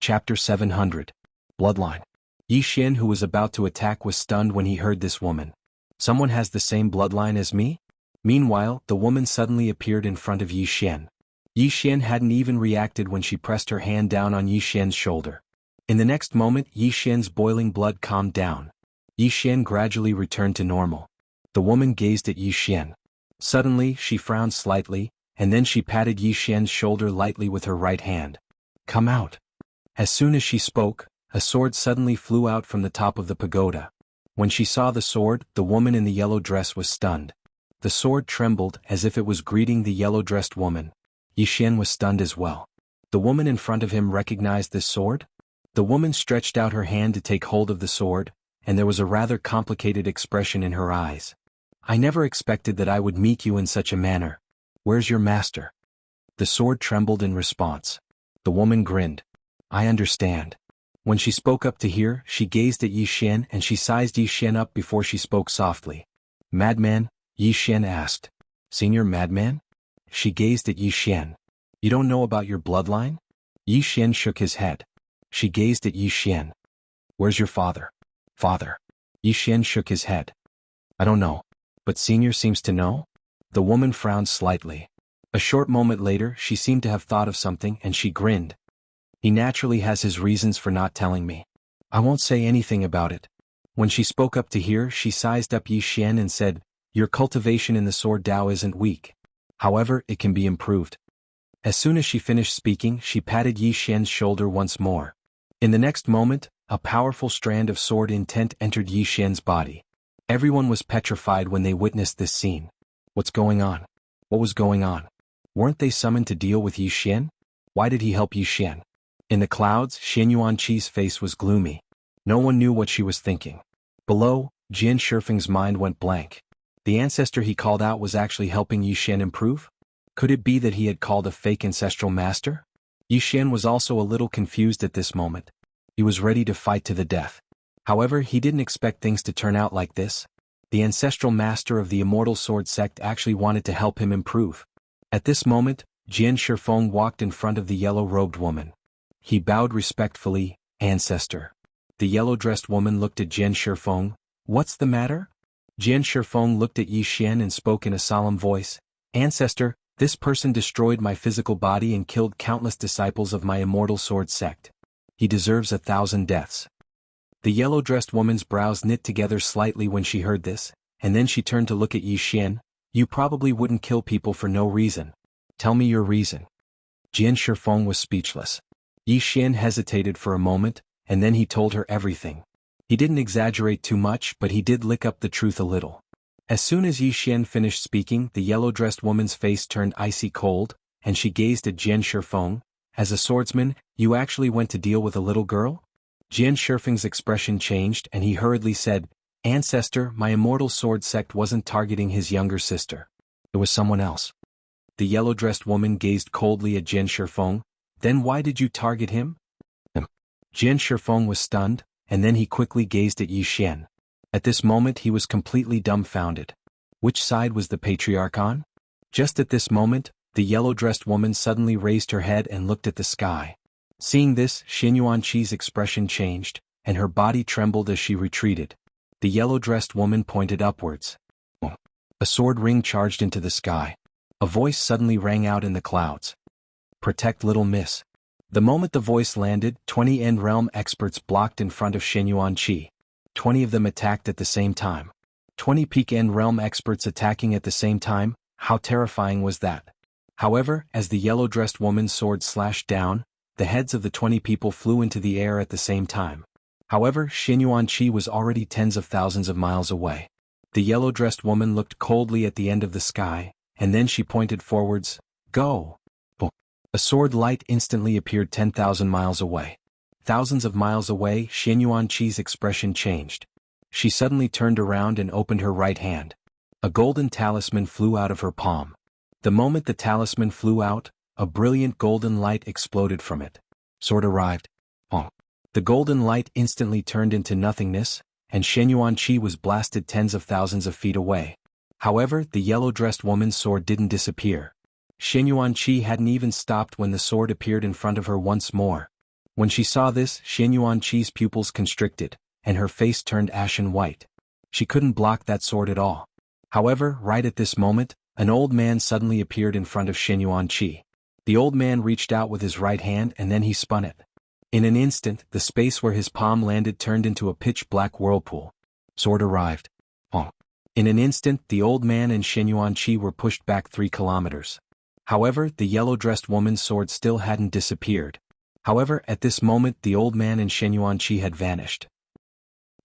Chapter 700. Bloodline. Yi Xian, who was about to attack, was stunned when he heard this woman. Someone has the same bloodline as me? Meanwhile, the woman suddenly appeared in front of Yi Xian. Yi Xian hadn't even reacted when she pressed her hand down on Yi Xian's shoulder. In the next moment, Yi Xian's boiling blood calmed down. Yi Xian gradually returned to normal. The woman gazed at Yi Xian. Suddenly, she frowned slightly, and then she patted Yi Xian's shoulder lightly with her right hand. "Come out." As soon as she spoke, a sword suddenly flew out from the top of the pagoda. When she saw the sword, the woman in the yellow dress was stunned. The sword trembled as if it was greeting the yellow-dressed woman. Yi Xian was stunned as well. The woman in front of him recognized this sword? The woman stretched out her hand to take hold of the sword, and there was a rather complicated expression in her eyes. "I never expected that I would meet you in such a manner. Where's your master?" The sword trembled in response. The woman grinned. "I understand." When she spoke up to hear, she gazed at Yi Xian and she sized Yi Xian up before she spoke softly. "Madman?" Yi Xian asked. "Senior madman?" She gazed at Yi Xian. "You don't know about your bloodline?" Yi Xian shook his head. She gazed at Yi Xian. "Where's your father?" "Father?" Yi Xian shook his head. "I don't know. But Senior seems to know?" The woman frowned slightly. A short moment later, she seemed to have thought of something and she grinned. "He naturally has his reasons for not telling me. I won't say anything about it." When she spoke up to hear, she sized up Yi Xian and said, "Your cultivation in the sword Dao isn't weak. However, it can be improved." As soon as she finished speaking, she patted Yi Xian's shoulder once more. In the next moment, a powerful strand of sword intent entered Yi Xian's body. Everyone was petrified when they witnessed this scene. What's going on? What was going on? Weren't they summoned to deal with Yi Xian? Why did he help Yi Xian? In the clouds, Xian Yuanqi's face was gloomy. No one knew what she was thinking. Below, Jian Shifeng's mind went blank. The ancestor he called out was actually helping Yi Xian improve? Could it be that he had called a fake ancestral master? Yi Xian was also a little confused at this moment. He was ready to fight to the death. However, he didn't expect things to turn out like this. The ancestral master of the Immortal Sword sect actually wanted to help him improve. At this moment, Jian Shifeng walked in front of the yellow-robed woman. He bowed respectfully. "Ancestor." The yellow-dressed woman looked at Jian Shifeng. "What's the matter?" Jian Shifeng looked at Yi Xian and spoke in a solemn voice. "Ancestor, this person destroyed my physical body and killed countless disciples of my Immortal Sword sect. He deserves 1,000 deaths." The yellow-dressed woman's brows knit together slightly when she heard this, and then she turned to look at Yi Xian. "You probably wouldn't kill people for no reason. Tell me your reason." Jian Shifeng was speechless. Yi Xian hesitated for a moment, and then he told her everything. He didn't exaggerate too much, but he did lick up the truth a little. As soon as Yi Xian finished speaking, the yellow-dressed woman's face turned icy cold, and she gazed at Jian Shifeng. "As a swordsman, you actually went to deal with a little girl?" Jian Shifeng's expression changed and he hurriedly said, "Ancestor, my Immortal Sword sect wasn't targeting his younger sister. It was someone else." The yellow-dressed woman gazed coldly at Jian Shifeng. "Then why did you target him?" Jian Shifeng was stunned, and then he quickly gazed at Yi Xian. At this moment he was completely dumbfounded. Which side was the patriarch on? Just at this moment, the yellow-dressed woman suddenly raised her head and looked at the sky. Seeing this, Xian Yuanqi's expression changed, and her body trembled as she retreated. The yellow-dressed woman pointed upwards. A sword ring charged into the sky. A voice suddenly rang out in the clouds. "Protect little miss." The moment the voice landed, 20 End Realm experts blocked in front of Xian Yuanqi. 20 of them attacked at the same time. 20 Peak End Realm experts attacking at the same time, how terrifying was that? However, as the yellow-dressed woman's sword slashed down, the heads of the 20 people flew into the air at the same time. However, Xian Yuanqi was already tens of thousands of miles away. The yellow-dressed woman looked coldly at the end of the sky, and then she pointed forwards. "Go!" A sword light instantly appeared 10,000 miles away. Thousands of miles away, Xian Yuanqi's expression changed. She suddenly turned around and opened her right hand. A golden talisman flew out of her palm. The moment the talisman flew out, a brilliant golden light exploded from it. Sword arrived. The golden light instantly turned into nothingness, and Xian Yuanqi was blasted tens of thousands of feet away. However, the yellow-dressed woman's sword didn't disappear. Xian Yuanqi hadn't even stopped when the sword appeared in front of her once more. When she saw this, Xian Yuanqi's pupils constricted, and her face turned ashen white. She couldn't block that sword at all. However, right at this moment, an old man suddenly appeared in front of Xian Yuanqi. The old man reached out with his right hand and then he spun it. In an instant, the space where his palm landed turned into a pitch-black whirlpool. Sword arrived. Honk. In an instant, the old man and Xian Yuanqi were pushed back 3 kilometers. However, the yellow-dressed woman's sword still hadn't disappeared. However, at this moment the old man and Xian Yuanqi had vanished.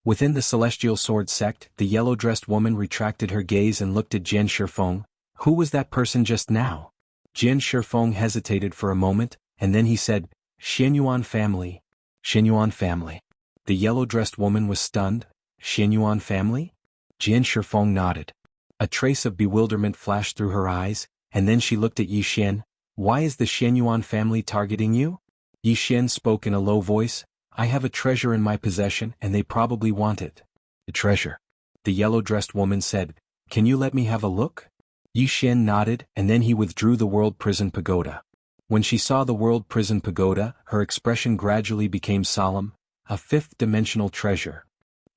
Within the Celestial Sword sect, the yellow-dressed woman retracted her gaze and looked at Jian Shifeng. Who was that person just now? Jian Shifeng hesitated for a moment, and then he said, Xianyuan family. Xianyuan family. The yellow-dressed woman was stunned. Xianyuan family? Jian Shifeng nodded. A trace of bewilderment flashed through her eyes, and then she looked at Yi Xian. Why is the Xianyuan family targeting you? Yi Xian spoke in a low voice. I have a treasure in my possession and they probably want it. A treasure. The yellow-dressed woman said, Can you let me have a look? Yi Xian nodded and then he withdrew the World Prison Pagoda. When she saw the World Prison Pagoda, her expression gradually became solemn, a 5th-dimensional treasure.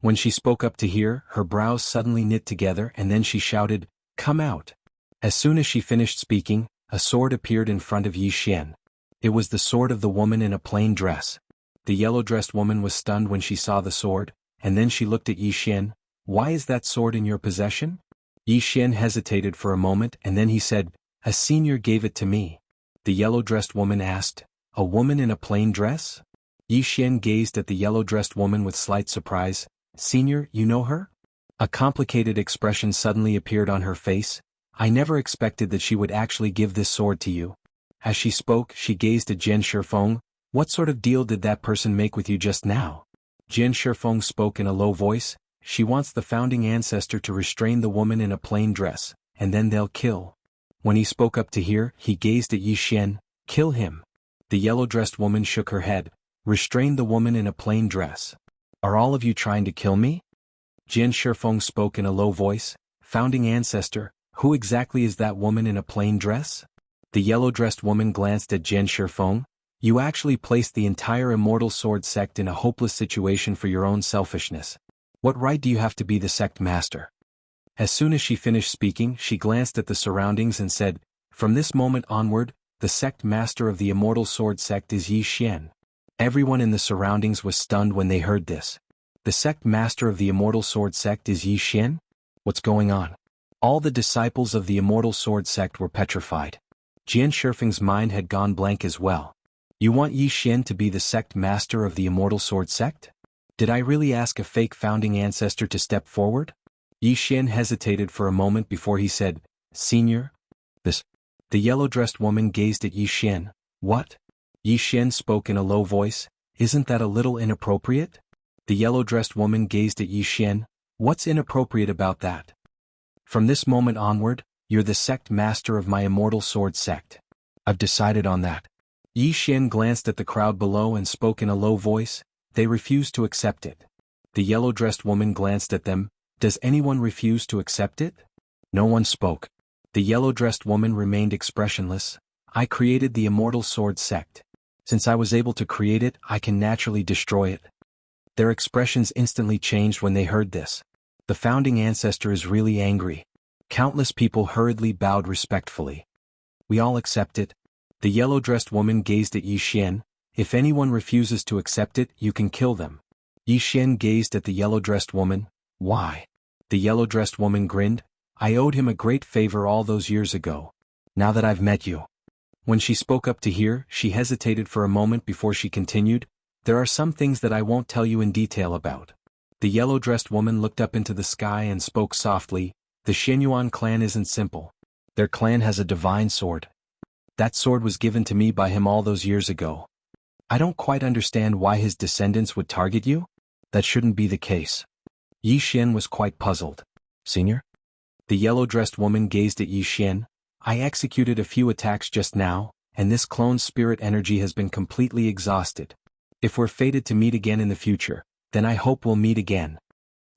When she spoke up to hear, her brows suddenly knit together and then she shouted, Come out. As soon as she finished speaking, a sword appeared in front of Yi Xian. It was the sword of the woman in a plain dress. The yellow-dressed woman was stunned when she saw the sword, and then she looked at Yi Xian. Why is that sword in your possession? Yi Xian hesitated for a moment and then he said, A senior gave it to me. The yellow-dressed woman asked, A woman in a plain dress? Yi Xian gazed at the yellow-dressed woman with slight surprise. Senior, you know her? A complicated expression suddenly appeared on her face. I never expected that she would actually give this sword to you. As she spoke, she gazed at Jian Shifeng. What sort of deal did that person make with you just now? Jian Shifeng spoke in a low voice. She wants the founding ancestor to restrain the woman in a plain dress, and then they'll kill. When he spoke up to hear, he gazed at Yi Xian. Kill him. The yellow-dressed woman shook her head. Restrain the woman in a plain dress. Are all of you trying to kill me? Jian Shifeng spoke in a low voice. Founding ancestor, who exactly is that woman in a plain dress? The yellow-dressed woman glanced at Jian Shifeng. You actually placed the entire Immortal Sword sect in a hopeless situation for your own selfishness. What right do you have to be the sect master? As soon as she finished speaking, she glanced at the surroundings and said, From this moment onward, the sect master of the Immortal Sword sect is Yi Xian. Everyone in the surroundings was stunned when they heard this. The sect master of the Immortal Sword sect is Yi Xian? What's going on? All the disciples of the Immortal Sword sect were petrified. Jian Shifeng's mind had gone blank as well. You want Yi Xian to be the sect master of the Immortal Sword sect? Did I really ask a fake founding ancestor to step forward? Yi Xian hesitated for a moment before he said, Senior? This. The yellow-dressed woman gazed at Yi Xian. What? Yi Xian spoke in a low voice. Isn't that a little inappropriate? The yellow-dressed woman gazed at Yi Xian. What's inappropriate about that? From this moment onward, you're the sect master of my Immortal Sword sect. I've decided on that. Yi Xian glanced at the crowd below and spoke in a low voice. They refused to accept it. The yellow-dressed woman glanced at them. Does anyone refuse to accept it? No one spoke. The yellow-dressed woman remained expressionless. I created the Immortal Sword sect. Since I was able to create it, I can naturally destroy it. Their expressions instantly changed when they heard this. The founding ancestor is really angry. Countless people hurriedly bowed respectfully. We all accept it. The yellow-dressed woman gazed at Yi Xian. If anyone refuses to accept it, you can kill them. Yi Xian gazed at the yellow-dressed woman. Why? The yellow-dressed woman grinned. I owed him a great favor all those years ago. Now that I've met you. When she spoke up to hear, she hesitated for a moment before she continued. There are some things that I won't tell you in detail about. The yellow-dressed woman looked up into the sky and spoke softly. The Xianyuan clan isn't simple. Their clan has a divine sword. That sword was given to me by him all those years ago. I don't quite understand why his descendants would target you. That shouldn't be the case. Yi Xian was quite puzzled. Senior? The yellow-dressed woman gazed at Yi Xian. I executed a few attacks just now, and this clone's spirit energy has been completely exhausted. If we're fated to meet again in the future, then I hope we'll meet again.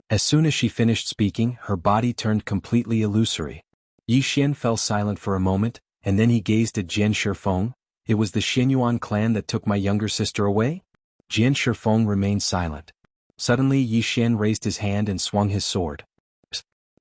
As soon as she finished speaking, her body turned completely illusory. Yi Xian fell silent for a moment, and then he gazed at Jian Shifeng. It was the Xianyuan clan that took my younger sister away? Jian Shifeng remained silent. Suddenly Yi Xian raised his hand and swung his sword.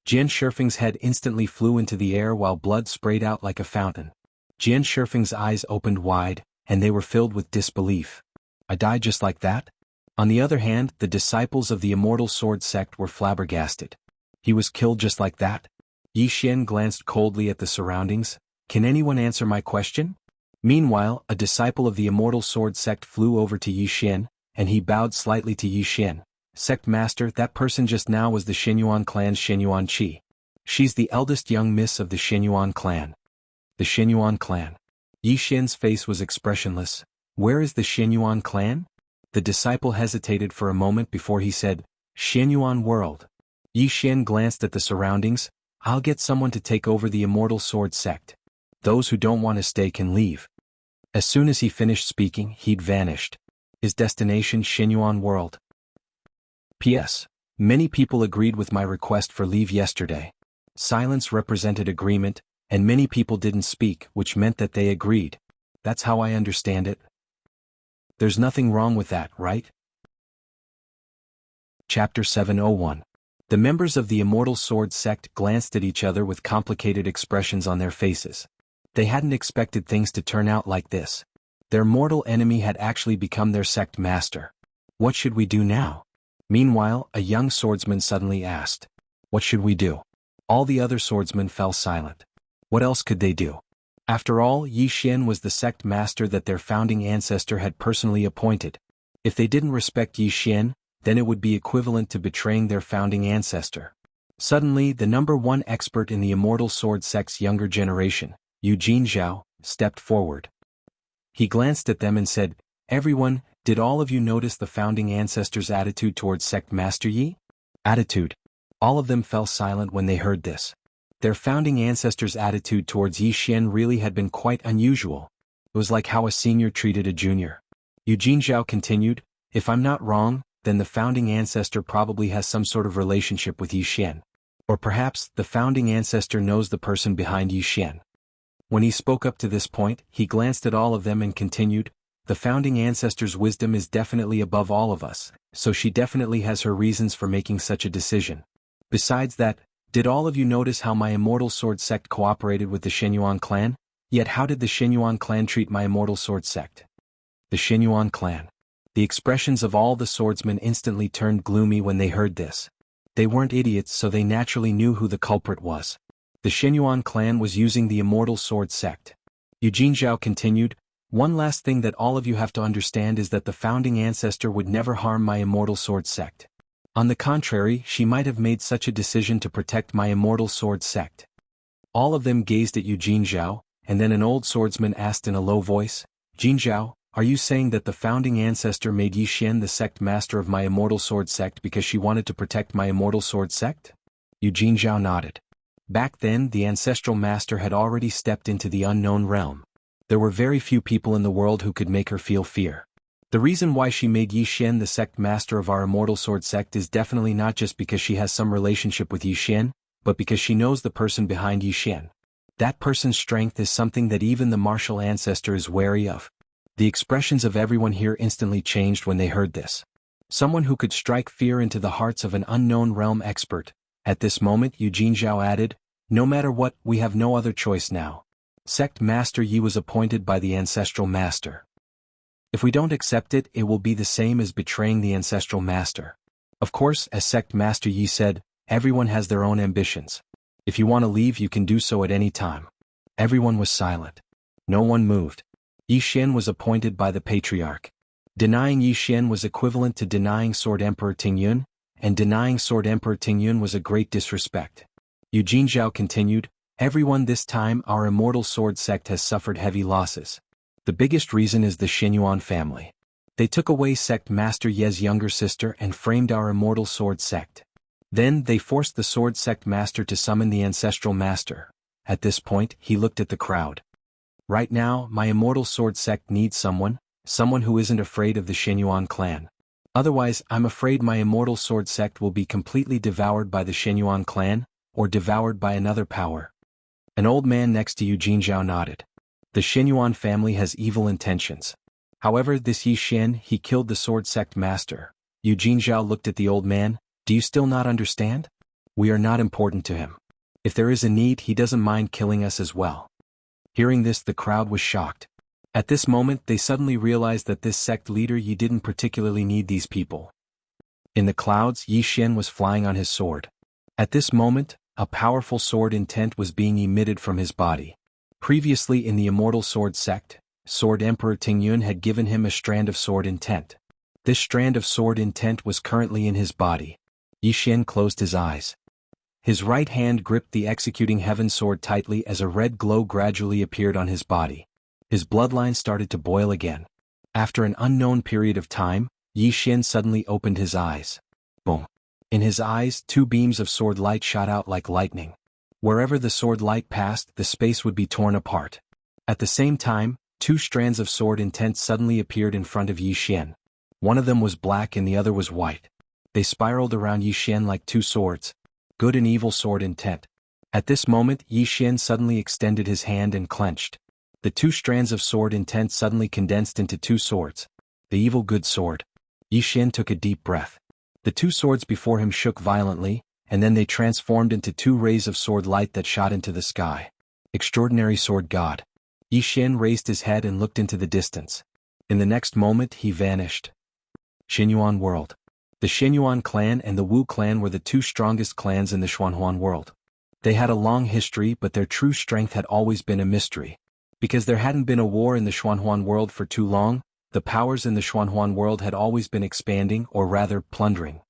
Jian Shifeng's head instantly flew into the air while blood sprayed out like a fountain. Jian Shifeng's eyes opened wide, and they were filled with disbelief. I died just like that? On the other hand, the disciples of the Immortal Sword sect were flabbergasted. He was killed just like that? Yi Xian glanced coldly at the surroundings. Can anyone answer my question? Meanwhile, a disciple of the Immortal Sword sect flew over to Yi Xian, and he bowed slightly to Yi Xian. Sect Master, that person just now was the Shenyuan clan's Shenyuan Qi. She's the eldest young miss of the Shenyuan clan. The Shenyuan clan. Yi Xian's face was expressionless. Where is the Shenyuan clan? The disciple hesitated for a moment before he said, Shenyuan world. Yi Xian glanced at the surroundings. I'll get someone to take over the Immortal Sword sect. Those who don't want to stay can leave. As soon as he finished speaking, he'd vanished. His destination Shenyuan world. P.S. Many people agreed with my request for leave yesterday. Silence represented agreement, and many people didn't speak, which meant that they agreed. That's how I understand it. There's nothing wrong with that, right? Chapter 701. The members of the Immortal Sword sect glanced at each other with complicated expressions on their faces. They hadn't expected things to turn out like this. Their mortal enemy had actually become their sect master. What should we do now? Meanwhile, a young swordsman suddenly asked. What should we do? All the other swordsmen fell silent. What else could they do? After all, Yi Xian was the sect master that their founding ancestor had personally appointed. If they didn't respect Yi Xian, then it would be equivalent to betraying their founding ancestor. Suddenly, the #1 expert in the Immortal Sword sect's younger generation, Yu Jinzhao, stepped forward. He glanced at them and said, Everyone, did all of you notice the founding ancestor's attitude towards Sect Master Yi? Attitude. All of them fell silent when they heard this. Their founding ancestor's attitude towards Yi Xian really had been quite unusual. It was like how a senior treated a junior. Yu Jinzhao continued, If I'm not wrong, then the founding ancestor probably has some sort of relationship with Yi Xian. Or perhaps, the founding ancestor knows the person behind Yi Xian. When he spoke up to this point, he glanced at all of them and continued, The founding ancestor's wisdom is definitely above all of us, so she definitely has her reasons for making such a decision. Besides that, did all of you notice how my Immortal Sword sect cooperated with the Shenyuan clan? Yet how did the Shenyuan clan treat my Immortal Sword sect? The Shenyuan clan. The expressions of all the swordsmen instantly turned gloomy when they heard this. They weren't idiots, so they naturally knew who the culprit was. The Shenyuan clan was using the Immortal Sword sect. Yu Jinzhao continued, One last thing that all of you have to understand is that the founding ancestor would never harm my Immortal Sword sect. On the contrary, she might have made such a decision to protect my Immortal Sword sect. All of them gazed at Yu Jinzhao, and then an old swordsman asked in a low voice, Jinzhao, are you saying that the founding ancestor made Yi Xian the sect master of my Immortal Sword sect because she wanted to protect my Immortal Sword sect? Yu Jinzhao nodded. Back then, the ancestral master had already stepped into the unknown realm. There were very few people in the world who could make her feel fear. The reason why she made Yi Xian the sect master of our Immortal Sword sect is definitely not just because she has some relationship with Yi Xian, but because she knows the person behind Yi Xian. That person's strength is something that even the martial ancestor is wary of. The expressions of everyone here instantly changed when they heard this. Someone who could strike fear into the hearts of an unknown realm expert. At this moment, Yu Jinzhao added, No matter what, we have no other choice now. Sect Master Yi was appointed by the ancestral master. If we don't accept it, it will be the same as betraying the ancestral master. Of course, as Sect Master Yi said, everyone has their own ambitions. If you want to leave, you can do so at any time. Everyone was silent. No one moved. Yi Xian was appointed by the Patriarch. Denying Yi Xian was equivalent to denying Sword Emperor Tingyun, and denying Sword Emperor Tingyun was a great disrespect. Yu Jinzhao continued, Everyone, this time our Immortal Sword sect has suffered heavy losses. The biggest reason is the Shenyuan family. They took away Sect Master Ye's younger sister and framed our Immortal Sword sect. Then they forced the Sword sect master to summon the ancestral master. At this point, he looked at the crowd. Right now, my Immortal Sword sect needs someone who isn't afraid of the Shenyuan clan. Otherwise, I'm afraid my Immortal Sword sect will be completely devoured by the Shenyuan clan, or devoured by another power. An old man next to Yu Jinzhao nodded. The Shenyuan family has evil intentions. However, this Yi Xian, he killed the sword sect master. Eugene Zhao looked at the old man. Do you still not understand? We are not important to him. If there is a need, he doesn't mind killing us as well. Hearing this, the crowd was shocked. At this moment, they suddenly realized that this sect leader Yi didn't particularly need these people. In the clouds, Yi Xian was flying on his sword. At this moment, a powerful sword intent was being emitted from his body. Previously in the immortal sword sect, Sword Emperor Tingyun had given him a strand of sword intent. This strand of sword intent was currently in his body. Yi Xian closed his eyes. His right hand gripped the executing heaven sword tightly as a red glow gradually appeared on his body. His bloodline started to boil again. After an unknown period of time, Yi Xian suddenly opened his eyes. Boom. In his eyes, two beams of sword light shot out like lightning. Wherever the sword light passed, the space would be torn apart. At the same time, two strands of sword intent suddenly appeared in front of Yi Xian. One of them was black and the other was white. They spiraled around Yi Xian like two swords. Good and evil sword intent. At this moment, Yi Xian suddenly extended his hand and clenched. The two strands of sword intent suddenly condensed into two swords. The evil good sword. Yi Xian took a deep breath. The two swords before him shook violently, and then they transformed into two rays of sword light that shot into the sky. Extraordinary sword god. Yi Xian raised his head and looked into the distance. In the next moment, he vanished. Xinyuan world. The Xinyuan clan and the Wu clan were the two strongest clans in the Xuanhuan world. They had a long history, but their true strength had always been a mystery. Because there hadn't been a war in the Xuanhuan world for too long, the powers in the Xuanhuan world had always been expanding, or rather, plundering.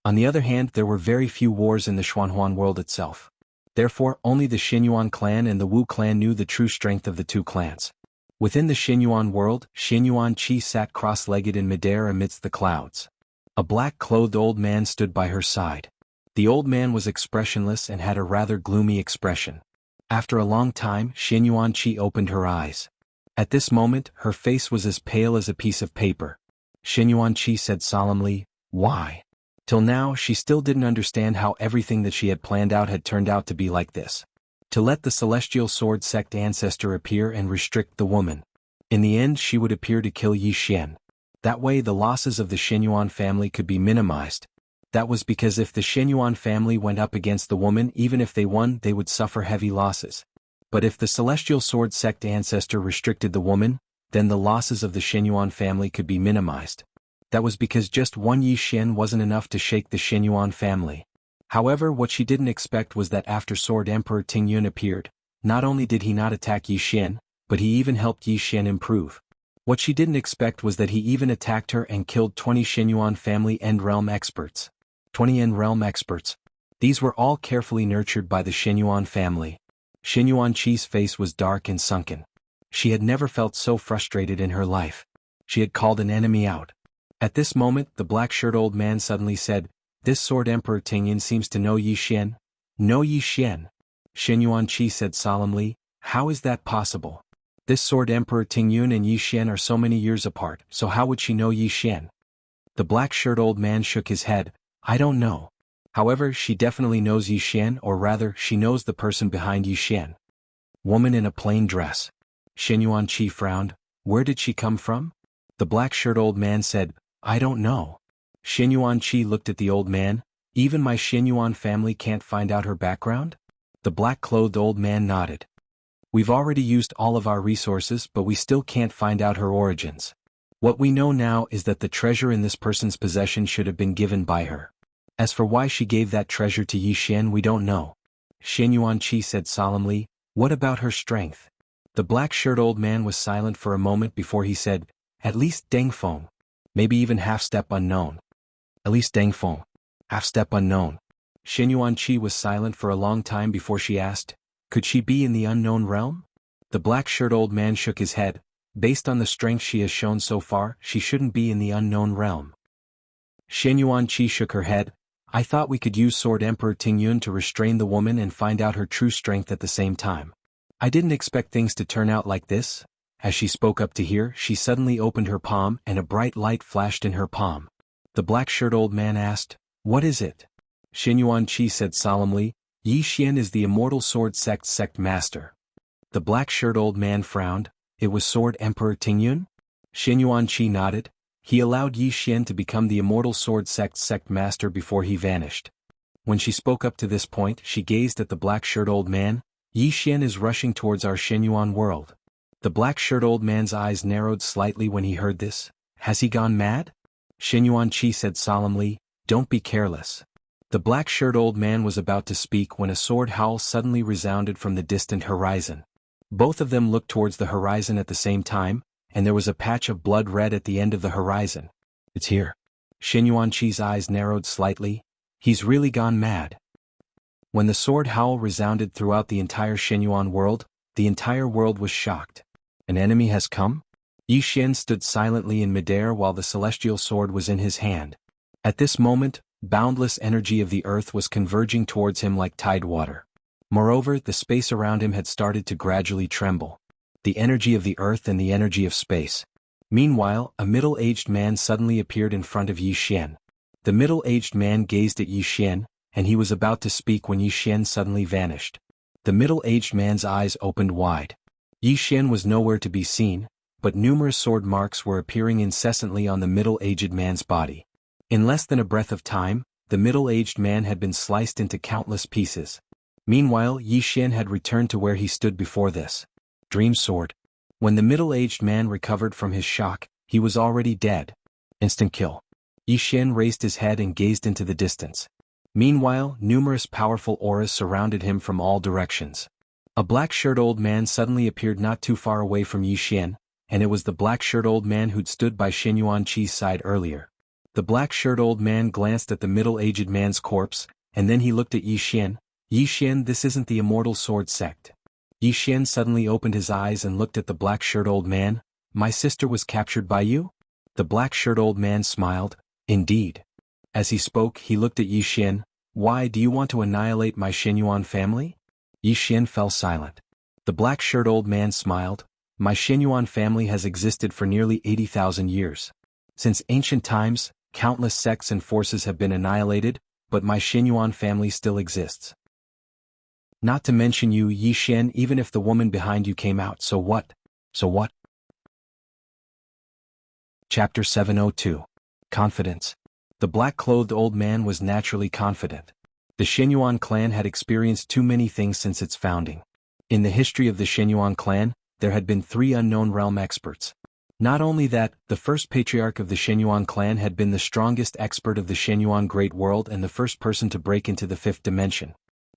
On the other hand, there were very few wars in the Xuanhuan world itself. Therefore, only the Xinyuan clan and the Wu clan knew the true strength of the two clans. Within the Xinyuan world, Xinyuan Qi sat cross-legged in midair amidst the clouds. A black-clothed old man stood by her side. The old man was expressionless and had a rather gloomy expression. After a long time, Xinyuan Qi opened her eyes. At this moment, her face was as pale as a piece of paper. Xinyuan Qi said solemnly, "Why?" Till now, she still didn't understand how everything that she had planned out had turned out to be like this. To let the celestial sword sect ancestor appear and restrict the woman. In the end, she would appear to kill Yi Xian. That way the losses of the Xinyuan family could be minimized. That was because if the Xinyuan family went up against the woman, even if they won, they would suffer heavy losses. But if the celestial sword sect ancestor restricted the woman, then the losses of the Xinyuan family could be minimized. That was because just one Yi Xian wasn't enough to shake the Xinyuan family. However, what she didn't expect was that after Sword Emperor Tingyun appeared, not only did he not attack Yi Xian, but he even helped Yi Xian improve. What she didn't expect was that he even attacked her and killed 20 Xinyuan family End Realm experts. 20 End Realm experts. These were all carefully nurtured by the Xinyuan family. Xinyuan Qi's face was dark and sunken. She had never felt so frustrated in her life. She had called an enemy out. At this moment, the black-shirt old man suddenly said, "This Sword Emperor Tingyun seems to know Yi Xian." "Know Yi Xian?" Xinyuan Qi said solemnly, "How is that possible? This Sword Emperor Tingyun and Yi Xian are so many years apart, so how would she know Yi Xian?" The black-shirt old man shook his head. "I don't know. However, she definitely knows Yi Xian, or rather, she knows the person behind Yi Xian." Woman in a plain dress. Xinyuan Qi frowned. "Where did she come from?" The black-shirt old man said, "I don't know." Xinyuan Qi looked at the old man. "Even my Xinyuan family can't find out her background?" The black-clothed old man nodded. "We've already used all of our resources, but we still can't find out her origins. What we know now is that the treasure in this person's possession should have been given by her. As for why she gave that treasure to Yi Xian, we don't know." Xinyuan Qi said solemnly, "What about her strength?" The black-shirt old man was silent for a moment before he said, "At least Dengfeng. Maybe even half-step unknown." "At least Dengfeng. Half-step unknown." Xinyuan Qi was silent for a long time before she asked, "Could she be in the unknown realm?" The black-shirt old man shook his head. "Based on the strength she has shown so far, she shouldn't be in the unknown realm." Xinyuan Qi shook her head. "I thought we could use Sword Emperor Tingyun to restrain the woman and find out her true strength at the same time. I didn't expect things to turn out like this." As she spoke up to hear, she suddenly opened her palm and a bright light flashed in her palm. The black-shirt old man asked, "What is it?" Xinyuan Qi said solemnly, "Yi Xian is the immortal sword sect master." The black-shirt old man frowned. "It was Sword Emperor Tingyun?" Xinyuan Qi nodded. He allowed Yi Xian to become the immortal sword sect master before he vanished. When she spoke up to this point, she gazed at the black-shirt old man. Yi Xian is rushing towards our Xinyuan world. The black-shirt old man's eyes narrowed slightly when he heard this. Has he gone mad? Xinyuan Qi said solemnly, don't be careless. The black-shirt old man was about to speak when a sword howl suddenly resounded from the distant horizon. Both of them looked towards the horizon at the same time, and there was a patch of blood red at the end of the horizon. It's here. Xinyuan Qi's eyes narrowed slightly. He's really gone mad. When the sword howl resounded throughout the entire Xinyuan world, the entire world was shocked. An enemy has come? Yi Xian stood silently in midair while the celestial sword was in his hand. At this moment, boundless energy of the earth was converging towards him like tidewater. Moreover, the space around him had started to gradually tremble. The energy of the earth and the energy of space. Meanwhile, a middle-aged man suddenly appeared in front of Yi Xian. The middle-aged man gazed at Yi Xian, and he was about to speak when Yi Xian suddenly vanished. The middle-aged man's eyes opened wide. Yi Xian was nowhere to be seen, but numerous sword marks were appearing incessantly on the middle-aged man's body. In less than a breath of time, the middle-aged man had been sliced into countless pieces. Meanwhile, Yi Xian had returned to where he stood before this dream sword. When the middle-aged man recovered from his shock, he was already dead. Instant kill. Yi Xian raised his head and gazed into the distance. Meanwhile, numerous powerful auras surrounded him from all directions. A black-shirt old man suddenly appeared not too far away from Yi Xian, and it was the black-shirt old man who'd stood by Xinyuan Qi's side earlier. The black-shirt old man glanced at the middle-aged man's corpse, and then he looked at Yi Xian. Yi Xian, this isn't the immortal sword sect. Yi Xian suddenly opened his eyes and looked at the black-shirt old man. My sister was captured by you? The black-shirt old man smiled. Indeed. As he spoke, he looked at Yi Xian. Why do you want to annihilate my Xinyuan family? Yi Xian fell silent. The black-shirt old man smiled. My Xinyuan family has existed for nearly 80,000 years. Since ancient times, countless sects and forces have been annihilated, but my Xinyuan family still exists. Not to mention you, Yi Xian, even if the woman behind you came out, so what? So what? Chapter 702. Confidence. The black-clothed old man was naturally confident. The Xinyuan clan had experienced too many things since its founding. In the history of the Xinyuan clan, there had been 3 unknown realm experts. Not only that, the first patriarch of the Xinyuan clan had been the strongest expert of the Xinyuan Great World and the first person to break into the 5th dimension.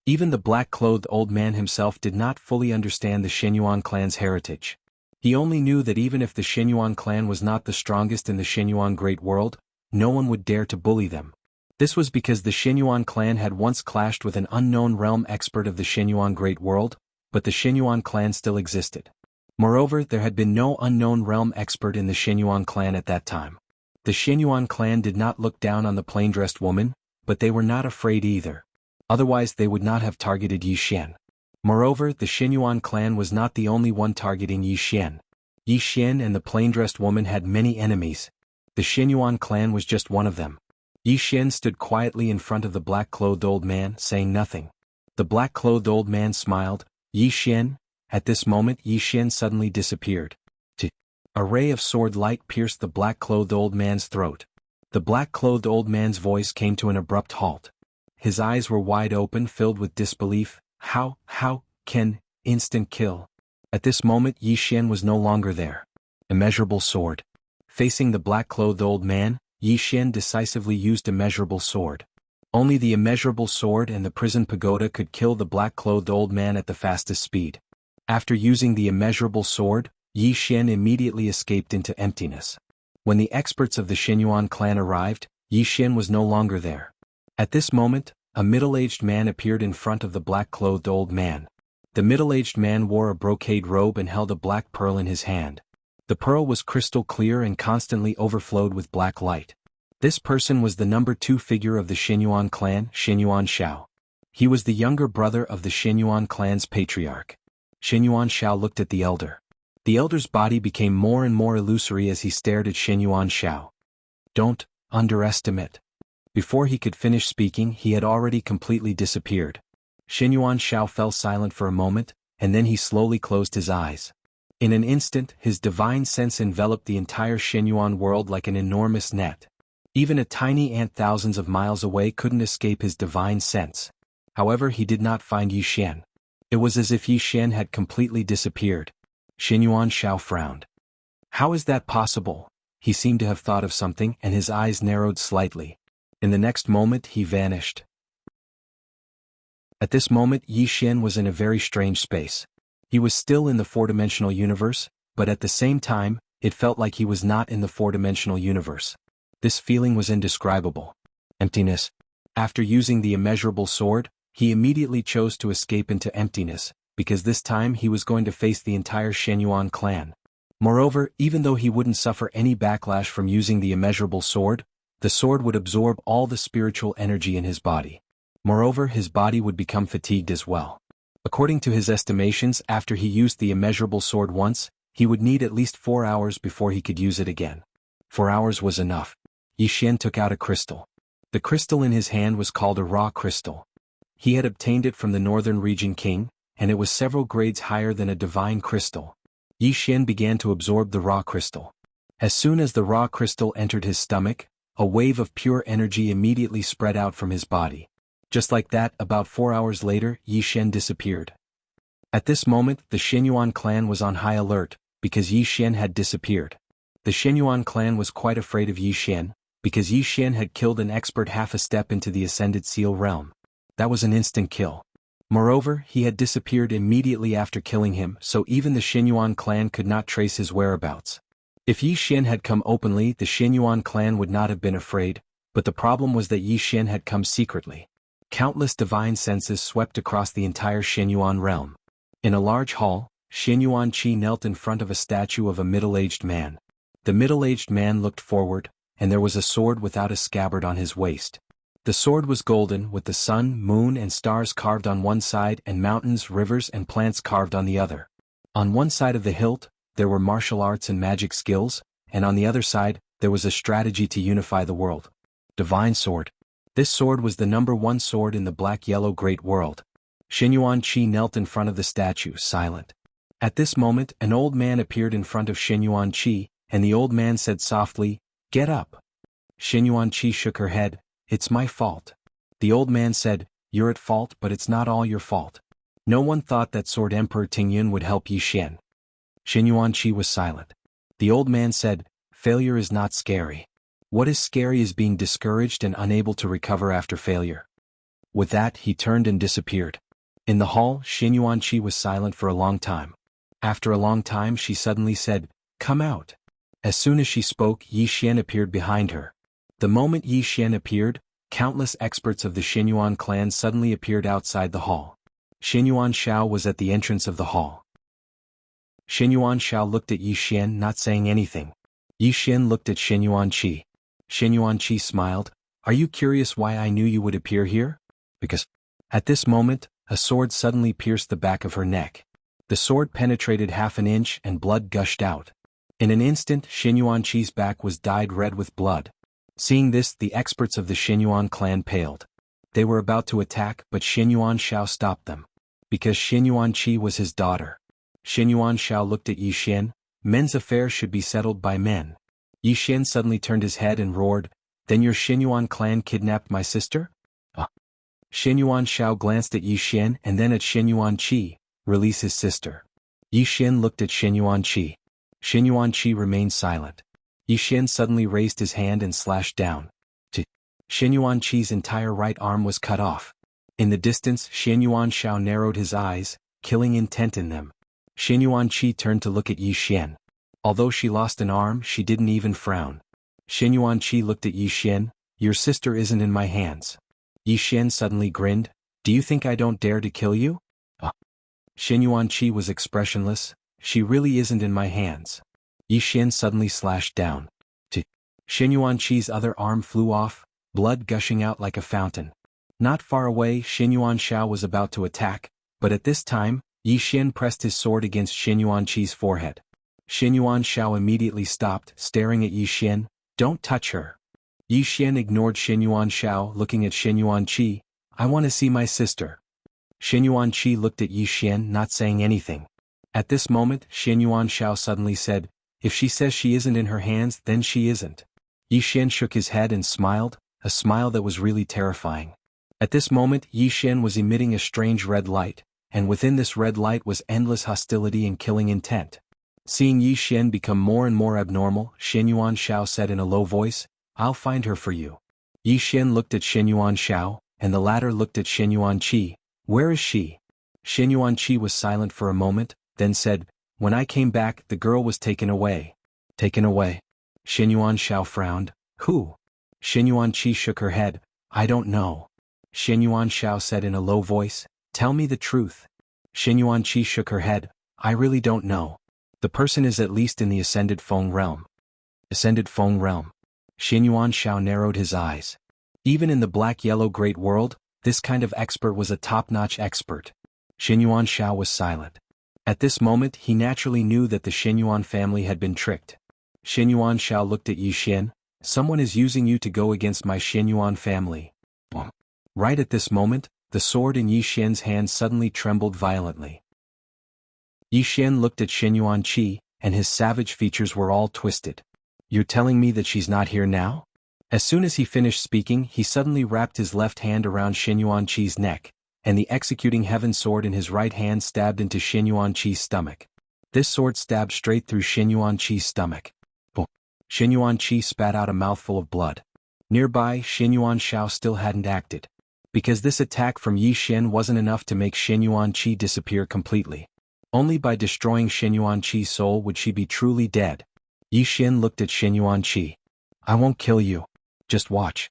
Even the black-clothed old man himself did not fully understand the Xinyuan clan's heritage. He only knew that even if the Xinyuan clan was not the strongest in the Xinyuan Great World, no one would dare to bully them. This was because the Xinyuan clan had once clashed with an unknown realm expert of the Xinyuan Great World, but the Xinyuan clan still existed. Moreover, there had been no unknown realm expert in the Xinyuan clan at that time. The Xinyuan clan did not look down on the plain-dressed woman, but they were not afraid either. Otherwise they would not have targeted Yi Xian. Moreover, the Xinyuan clan was not the only one targeting Yi Xian. Yi Xian and the plain-dressed woman had many enemies. The Xinyuan clan was just one of them. Yi Xian stood quietly in front of the black-clothed old man, saying nothing. The black-clothed old man smiled. Yi Xian. At this moment Yi Xian suddenly disappeared. A ray of sword light pierced the black-clothed old man's throat. The black-clothed old man's voice came to an abrupt halt. His eyes were wide open, filled with disbelief. How can instant kill? At this moment Yi Xian was no longer there. Immeasurable sword. Facing the black-clothed old man, Yi Xian decisively used immeasurable sword. Only the immeasurable sword and the prison pagoda could kill the black-clothed old man at the fastest speed. After using the immeasurable sword, Yi Xian immediately escaped into emptiness. When the experts of the Xinyuan clan arrived, Yi Xian was no longer there. At this moment, a middle-aged man appeared in front of the black-clothed old man. The middle-aged man wore a brocade robe and held a black pearl in his hand. The pearl was crystal clear and constantly overflowed with black light. This person was the number 2 figure of the Xinyuan clan, Xinyuan Shao. He was the younger brother of the Xinyuan clan's patriarch. Xinyuan Shao looked at the elder. The elder's body became more and more illusory as he stared at Xinyuan Shao. Don't underestimate. Before he could finish speaking, he had already completely disappeared. Xinyuan Shao fell silent for a moment, and then he slowly closed his eyes. In an instant, his divine sense enveloped the entire Shenyuan world like an enormous net. Even a tiny ant thousands of miles away couldn't escape his divine sense. However, he did not find Yi Xian. It was as if Yi Xian had completely disappeared. Shenyuan Shao frowned. How is that possible? He seemed to have thought of something and his eyes narrowed slightly. In the next moment he vanished. At this moment Yi Xian was in a very strange space. He was still in the four-dimensional universe, but at the same time, it felt like he was not in the four-dimensional universe. This feeling was indescribable. Emptiness. After using the immeasurable sword, he immediately chose to escape into emptiness, because this time he was going to face the entire Shenyuan clan. Moreover, even though he wouldn't suffer any backlash from using the immeasurable sword, the sword would absorb all the spiritual energy in his body. Moreover, his body would become fatigued as well. According to his estimations, after he used the immeasurable sword once, he would need at least 4 hours before he could use it again. 4 hours was enough. Yi Xian took out a crystal. The crystal in his hand was called a raw crystal. He had obtained it from the northern region king, and it was several grades higher than a divine crystal. Yi Xian began to absorb the raw crystal. As soon as the raw crystal entered his stomach, a wave of pure energy immediately spread out from his body. Just like that, about 4 hours later, Yi Xian disappeared. At this moment, the Shenyuan clan was on high alert, because Yi Xian had disappeared. The Shenyuan clan was quite afraid of Yi Xian, because Yi Xian had killed an expert half a step into the Ascended Seal realm. That was an instant kill. Moreover, he had disappeared immediately after killing him, so even the Shenyuan clan could not trace his whereabouts. If Yi Xian had come openly, the Shenyuan clan would not have been afraid, but the problem was that Yi Xian had come secretly. Countless divine senses swept across the entire Shenyuan realm. In a large hall, Shenyuan Qi knelt in front of a statue of a middle-aged man. The middle-aged man looked forward, and there was a sword without a scabbard on his waist. The sword was golden, with the sun, moon and stars carved on one side and mountains, rivers and plants carved on the other. On one side of the hilt, there were martial arts and magic skills, and on the other side, there was a strategy to unify the world. Divine sword. This sword was the #1 sword in the black-yellow great world. Shenyuan Qi knelt in front of the statue, silent. At this moment, an old man appeared in front of Shenyuan Qi, and the old man said softly, "Get up." Shenyuan Qi shook her head. "It's my fault." The old man said, "You're at fault, but it's not all your fault. No one thought that Sword Emperor Tingyun would help Yi Xian." Shenyuan Qi was silent. The old man said, "Failure is not scary. What is scary is being discouraged and unable to recover after failure." With that, he turned and disappeared. In the hall, Shenyuan Qi was silent for a long time. After a long time she suddenly said, "Come out." As soon as she spoke, Yi Xian appeared behind her. The moment Yi Xian appeared, countless experts of the Shenyuan clan suddenly appeared outside the hall. Shenyuan Shao was at the entrance of the hall. Shenyuan Shao looked at Yi Xian, not saying anything. Yi Xian looked at Shenyuan Qi. Shenyuan Qi smiled. "Are you curious why I knew you would appear here?" "Because..." At this moment, a sword suddenly pierced the back of her neck. The sword penetrated half an inch and blood gushed out. In an instant, Shenyuan Qi's back was dyed red with blood. Seeing this, the experts of the Shenyuan clan paled. They were about to attack, but Shenyuan Shao stopped them. Because Shenyuan Qi was his daughter. Shenyuan Shao looked at Yi Xian. "Men's affairs should be settled by men." Yi Xian suddenly turned his head and roared, "Then your Shenyuan clan kidnapped my sister?" Shenyuan Shao glanced at Yi Xian and then at Shenyuan Qi. "Release his sister." Yi Xian looked at Shenyuan Qi. Shenyuan Qi remained silent. Yi Xian suddenly raised his hand and slashed down. Shenyuan Qi's entire right arm was cut off. In the distance, Shenyuan Shao narrowed his eyes, killing intent in them. Shenyuan Qi turned to look at Yi Xian. Although she lost an arm, she didn't even frown. Shenyuan Qi looked at Yi Xian. "Your sister isn't in my hands." Yi Xian suddenly grinned. "Do you think I don't dare to kill you?" Shenyuan Qi was expressionless. "She really isn't in my hands." Yi Xian suddenly slashed down. Shenyuan Qi's other arm flew off, blood gushing out like a fountain. Not far away, Shenyuan Shao was about to attack, but at this time, Yi Xian pressed his sword against Shenyuan Qi's forehead. Shenyuan Shao immediately stopped, staring at Yi Xian. "Don't touch her." Yi Xian ignored Shenyuan Shao, looking at Shenyuan Qi. "I want to see my sister." Shenyuan Qi looked at Yi Xian, not saying anything. At this moment, Xin Yuanshao suddenly said, "If she says she isn't in her hands, then she isn't." Yi Xian shook his head and smiled, a smile that was really terrifying. At this moment, Yi Xian was emitting a strange red light, and within this red light was endless hostility and killing intent. Seeing Yi Xian become more and more abnormal, Xin Yuanshao said in a low voice, "I'll find her for you." Yi Xian looked at Xin Yuanshao, and the latter looked at Xin Yuanqi. "Where is she?" Xin Yuanqi was silent for a moment, then said, "When I came back, the girl was taken away." "Taken away?" Xin Yuanshao frowned. "Who?" Xin Yuanqi shook her head. "I don't know." Xin Yuanshao said in a low voice, "Tell me the truth." Xin Yuanqi shook her head. "I really don't know. The person is at least in the Ascended Feng realm." Ascended Feng realm. Xin Yuanshao narrowed his eyes. Even in the black-yellow great world, this kind of expert was a top-notch expert. Xin Yuanshao was silent. At this moment he naturally knew that the Xin Yuan family had been tricked. Xin Yuanshao looked at Yi Xian. "Someone is using you to go against my Xin Yuan family." Right at this moment, the sword in Yi Xian's hand suddenly trembled violently. Yi Xian looked at Xin Yuanqi, and his savage features were all twisted. "You're telling me that she's not here now?" As soon as he finished speaking, he suddenly wrapped his left hand around Xin Yuanqi's neck, and the executing heaven sword in his right hand stabbed into Xin Yuanqi's stomach. This sword stabbed straight through Xin Yuanqi's stomach. Boom! Xin Yuanqi spat out a mouthful of blood. Nearby, Xin Yuanshao still hadn't acted. Because this attack from Yi Xian wasn't enough to make Xin Yuanqi disappear completely. Only by destroying Xin Yuanqi's soul would she be truly dead. Yi Xian looked at Xin Yuanqi. "I won't kill you. Just watch."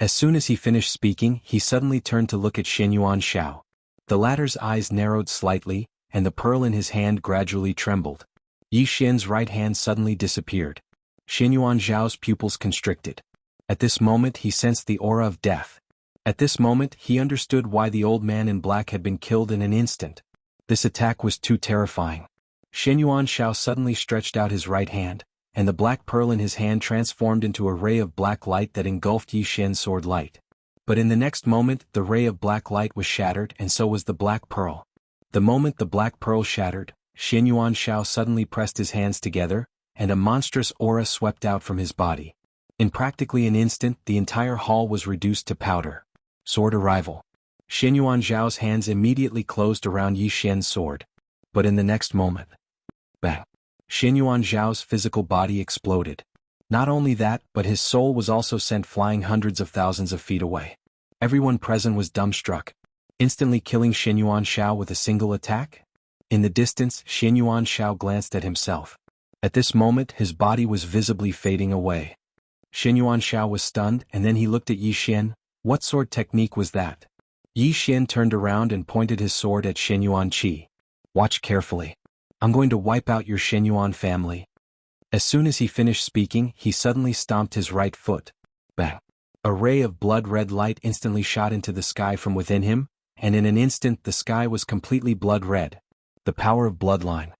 As soon as he finished speaking, he suddenly turned to look at Xin Yuanshao. The latter's eyes narrowed slightly, and the pearl in his hand gradually trembled. Yi Xian's right hand suddenly disappeared. Xin Yuanzhao's pupils constricted. At this moment he sensed the aura of death. At this moment he understood why the old man in black had been killed in an instant. This attack was too terrifying. Xin Yuanshao suddenly stretched out his right hand, and the black pearl in his hand transformed into a ray of black light that engulfed Yi Xian's sword light. But in the next moment the ray of black light was shattered, and so was the black pearl. The moment the black pearl shattered, Xin Yuanshao suddenly pressed his hands together, and a monstrous aura swept out from his body. In practically an instant the entire hall was reduced to powder. Sword arrival. Xin Yuanzhao's hands immediately closed around Yi Xian's sword. But in the next moment, bang! Xin Yuanzhao's physical body exploded. Not only that, but his soul was also sent flying hundreds of thousands of feet away. Everyone present was dumbstruck. Instantly killing Xin Yuanshao with a single attack? In the distance, Xin Yuanshao glanced at himself. At this moment his body was visibly fading away. Xin Yuanshao was stunned, and then he looked at Yi Xian. What sword technique was that? Yi Xian turned around and pointed his sword at Xin Yuanqi. "Watch carefully. I'm going to wipe out your Xin Yuan family." As soon as he finished speaking, he suddenly stomped his right foot. Bang! A ray of blood-red light instantly shot into the sky from within him, and in an instant the sky was completely blood-red. The power of bloodline.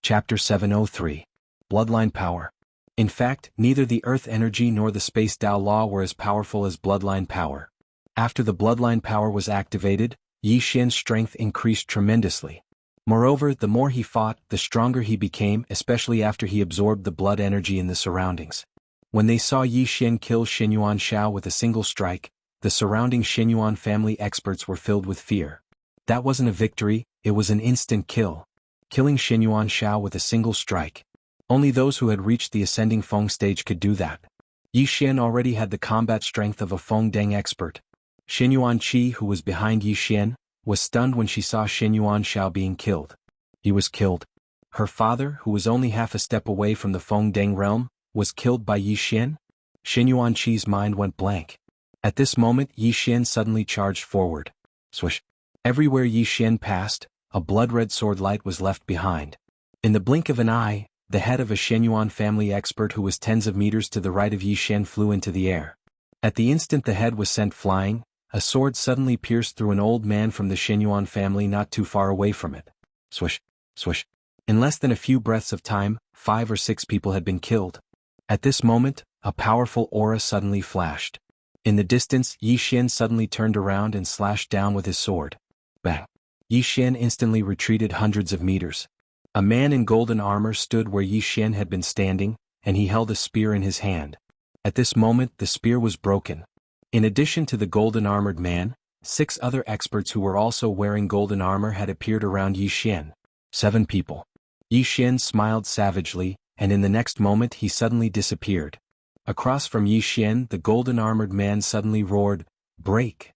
Chapter 703. Bloodline Power. In fact, neither the earth energy nor the space Tao law were as powerful as bloodline power. After the bloodline power was activated, Yi Xian's strength increased tremendously. Moreover, the more he fought, the stronger he became, especially after he absorbed the blood energy in the surroundings. When they saw Yi Xian kill Xin Yuanshao with a single strike, the surrounding Xin Yuan family experts were filled with fear. That wasn't a victory, it was an instant kill. Killing Xin Yuanshao with a single strike. Only those who had reached the ascending Feng stage could do that. Yi Xian already had the combat strength of a Feng Deng expert. Xin Yuanqi, who was behind Yi Xian, was stunned when she saw Xin Yuanshao being killed. He was killed. Her father, who was only half a step away from the Feng Deng realm, was killed by Yi Xian? Xin Yuanqi's mind went blank. At this moment Yi Xian suddenly charged forward. Swish! Everywhere Yi Xian passed, a blood-red sword light was left behind. In the blink of an eye, the head of a Xin Yuan family expert who was tens of meters to the right of Yi Xian flew into the air. At the instant the head was sent flying, a sword suddenly pierced through an old man from the Xin Yuan family not too far away from it. Swish! Swish! In less than a few breaths of time, 5 or 6 people had been killed. At this moment, a powerful aura suddenly flashed. In the distance, Yi Xian suddenly turned around and slashed down with his sword. Bang! Yi Xian instantly retreated hundreds of meters. A man in golden armor stood where Yi Xian had been standing, and he held a spear in his hand. At this moment the spear was broken. In addition to the golden-armored man, 6 other experts who were also wearing golden armor had appeared around Yi Xian. 7 people. Yi Xian smiled savagely, and in the next moment he suddenly disappeared. Across from Yi Xian the golden-armored man suddenly roared, "Break!"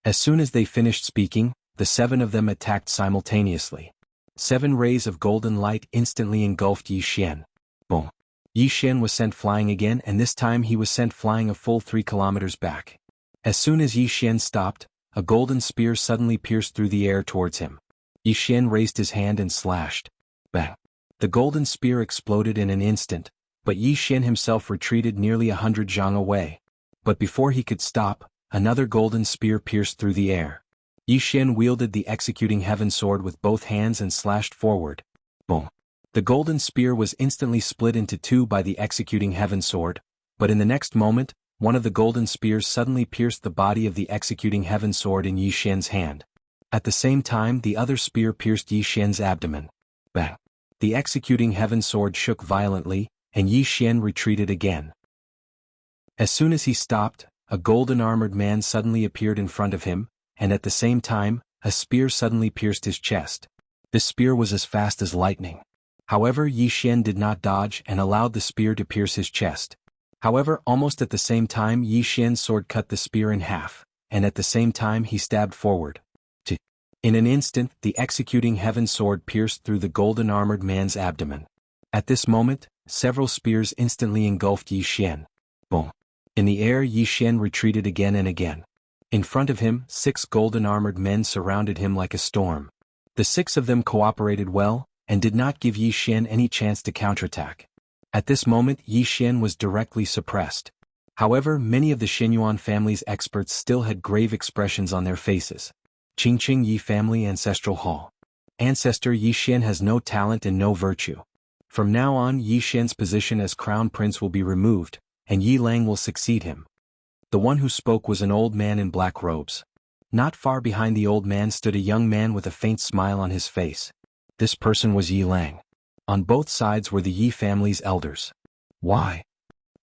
As soon as they finished speaking, the 7 of them attacked simultaneously. 7 rays of golden light instantly engulfed Yi Xian. Boom! Yi Xian was sent flying again, and this time he was sent flying a full 3 kilometers back. As soon as Yi Xian stopped, a golden spear suddenly pierced through the air towards him. Yi Xian raised his hand and slashed. Bang! The golden spear exploded in an instant, but Yi Xian himself retreated nearly 100 zhang away. But before he could stop, another golden spear pierced through the air. Yi Xian wielded the executing heaven sword with both hands and slashed forward. Boom! The golden spear was instantly split into 2 by the executing heaven sword, but in the next moment, one of the golden spears suddenly pierced the body of the executing heaven sword in Yi Xian's hand. At the same time the other spear pierced Yi Xian's abdomen. Bang! The executing heaven sword shook violently, and Yi Xian retreated again. As soon as he stopped, a golden-armored man suddenly appeared in front of him, and at the same time, a spear suddenly pierced his chest. This spear was as fast as lightning. However, Yi Xian did not dodge and allowed the spear to pierce his chest. However, almost at the same time Yi Xian's sword cut the spear in half, and at the same time he stabbed forward. In an instant the executing heaven sword pierced through the golden-armored man's abdomen. At this moment, several spears instantly engulfed Yi Xian. Boom! In the air Yi Xian retreated again and again. In front of him 6 golden-armored men surrounded him like a storm. The 6 of them cooperated well, and did not give Yi Xian any chance to counterattack. At this moment Yi Xian was directly suppressed. However, many of the Xinyuan family's experts still had grave expressions on their faces. Qingqing Yi Family Ancestral Hall. Ancestor Yi Xian has no talent and no virtue. From now on Yi Xian's position as crown prince will be removed, and Yi Lang will succeed him. The one who spoke was an old man in black robes. Not far behind the old man stood a young man with a faint smile on his face. This person was Yi Lang. On both sides were the Yi family's elders. Why?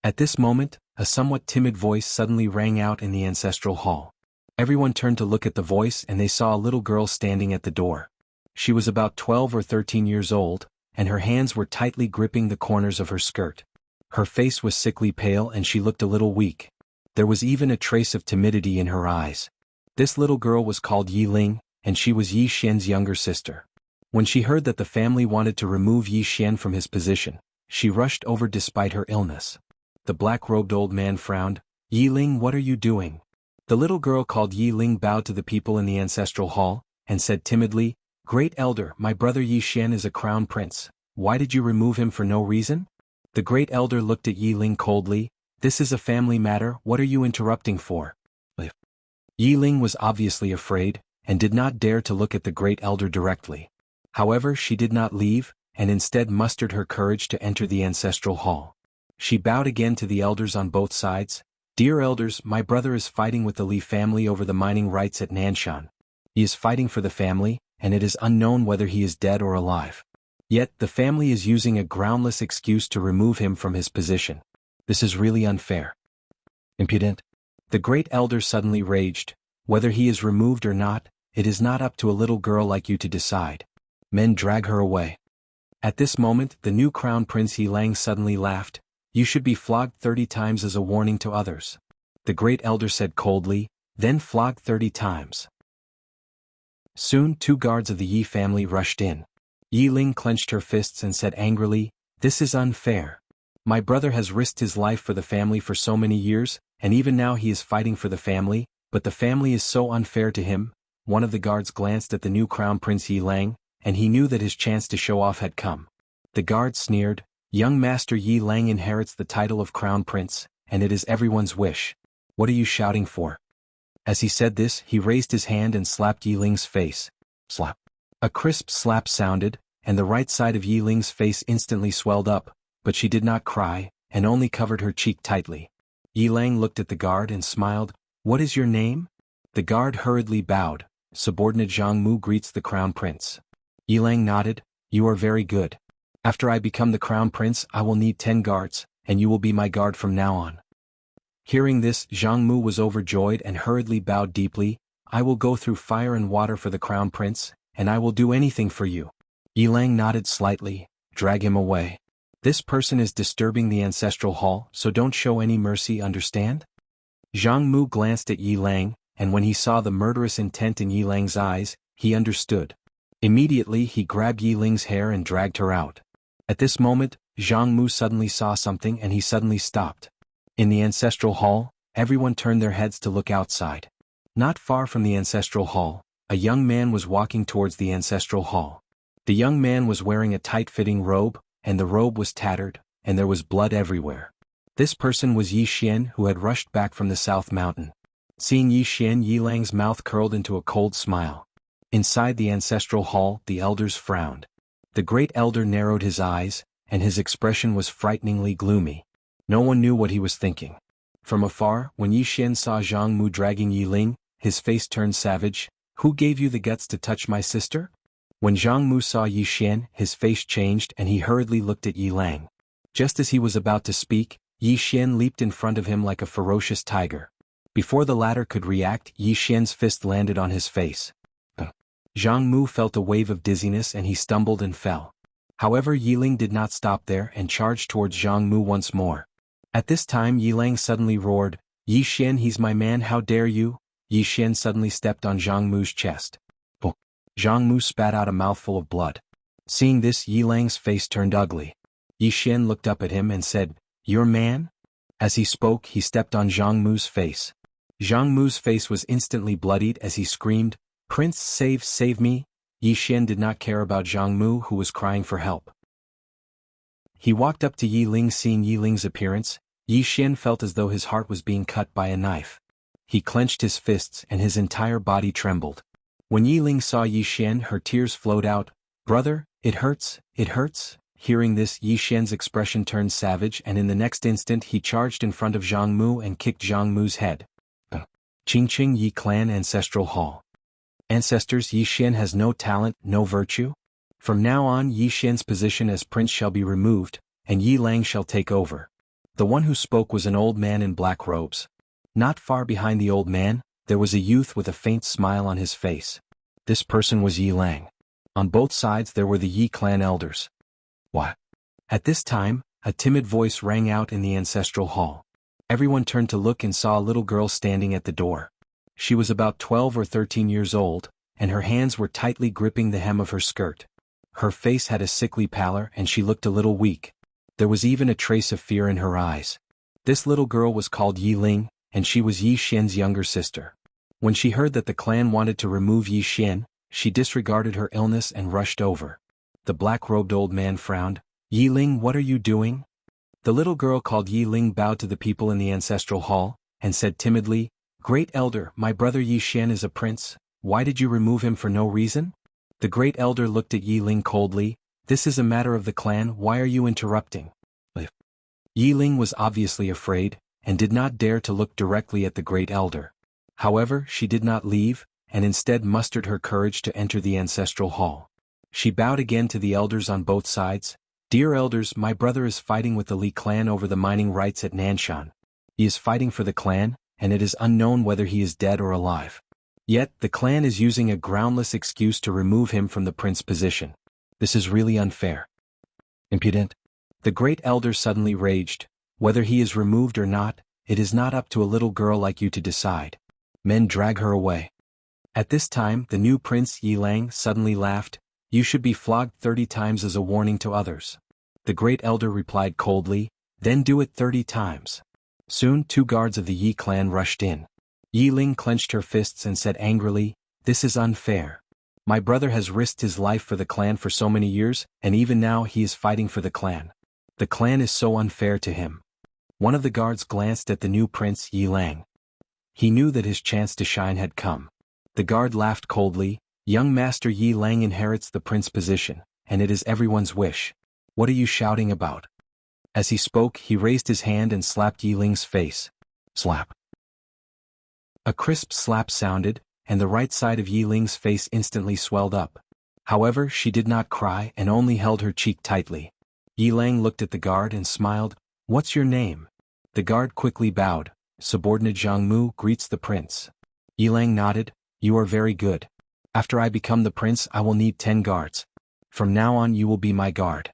At this moment, a somewhat timid voice suddenly rang out in the ancestral hall. Everyone turned to look at the voice and they saw a little girl standing at the door. She was about 12 or 13 years old, and her hands were tightly gripping the corners of her skirt. Her face was sickly pale and she looked a little weak. There was even a trace of timidity in her eyes. This little girl was called Yi Ling, and she was Yi Xian's younger sister. When she heard that the family wanted to remove Yi Xian from his position, she rushed over despite her illness. The black-robed old man frowned. "Yi Ling, what are you doing?" The little girl called Yi Ling bowed to the people in the ancestral hall, and said timidly, "Great elder, my brother Yi Xian is a crown prince. Why did you remove him for no reason?" The great elder looked at Yi Ling coldly. "This is a family matter, what are you interrupting for?" Yi Ling was obviously afraid, and did not dare to look at the great elder directly. However, she did not leave, and instead mustered her courage to enter the ancestral hall. She bowed again to the elders on both sides. "Dear elders, my brother is fighting with the Li family over the mining rights at Nanshan. He is fighting for the family, and it is unknown whether he is dead or alive. Yet, the family is using a groundless excuse to remove him from his position. This is really unfair. Impudent." The great elder suddenly raged. "Whether he is removed or not, it is not up to a little girl like you to decide. Men, drag her away." At this moment, the new crown prince Yi Lang suddenly laughed. "You should be flogged 30 times as a warning to others." The great elder said coldly, "Then flog 30 times. Soon 2 guards of the Yi family rushed in. Yi Ling clenched her fists and said angrily, "This is unfair. My brother has risked his life for the family for so many years, and even now he is fighting for the family, but the family is so unfair to him." One of the guards glanced at the new crown prince Yi Lang, and he knew that his chance to show off had come. The guard sneered, "Young master Yi Lang inherits the title of crown prince, and it is everyone's wish. What are you shouting for?" As he said this, he raised his hand and slapped Yi Ling's face. Slap. A crisp slap sounded, and the right side of Yi Ling's face instantly swelled up, but she did not cry, and only covered her cheek tightly. Yi Lang looked at the guard and smiled. "What is your name?" The guard hurriedly bowed. subordinate Zhang Mu greets the crown prince. Yilang nodded. You are very good. After I become the crown prince I will need 10 guards, and you will be my guard from now on. Hearing this, Zhang Mu was overjoyed and hurriedly bowed deeply. I will go through fire and water for the crown prince, and I will do anything for you. Yilang nodded slightly. Drag him away. This person is disturbing the ancestral hall, so don't show any mercy, understand? Zhang Mu glanced at Yilang, and when he saw the murderous intent in Yilang's eyes, he understood. Immediately he grabbed Yiling's hair and dragged her out. At this moment, Zhang Mu suddenly saw something and he suddenly stopped. In the ancestral hall, everyone turned their heads to look outside. Not far from the ancestral hall, a young man was walking towards the ancestral hall. The young man was wearing a tight-fitting robe, and the robe was tattered, and there was blood everywhere. This person was Yi Xian, who had rushed back from the South Mountain. Seeing Yi Xian, Yilang's mouth curled into a cold smile. Inside the ancestral hall, the elders frowned. The great elder narrowed his eyes, and his expression was frighteningly gloomy. No one knew what he was thinking. From afar, when Yi Xian saw Zhang Mu dragging Yiling, his face turned savage. Who gave you the guts to touch my sister? When Zhang Mu saw Yi Xian, his face changed and he hurriedly looked at Yilang. Just as he was about to speak, Yi Xian leaped in front of him like a ferocious tiger. Before the latter could react, Yi Xian's fist landed on his face. Zhang Mu felt a wave of dizziness and he stumbled and fell. However, Yiling did not stop there and charged towards Zhang Mu once more. At this time Yilang suddenly roared, Yi Xian, he's my man, how dare you? Yi Xian suddenly stepped on Zhang Mu's chest. Zhang Mu spat out a mouthful of blood. Seeing this, Yilang's face turned ugly. Yi Xian looked up at him and said, Your man? As he spoke, he stepped on Zhang Mu's face. Zhang Mu's face was instantly bloodied as he screamed, Prince, save me. Yi Xian did not care about Zhang Mu, who was crying for help. He walked up to Yiling. Seeing Yiling's appearance, Yi Xian felt as though his heart was being cut by a knife. He clenched his fists and his entire body trembled. When Yiling saw Yi Xian, her tears flowed out. Brother, it hurts, it hurts. Hearing this, Yi Xian's expression turned savage and in the next instant he charged in front of Zhang Mu and kicked Zhang Mu's head. Qingqing Yi Clan Ancestral Hall. Ancestors, Yi Xian has no talent, no virtue? From now on Yi Xian's position as prince shall be removed, and Yi Lang shall take over. The one who spoke was an old man in black robes. Not far behind the old man, there was a youth with a faint smile on his face. This person was Yi Lang. On both sides there were the Yi clan elders. What? At this time, a timid voice rang out in the ancestral hall. Everyone turned to look and saw a little girl standing at the door. She was about 12 or 13 years old, and her hands were tightly gripping the hem of her skirt. Her face had a sickly pallor and she looked a little weak. There was even a trace of fear in her eyes. This little girl was called Yiling, and she was Yi Xian's younger sister. When she heard that the clan wanted to remove Yi Xian, she disregarded her illness and rushed over. The black-robed old man frowned. Yiling, what are you doing? The little girl called Yiling bowed to the people in the ancestral hall, and said timidly, Great elder, my brother Yi Xian is a prince. Why did you remove him for no reason? The great elder looked at Yiling coldly. This is a matter of the clan, why are you interrupting? Yiling was obviously afraid, and did not dare to look directly at the great elder. However, she did not leave, and instead mustered her courage to enter the ancestral hall. She bowed again to the elders on both sides. Dear elders, my brother is fighting with the Li clan over the mining rights at Nanshan. He is fighting for the clan, and it is unknown whether he is dead or alive. Yet, the clan is using a groundless excuse to remove him from the prince position. This is really unfair. Impudent. The great elder suddenly raged. Whether he is removed or not, it is not up to a little girl like you to decide. Men drag her away. At this time, the new prince Yilang suddenly laughed. You should be flogged 30 times as a warning to others. The great elder replied coldly, Then do it 30 times. Soon 2 guards of the Yi clan rushed in. Yiling clenched her fists and said angrily, This is unfair. My brother has risked his life for the clan for so many years, and even now he is fighting for the clan. The clan is so unfair to him. One of the guards glanced at the new prince Yilang. He knew that his chance to shine had come. The guard laughed coldly, Young Master Yi Lang inherits the prince position, and it is everyone's wish. What are you shouting about? As he spoke, he raised his hand and slapped Yiling's face. Slap. A crisp slap sounded, and the right side of Yi Ling's face instantly swelled up. However, she did not cry and only held her cheek tightly. Yi Lang looked at the guard and smiled. "What's your name?" The guard quickly bowed. "Subordinate Zhang Mu greets the prince." Yi Lang nodded. "You are very good. After I become the prince I will need 10 guards. From now on you will be my guard."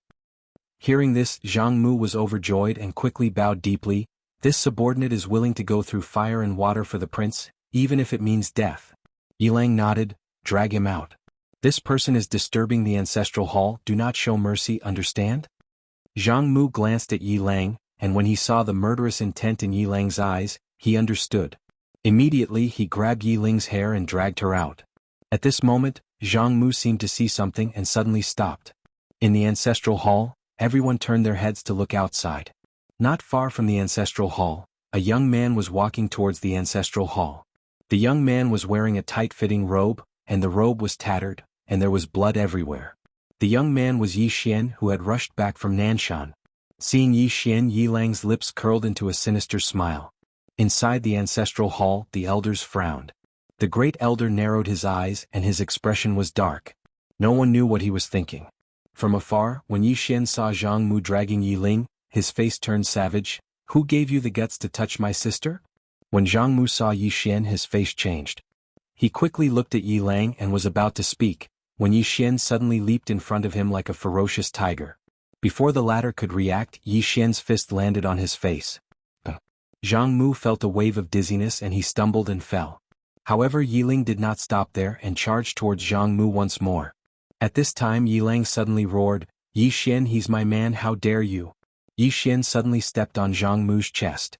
Hearing this, Zhang Mu was overjoyed and quickly bowed deeply. This subordinate is willing to go through fire and water for the prince, even if it means death. Yi Lang nodded. "Drag him out. This person is disturbing the ancestral hall, do not show mercy, understand?" Zhang Mu glanced at Yi Lang, and when he saw the murderous intent in Yi Lang's eyes, he understood. Immediately he grabbed Yi Ling's hair and dragged her out. At this moment, Zhang Mu seemed to see something and suddenly stopped. In the ancestral hall, everyone turned their heads to look outside. Not far from the ancestral hall, a young man was walking towards the ancestral hall. The young man was wearing a tight-fitting robe, and the robe was tattered, and there was blood everywhere. The young man was Yi Xian, who had rushed back from Nanshan. Seeing Yi Xian, Yi Lang's lips curled into a sinister smile. Inside the ancestral hall, the elders frowned. The great elder narrowed his eyes and his expression was dark. No one knew what he was thinking. From afar, when Yi Xian saw Zhang Mu dragging Yi Ling, his face turned savage. "Who gave you the guts to touch my sister?" When Zhang Mu saw Yi Xian, his face changed. He quickly looked at Yi Lang and was about to speak, when Yi Xian suddenly leaped in front of him like a ferocious tiger. Before the latter could react, Yi Xian's fist landed on his face. Zhang Mu felt a wave of dizziness and he stumbled and fell. However, Yi Ling did not stop there and charged towards Zhang Mu once more. At this time Yi Lang suddenly roared, "Yi Xian, he's my man, how dare you!" Yi Xian suddenly stepped on Zhang Mu's chest.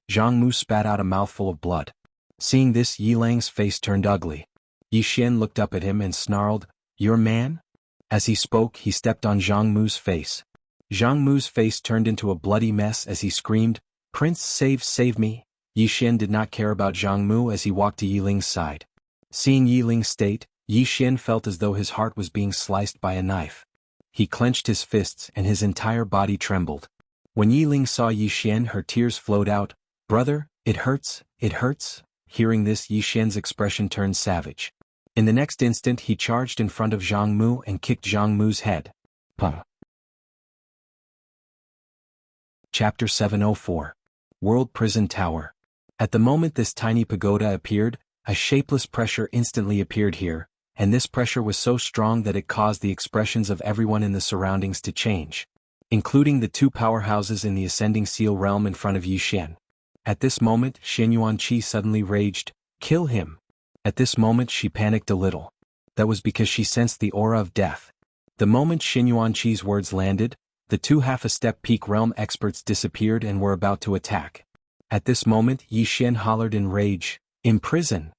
Zhang Mu spat out a mouthful of blood. Seeing this, Yi Lang's face turned ugly. Yi Xian looked up at him and snarled, "Your man?" As he spoke, he stepped on Zhang Mu's face. Zhang Mu's face turned into a bloody mess as he screamed, "Prince, save me!" Yi Xian did not care about Zhang Mu as he walked to Yi Ling's side. Seeing Yi Ling's state, Yi Xian felt as though his heart was being sliced by a knife. He clenched his fists and his entire body trembled. When Yi Ling saw Yi Xian, her tears flowed out. "Brother, it hurts, it hurts." Hearing this, Yi Xian's expression turned savage. In the next instant he charged in front of Zhang Mu and kicked Zhang Mu's head. Chapter 704. World Prison Tower. At the moment this tiny pagoda appeared, a shapeless pressure instantly appeared here, and this pressure was so strong that it caused the expressions of everyone in the surroundings to change, including the two powerhouses in the ascending seal realm in front of Yi Xian. At this moment, Xin Yuanqi suddenly raged, "Kill him!" At this moment she panicked a little. That was because she sensed the aura of death. The moment Xin Yuanqi's words landed, the two half-a-step peak realm experts disappeared and were about to attack. At this moment Yi Xian hollered in rage, "Imprison!"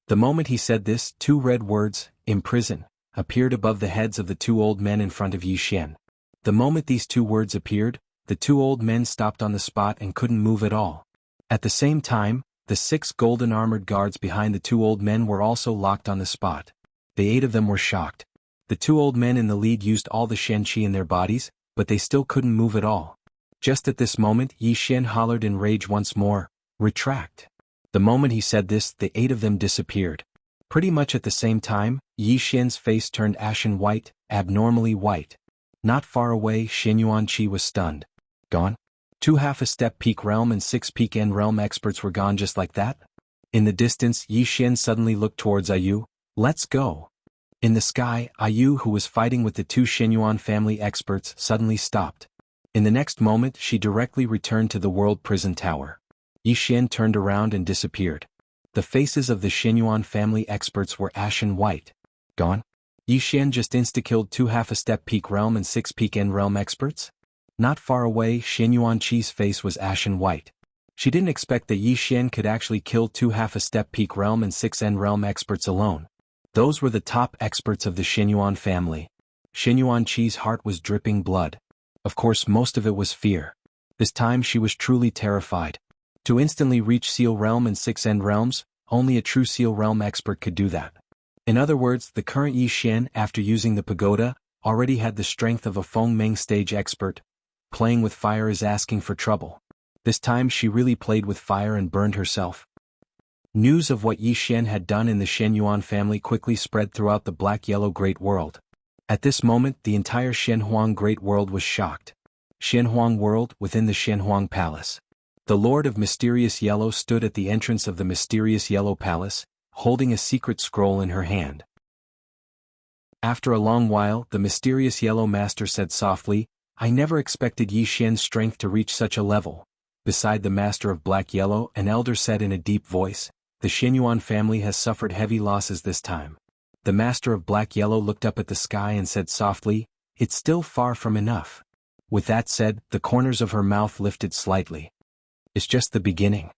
The moment he said this, two red words, "Imprison," appeared above the heads of the two old men in front of Yi Xian. The moment these two words appeared, the two old men stopped on the spot and couldn't move at all. At the same time, the 6 golden armored guards behind the two old men were also locked on the spot. The 8 of them were shocked. The two old men in the lead used all the Shen Qi in their bodies, but they still couldn't move at all. Just at this moment Yi Xian hollered in rage once more, "Retract!" The moment he said this, the 8 of them disappeared. Pretty much at the same time, Yi Xian's face turned ashen white, abnormally white. Not far away, Xin Yuanqi was stunned. Gone? 2 half-a-step peak realm and 6 peak end realm experts were gone just like that? In the distance, Yi Xian suddenly looked towards Ayu. "Let's go." In the sky, Ayu, who was fighting with the 2 Xinyuan family experts, suddenly stopped. In the next moment, she directly returned to the World Prison Tower. Yi Xian turned around and disappeared. The faces of the Xinyuan family experts were ashen white. Gone? Yi Xian just insta-killed 2 half-a-step peak realm and 6 peak end realm experts? Not far away, Xin Yuanqi's face was ashen white. She didn't expect that Yi Xian could actually kill 2 half-a-step peak realm and 6 end realm experts alone. Those were the top experts of the Xinyuan family. Xin Yuanqi's heart was dripping blood. Of course, most of it was fear. This time she was truly terrified. To instantly reach Seal Realm and 6 end realms, only a true Seal Realm expert could do that. In other words, the current Yi Xian, after using the pagoda, already had the strength of a Feng Meng stage expert. Playing with fire is asking for trouble. This time she really played with fire and burned herself. News of what Yi Xian had done in the Shenyuan family quickly spread throughout the black-yellow Great World. At this moment the entire Shenhuang Great World was shocked. Shenhuang World within the Shenhuang Palace. The Lord of Mysterious Yellow stood at the entrance of the Mysterious Yellow Palace, holding a secret scroll in her hand. After a long while, the Mysterious Yellow Master said softly, "I never expected Yi Xian's strength to reach such a level." Beside the Master of Black Yellow, an elder said in a deep voice, "The Shenyuan family has suffered heavy losses this time." The Master of Black Yellow looked up at the sky and said softly, "It's still far from enough." With that said, the corners of her mouth lifted slightly. "It's just the beginning."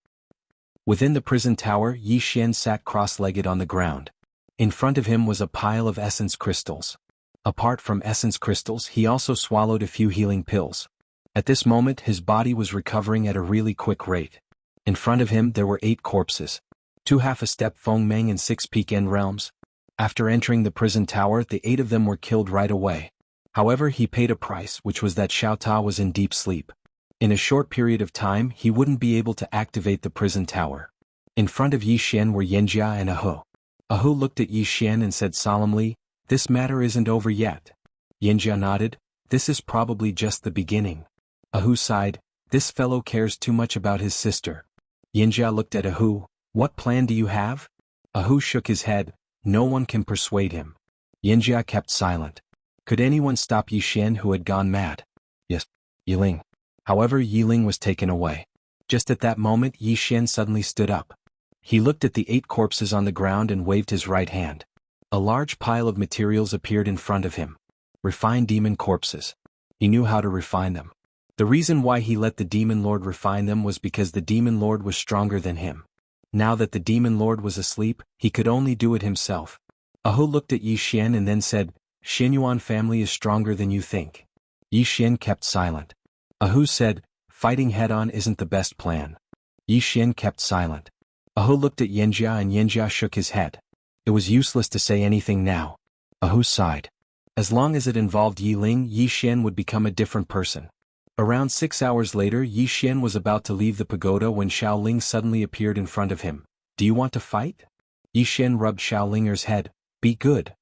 Within the prison tower, Yi Xian sat cross-legged on the ground. In front of him was a pile of essence crystals. Apart from essence crystals, he also swallowed a few healing pills. At this moment his body was recovering at a really quick rate. In front of him there were 8 corpses. 2 half-a-step Fengmeng and 6 Peak-End realms. After entering the prison tower, the 8 of them were killed right away. However, he paid a price, which was that Xiao Ta was in deep sleep. In a short period of time he wouldn't be able to activate the prison tower. In front of Yi Xian were Yanjia and Ahu. Ahu looked at Yi Xian and said solemnly, "This matter isn't over yet." Yanjia nodded, "This is probably just the beginning." Ahu sighed, "This fellow cares too much about his sister." Yanjia looked at Ahu, "What plan do you have?" Ahu shook his head, "No one can persuade him." Yanjia kept silent. Could anyone stop Yi Xian who had gone mad? Yes, Yiling. However, Yiling was taken away. Just at that moment Yi Xian suddenly stood up. He looked at the 8 corpses on the ground and waved his right hand. A large pile of materials appeared in front of him. Refined demon corpses. He knew how to refine them. The reason why he let the Demon Lord refine them was because the Demon Lord was stronger than him. Now that the Demon Lord was asleep, he could only do it himself. Ahu looked at Yi Xian and then said, "Shenyuan family is stronger than you think." Yi Xian kept silent. Ahu said, "Fighting head-on isn't the best plan." Yi Xian kept silent. Ahu looked at Yanjia and Yanjia shook his head. It was useless to say anything now. Ahu sighed. As long as it involved Yiling, Yi Xian would become a different person. Around 6 hours later, Yi Xian was about to leave the pagoda when Xiaoling suddenly appeared in front of him. "Do you want to fight?" Yi Xian rubbed Xiaolinger's head. "Be good."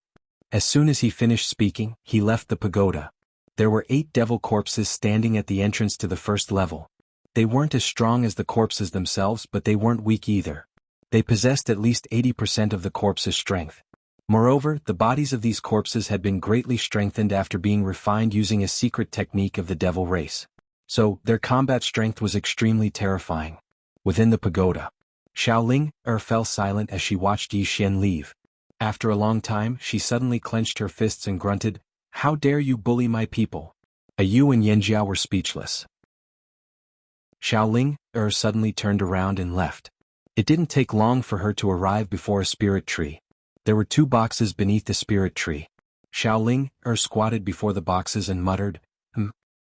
As soon as he finished speaking, he left the pagoda. There were 8 devil corpses standing at the entrance to the first level. They weren't as strong as the corpses themselves, but they weren't weak either. They possessed at least 80% of the corpse's strength. Moreover, the bodies of these corpses had been greatly strengthened after being refined using a secret technique of the devil race. So, their combat strength was extremely terrifying. Within the pagoda, Xiaoling fell silent as she watched Yi Xian leave. After a long time, she suddenly clenched her fists and grunted, "How dare you bully my people?" Ayu and Yanjia were speechless. Xiaoling suddenly turned around and left. It didn't take long for her to arrive before a spirit tree. There were 2 boxes beneath the spirit tree. Xiaoling squatted before the boxes and muttered,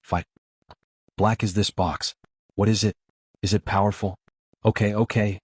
"Fight. Black is this box. What is it? Is it powerful? Okay.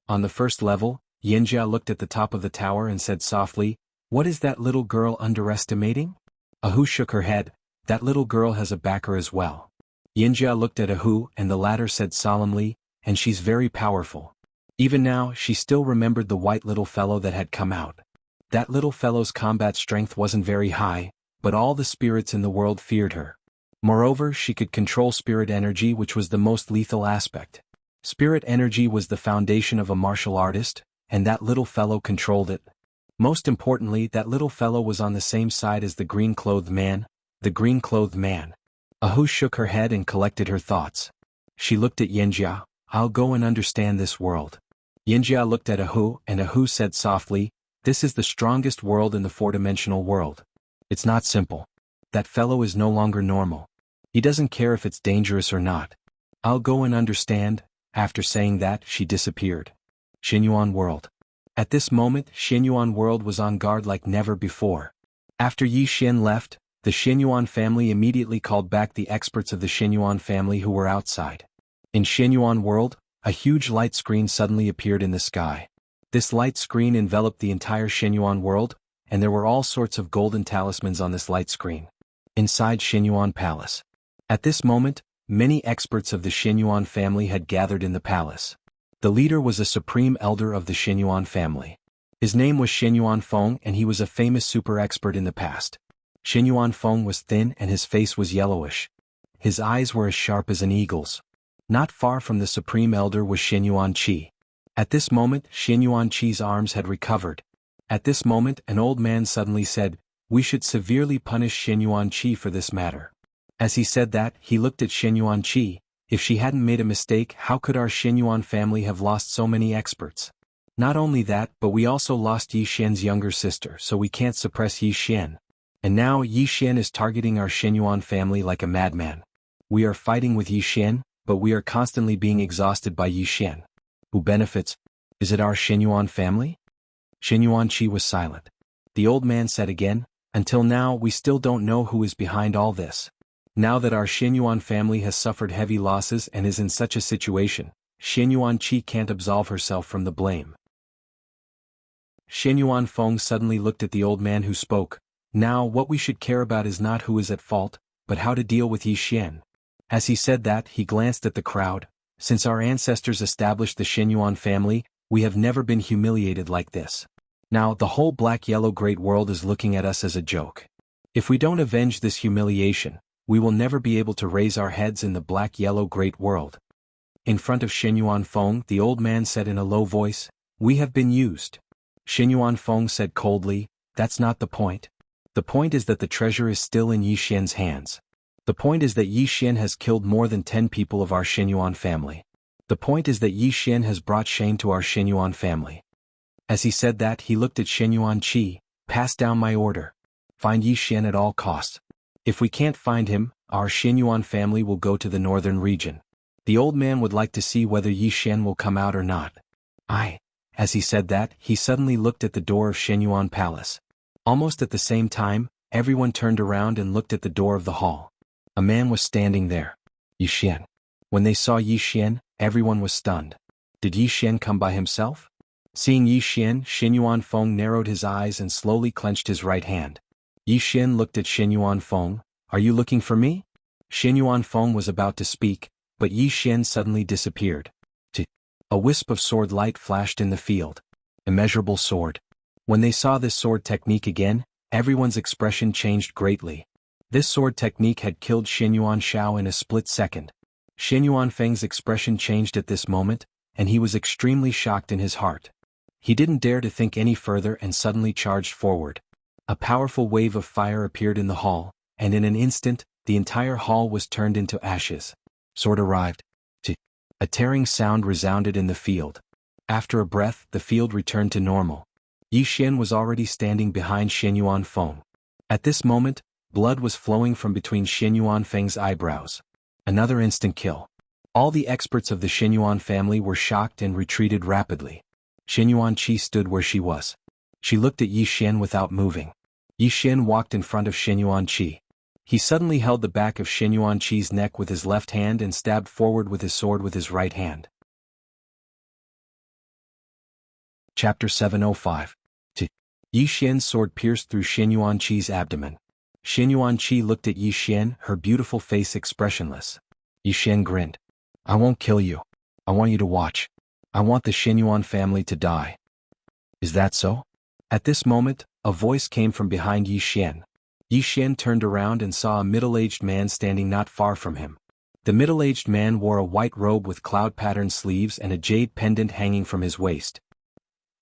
On the first level, Yanjia looked at the top of the tower and said softly, "What is that little girl underestimating?" Ahu shook her head, "That little girl has a backer as well." Yanjia looked at Ahu and the latter said solemnly, "And she's very powerful." Even now, she still remembered the white little fellow that had come out. That little fellow's combat strength wasn't very high, but all the spirits in the world feared her. Moreover, she could control spirit energy, which was the most lethal aspect. Spirit energy was the foundation of a martial artist, and that little fellow controlled it. Most importantly, that little fellow was on the same side as the green-clothed man. The green-clothed man. Ahu shook her head and collected her thoughts. She looked at Yanjia, "I'll go and understand this world." Yanjia looked at Ahu and Ahu said softly, "This is the strongest world in the 4-dimensional world. It's not simple. That fellow is no longer normal. He doesn't care if it's dangerous or not. I'll go and understand." After saying that, she disappeared. Shenyuan World. At this moment, Shenyuan World was on guard like never before. After Yi Xian left, the Shenyuan family immediately called back the experts of the Shenyuan family who were outside. In Shenyuan World, a huge light screen suddenly appeared in the sky. This light screen enveloped the entire Shenyuan World, and there were all sorts of golden talismans on this light screen. Inside Shenyuan Palace. At this moment, many experts of the Shenyuan family had gathered in the palace. The leader was a supreme elder of the Shenyuan family. His name was Shenyuan Feng and he was a famous super expert in the past. Shenyuan Feng was thin and his face was yellowish. His eyes were as sharp as an eagle's. Not far from the supreme elder was Shenyuan Qi. At this moment, Shenyuan Qi's arms had recovered. At this moment, an old man suddenly said, "We should severely punish Shenyuan Qi for this matter." As he said that, he looked at Shenyuan Qi. If she hadn't made a mistake, how could our Shenyuan family have lost so many experts? Not only that, but we also lost Yi Xian's younger sister, so we can't suppress Yi Xian. And now Yi Xian is targeting our Shenyuan family like a madman. We are fighting with Yi Xian, but we are constantly being exhausted by Yi Xian. Who benefits? Is it our Shenyuan family? Shenyuan Qi was silent. The old man said again, "Until now we still don't know who is behind all this. Now that our Shenyuan family has suffered heavy losses and is in such a situation, Shenyuan Qi can't absolve herself from the blame." Shenyuan Feng suddenly looked at the old man who spoke. "Now what we should care about is not who is at fault, but how to deal with Yi Xian." As he said that, he glanced at the crowd. "Since our ancestors established the Shenyuan family, we have never been humiliated like this. Now the whole black-yellow great world is looking at us as a joke. If we don't avenge this humiliation, we will never be able to raise our heads in the black-yellow great world." In front of Shenyuan Feng, the old man said in a low voice, "We have been used." Shenyuan Feng said coldly, "That's not the point. The point is that the treasure is still in Yi Xian's hands. The point is that Yi Xian has killed more than 10 people of our Shenyuan family. The point is that Yi Xian has brought shame to our Shenyuan family." As he said that, he looked at Shenyuan Qi. "Pass down my order. Find Yi Xian at all costs. If we can't find him, our Shenyuan family will go to the northern region. The old man would like to see whether Yi Xian will come out or not." As he said that, he suddenly looked at the door of Shenyuan Palace. Almost at the same time, everyone turned around and looked at the door of the hall. A man was standing there. Yi Xian. When they saw Yi Xian, everyone was stunned. Did Yi Xian come by himself? Seeing Yi Xian, Shenyuan Feng narrowed his eyes and slowly clenched his right hand. Yi Xian looked at Shenyuan Feng. "Are you looking for me?" Shenyuan Feng was about to speak, but Yi Xian suddenly disappeared. A wisp of sword light flashed in the field. Immeasurable sword. When they saw this sword technique again, everyone's expression changed greatly. This sword technique had killed Shenyuan Xiao in a split second. Shenyuan Feng's expression changed at this moment, and he was extremely shocked in his heart. He didn't dare to think any further and suddenly charged forward. A powerful wave of fire appeared in the hall, and in an instant, the entire hall was turned into ashes. Sword arrived. A tearing sound resounded in the field. After a breath, the field returned to normal. Yi Xian was already standing behind Shenyuan Feng. At this moment, blood was flowing from between Shenyuan Feng's eyebrows. Another instant kill. All the experts of the Shenyuan family were shocked and retreated rapidly. Shenyuan Qi stood where she was. She looked at Yi Xian without moving. Yi Xian walked in front of Shenyuan Qi. He suddenly held the back of Shenyuan Qi's neck with his left hand and stabbed forward with his sword with his right hand. Chapter 705. Yi Xian's sword pierced through Shenyuan Qi's abdomen. Shenyuan Qi looked at Yi Xian, her beautiful face expressionless. Yi Xian grinned. "I won't kill you. I want you to watch. I want the Shenyuan family to die." "Is that so?" At this moment, a voice came from behind Yi Xian. Yi Xian turned around and saw a middle-aged man standing not far from him. The middle-aged man wore a white robe with cloud-patterned sleeves and a jade pendant hanging from his waist.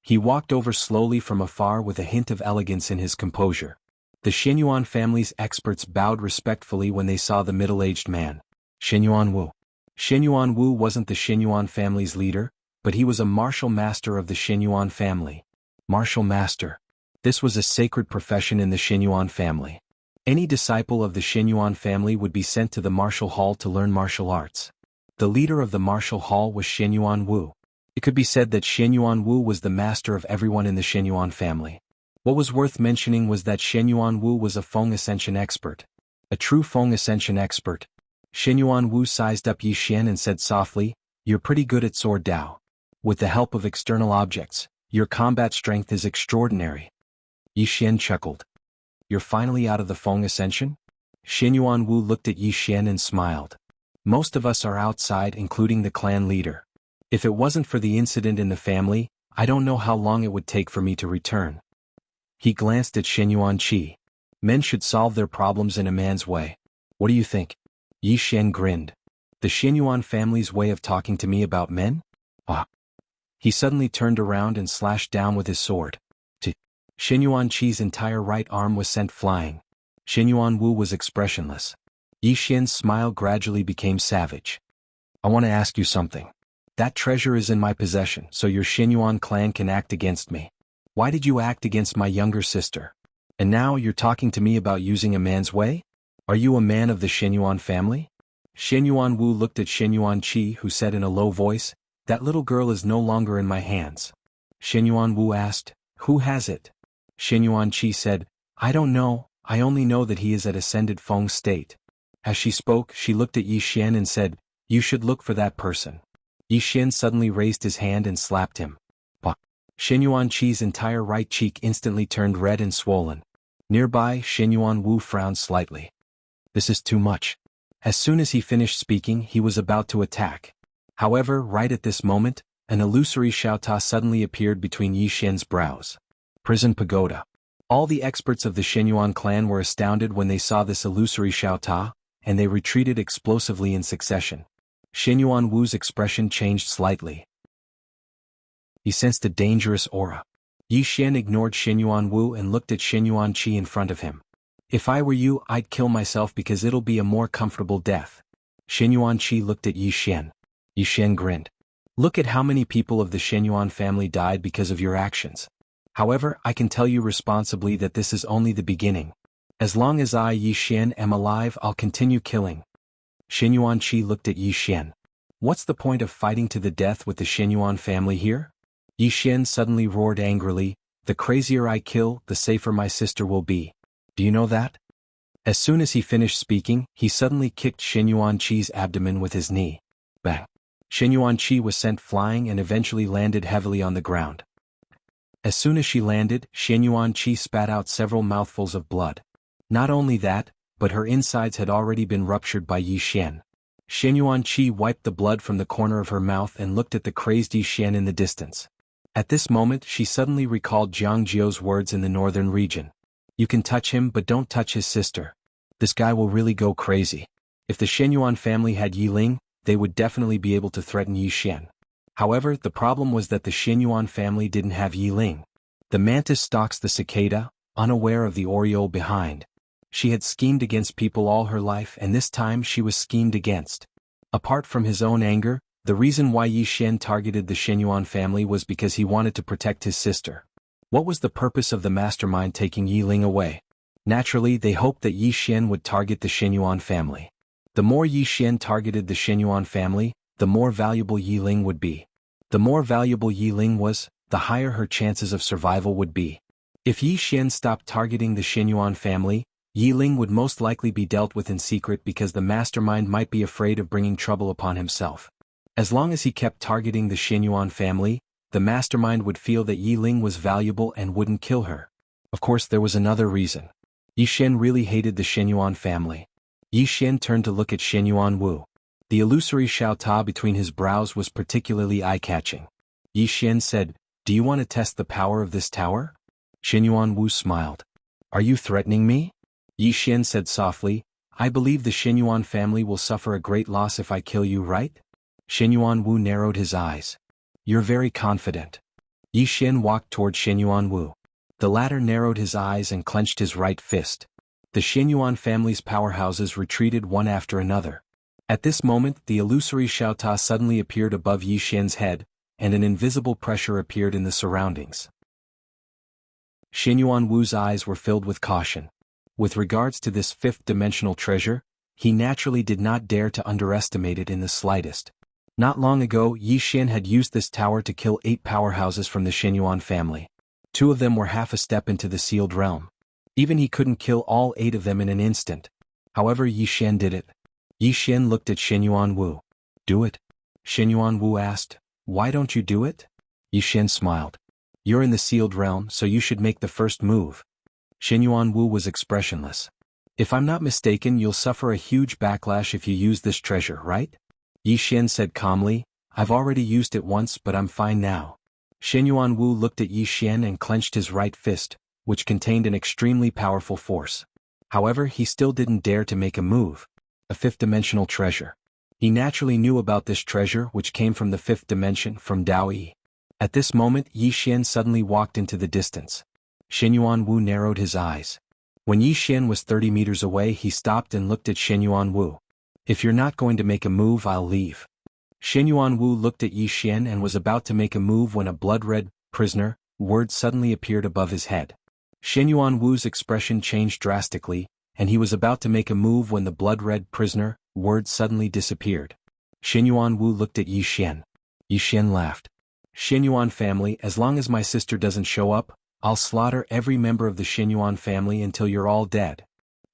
He walked over slowly from afar with a hint of elegance in his composure. The Shenyuan family's experts bowed respectfully when they saw the middle-aged man. Shenyuan Wu. Shenyuan Wu wasn't the Shenyuan family's leader, but he was a martial master of the Shenyuan family. Martial master. This was a sacred profession in the Shenyuan family. Any disciple of the Shenyuan family would be sent to the martial hall to learn martial arts. The leader of the martial hall was Shenyuan Wu. It could be said that Shenyuan Wu was the master of everyone in the Shenyuan family. What was worth mentioning was that Shenyuan Wu was a Feng Ascension expert. A true Feng Ascension expert. Shenyuan Wu sized up Yi Xian and said softly, "You're pretty good at sword Dao. With the help of external objects, your combat strength is extraordinary." Yi Xian chuckled. "You're finally out of the Feng Ascension?" Shenyuan Wu looked at Yi Xian and smiled. "Most of us are outside, including the clan leader. If it wasn't for the incident in the family, I don't know how long it would take for me to return. He glanced at Shen Yuanqi. Men should solve their problems in a man's way. What do you think? Yi Xian grinned. The Shen Yuan family's way of talking to me about men? Ah. He suddenly turned around and slashed down with his sword. Shen Yuanqi's entire right arm was sent flying. Shen Yuanwu was expressionless. Yi Xian's smile gradually became savage. I want to ask you something. That treasure is in my possession, so your Shen Yuan clan can act against me. Why did you act against my younger sister? And now you're talking to me about using a man's way? Are you a man of the Shen Yuan family? Shen Yuanwu looked at Shen Yuanqi, who said in a low voice, that little girl is no longer in my hands. Shen Yuanwu asked, who has it? Shen Yuanqi said, I don't know, I only know that he is at ascended Feng state. As she spoke, she looked at Yi Xian and said, you should look for that person. Yi Xian suddenly raised his hand and slapped him. Bah! Shen Yuanqi's entire right cheek instantly turned red and swollen. Nearby, Shen Yuanwu frowned slightly. This is too much. As soon as he finished speaking, he was about to attack. However, right at this moment, an illusory Xiaota suddenly appeared between Yi Xian's brows. Prison Pagoda. All the experts of the Shen Yuan clan were astounded when they saw this illusory Xiaota, and they retreated explosively in succession. Shen Yuanwu's expression changed slightly. He sensed a dangerous aura. Yi Xian ignored Shen Yuanwu and looked at Shen Yuanqi in front of him. If I were you, I'd kill myself because it'll be a more comfortable death. Shen Yuanqi looked at Yi Xian. Yi Xian grinned. Look at how many people of the Shen Yuan family died because of your actions. However, I can tell you responsibly that this is only the beginning. As long as I, Yi Xian, am alive, I'll continue killing. Shen Yuanqi looked at Yi Xian. What's the point of fighting to the death with the Shen Yuan family here? Yi Xian suddenly roared angrily, the crazier I kill, the safer my sister will be. Do you know that? As soon as he finished speaking, he suddenly kicked Shen Yuanqi's abdomen with his knee. Bang! Shen Yuanqi was sent flying and eventually landed heavily on the ground. As soon as she landed, Shen Yuanqi spat out several mouthfuls of blood. Not only that, but her insides had already been ruptured by Yi Xian. Shen Yuanqi wiped the blood from the corner of her mouth and looked at the crazed Yi Xian in the distance. At this moment, she suddenly recalled Jiang Jiu's words in the northern region. You can touch him, but don't touch his sister. This guy will really go crazy. If the Shen Yuan family had Yi Ling, they would definitely be able to threaten Yi Xian. However, the problem was that the Shen Yuan family didn't have Yi Ling. The mantis stalks the cicada, unaware of the oriole behind. She had schemed against people all her life, and this time she was schemed against. Apart from his own anger, the reason why Yi Xian targeted the Shen Yuan family was because he wanted to protect his sister. What was the purpose of the mastermind taking Yi Ling away? Naturally, they hoped that Yi Xian would target the Shen Yuan family. The more Yi Xian targeted the Shen Yuan family, the more valuable Yi Ling would be. The more valuable Yi Ling was, the higher her chances of survival would be. If Yi Xian stopped targeting the Shen Yuan family, Yi Ling would most likely be dealt with in secret because the mastermind might be afraid of bringing trouble upon himself. As long as he kept targeting the Shen Yuan family, the mastermind would feel that Yi Ling was valuable and wouldn't kill her. Of course, there was another reason. Yi Xian really hated the Shen Yuan family. Yi Xian turned to look at Shen Yuanwu. The illusory Xiaota between his brows was particularly eye-catching. Yi Xian said, do you want to test the power of this tower? Shen Yuanwu smiled. Are you threatening me? Yi Xian said softly, I believe the Shen Yuan family will suffer a great loss if I kill you, right? Shen Yuanwu narrowed his eyes. You're very confident. Yi Xian walked toward Shen Yuanwu. The latter narrowed his eyes and clenched his right fist. The Shen Yuan family's powerhouses retreated one after another. At this moment, the illusory Xiaota suddenly appeared above Yi Xian's head, and an invisible pressure appeared in the surroundings. Shen Yuanwu's eyes were filled with caution. With regards to this fifth-dimensional treasure, he naturally did not dare to underestimate it in the slightest. Not long ago, Yi Xian had used this tower to kill 8 powerhouses from the Shen Yuan family. 2 of them were half a step into the sealed realm. Even he couldn't kill all 8 of them in an instant. However, Yi Xian did it. Yi Xian looked at Shen Yuanwu. Do it? Shen Yuanwu asked. Why don't you do it? Yi Xian smiled. You're in the sealed realm, so you should make the first move. Shen Yuanwu was expressionless. If I'm not mistaken, you'll suffer a huge backlash if you use this treasure, right? Yi Xian said calmly, I've already used it once but I'm fine now. Shen Yuanwu looked at Yi Xian and clenched his right fist, which contained an extremely powerful force. However, he still didn't dare to make a move. A fifth-dimensional treasure. He naturally knew about this treasure which came from the fifth dimension from Dao Yi. At this moment Yi Xian suddenly walked into the distance. Shen Yuanwu narrowed his eyes. When Yi Xian was 30 meters away he stopped and looked at Shen Yuanwu. If you're not going to make a move I'll leave. Shen Yuanwu looked at Yi Xian and was about to make a move when a blood-red prisoner word suddenly appeared above his head. Shen Yuanwu's expression changed drastically, and he was about to make a move when the blood-red prisoner word suddenly disappeared. Shen Yuanwu looked at Yi Xian. Yi Xian laughed. Shen Yuan family, as long as my sister doesn't show up, I'll slaughter every member of the Shen Yuan family until you're all dead.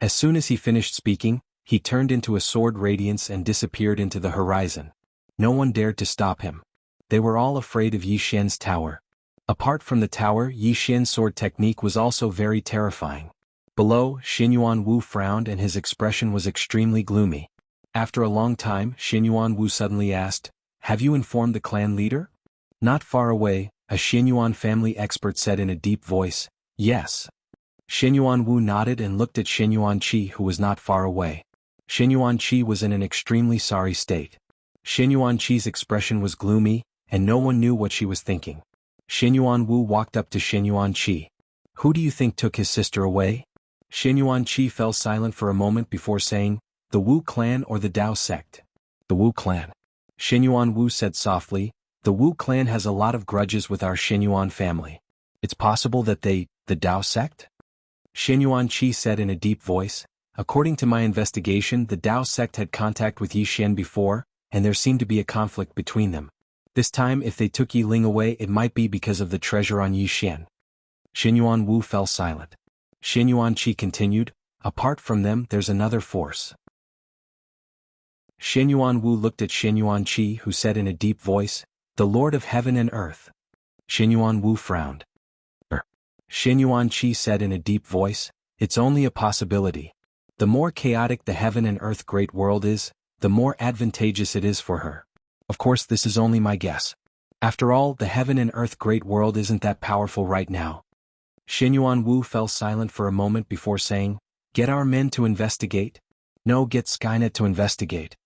As soon as he finished speaking, he turned into a sword radiance and disappeared into the horizon. No one dared to stop him. They were all afraid of Yi Xian's tower. Apart from the tower, Yi Xian's sword technique was also very terrifying. Below, Shen Yuanwu frowned and his expression was extremely gloomy. After a long time, Shen Yuanwu suddenly asked, "Have you informed the clan leader?" Not far away, a Shen Yuan family expert said in a deep voice, "Yes." Shen Yuanwu nodded and looked at Shen Yuanqi who was not far away. Shen Yuanqi was in an extremely sorry state. Shen Yuanqi's expression was gloomy, and no one knew what she was thinking. Shen Yuanwu walked up to Shen Yuanqi. "Who do you think took his sister away?" Shen Yuanqi fell silent for a moment before saying, "The Wu clan or the Dao sect?" "The Wu clan." Shen Yuanwu said softly, "The Wu clan has a lot of grudges with our Shen Yuan family. It's possible that the Dao sect?" Shen Yuanqi said in a deep voice, "According to my investigation the Dao sect had contact with Yi Xian before, and there seemed to be a conflict between them. This time if they took Yi Ling away it might be because of the treasure on Yi Xian." Shen Yuanwu fell silent. Shen Yuanqi continued, "Apart from them there's another force." Shen Yuanwu looked at Shen Yuanqi who said in a deep voice, "The Lord of Heaven and Earth." Shen Yuanwu frowned. Shen Yuanqi said in a deep voice, "It's only a possibility. The more chaotic the heaven and earth great world is, the more advantageous it is for her. Of course this is only my guess. After all, the heaven and earth great world isn't that powerful right now." Shen Yuanwu fell silent for a moment before saying, "Get our men to investigate?" "No, get Skynet to investigate."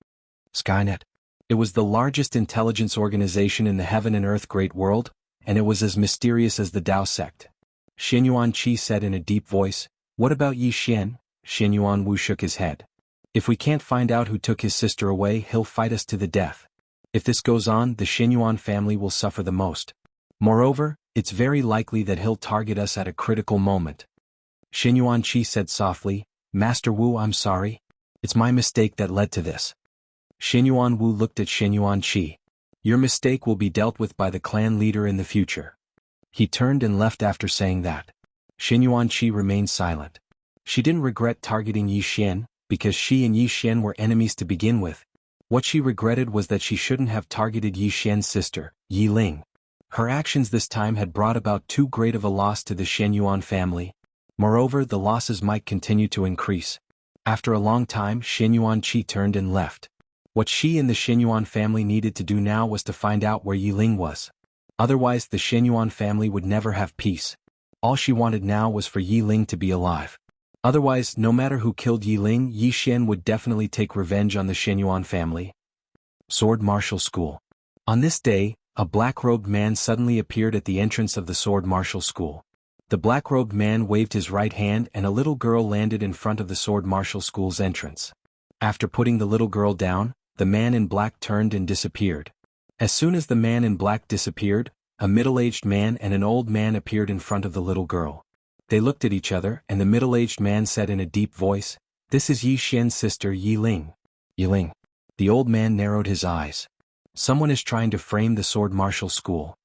Skynet. It was the largest intelligence organization in the heaven and earth great world, and it was as mysterious as the Dao sect. Shen Yuanqi said in a deep voice, "What about Yi Xian?" Shen Yuanwu shook his head. "If we can't find out who took his sister away he'll fight us to the death. If this goes on the Shen Yuan family will suffer the most. Moreover, it's very likely that he'll target us at a critical moment." Shen Yuanqi said softly, "Master Wu, I'm sorry. It's my mistake that led to this." Shen Yuanwu looked at Shen Yuanqi. "Your mistake will be dealt with by the clan leader in the future." He turned and left after saying that. Shen Yuanqi remained silent. She didn't regret targeting Yi Xian, because she and Yi Xian were enemies to begin with. What she regretted was that she shouldn't have targeted Yi Xian's sister, Yi Ling. Her actions this time had brought about too great of a loss to the Shen Yuan family. Moreover, the losses might continue to increase. After a long time Shen Yuanqi turned and left. What she and the Shen Yuan family needed to do now was to find out where Yi Ling was. Otherwise the Shen Yuan family would never have peace. All she wanted now was for Yi Ling to be alive. Otherwise, no matter who killed Yi Ling, Yi Xian would definitely take revenge on the Shen Yuan family. Sword Martial School. On this day, a black-robed man suddenly appeared at the entrance of the Sword Martial School. The black-robed man waved his right hand and a little girl landed in front of the Sword Martial School's entrance. After putting the little girl down, the man in black turned and disappeared. As soon as the man in black disappeared, a middle-aged man and an old man appeared in front of the little girl. They looked at each other and the middle-aged man said in a deep voice, "This is Yi Xian's sister Yi Ling." Yi Ling. The old man narrowed his eyes. Someone is trying to frame the Sword Martial School.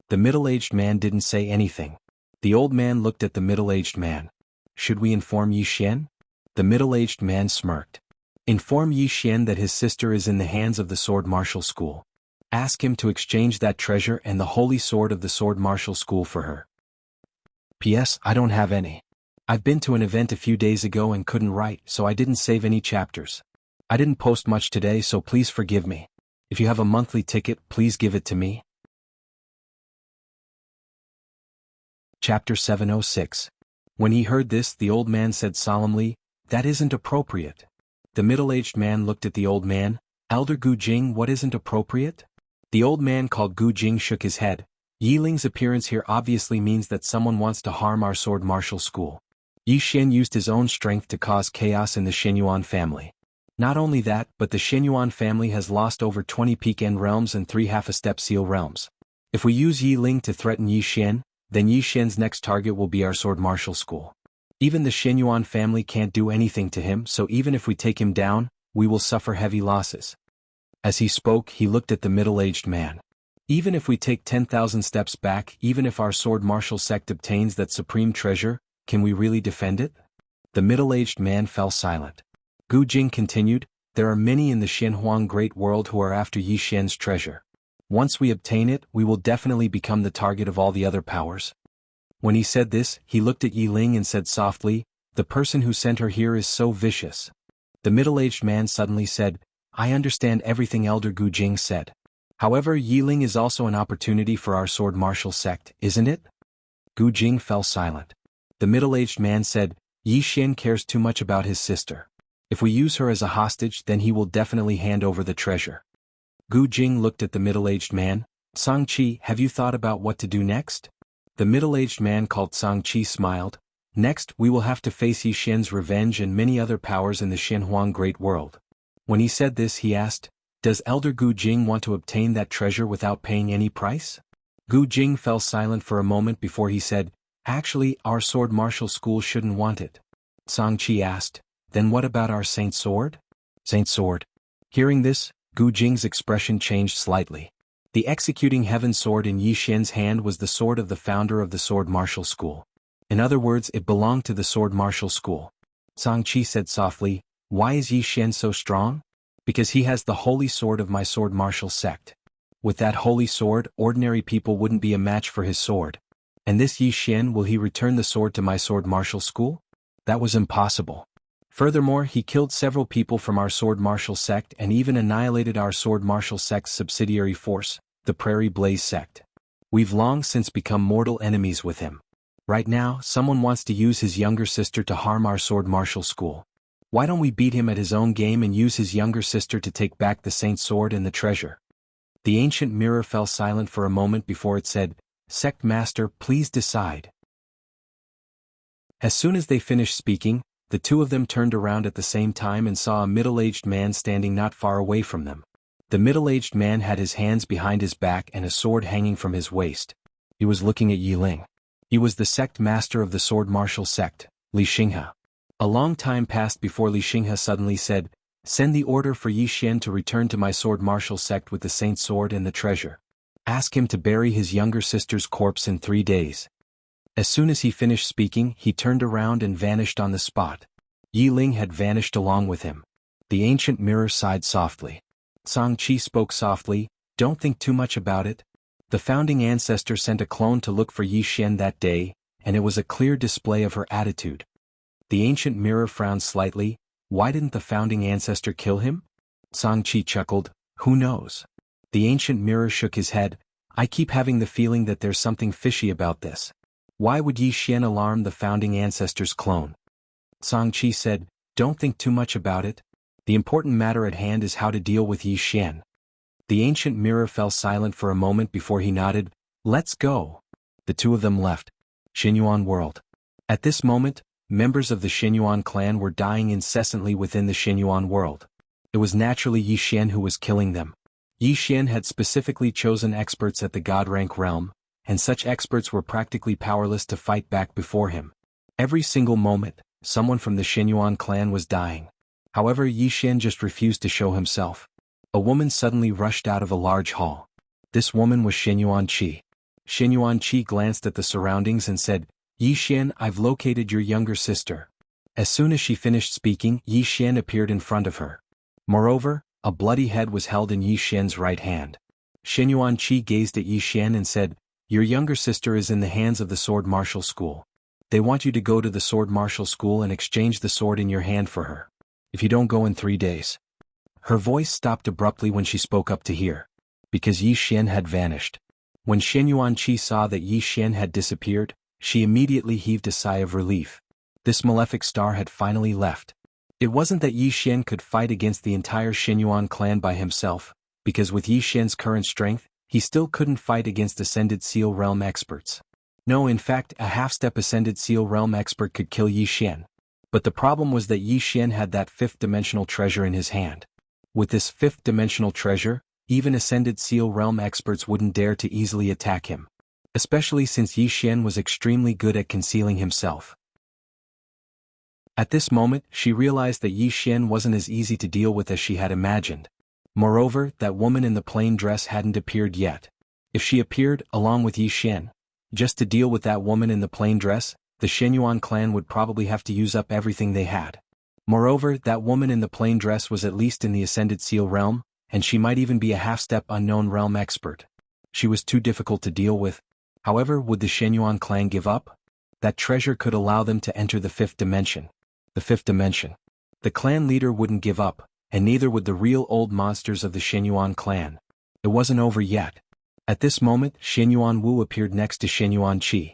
The middle-aged man didn't say anything. The old man looked at the middle-aged man. "Should we inform Yi Xian?" The middle-aged man smirked. "Inform Yi Xian that his sister is in the hands of the Sword Martial School. Ask him to exchange that treasure and the holy sword of the Sword Martial School for her. P.S. I don't have any. I've been to an event a few days ago and couldn't write, so I didn't save any chapters. I didn't post much today, so please forgive me. If you have a monthly ticket, please give it to me. Chapter 706. When he heard this, the old man said solemnly, "That isn't appropriate." The middle-aged man looked at the old man. "Elder Gu Jing, what isn't appropriate?" The old man called Gu Jing shook his head. "Yi Ling's appearance here obviously means that someone wants to harm our sword martial school. Yi Xian used his own strength to cause chaos in the Xinyuan family. Not only that, but the Xinyuan family has lost over 20 peak end realms and 3 half-a-step seal realms. If we use Yi Ling to threaten Yi Xian, then Yi Xian's next target will be our sword martial school. Even the Xinyuan family can't do anything to him, so even if we take him down, we will suffer heavy losses." As he spoke, he looked at the middle-aged man. "Even if we take 10,000 steps back, even if our sword martial sect obtains that supreme treasure, can we really defend it?" The middle-aged man fell silent. Gu Jing continued, "There are many in the Xianhuang Great World who are after Yi Xian's treasure. Once we obtain it, we will definitely become the target of all the other powers." When he said this, he looked at Yi Ling and said softly, "The person who sent her here is so vicious." The middle-aged man suddenly said, "I understand everything Elder Gu Jing said. However, Yi Ling is also an opportunity for our sword martial sect, isn't it?" Gu Jing fell silent. The middle-aged man said, "Yi Xian cares too much about his sister. If we use her as a hostage, then he will definitely hand over the treasure." Gu Jing looked at the middle-aged man. "Song Qi, have you thought about what to do next?" The middle-aged man called Song Qi smiled. "Next, we will have to face Yi Xian's revenge and many other powers in the Xianhuang Great World." When he said this, he asked, "Does Elder Gu Jing want to obtain that treasure without paying any price?" Gu Jing fell silent for a moment before he said, "Actually, our sword martial school shouldn't want it." Song Qi asked, "Then what about our Saint Sword?" Saint Sword. Hearing this, Gu Jing's expression changed slightly. The executing heaven sword in Yi Xian's hand was the sword of the founder of the sword martial school. In other words, it belonged to the sword martial school. Song Qi said softly, "Why is Yi Xian so strong?" "Because he has the holy sword of my sword martial sect. With that holy sword, ordinary people wouldn't be a match for his sword. And this Yi Xian, will he return the sword to my sword martial school? That was impossible. Furthermore, he killed several people from our sword martial sect and even annihilated our sword martial sect's subsidiary force, the Prairie Blaze sect. We've long since become mortal enemies with him. Right now, someone wants to use his younger sister to harm our sword martial school. Why don't we beat him at his own game and use his younger sister to take back the Saint Sword and the treasure?" The ancient mirror fell silent for a moment before it said, "Sect Master, please decide." As soon as they finished speaking, the two of them turned around at the same time and saw a middle-aged man standing not far away from them. The middle-aged man had his hands behind his back and a sword hanging from his waist. He was looking at Yi Ling. He was the sect master of the sword martial sect, Li Xinghe. A long time passed before Li Xinghe suddenly said, "Send the order for Yi Xian to return to my sword martial sect with the Saint Sword and the treasure. Ask him to bury his younger sister's corpse in 3 days." As soon as he finished speaking, he turned around and vanished on the spot. Yi Ling had vanished along with him. The ancient mirror sighed softly. Song Qi spoke softly, "Don't think too much about it. The founding ancestor sent a clone to look for Yi Xian that day, and it was a clear display of her attitude." The ancient mirror frowned slightly. "Why didn't the founding ancestor kill him?" Song Qi chuckled, "Who knows?" The ancient mirror shook his head. "I keep having the feeling that there's something fishy about this. Why would Yi Xian alarm the founding ancestor's clone?" Song Qi said, "Don't think too much about it. The important matter at hand is how to deal with Yi Xian." The ancient mirror fell silent for a moment before he nodded, "Let's go." The two of them left Xinyuan world. At this moment, members of the Xinyuan clan were dying incessantly within the Xinyuan world. It was naturally Yi Xian who was killing them. Yi Xian had specifically chosen experts at the God rank realm, and such experts were practically powerless to fight back before him. Every single moment, someone from the Xinyuan clan was dying. However, Yi Xian just refused to show himself. A woman suddenly rushed out of a large hall. This woman was Xinyuan Qi. Xinyuan Qi glanced at the surroundings and said, "Yi Xian, I've located your younger sister." As soon as she finished speaking, Yi Xian appeared in front of her. Moreover, a bloody head was held in Yi Xian's right hand. Xinyuan Qi gazed at Yi Xian and said, "Your younger sister is in the hands of the sword martial school. They want you to go to the sword martial school and exchange the sword in your hand for her. If you don't go in 3 days." Her voice stopped abruptly when she spoke up to hear. Because Yi Xian had vanished. When Shen Yuanqi saw that Yi Xian had disappeared, she immediately heaved a sigh of relief. This malefic star had finally left. It wasn't that Yi Xian could fight against the entire Shenyuan clan by himself, because with Yi Xian's current strength, he still couldn't fight against Ascended Seal Realm experts. No, in fact, a half-step Ascended Seal Realm expert could kill Yi Xian. But the problem was that Yi Xian had that fifth-dimensional treasure in his hand. With this fifth-dimensional treasure, even Ascended Seal Realm experts wouldn't dare to easily attack him. Especially since Yi Xian was extremely good at concealing himself. At this moment, she realized that Yi Xian wasn't as easy to deal with as she had imagined. Moreover, that woman in the plain dress hadn't appeared yet. If she appeared, along with Yi Xian, just to deal with that woman in the plain dress, the Shenyuan clan would probably have to use up everything they had. Moreover, that woman in the plain dress was at least in the Ascended Seal Realm, and she might even be a half-step unknown realm expert. She was too difficult to deal with. However, would the Shenyuan clan give up? That treasure could allow them to enter the fifth dimension. The fifth dimension. The clan leader wouldn't give up, and neither would the real old monsters of the Shenyuan clan. It wasn't over yet. At this moment, Shenyuan Wu appeared next to Shenyuan Qi.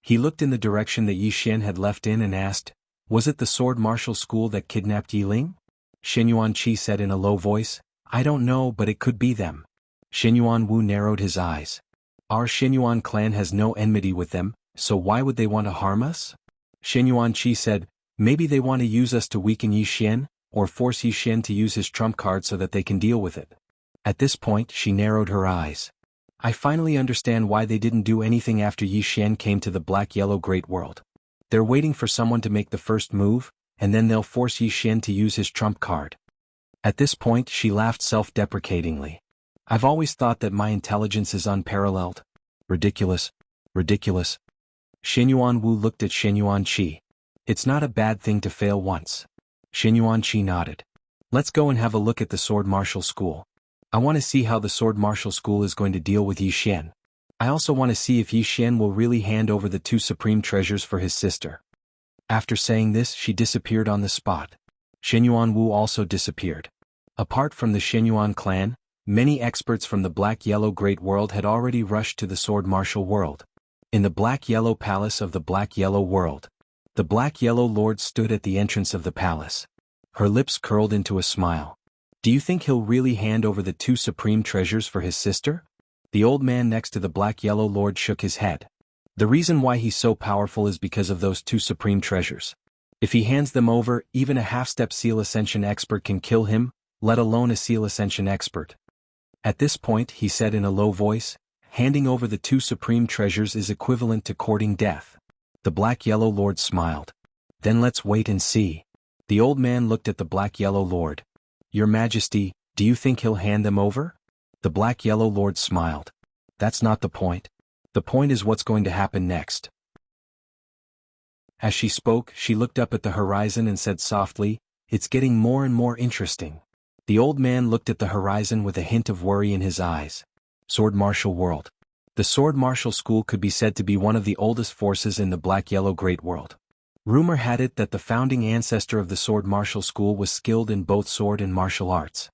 He looked in the direction that Yi Xian had left in and asked, "Was it the sword martial school that kidnapped Yi Ling?" Shenyuan Qi said in a low voice, "I don't know, but it could be them." Shenyuan Wu narrowed his eyes. Our Shenyuan clan has no enmity with them, so why would they want to harm us? Shenyuan Qi said, "Maybe they want to use us to weaken Yi Xian, or force Yi Xian to use his trump card so that they can deal with it." At this point, she narrowed her eyes. "I finally understand why they didn't do anything after Yi Xian came to the Black-Yellow Great World. They're waiting for someone to make the first move, and then they'll force Yi Xian to use his trump card." At this point, she laughed self-deprecatingly. "I've always thought that my intelligence is unparalleled. Ridiculous. Ridiculous." Shenyuan Wu looked at Shenyuan Qi. "It's not a bad thing to fail once." Shenyuan Qi nodded. "Let's go and have a look at the Sword Martial School. I want to see how the Sword Martial School is going to deal with Yi Xian. I also want to see if Yi Xian will really hand over the two supreme treasures for his sister." After saying this, she disappeared on the spot. Shenyuan Wu also disappeared. Apart from the Shenyuan clan, many experts from the Black-Yellow Great World had already rushed to the Sword Martial World. In the Black-Yellow Palace of the Black-Yellow World, the Black-Yellow Lord stood at the entrance of the palace. Her lips curled into a smile. "Do you think he'll really hand over the two supreme treasures for his sister?" The old man next to the Black-Yellow Lord shook his head. "The reason why he's so powerful is because of those two supreme treasures. If he hands them over, even a half-step Seal Ascension expert can kill him, let alone a Seal Ascension expert." At this point, he said in a low voice, "Handing over the two supreme treasures is equivalent to courting death." The Black-Yellow Lord smiled. "Then let's wait and see." The old man looked at the Black-Yellow Lord. "Your Majesty, do you think he'll hand them over?" The Black-Yellow Lord smiled. "That's not the point. The point is what's going to happen next." As she spoke, she looked up at the horizon and said softly, "It's getting more and more interesting." The old man looked at the horizon with a hint of worry in his eyes. Sword Martial World. The Sword Martial School could be said to be one of the oldest forces in the Black-Yellow Great World. Rumor had it that the founding ancestor of the Sword Martial School was skilled in both sword and martial arts.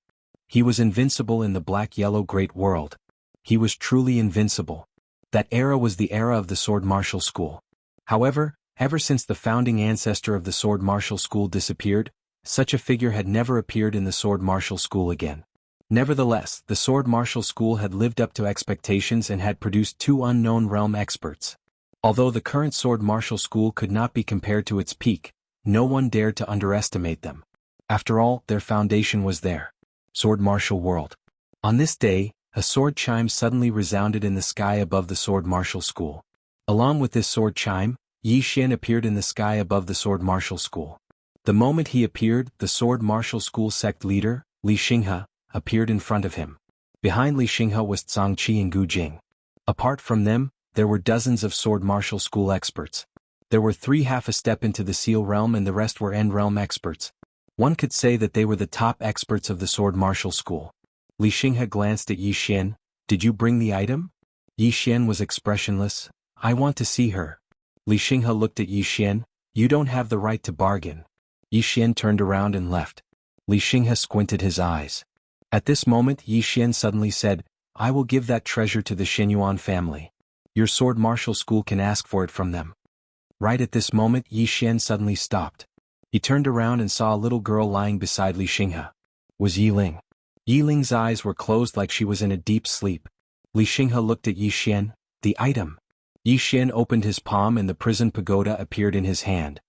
He was invincible in the Black-Yellow Great World. He was truly invincible. That era was the era of the Sword Martial School. However, ever since the founding ancestor of the Sword Martial School disappeared, such a figure had never appeared in the Sword Martial School again. Nevertheless, the Sword Martial School had lived up to expectations and had produced two unknown realm experts. Although the current Sword Martial School could not be compared to its peak, no one dared to underestimate them. After all, their foundation was there. Sword Martial World. On this day, a sword chime suddenly resounded in the sky above the Sword Martial School. Along with this sword chime, Yi Xian appeared in the sky above the Sword Martial School. The moment he appeared, the Sword Martial School sect leader, Li Xinghe, appeared in front of him. Behind Li Xinghe was Zhang Qi and Gu Jing. Apart from them, there were dozens of Sword Martial School experts. There were 3 half a step into the Seal Realm and the rest were End Realm experts. One could say that they were the top experts of the Sword Martial School. Li Xinghe glanced at Yi Xian. "Did you bring the item?" Yi Xian was expressionless. "I want to see her." Li Xinghe looked at Yi Xian. "You don't have the right to bargain." Yi Xian turned around and left. Li Xinghe squinted his eyes. At this moment Yi Xian suddenly said, I will give that treasure to the Xinyuan family. Your sword martial school can ask for it from them. Right at this moment Yi Xian suddenly stopped. He turned around and saw a little girl lying beside Li Xinghe. Was Yi Ling. Yi Ling's eyes were closed like she was in a deep sleep. Li Xinghe looked at Yi Xian. The item. Yi Xian opened his palm and the prison pagoda appeared in his hand.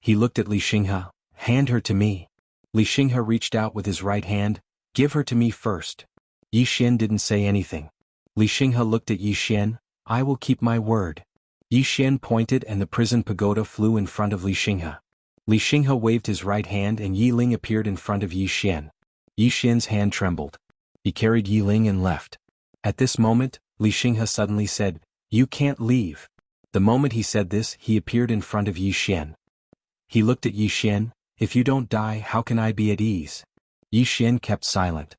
He looked at Li Xinghe. Hand her to me. Li Xinghe reached out with his right hand. Give her to me first. Yi Xian didn't say anything. Li Xinghe looked at Yi Xian. I will keep my word. Yi Xian pointed and the prison pagoda flew in front of Li Xinghe. Li Xinghe waved his right hand and Yi Ling appeared in front of Yi Xian. Yi Xian's hand trembled. He carried Yi Ling and left. At this moment, Li Xinghe suddenly said, You can't leave. The moment he said this, he appeared in front of Yi Xian. He looked at Yi Xian. If you don't die, how can I be at ease? Yi Xian kept silent.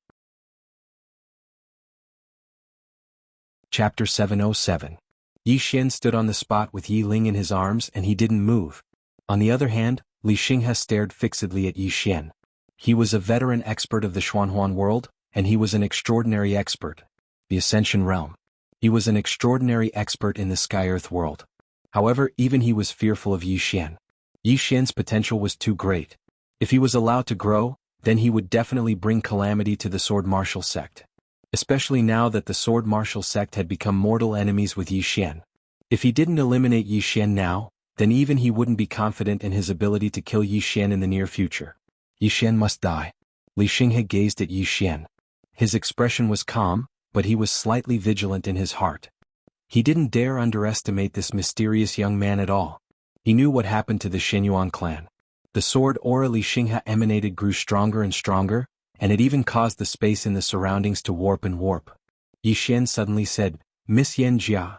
Chapter 707. Yi Xian stood on the spot with Yi Ling in his arms and he didn't move. On the other hand, Li Xinghe stared fixedly at Yi Xian. He was a veteran expert of the Xuanhuan world, and he was an extraordinary expert. The Ascension Realm. He was an extraordinary expert in the Sky-Earth world. However, even he was fearful of Yi Xian. Yi Xian's potential was too great. If he was allowed to grow, then he would definitely bring calamity to the Sword Martial sect. Especially now that the Sword Martial sect had become mortal enemies with Yi Xian. If he didn't eliminate Yi Xian now, then even he wouldn't be confident in his ability to kill Yi Xian in the near future. Yi Xian must die. Li Xinghe gazed at Yi Xian. His expression was calm, but he was slightly vigilant in his heart. He didn't dare underestimate this mysterious young man at all. He knew what happened to the Xinyuan clan. The sword aura Li Xinghe emanated grew stronger and stronger, and it even caused the space in the surroundings to warp and warp. Yi Xian suddenly said, Miss Yan Jia.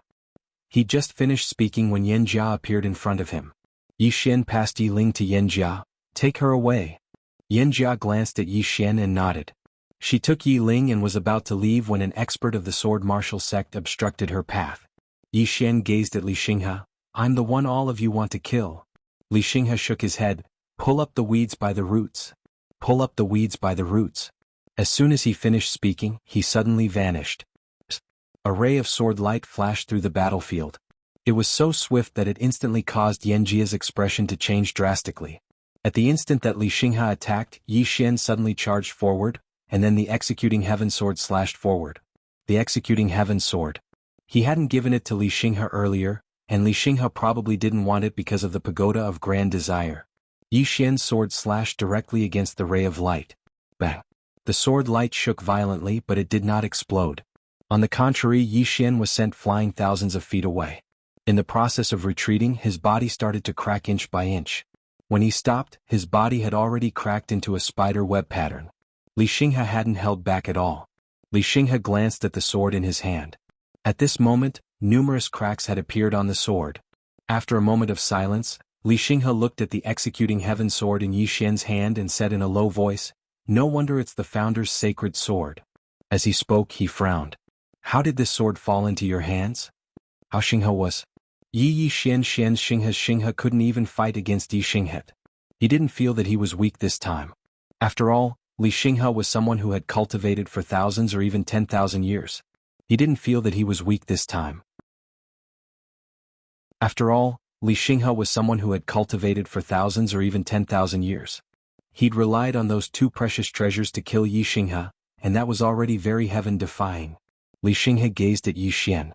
He just finished speaking when Yan Jia appeared in front of him. Yi Xian passed Yi Ling to Yan Jia. Take her away. Yan Jia glanced at Yi Xian and nodded. She took Yi Ling and was about to leave when an expert of the sword martial sect obstructed her path. Yi Xian gazed at Li Xinghe. I'm the one all of you want to kill. Li Xinghe shook his head. Pull up the weeds by the roots. Pull up the weeds by the roots. As soon as he finished speaking, he suddenly vanished. A ray of sword light flashed through the battlefield. It was so swift that it instantly caused Yan Jia's expression to change drastically. At the instant that Li Xinghe attacked, Yi Xian suddenly charged forward, and then the executing heaven sword slashed forward. The executing heaven sword. He hadn't given it to Li Xinghe earlier, and Li Xinghe probably didn't want it because of the pagoda of grand desire. Yi Xian's sword slashed directly against the ray of light. Bang! The sword light shook violently but it did not explode. On the contrary, Yi Xian was sent flying thousands of feet away. In the process of retreating, his body started to crack inch by inch. When he stopped, his body had already cracked into a spider web pattern. Li Xinghe hadn't held back at all. Li Xinghe glanced at the sword in his hand. At this moment, numerous cracks had appeared on the sword. After a moment of silence, Li Xinghe looked at the executing heaven sword in Yi Xian's hand and said in a low voice, No wonder it's the founder's sacred sword. As he spoke, he frowned. How did this sword fall into your hands? How Xinghe was? Yi Xian's Xinghe couldn't even fight against Yi Xinghe. He didn't feel that he was weak this time. After all, Li Xinghe was someone who had cultivated for thousands or even 10,000 years. He didn't feel that he was weak this time. After all, Li Xinghe was someone who had cultivated for thousands or even 10,000 years. He'd relied on those two precious treasures to kill Yi Xinghe, and that was already very heaven-defying. Li Xinghe gazed at Yi Xian.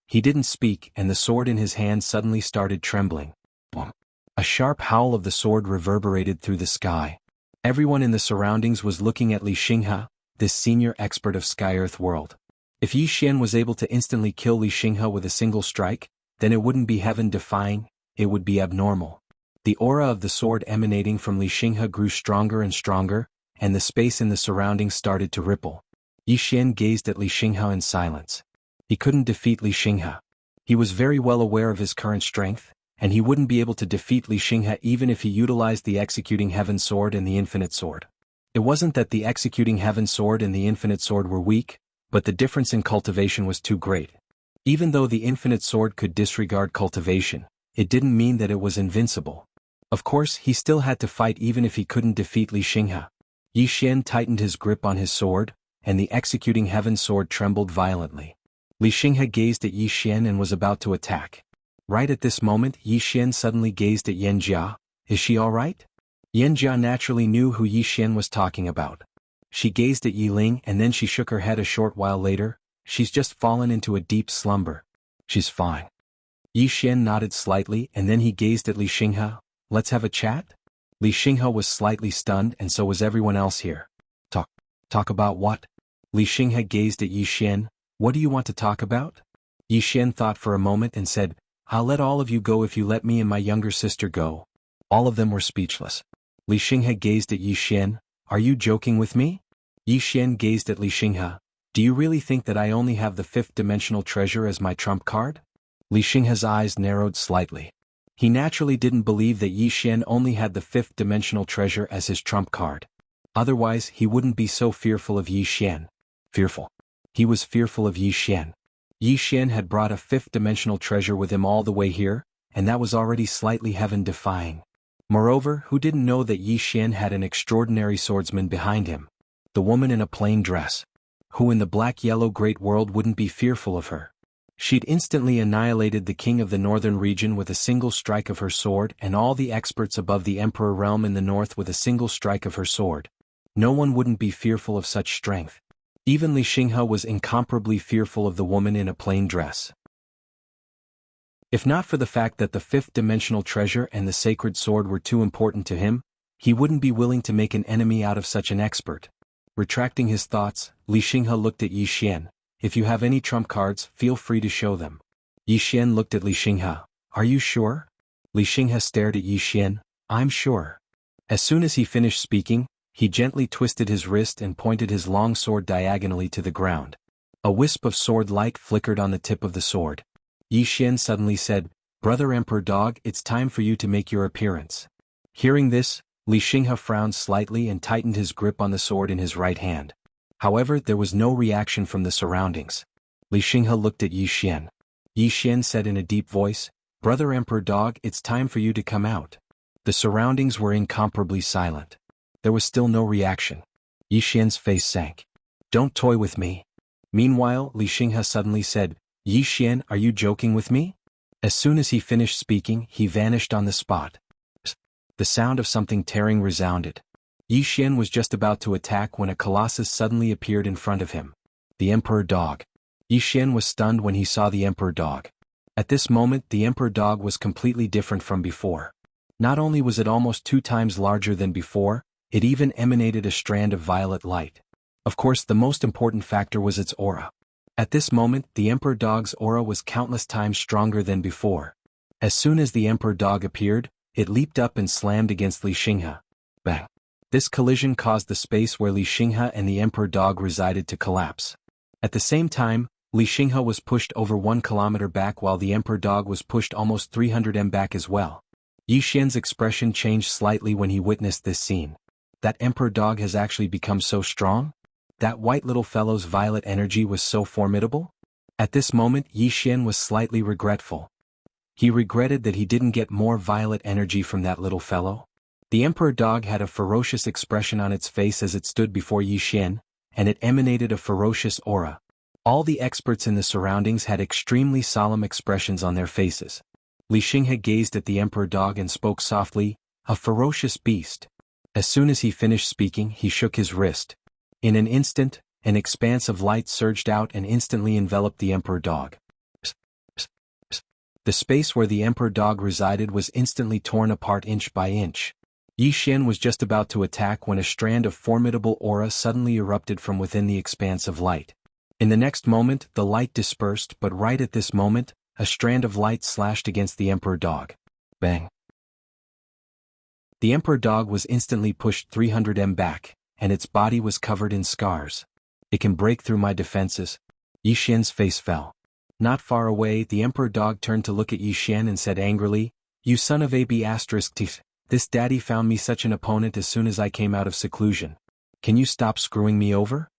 He didn't speak and the sword in his hand suddenly started trembling. Boom. A sharp howl of the sword reverberated through the sky. Everyone in the surroundings was looking at Li Xinghe, this senior expert of Sky-Earth world. If Yi Xian was able to instantly kill Li Xinghe with a single strike, then it wouldn't be heaven-defying, it would be abnormal. The aura of the sword emanating from Li Xinghe grew stronger and stronger, and the space in the surroundings started to ripple. Yi Xian gazed at Li Xinghe in silence. He couldn't defeat Li Xinghe. He was very well aware of his current strength, and he wouldn't be able to defeat Li Xinghe even if he utilized the executing heaven sword and the infinite sword. It wasn't that the executing heaven sword and the infinite sword were weak, but the difference in cultivation was too great. Even though the infinite sword could disregard cultivation, it didn't mean that it was invincible. Of course, he still had to fight even if he couldn't defeat Li Xinghe. Yi Xian tightened his grip on his sword, and the executing heaven sword trembled violently. Li Xinghe gazed at Yi Xian and was about to attack. Right at this moment, Yi Xian suddenly gazed at Yan Jia. Is she all right? Yan Jia naturally knew who Yi Xian was talking about. She gazed at Yi Ling and then she shook her head a short while later. She's just fallen into a deep slumber. She's fine. Yi Xian nodded slightly and then he gazed at Li Xinghe. Let's have a chat? Li Xinghe was slightly stunned and so was everyone else here. Talk about what? Li Xinghe gazed at Yi Xian. What do you want to talk about? Yi Xian thought for a moment and said, I'll let all of you go if you let me and my younger sister go. All of them were speechless. Li Xinghe gazed at Yi Xian. Are you joking with me? Yi Xian gazed at Li Xinghe. Do you really think that I only have the fifth-dimensional treasure as my trump card? Li Xinghe's eyes narrowed slightly. He naturally didn't believe that Yi Xian only had the fifth-dimensional treasure as his trump card. Otherwise, he wouldn't be so fearful of Yi Xian. Fearful. He was fearful of Yi Xian. Yi Xian had brought a fifth-dimensional treasure with him all the way here, and that was already slightly heaven-defying. Moreover, who didn't know that Yi Xian had an extraordinary swordsman behind him? The woman in a plain dress. Who in the black-yellow great world wouldn't be fearful of her? She'd instantly annihilated the king of the northern region with a single strike of her sword and all the experts above the emperor realm in the north with a single strike of her sword. No one wouldn't be fearful of such strength. Even Li Xinghe was incomparably fearful of the woman in a plain dress. If not for the fact that the fifth-dimensional treasure and the sacred sword were too important to him, he wouldn't be willing to make an enemy out of such an expert. Retracting his thoughts, Li Xinghe looked at Yi Xian. If you have any trump cards, feel free to show them. Yi Xian looked at Li Xinghe. Are you sure? Li Xinghe stared at Yi Xian. I'm sure. As soon as he finished speaking, he gently twisted his wrist and pointed his long sword diagonally to the ground. A wisp of sword light flickered on the tip of the sword. Yi Xian suddenly said, Brother Emperor Dog, it's time for you to make your appearance. Hearing this, Li Xinghe frowned slightly and tightened his grip on the sword in his right hand. However, there was no reaction from the surroundings. Li Xinghe looked at Yi Xian. Yi Xian said in a deep voice, Brother Emperor Dog, it's time for you to come out. The surroundings were incomparably silent. There was still no reaction. Yi Xian's face sank. Don't toy with me. Meanwhile, Li Xinghe suddenly said, Yi Xian, are you joking with me? As soon as he finished speaking, he vanished on the spot. The sound of something tearing resounded. Yi Xian was just about to attack when a colossus suddenly appeared in front of him. The Emperor Dog. Yi Xian was stunned when he saw the Emperor Dog. At this moment, the Emperor Dog was completely different from before. Not only was it almost 2 times larger than before, it even emanated a strand of violet light. Of course, the most important factor was its aura. At this moment, the Emperor Dog's aura was countless times stronger than before. As soon as the Emperor Dog appeared, it leaped up and slammed against Li Xinghe. Bang! This collision caused the space where Li Xinghe and the Emperor Dog resided to collapse. At the same time, Li Xinghe was pushed over 1 kilometer back while the Emperor Dog was pushed almost 300 m back as well. Yi Xian's expression changed slightly when he witnessed this scene. That Emperor Dog has actually become so strong? That white little fellow's violet energy was so formidable? At this moment, Yi Xian was slightly regretful. He regretted that he didn't get more violet energy from that little fellow. The Emperor Dog had a ferocious expression on its face as it stood before Yi Xian, and it emanated a ferocious aura. All the experts in the surroundings had extremely solemn expressions on their faces. Li Xinghe gazed at the Emperor Dog and spoke softly, a ferocious beast. As soon as he finished speaking, he shook his wrist. In an instant, an expanse of light surged out and instantly enveloped the Emperor Dog. The space where the Emperor Dog resided was instantly torn apart inch by inch. Yi Xian was just about to attack when a strand of formidable aura suddenly erupted from within the expanse of light. In the next moment, the light dispersed, but right at this moment, a strand of light slashed against the Emperor Dog. Bang! The Emperor Dog was instantly pushed 300 m back, and its body was covered in scars. It can break through my defenses. Yi Xian's face fell. Not far away, the Emperor Dog turned to look at Yi Xian and said angrily, You son of a b****, this daddy found me such an opponent as soon as I came out of seclusion. Can you stop screwing me over?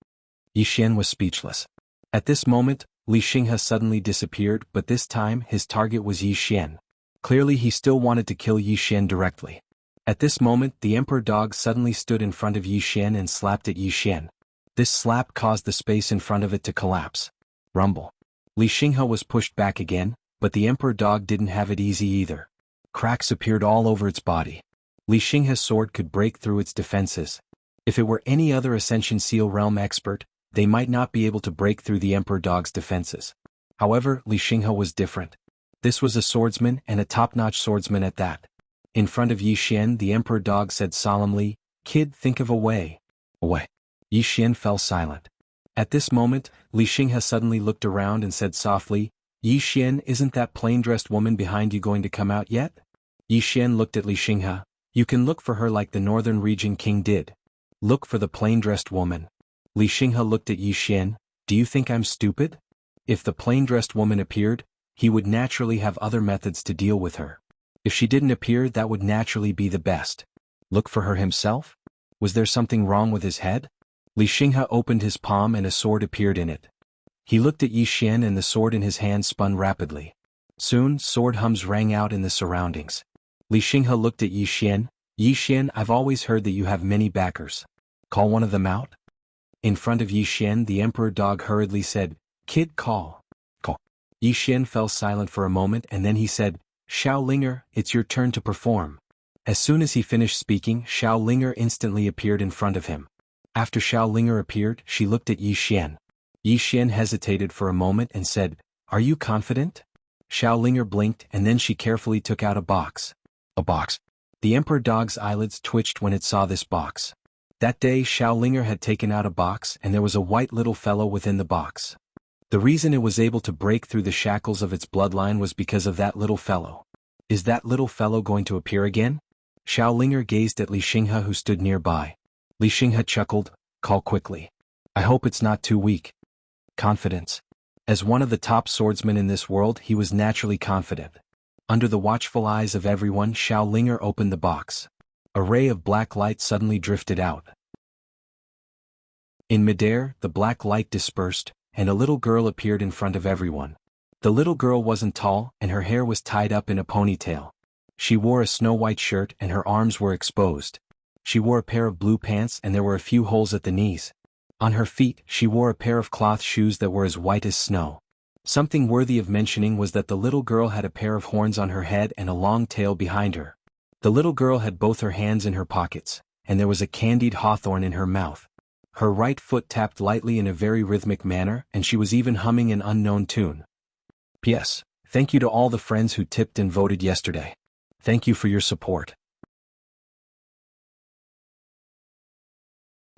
Yi Xian was speechless. At this moment, Li Xinghe suddenly disappeared, but this time his target was Yi Xian. Clearly he still wanted to kill Yi Xian directly. At this moment the emperor dog suddenly stood in front of Yi Xian and slapped at Yi Xian. This slap caused the space in front of it to collapse. Rumble. Li Xinghe was pushed back again, but the emperor dog didn't have it easy either. Cracks appeared all over its body. Li Xinghe's sword could break through its defenses. If it were any other Ascension Seal Realm expert, they might not be able to break through the emperor dog's defenses. However, Li Xinghe was different. This was a swordsman and a top-notch swordsman at that. In front of Yi Xian the emperor dog said solemnly, "Kid, think of a way." A way. Yi Xian fell silent. At this moment, Li Xinghe suddenly looked around and said softly, "Yi Xian, isn't that plain-dressed woman behind you going to come out yet?" Yi Xian looked at Li Xinghe. "You can look for her like the northern region king did. Look for the plain-dressed woman." Li Xinghe looked at Yi Xian. "Do you think I'm stupid? If the plain-dressed woman appeared, he would naturally have other methods to deal with her. If she didn't appear, that would naturally be the best. Look for her himself? Was there something wrong with his head?" Li Xinghe opened his palm and a sword appeared in it. He looked at Yi Xian and the sword in his hand spun rapidly. Soon, sword hums rang out in the surroundings. Li Xinghe looked at Yi Xian. "Yi Xian, I've always heard that you have many backers. Call one of them out." In front of Yi Xian the emperor dog hurriedly said, "Kid, call." Call. Yi Xian fell silent for a moment and then he said, "Xiao Linger, it's your turn to perform." As soon as he finished speaking, Xiao Linger instantly appeared in front of him. After Xiao Linger appeared, she looked at Yi Xian. Yi Xian hesitated for a moment and said, "Are you confident?" Xiao Linger blinked and then she carefully took out a box. A box. The emperor dog's eyelids twitched when it saw this box. That day Xiao Linger had taken out a box and there was a white little fellow within the box. The reason it was able to break through the shackles of its bloodline was because of that little fellow. Is that little fellow going to appear again? Xiao Linger gazed at Li Xinghe who stood nearby. Li Xinghe chuckled, "Call quickly. I hope it's not too weak." Confidence. As one of the top swordsmen in this world he was naturally confident. Under the watchful eyes of everyone Xiao Linger opened the box. A ray of black light suddenly drifted out. In midair, the black light dispersed, and a little girl appeared in front of everyone. The little girl wasn't tall, and her hair was tied up in a ponytail. She wore a snow-white shirt and her arms were exposed. She wore a pair of blue pants and there were a few holes at the knees. On her feet, she wore a pair of cloth shoes that were as white as snow. Something worthy of mentioning was that the little girl had a pair of horns on her head and a long tail behind her. The little girl had both her hands in her pockets, and there was a candied hawthorn in her mouth. Her right foot tapped lightly in a very rhythmic manner and she was even humming an unknown tune. P.S. Thank you to all the friends who tipped and voted yesterday. Thank you for your support.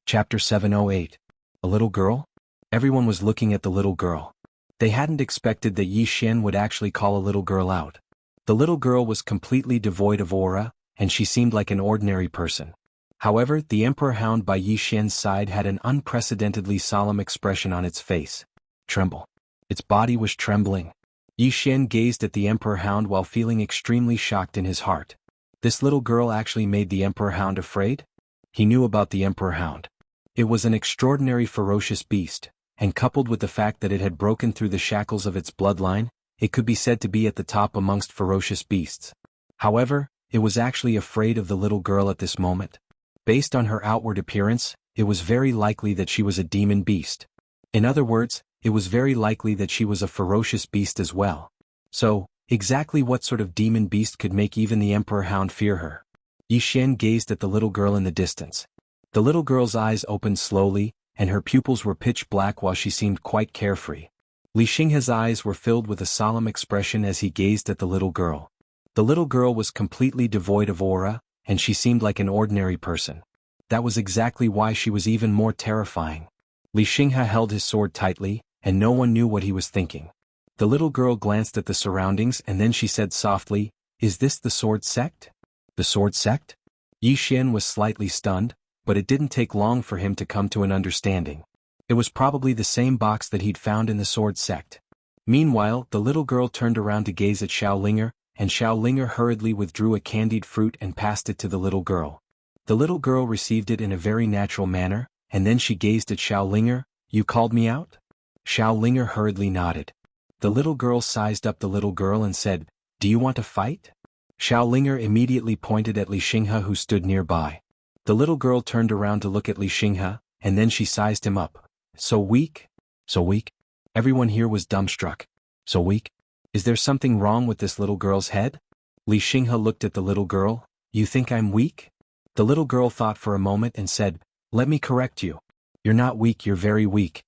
Chapter 708. A little girl? Everyone was looking at the little girl. They hadn't expected that Yi Xian would actually call a little girl out. The little girl was completely devoid of aura, and she seemed like an ordinary person. However, the emperor hound by Yi Xian's side had an unprecedentedly solemn expression on its face. Tremble. Its body was trembling. Yi Xian gazed at the emperor hound while feeling extremely shocked in his heart. This little girl actually made the emperor hound afraid? He knew about the emperor hound. It was an extraordinary ferocious beast, and coupled with the fact that it had broken through the shackles of its bloodline, it could be said to be at the top amongst ferocious beasts. However, it was actually afraid of the little girl at this moment. Based on her outward appearance, it was very likely that she was a demon beast. In other words, it was very likely that she was a ferocious beast as well. So, exactly what sort of demon beast could make even the emperor hound fear her? Yi Xian gazed at the little girl in the distance. The little girl's eyes opened slowly, and her pupils were pitch black while she seemed quite carefree. Li Xinghe's eyes were filled with a solemn expression as he gazed at the little girl. The little girl was completely devoid of aura, and she seemed like an ordinary person. That was exactly why she was even more terrifying. Li Xinghe held his sword tightly, and no one knew what he was thinking. The little girl glanced at the surroundings and then she said softly, "Is this the sword sect?" The sword sect? Yi Xian was slightly stunned, but it didn't take long for him to come to an understanding. It was probably the same box that he'd found in the sword sect. Meanwhile, the little girl turned around to gaze at Xiao Linger, and Xiao Linger hurriedly withdrew a candied fruit and passed it to the little girl. The little girl received it in a very natural manner, and then she gazed at Xiao Linger. "You called me out?" Xiao Linger hurriedly nodded. The little girl sized up the little girl and said, "Do you want to fight?" Xiao Linger immediately pointed at Li Xinghe who stood nearby. The little girl turned around to look at Li Xinghe, and then she sized him up. So weak? So weak? Everyone here was dumbstruck. So weak? Is there something wrong with this little girl's head? Li Xinghe looked at the little girl. You think I'm weak? The little girl thought for a moment and said, let me correct you. You're not weak, you're very weak.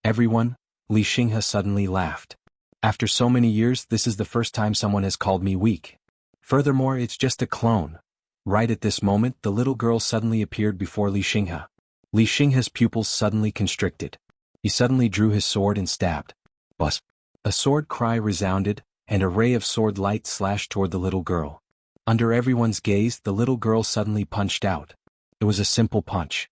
Everyone, Li Xinghe suddenly laughed. After so many years, this is the first time someone has called me weak. Furthermore, it's just a clone. Right at this moment, the little girl suddenly appeared before Li Xinghe. Li Xinghe's pupils suddenly constricted. He suddenly drew his sword and stabbed. Buzz. A sword cry resounded, and a ray of sword light slashed toward the little girl. Under everyone's gaze, the little girl suddenly punched out. It was a simple punch.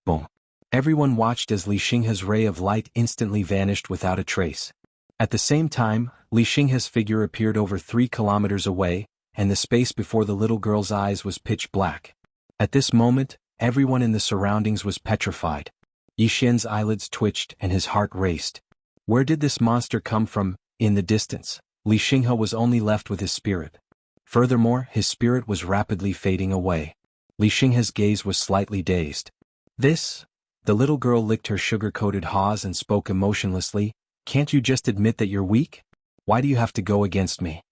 Boom. Everyone watched as Li Xinghe's ray of light instantly vanished without a trace. At the same time, Li Xinghe's figure appeared over 3 kilometers away, and the space before the little girl's eyes was pitch black. At this moment, everyone in the surroundings was petrified. Yi Xian's eyelids twitched and his heart raced. Where did this monster come from? In the distance, Li Xinghe was only left with his spirit. Furthermore, his spirit was rapidly fading away. Li Xinghe's gaze was slightly dazed. This? The little girl licked her sugar-coated haws and spoke emotionlessly. Can't you just admit that you're weak? Why do you have to go against me?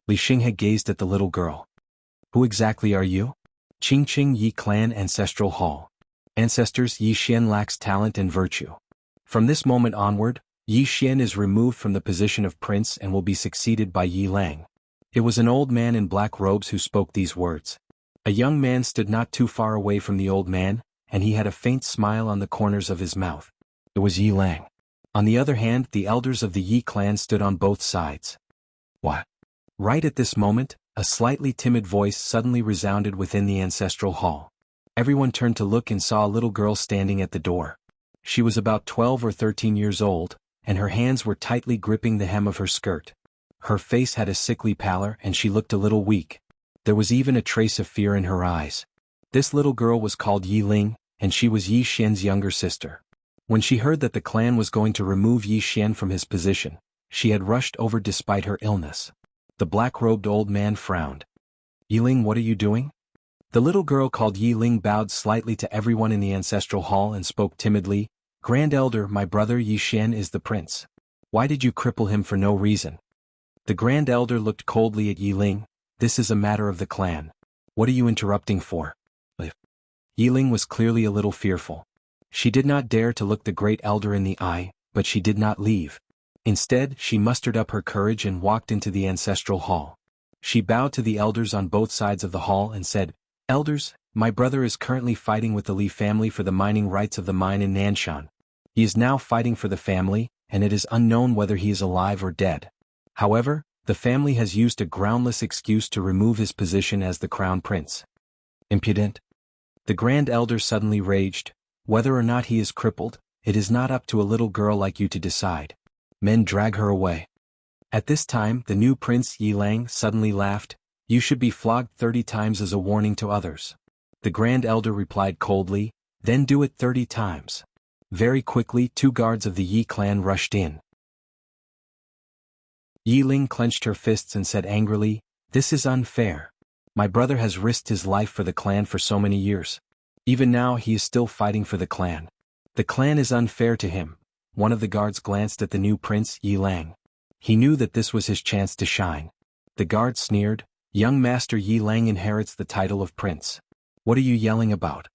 Li Xinghe gazed at the little girl. Who exactly are you? Qingqing Yi Clan Ancestral Hall. Ancestors, Yi Xian lacks talent and virtue. From this moment onward, Yi Xian is removed from the position of prince and will be succeeded by Yi Lang. It was an old man in black robes who spoke these words. A young man stood not too far away from the old man, and he had a faint smile on the corners of his mouth. It was Yi Lang. On the other hand, the elders of the Yi clan stood on both sides. What? Right at this moment, a slightly timid voice suddenly resounded within the ancestral hall. Everyone turned to look and saw a little girl standing at the door. She was about 12 or 13 years old, and her hands were tightly gripping the hem of her skirt. Her face had a sickly pallor and she looked a little weak. There was even a trace of fear in her eyes. This little girl was called Yi Ling, and she was Yi Xian's younger sister. When she heard that the clan was going to remove Yi Xian from his position, she had rushed over despite her illness. The black-robed old man frowned. Yi Ling, what are you doing? The little girl called Yi Ling bowed slightly to everyone in the ancestral hall and spoke timidly. Grand Elder, my brother Yi Xian is the prince. Why did you cripple him for no reason? The Grand Elder looked coldly at Yi Ling. This is a matter of the clan. What are you interrupting for? Yi Ling was clearly a little fearful. She did not dare to look the Great Elder in the eye, but she did not leave. Instead, she mustered up her courage and walked into the ancestral hall. She bowed to the elders on both sides of the hall and said, Elders, my brother is currently fighting with the Li family for the mining rights of the mine in Nanshan. He is now fighting for the family, and it is unknown whether he is alive or dead. However, the family has used a groundless excuse to remove his position as the crown prince. Impudent. The Grand Elder suddenly raged. Whether or not he is crippled, it is not up to a little girl like you to decide. Men drag her away. At this time, the new prince Yi Lang suddenly laughed. You should be flogged 30 times as a warning to others. The Grand Elder replied coldly, then do it 30 times. Very quickly, 2 guards of the Yi clan rushed in. Yi Ling clenched her fists and said angrily, This is unfair. My brother has risked his life for the clan for so many years. Even now he is still fighting for the clan. The clan is unfair to him. One of the guards glanced at the new prince Yi Lang. He knew that this was his chance to shine. The guard sneered, Young Master Yi Lang inherits the title of prince. What are you yelling about?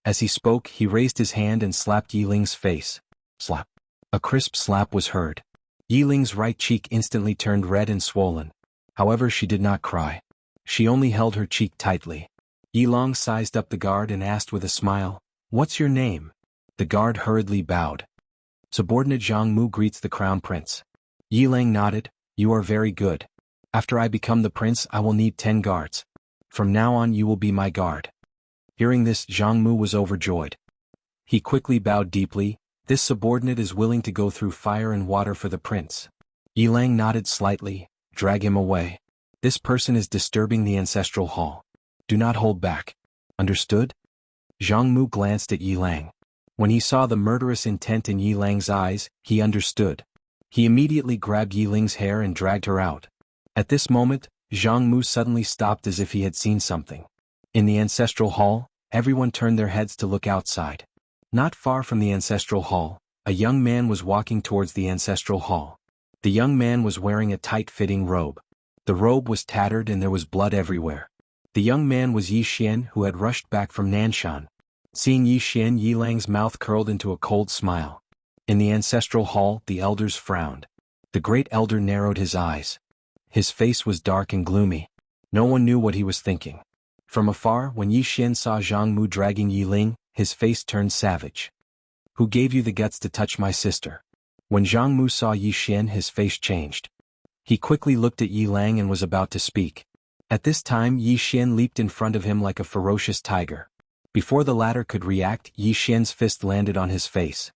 As he spoke, he raised his hand and slapped Yi Ling's face. Slap. A crisp slap was heard. Yi Ling's right cheek instantly turned red and swollen. However, she did not cry. She only held her cheek tightly. Yi Lang sized up the guard and asked with a smile, What's your name? The guard hurriedly bowed. Subordinate Zhang Mu greets the crown prince. Yi Lang nodded, You are very good. After I become the prince, I will need 10 guards. From now on you will be my guard. Hearing this, Zhang Mu was overjoyed. He quickly bowed deeply. This subordinate is willing to go through fire and water for the prince. Yi Lang nodded slightly. Drag him away. This person is disturbing the ancestral hall. Do not hold back. Understood? Zhang Mu glanced at Yi Lang. When he saw the murderous intent in Yi Lang's eyes, he understood. He immediately grabbed Yi Ling's hair and dragged her out. At this moment, Zhang Mu suddenly stopped as if he had seen something. In the ancestral hall, everyone turned their heads to look outside. Not far from the ancestral hall, a young man was walking towards the ancestral hall. The young man was wearing a tight-fitting robe. The robe was tattered and there was blood everywhere. The young man was Yi Xian, who had rushed back from Nanshan. Seeing Yi Xian, Yi Lang's mouth curled into a cold smile. In the ancestral hall, the elders frowned. The great elder narrowed his eyes. His face was dark and gloomy. No one knew what he was thinking. From afar, when Yi Xian saw Zhang Mu dragging Yi Ling, his face turned savage. "Who gave you the guts to touch my sister?" When Zhang Mu saw Yi Xian, his face changed. He quickly looked at Yi Lang and was about to speak. At this time, Yi Xian leaped in front of him like a ferocious tiger. Before the latter could react, Yi Xian's fist landed on his face.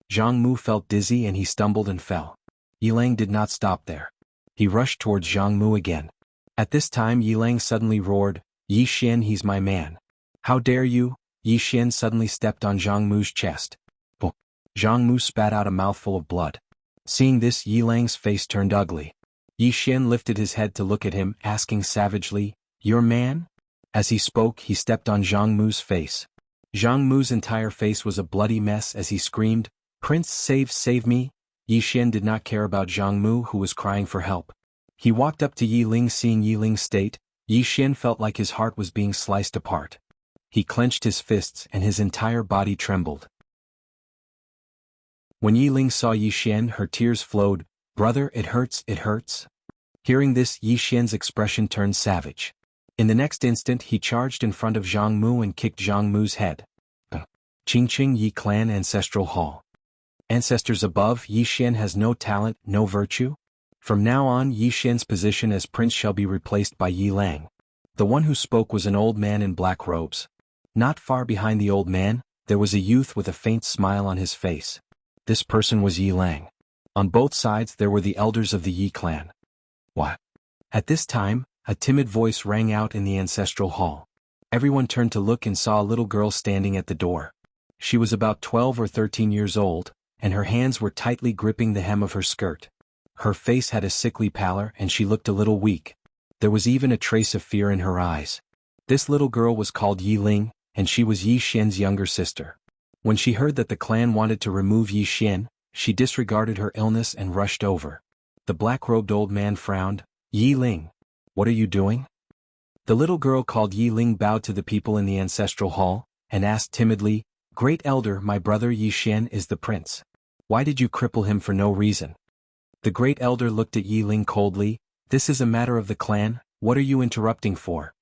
Zhang Mu felt dizzy and he stumbled and fell. Yi Lang did not stop there. He rushed towards Zhang Mu again. At this time, Yi Lang suddenly roared, "Yi Xian, he's my man. How dare you?" Yi Xian suddenly stepped on Zhang Mu's chest. Zhang Mu spat out a mouthful of blood. Seeing this, Yi Lang's face turned ugly. Yi Xian lifted his head to look at him, asking savagely, "Your man?" As he spoke, he stepped on Zhang Mu's face. Zhang Mu's entire face was a bloody mess as he screamed, "Prince, save me!" Yi Xian did not care about Zhang Mu, who was crying for help. He walked up to Yi Ling. Seeing Yi Ling's state, Yi Xian felt like his heart was being sliced apart. He clenched his fists and his entire body trembled. When Yi Ling saw Yi Xian, her tears flowed. "Brother, it hurts, it hurts." Hearing this, Yi Xian's expression turned savage. In the next instant, he charged in front of Zhang Mu and kicked Zhang Mu's head. Qingqing Yi Clan Ancestral Hall. Ancestors above, Yi Xian has no talent, no virtue? From now on, Yi Xian's position as prince shall be replaced by Yi Lang. The one who spoke was an old man in black robes. Not far behind the old man, there was a youth with a faint smile on his face. This person was Yi Lang. On both sides there were the elders of the Yi clan. What? At this time, a timid voice rang out in the ancestral hall. Everyone turned to look and saw a little girl standing at the door. She was about 12 or 13 years old, and her hands were tightly gripping the hem of her skirt. Her face had a sickly pallor and she looked a little weak. There was even a trace of fear in her eyes. This little girl was called Yi Ling, and she was Yi Xian's younger sister. When she heard that the clan wanted to remove Yi Xian, she disregarded her illness and rushed over. The black-robed old man frowned. "Yi Ling, what are you doing?" The little girl called Yi Ling bowed to the people in the ancestral hall, and asked timidly, "Great elder, my brother Yi Xian is the prince. Why did you cripple him for no reason?" The great elder looked at Yi Ling coldly. "This is a matter of the clan, what are you interrupting for?"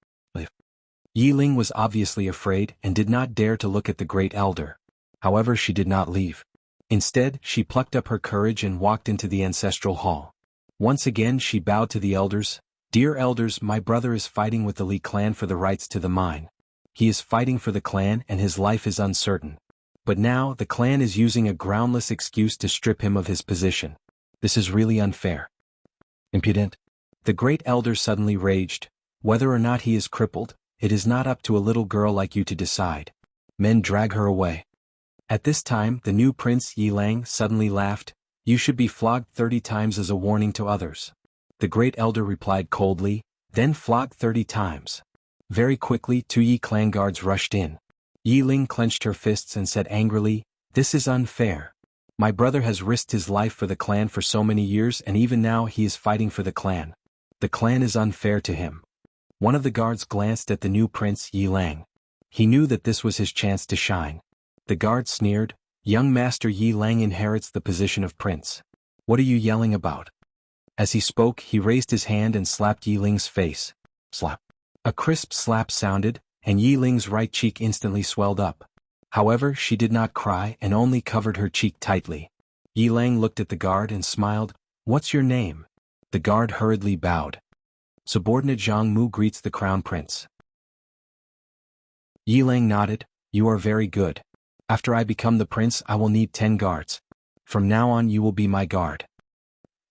Yi Ling was obviously afraid and did not dare to look at the great elder. However, she did not leave. Instead, she plucked up her courage and walked into the ancestral hall. Once again she bowed to the elders. "Dear elders, my brother is fighting with the Li clan for the rights to the mine. He is fighting for the clan and his life is uncertain. But now, the clan is using a groundless excuse to strip him of his position. This is really unfair. Impudent." The great elder suddenly raged. "Whether or not he is crippled, it is not up to a little girl like you to decide. Men, drag her away." At this time, the new prince Yi Lang suddenly laughed. "You should be flogged 30 times as a warning to others." The great elder replied coldly, "Then flog 30 times. Very quickly 2 Yi clan guards rushed in. Yi Ling clenched her fists and said angrily, "This is unfair. My brother has risked his life for the clan for so many years and even now he is fighting for the clan. The clan is unfair to him." One of the guards glanced at the new prince Yi Lang. He knew that this was his chance to shine. The guard sneered, "Young master Yi Lang inherits the position of prince. What are you yelling about?" As he spoke, he raised his hand and slapped Yi Ling's face. Slap. A crisp slap sounded, and Yi Ling's right cheek instantly swelled up. However, she did not cry and only covered her cheek tightly. Yi Lang looked at the guard and smiled. "What's your name?" The guard hurriedly bowed. "Subordinate Zhang Mu greets the crown prince." Yi Lang nodded. "You are very good. After I become the prince, I will need 10 guards. From now on you will be my guard."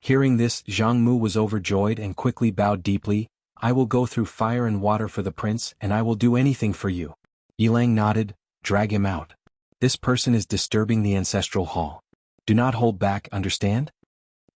Hearing this, Zhang Mu was overjoyed and quickly bowed deeply. "I will go through fire and water for the prince and I will do anything for you." Yi Lang nodded. "Drag him out. This person is disturbing the ancestral hall. Do not hold back, understand?"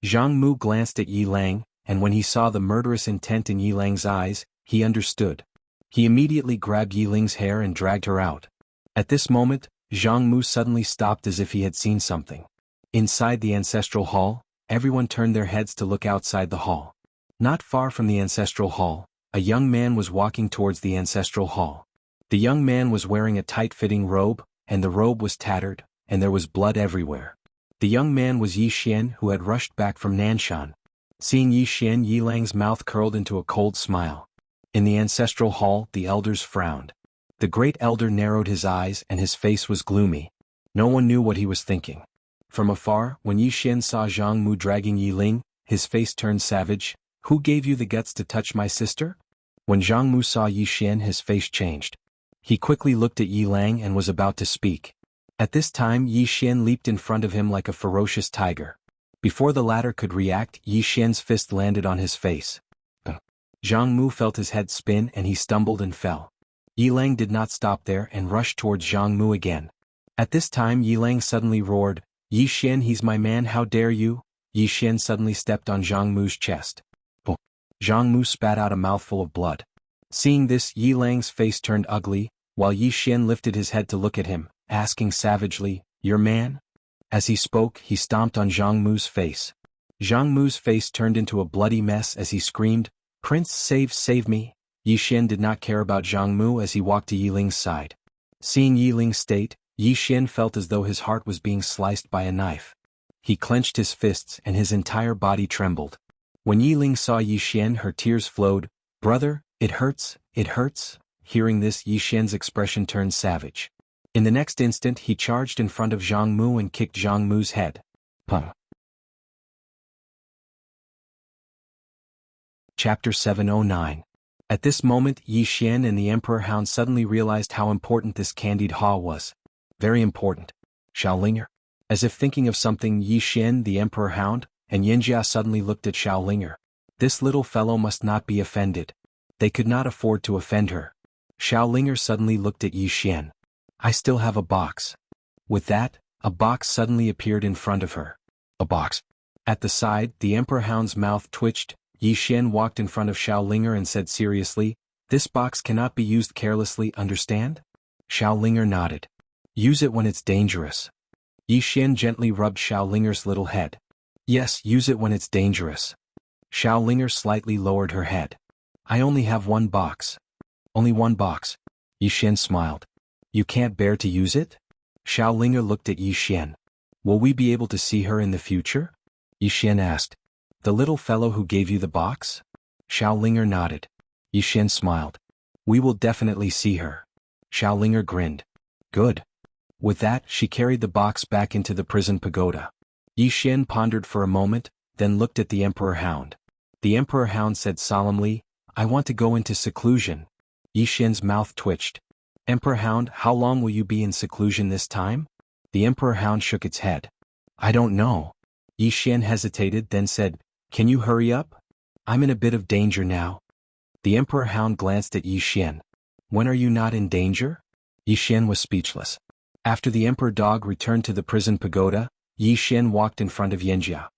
Zhang Mu glanced at Yi Lang, and when he saw the murderous intent in Yilang's eyes, he understood. He immediately grabbed Yiling's hair and dragged her out. At this moment, Zhang Mu suddenly stopped as if he had seen something. Inside the ancestral hall, everyone turned their heads to look outside the hall. Not far from the ancestral hall, a young man was walking towards the ancestral hall. The young man was wearing a tight-fitting robe, and the robe was tattered, and there was blood everywhere. The young man was Yi Xian, who had rushed back from Nanshan. Seeing Yi Xian, Yilang's mouth curled into a cold smile. In the ancestral hall, the elders frowned. The great elder narrowed his eyes and his face was gloomy. No one knew what he was thinking. From afar, when Yi Xian saw Zhang Mu dragging Yiling, his face turned savage. "Who gave you the guts to touch my sister?" When Zhang Mu saw Yi Xian, his face changed. He quickly looked at Yilang and was about to speak. At this time, Yi Xian leaped in front of him like a ferocious tiger. Before the latter could react, Yi Xian's fist landed on his face. Zhang Mu felt his head spin and he stumbled and fell. Yilang did not stop there and rushed towards Zhang Mu again. At this time, Yilang suddenly roared, "Yi Xian, he's my man, how dare you?" Yi Xian suddenly stepped on Zhang Mu's chest. Zhang Mu spat out a mouthful of blood. Seeing this, Yilang's face turned ugly, while Yi Xian lifted his head to look at him, asking savagely, "Your man?" As he spoke, he stomped on Zhang Mu's face. Zhang Mu's face turned into a bloody mess as he screamed, "Prince, save me!" Yi Xian did not care about Zhang Mu as he walked to Yiling's side. Seeing Yiling's state, Yi Xian felt as though his heart was being sliced by a knife. He clenched his fists and his entire body trembled. When Yiling saw Yi Xian, her tears flowed. "Brother, it hurts, it hurts." Hearing this, Yi Xian's expression turned savage. In the next instant, he charged in front of Zhang Mu and kicked Zhang Mu's head. Pum. Chapter 709. At this moment, Yi Xian and the Emperor Hound suddenly realized how important this candied Ha was. Very important. Xiaolinger. As if thinking of something, Yi Xian, the Emperor Hound, and Yanjia suddenly looked at Xiaolinger. This little fellow must not be offended. They could not afford to offend her. Xiaolinger suddenly looked at Yi Xian. "I still have a box." With that, a box suddenly appeared in front of her. A box. At the side, the Emperor Hound's mouth twitched. Yi Xian walked in front of Xiaolinger and said seriously, "This box cannot be used carelessly, understand?" Xiaolinger nodded. "Use it when it's dangerous." Yi Xian gently rubbed Xiaolinger's little head. "Yes, use it when it's dangerous." Xiaolinger slightly lowered her head. "I only have one box." "Only one box?" Yi Xian smiled. "You can't bear to use it?" Xiaolinger looked at Yi Xian. "Will we be able to see her in the future?" Yi Xian asked. "The little fellow who gave you the box?" Xiaolinger nodded. Yi Xian smiled. "We will definitely see her." Xiaolinger grinned. "Good." With that, she carried the box back into the prison pagoda. Yi Xian pondered for a moment, then looked at the Emperor Hound. The Emperor Hound said solemnly, "I want to go into seclusion." Yi Xian's mouth twitched. "Emperor Hound, how long will you be in seclusion this time?" The Emperor Hound shook its head. "I don't know." Yi Xian hesitated, then said, "Can you hurry up? I'm in a bit of danger now." The Emperor Hound glanced at Yi Xian. "When are you not in danger?" Yi Xian was speechless. After the Emperor Dog returned to the prison pagoda, Yi Xian walked in front of Yanjia.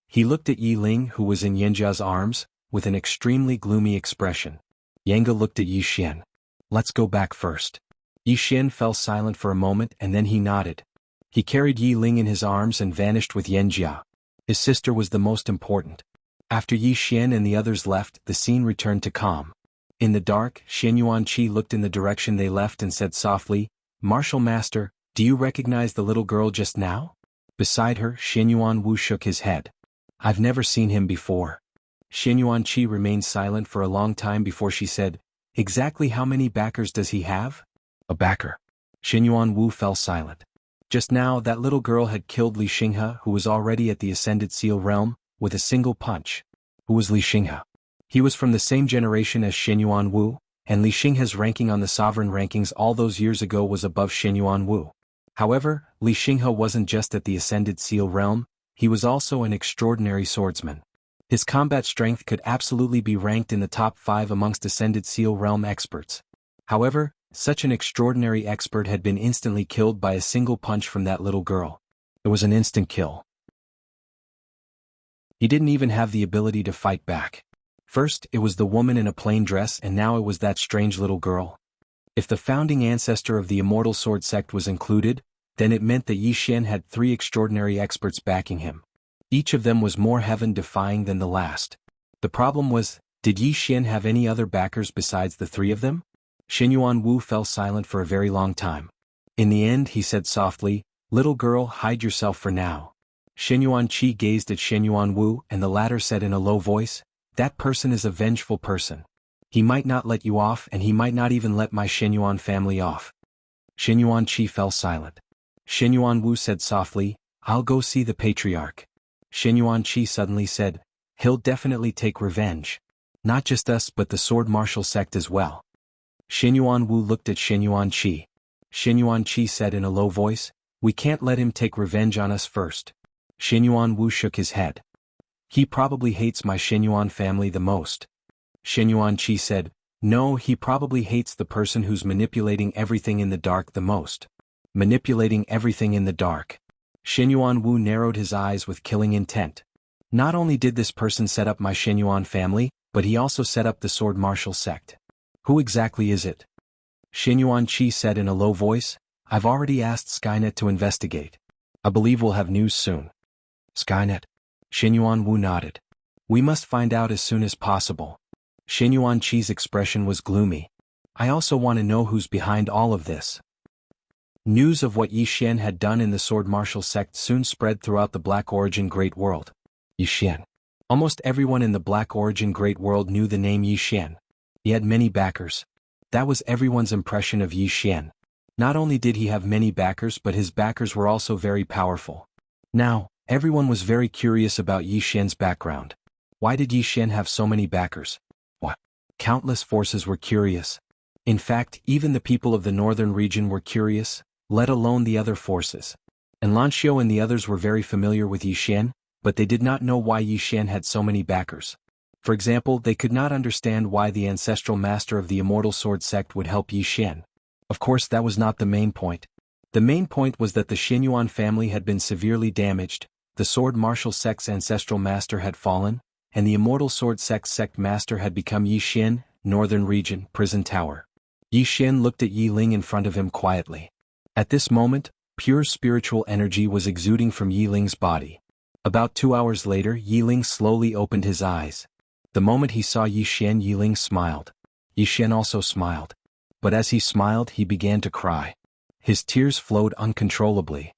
He looked at Yi Ling, who was in Yanjia's arms, with an extremely gloomy expression. Yanga looked at Yi Xian. "Let's go back first." Yi Xian fell silent for a moment and then he nodded. He carried Yi Ling in his arms and vanished with Yanjia. His sister was the most important. After Yi Xian and the others left, the scene returned to calm. In the dark, Xian Yuanqi looked in the direction they left and said softly, "Martial Master, do you recognize the little girl just now?" Beside her, Xian Yuan Wu shook his head. "I've never seen him before." Xian Yuanqi remained silent for a long time before she said, "Exactly how many backers does he have?" "A backer." Xian Yuan Wu fell silent. Just now, that little girl had killed Li Xinghe, who was already at the Ascended Seal realm, with a single punch. Who was Li Xinghe? He was from the same generation as Xian Yuan Wu, and Li Xinghe's ranking on the sovereign rankings all those years ago was above Xian Yuan Wu. However, Li Xinghe wasn't just at the Ascended Seal realm, he was also an extraordinary swordsman. His combat strength could absolutely be ranked in the top 5 amongst Ascended Seal realm experts. However, such an extraordinary expert had been instantly killed by a single punch from that little girl. It was an instant kill. He didn't even have the ability to fight back. First, it was the woman in a plain dress, and now it was that strange little girl. If the founding ancestor of the Immortal Sword sect was included, then it meant that Yi Xian had 3 extraordinary experts backing him. Each of them was more heaven-defying than the last. The problem was, did Yi Xian have any other backers besides the 3 of them? Xianyuan Wu fell silent for a very long time. In the end, he said softly, "Little girl, hide yourself for now." Xianyuan Qi gazed at Xianyuan Wu, and the latter said in a low voice, "That person is a vengeful person. He might not let you off, and he might not even let my Xianyuan family off." Xianyuan Qi fell silent. Xianyuan Wu said softly, "I'll go see the patriarch." Xianyuan Qi suddenly said, "He'll definitely take revenge. Not just us but the sword martial sect as well." Xianyuan Wu looked at Xianyuan Qi. Xianyuan Qi said in a low voice, "We can't let him take revenge on us first." Xianyuan Wu shook his head. "He probably hates my Xianyuan family the most." Xianyuan Qi said, "No, he probably hates the person who's manipulating everything in the dark the most." Manipulating everything in the dark. Xianyuan Wu narrowed his eyes with killing intent. Not only did this person set up my Xianyuan family, but he also set up the sword martial sect. Who exactly is it? Xianyuan Qi said in a low voice, "I've already asked Skynet to investigate. I believe we'll have news soon." Skynet? Xianyuan Wu nodded. "We must find out as soon as possible." Xianyuan Qi's expression was gloomy. "I also want to know who's behind all of this." News of what Yi Xian had done in the sword martial sect soon spread throughout the Black Origin Great World. Yi Xian. Almost everyone in the Black Origin Great World knew the name Yi Xian. He had many backers. That was everyone's impression of Yi Xian. Not only did he have many backers, but his backers were also very powerful. Now, everyone was very curious about Yi Xian's background. Why did Yi Xian have so many backers? What? Countless forces were curious. In fact, even the people of the northern region were curious, let alone the other forces. And Lanxiu and the others were very familiar with Yi Xian, but they did not know why Yi Xian had so many backers. For example, they could not understand why the ancestral master of the Immortal Sword sect would help Yi Xian. Of course, that was not the main point. The main point was that the Xianyuan family had been severely damaged, the sword martial sect's ancestral master had fallen, and the Immortal Sword sect master had become Yi Xian, Northern Region, Prison Tower. Yi Xian looked at Yi Ling in front of him quietly. At this moment, pure spiritual energy was exuding from Yi Ling's body. About 2 hours later, Yi Ling slowly opened his eyes. The moment he saw Yi Xian, Yi Ling smiled. Yi Xian also smiled. But as he smiled, he began to cry. His tears flowed uncontrollably.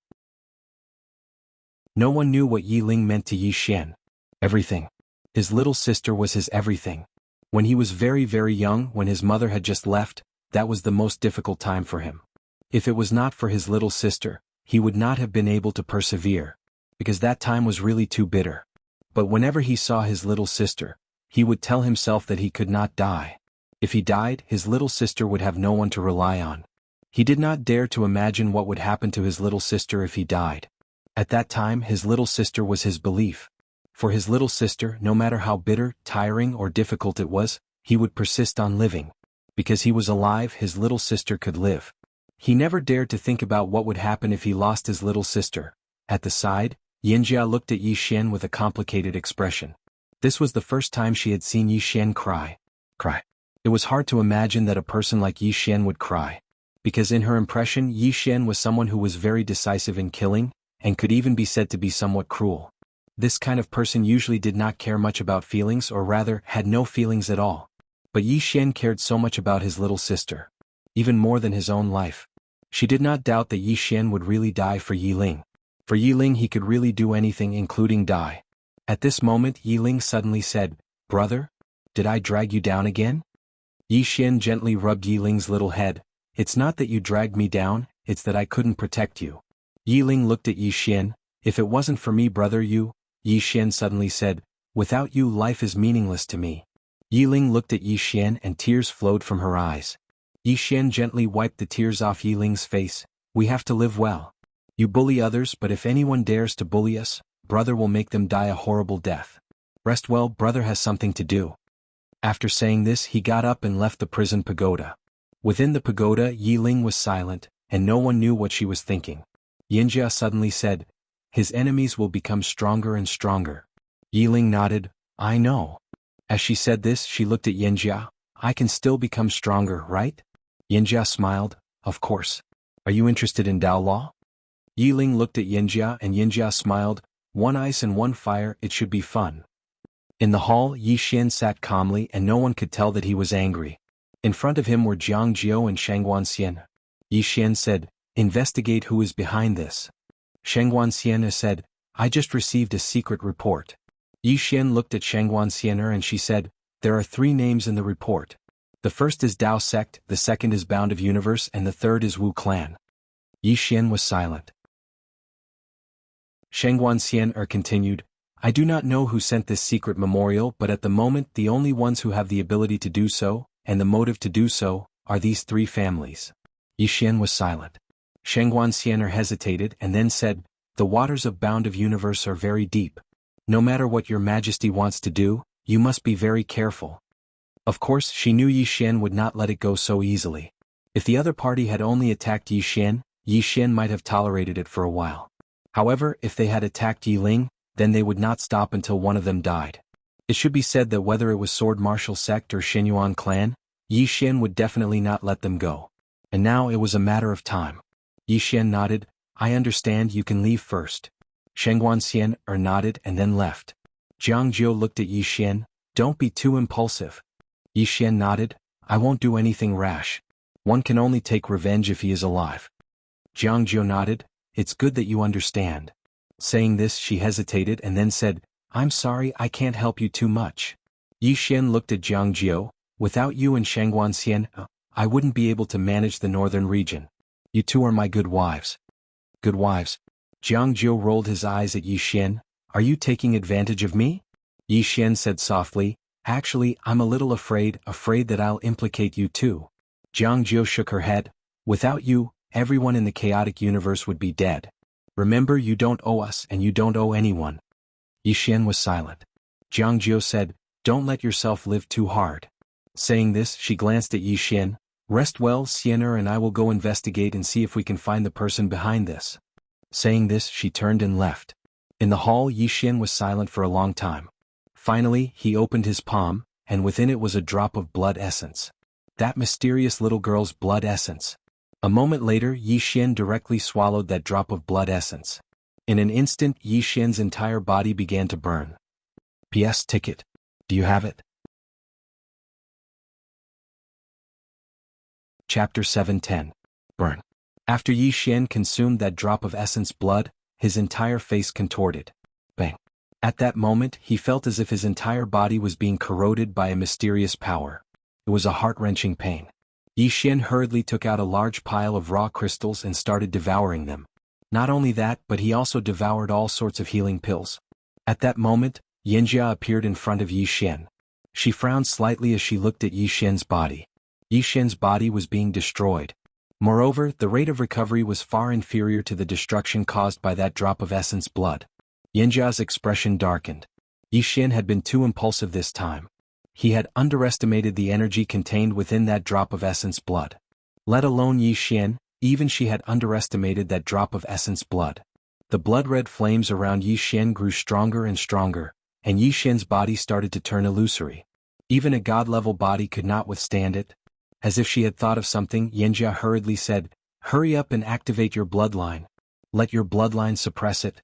No one knew what Yi Ling meant to Yi Xian. Everything. His little sister was his everything. When he was very, very young, when his mother had just left, that was the most difficult time for him. If it was not for his little sister, he would not have been able to persevere, because that time was really too bitter. But whenever he saw his little sister, he would tell himself that he could not die. If he died, his little sister would have no one to rely on. He did not dare to imagine what would happen to his little sister if he died. At that time, his little sister was his belief. For his little sister, no matter how bitter, tiring, or difficult it was, he would persist on living. Because he was alive, his little sister could live. He never dared to think about what would happen if he lost his little sister. At the side, Yinjia looked at Yi Xian with a complicated expression. This was the first time she had seen Yi Xian cry. It was hard to imagine that a person like Yi Xian would cry. Because in her impression, Yi Xian was someone who was very decisive in killing, and could even be said to be somewhat cruel. This kind of person usually did not care much about feelings, or rather, had no feelings at all. But Yi Xian cared so much about his little sister. Even more than his own life. She did not doubt that Yi Xian would really die for Yi Ling. For Yi Ling he could really do anything, including die. At this moment Yi Ling suddenly said, "Brother? Did I drag you down again?" Yi Xian gently rubbed Yi Ling's little head. "It's not that you dragged me down, it's that I couldn't protect you." Yi Ling looked at Yi Xian. "If it wasn't for me, brother, Yi Xian suddenly said, "Without you life is meaningless to me." Yi Ling looked at Yi Xian and tears flowed from her eyes. Yi Xian gently wiped the tears off Yi Ling's face. "We have to live well. You bully others, but if anyone dares to bully us, brother will make them die a horrible death. Rest well, brother has something to do." After saying this, he got up and left the prison pagoda. Within the pagoda, Yi Ling was silent, and no one knew what she was thinking. Yinjia suddenly said, "His enemies will become stronger and stronger." Yiling nodded, I know. As she said this, she looked at Yanjia. I can still become stronger, right? Yanjia smiled, of course. Are you interested in Dao Law? Yiling looked at Yanjia and Yanjia smiled, one ice and one fire, it should be fun. In the hall, Yi Xian sat calmly and no one could tell that he was angry. In front of him were Jiang Jiao and Shangguan Xian. Yi Xian said, investigate who is behind this. Shangguan Xian said, I just received a secret report. Yi Xian looked at Shangguan Xian and she said, there are 3 names in the report. The first is Dao Sect, the second is Bound of Universe and the third is Wu Clan. Yi Xian was silent. Shangguan Xian continued, I do not know who sent this secret memorial, but at the moment the only ones who have the ability to do so, and the motive to do so, are these 3 families. Yi Xian was silent. Shangguan Xian hesitated and then said, the waters of Bound of Universe are very deep. No matter what your majesty wants to do, you must be very careful. Of course, she knew Yi Xian would not let it go so easily. If the other party had only attacked Yi Xian might have tolerated it for a while. However, if they had attacked Yiling, then they would not stop until one of them died. It should be said that whether it was Sword Martial Sect or Shenyuan clan, Yi Xian would definitely not let them go. And now it was a matter of time. Yi Xian nodded, I understand, you can leave first. Shangguan Xian nodded and then left. Jiang Jiao looked at Yi Xian, don't be too impulsive. Yi Xian nodded, I won't do anything rash. One can only take revenge if he is alive. Jiang Jiao nodded, it's good that you understand. Saying this, she hesitated and then said, I'm sorry, I can't help you too much. Yi Xian looked at Jiang Jiao, without you and Shangguan Xian, I wouldn't be able to manage the northern region. You 2 are my good wives. Good wives. Jiang Jiao rolled his eyes at Yi Xian, are you taking advantage of me? Yi Xian said softly, actually, I'm a little afraid that I'll implicate you too. Jiang Jiao shook her head, without you, everyone in the chaotic universe would be dead. Remember, you don't owe us and you don't owe anyone. Yi Xian was silent. Jiang Jiao said, don't let yourself live too hard. Saying this, she glanced at Yi Xian, rest well, Xianer, and I will go investigate and see if we can find the person behind this. Saying this, she turned and left. In the hall, Yi Xian was silent for a long time. Finally, he opened his palm, and within it was a drop of blood essence. That mysterious little girl's blood essence. A moment later, Yi Xian directly swallowed that drop of blood essence. In an instant, Yi Xian's entire body began to burn. PS ticket. Do you have it? Chapter 710. Burn. After Yi Xian consumed that drop of essence blood, his entire face contorted. Bang. At that moment, he felt as if his entire body was being corroded by a mysterious power. It was a heart-wrenching pain. Yi Xian hurriedly took out a large pile of raw crystals and started devouring them. Not only that, but he also devoured all sorts of healing pills. At that moment, Yanjia appeared in front of Yi Xian. She frowned slightly as she looked at Yi Xian's body. Yi Xian's body was being destroyed. Moreover, the rate of recovery was far inferior to the destruction caused by that drop of essence blood. Yanjia's expression darkened. Yi Xian had been too impulsive this time. He had underestimated the energy contained within that drop of essence blood. Let alone Yi Xian, even she had underestimated that drop of essence blood. The blood-red flames around Yi Xian grew stronger and stronger, and Yi Xian's body started to turn illusory. Even a god-level body could not withstand it. As if she had thought of something, Yanjia hurriedly said, hurry up and activate your bloodline. Let your bloodline suppress it.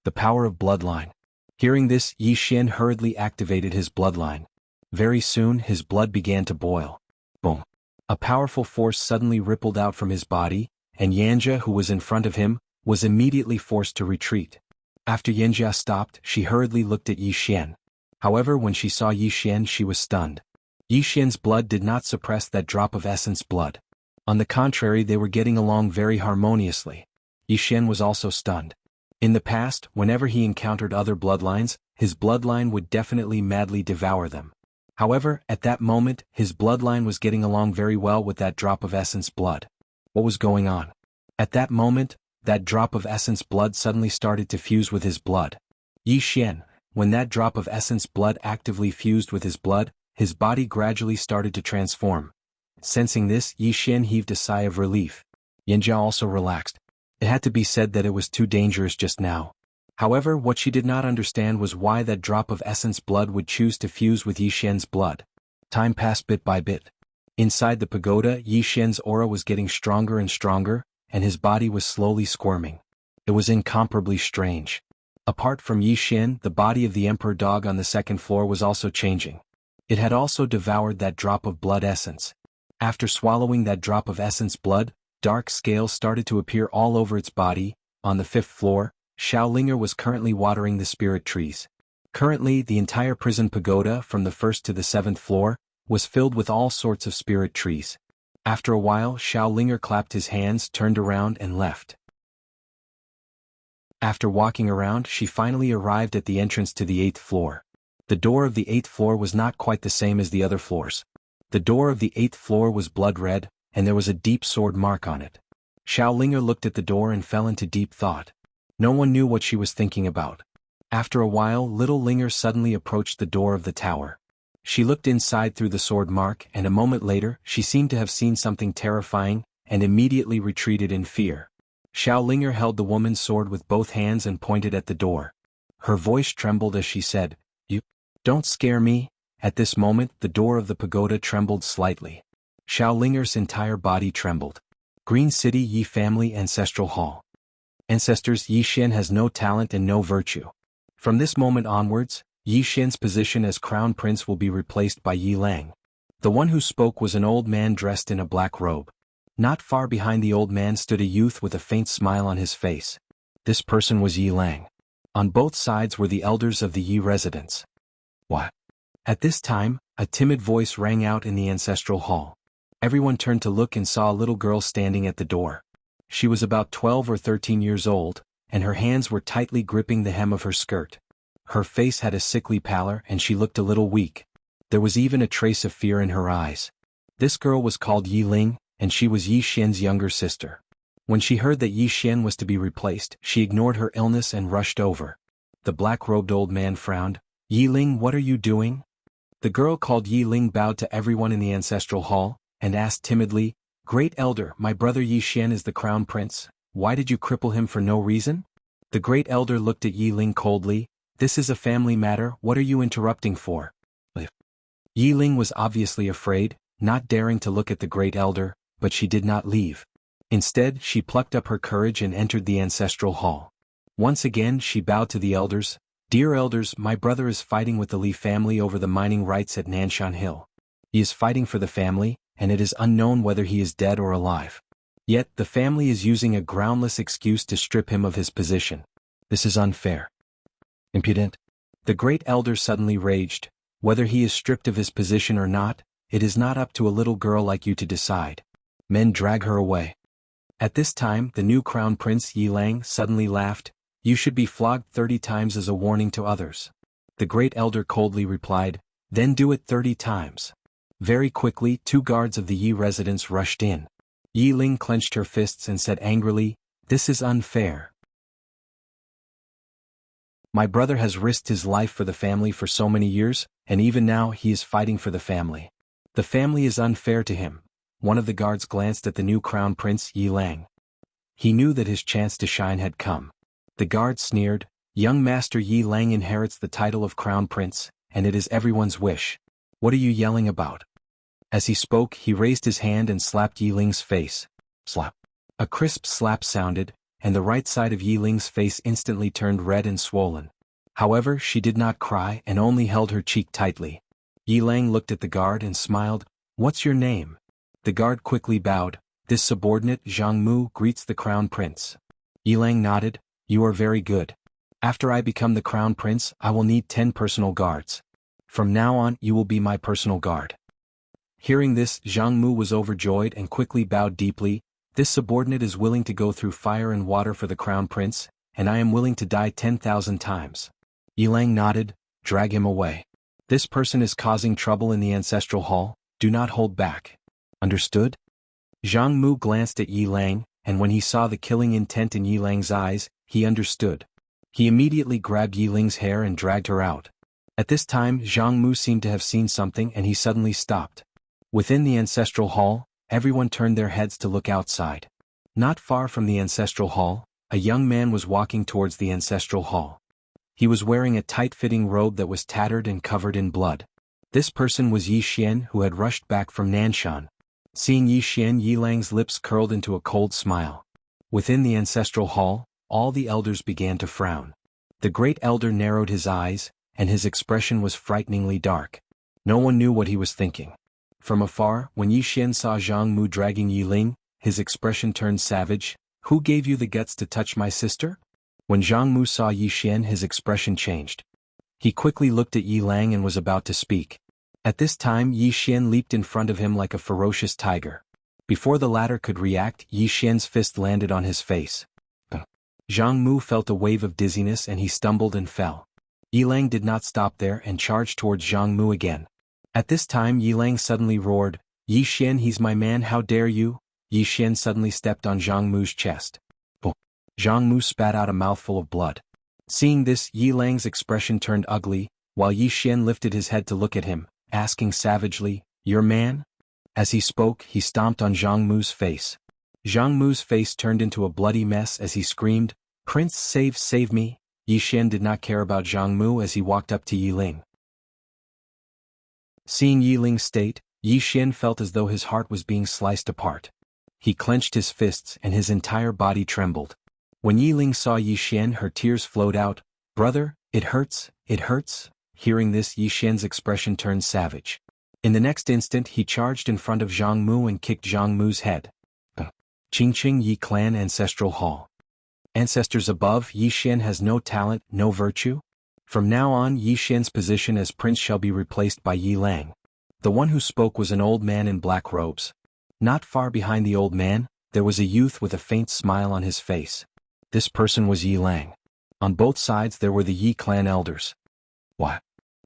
The power of bloodline. Hearing this, Yi Xian hurriedly activated his bloodline. Very soon, his blood began to boil. Boom. A powerful force suddenly rippled out from his body, and Yanjia, who was in front of him, was immediately forced to retreat. After Yanjia stopped, she hurriedly looked at Yi Xian. However, when she saw Yi Xian, she was stunned. Yi Xian's blood did not suppress that drop of essence blood. On the contrary, they were getting along very harmoniously. Yi Xian was also stunned. In the past, whenever he encountered other bloodlines, his bloodline would definitely madly devour them. However, at that moment, his bloodline was getting along very well with that drop of essence blood. What was going on? At that moment, that drop of essence blood suddenly started to fuse with his blood. Yi Xian, when that drop of essence blood actively fused with his blood, his body gradually started to transform. Sensing this, Yi Xian heaved a sigh of relief. Yanjia also relaxed. It had to be said that it was too dangerous just now. However, what she did not understand was why that drop of essence blood would choose to fuse with Yi Xian's blood. Time passed bit by bit. Inside the pagoda, Yi Xian's aura was getting stronger and stronger, and his body was slowly squirming. It was incomparably strange. Apart from Yi Xian, the body of the emperor dog on the second floor was also changing. It had also devoured that drop of blood essence. After swallowing that drop of essence blood, dark scales started to appear all over its body. On the fifth floor, Xiaolinger was currently watering the spirit trees. Currently, the entire prison pagoda from the first to the seventh floor was filled with all sorts of spirit trees. After a while, Xiaolinger clapped his hands, turned around and left. After walking around, she finally arrived at the entrance to the 8th floor. The door of the 8th floor was not quite the same as the other floors. The door of the 8th floor was blood red, and there was a deep sword mark on it. Xiaolinger looked at the door and fell into deep thought. No one knew what she was thinking about. After a while, little Linger suddenly approached the door of the tower. She looked inside through the sword mark, and a moment later, she seemed to have seen something terrifying, and immediately retreated in fear. Xiaolinger held the woman's sword with both hands and pointed at the door. Her voice trembled as she said, "You don't scare me." At this moment, the door of the pagoda trembled slightly. Xiaolinger's entire body trembled. Green City Yi Family Ancestral Hall. Ancestors, Yi Xian has no talent and no virtue. From this moment onwards, Yi Xian's position as crown prince will be replaced by Yi Lang. The one who spoke was an old man dressed in a black robe. Not far behind the old man stood a youth with a faint smile on his face. This person was Yi Lang. On both sides were the elders of the Yi residence. What? At this time, a timid voice rang out in the ancestral hall. Everyone turned to look and saw a little girl standing at the door. She was about 12 or 13 years old, and her hands were tightly gripping the hem of her skirt. Her face had a sickly pallor and she looked a little weak. There was even a trace of fear in her eyes. This girl was called Yi Ling, and she was Yi Xian's younger sister. When she heard that Yi Xian was to be replaced, she ignored her illness and rushed over. The black-robed old man frowned. "Yi Ling, what are you doing?" The girl called Yi Ling bowed to everyone in the ancestral hall, and asked timidly, "Great elder, my brother Yi Xian is the crown prince. Why did you cripple him for no reason?" The great elder looked at Yi Ling coldly. "This is a family matter, what are you interrupting for?" Yi Ling was obviously afraid, not daring to look at the great elder, but she did not leave. Instead, she plucked up her courage and entered the ancestral hall. Once again she bowed to the elders. "Dear elders, my brother is fighting with the Li family over the mining rights at Nanshan Hill. He is fighting for the family, and it is unknown whether he is dead or alive. Yet, the family is using a groundless excuse to strip him of his position. This is unfair. Impudent." The great elder suddenly raged. "Whether he is stripped of his position or not, it is not up to a little girl like you to decide. Men, drag her away." At this time, the new crown prince Yi Lang suddenly laughed. "You should be flogged 30 times as a warning to others." The great elder coldly replied, "Then do it 30 times. Very quickly, 2 guards of the Yi residence rushed in. Yi Ling clenched her fists and said angrily, "This is unfair. My brother has risked his life for the family for so many years, and even now he is fighting for the family. The family is unfair to him." One of the guards glanced at the new crown prince Yi Lang. He knew that his chance to shine had come. The guard sneered, "Young master Yi Lang inherits the title of crown prince, and it is everyone's wish. What are you yelling about?" As he spoke, he raised his hand and slapped Yi Ling's face. Slap. A crisp slap sounded, and the right side of Yi Ling's face instantly turned red and swollen. However, she did not cry and only held her cheek tightly. Yi Lang looked at the guard and smiled. "What's your name?" The guard quickly bowed. "This subordinate, Zhang Mu, greets the crown prince." Yi Lang nodded. "You are very good. After I become the crown prince, I will need 10 personal guards. From now on, you will be my personal guard." Hearing this, Zhang Mu was overjoyed and quickly bowed deeply. "This subordinate is willing to go through fire and water for the crown prince, and I am willing to die 10,000 times." Yi Lang nodded. "Drag him away. This person is causing trouble in the ancestral hall. Do not hold back. Understood?" Zhang Mu glanced at Yi Lang, and when he saw the killing intent in Yi Lang's eyes, he understood. He immediately grabbed Yi Ling's hair and dragged her out. At this time, Zhang Mu seemed to have seen something and he suddenly stopped. Within the ancestral hall, everyone turned their heads to look outside. Not far from the ancestral hall, A young man was walking towards the ancestral hall. He was wearing a tight-fitting robe that was tattered and covered in blood. This person was Yi Xian, who had rushed back from Nanshan. Seeing Yi Xian, Yi Lang's lips curled into a cold smile. Within the ancestral hall, all the elders began to frown. The great elder narrowed his eyes, and his expression was frighteningly dark. No one knew what he was thinking. From afar, when Yi Xian saw Zhang Mu dragging Yi Ling, his expression turned savage. "Who gave you the guts to touch my sister?" When Zhang Mu saw Yi Xian, his expression changed. He quickly looked at Yi Lang and was about to speak. At this time, Yi Xian leaped in front of him like a ferocious tiger. Before the latter could react, Yi Xian's fist landed on his face. Zhang Mu felt a wave of dizziness and he stumbled and fell. Yi Lang did not stop there and charged towards Zhang Mu again. At this time, Yi Lang suddenly roared, "Yi Xian, he's my man, how dare you?" Yi Xian suddenly stepped on Zhang Mu's chest. Zhang Mu spat out a mouthful of blood. Seeing this, Yi Lang's expression turned ugly, while Yi Xian lifted his head to look at him, asking savagely, "Your man?" As he spoke, he stomped on Zhang Mu's face. Zhang Mu's face turned into a bloody mess as he screamed, "Prince, save me!" Yi Xian did not care about Zhang Mu as he walked up to Yi Ling. Seeing Yi Ling's state, Yi Xian felt as though his heart was being sliced apart. He clenched his fists and his entire body trembled. When Yi Ling saw Yi Xian, her tears flowed out. "Brother, it hurts, it hurts." Hearing this, Yi Xian's expression turned savage. In the next instant, he charged in front of Zhang Mu and kicked Zhang Mu's head. Qingqing Yi Clan Ancestral Hall. Ancestors above, Yi Xian has no talent, no virtue. From now on, Yi Xian's position as prince shall be replaced by Yi Lang. The one who spoke was an old man in black robes. Not far behind the old man, there was a youth with a faint smile on his face. This person was Yi Lang. On both sides there were the Yi clan elders. What?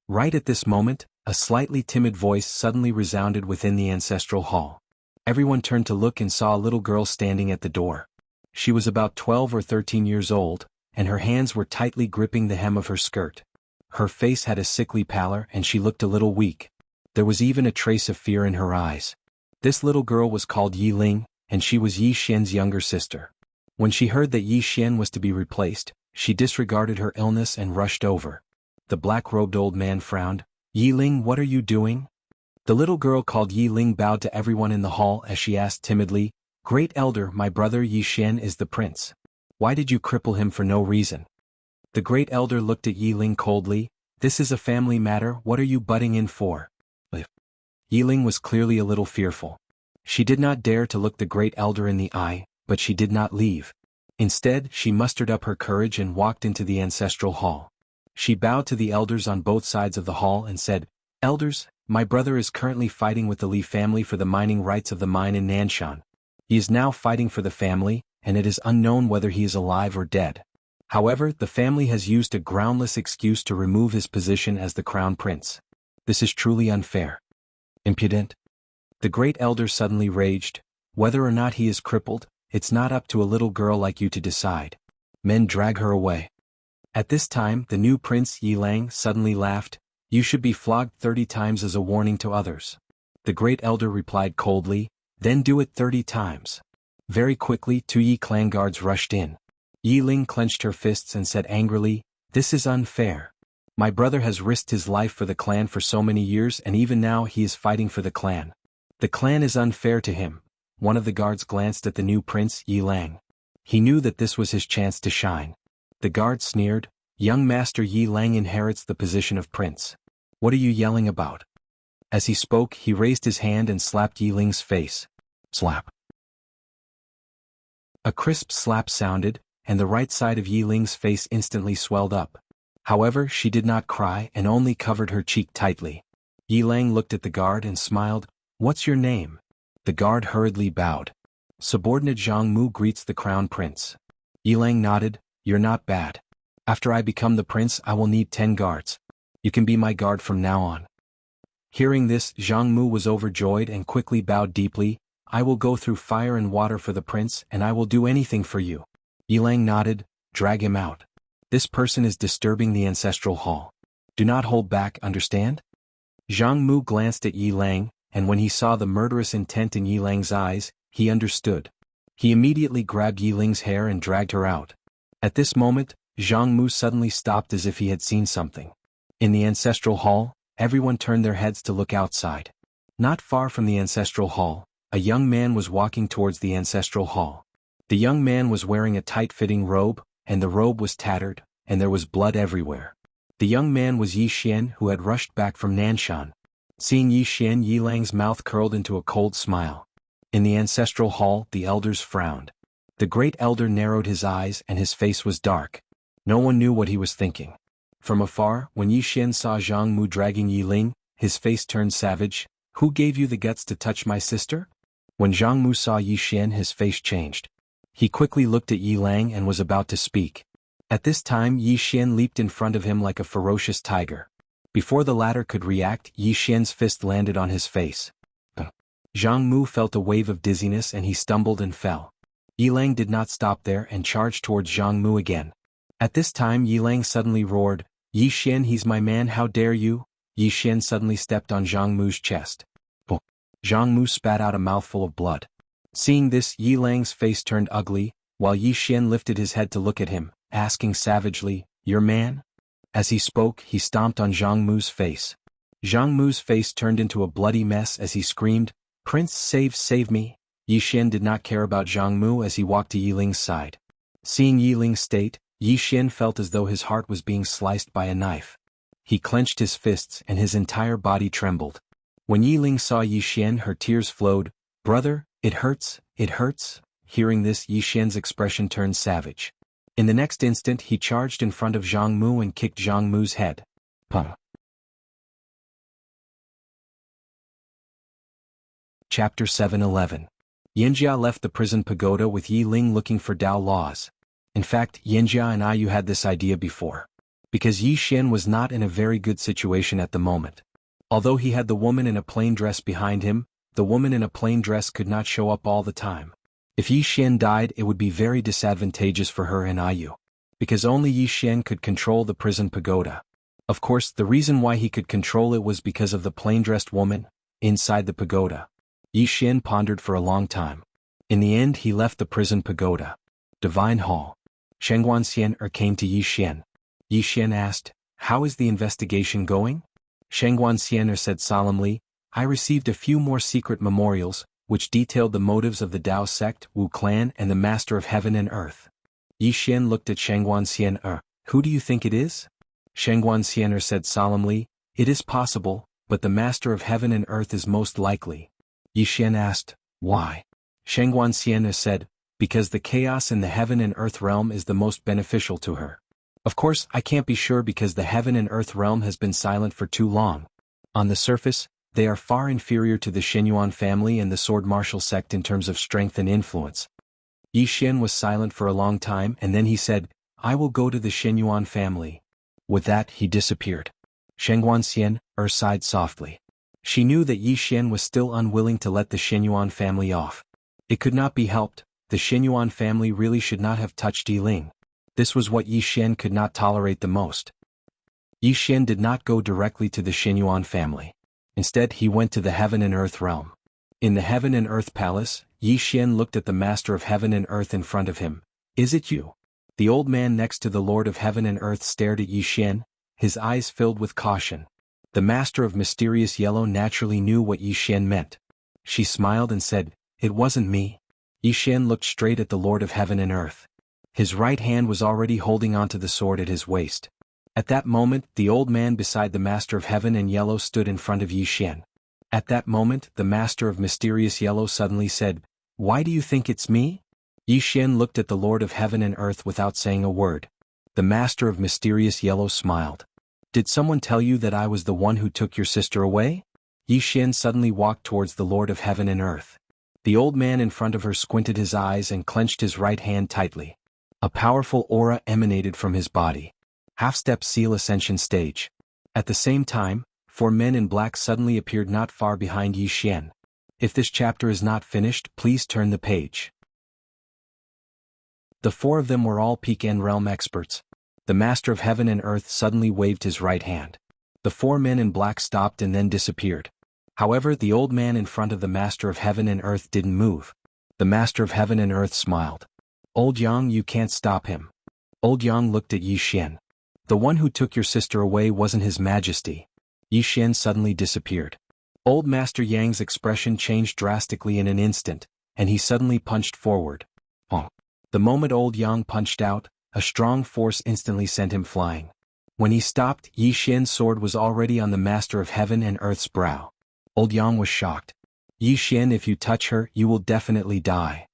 Right at this moment, a slightly timid voice suddenly resounded within the ancestral hall. Everyone turned to look and saw a little girl standing at the door. She was about 12 or 13 years old, and her hands were tightly gripping the hem of her skirt. Her face had a sickly pallor and she looked a little weak. There was even a trace of fear in her eyes. This little girl was called Yi Ling, and she was Yi Xian's younger sister. When she heard that Yi Xian was to be replaced, she disregarded her illness and rushed over. The black-robed old man frowned. "Yi Ling, what are you doing?" The little girl called Yi Ling bowed to everyone in the hall as she asked timidly, "Great elder, my brother Yi Xian is the prince. Why did you cripple him for no reason?" The great elder looked at Yi Ling coldly. "This is a family matter, what are you butting in for?" Yi Ling was clearly a little fearful. She did not dare to look the great elder in the eye, but she did not leave. Instead, she mustered up her courage and walked into the ancestral hall. She bowed to the elders on both sides of the hall and said, "Elders, my brother is currently fighting with the Li family for the mining rights of the mine in Nanshan. He is now fighting for the family, and it is unknown whether he is alive or dead. However, the family has used a groundless excuse to remove his position as the crown prince. This is truly unfair. Impudent." The great elder suddenly raged. "Whether or not he is crippled, it's not up to a little girl like you to decide. Men, drag her away." At this time, the new prince Yi Lang suddenly laughed. "You should be flogged 30 times as a warning to others." The great elder replied coldly, "Then do it 30 times. Very quickly, 2 Yi clan guards rushed in. Yi Ling clenched her fists and said angrily, "This is unfair. My brother has risked his life for the clan for so many years and even now he is fighting for the clan. The clan is unfair to him." One of the guards glanced at the new prince Yi Lang. He knew that this was his chance to shine. The guard sneered, "Young master Yi Lang inherits the position of prince. What are you yelling about?" As he spoke, he raised his hand and slapped Yi Ling's face. Slap. A crisp slap sounded, and the right side of Yi Ling's face instantly swelled up. However, she did not cry and only covered her cheek tightly. Yi Lang looked at the guard and smiled. "What's your name?" The guard hurriedly bowed. "Subordinate Zhang Mu greets the crown prince." Yi Lang nodded. "You're not bad. After I become the prince, I will need 10 guards. You can be my guard from now on." Hearing this, Zhang Mu was overjoyed and quickly bowed deeply. "I will go through fire and water for the prince and I will do anything for you." Yi Lang nodded. "Drag him out. This person is disturbing the ancestral hall. Do not hold back, understand?" Zhang Mu glanced at Yi Lang, and when he saw the murderous intent in Yi Lang's eyes, he understood. He immediately grabbed Yi Ling's hair and dragged her out. At this moment, Zhang Mu suddenly stopped as if he had seen something. In the ancestral hall, everyone turned their heads to look outside. Not far from the ancestral hall, a young man was walking towards the ancestral hall. The young man was wearing a tight-fitting robe, and the robe was tattered, and there was blood everywhere. The young man was Yi Xian, who had rushed back from Nanshan. Seeing Yi Xian, Yi Lang's mouth curled into a cold smile. In the ancestral hall, the elders frowned. The great elder narrowed his eyes and his face was dark. No one knew what he was thinking. From afar, when Yi Xian saw Zhang Mu dragging Yi Ling, his face turned savage. "Who gave you the guts to touch my sister?" When Zhang Mu saw Yi Xian, his face changed. He quickly looked at Yi Lang and was about to speak. At this time, Yi Xian leaped in front of him like a ferocious tiger. Before the latter could react, Yi Xian's fist landed on his face. Zhang Mu felt a wave of dizziness and he stumbled and fell. Yi Lang did not stop there and charged towards Zhang Mu again. At this time Yi Lang suddenly roared, "Yi Xian, he's my man, how dare you!" Yi Xian suddenly stepped on Zhang Mu's chest. Zhang Mu spat out a mouthful of blood. Seeing this, Yi Lang's face turned ugly, while Yi Xian lifted his head to look at him, asking savagely, "Your man?" As he spoke, he stomped on Zhang Mu's face. Zhang Mu's face turned into a bloody mess as he screamed, "Prince, save me!" Yi Xian did not care about Zhang Mu as he walked to Yi Ling's side. Seeing Yi Ling's state, Yi Xian felt as though his heart was being sliced by a knife. He clenched his fists and his entire body trembled. When Yi Ling saw Yi Xian, her tears flowed. "Brother, it hurts, it hurts." Hearing this, Yi Xian's expression turned savage. In the next instant he charged in front of Zhang Mu and kicked Zhang Mu's head. Chapter 7:11. Yanjia left the prison pagoda with Yi Ling looking for Dao laws. In fact, Yanjia and Ayu had this idea before. Because Yi Xian was not in a very good situation at the moment. Although he had the woman in a plain dress behind him, the woman in a plain dress could not show up all the time. If Yi Xian died, it would be very disadvantageous for her and Ayu. Because only Yi Xian could control the prison pagoda. Of course, the reason why he could control it was because of the plain-dressed woman inside the pagoda. Yi Xian pondered for a long time. In the end, he left the prison pagoda. Divine Hall. Shengguan Xian came to Yi Xian. Yi Xian asked, "How is the investigation going?" Shengguan Xian said solemnly, "I received a few more secret memorials, which detailed the motives of the Dao sect, Wu clan and the Master of Heaven and Earth." Yi Xian looked at Shengguan Xian. "Who do you think it is?" Shengguan Xian said solemnly, "It is possible, but the Master of Heaven and Earth is most likely." Yi Xian asked, "Why?" Shengguan Xian said, "Because the chaos in the heaven and earth realm is the most beneficial to her. Of course, I can't be sure because the heaven and earth realm has been silent for too long. On the surface, they are far inferior to the Shenyuan family and the sword martial sect in terms of strength and influence." Yi Xian was silent for a long time and then he said, "I will go to the Shenyuan family." With that, he disappeared. Shengguan Xian sighed softly. She knew that Yi Xian was still unwilling to let the Shenyuan family off. It could not be helped, the Shenyuan family really should not have touched Yi Ling. This was what Yi Xian could not tolerate the most. Yi Xian did not go directly to the Shenyuan family. Instead, he went to the heaven and earth realm. In the heaven and earth palace, Yi Xian looked at the Master of Heaven and Earth in front of him. "Is it you?" The old man next to the Lord of Heaven and Earth stared at Yi Xian, his eyes filled with caution. The Master of Mysterious Yellow naturally knew what Yi Xian meant. She smiled and said, "It wasn't me." Yi Xian looked straight at the Lord of Heaven and Earth. His right hand was already holding onto the sword at his waist. At that moment, the old man beside the Master of Heaven and Yellow stood in front of Yi Xian. At that moment, the Master of Mysterious Yellow suddenly said, "Why do you think it's me?" Yi Xian looked at the Lord of Heaven and Earth without saying a word. The Master of Mysterious Yellow smiled. "Did someone tell you that I was the one who took your sister away?" Yi Xian suddenly walked towards the Lord of Heaven and Earth. The old man in front of her squinted his eyes and clenched his right hand tightly. A powerful aura emanated from his body. Half-step seal ascension stage. At the same time, 4 men in black suddenly appeared not far behind Yi Xian. If this chapter is not finished, please turn the page. The 4 of them were all Peak End Realm experts. The Master of Heaven and Earth suddenly waved his right hand. The 4 men in black stopped and then disappeared. However, the old man in front of the Master of Heaven and Earth didn't move. The Master of Heaven and Earth smiled. Old Yang, you can't stop him. Old Yang looked at Yi Xian. The one who took your sister away wasn't His Majesty. Yi Xian suddenly disappeared. Old Master Yang's expression changed drastically in an instant, and he suddenly punched forward. Oh. The moment Old Yang punched out, a strong force instantly sent him flying. When he stopped, Yi Xian's sword was already on the Master of Heaven and Earth's brow. Old Yang was shocked. Yi Xian, if you touch her, you will definitely die.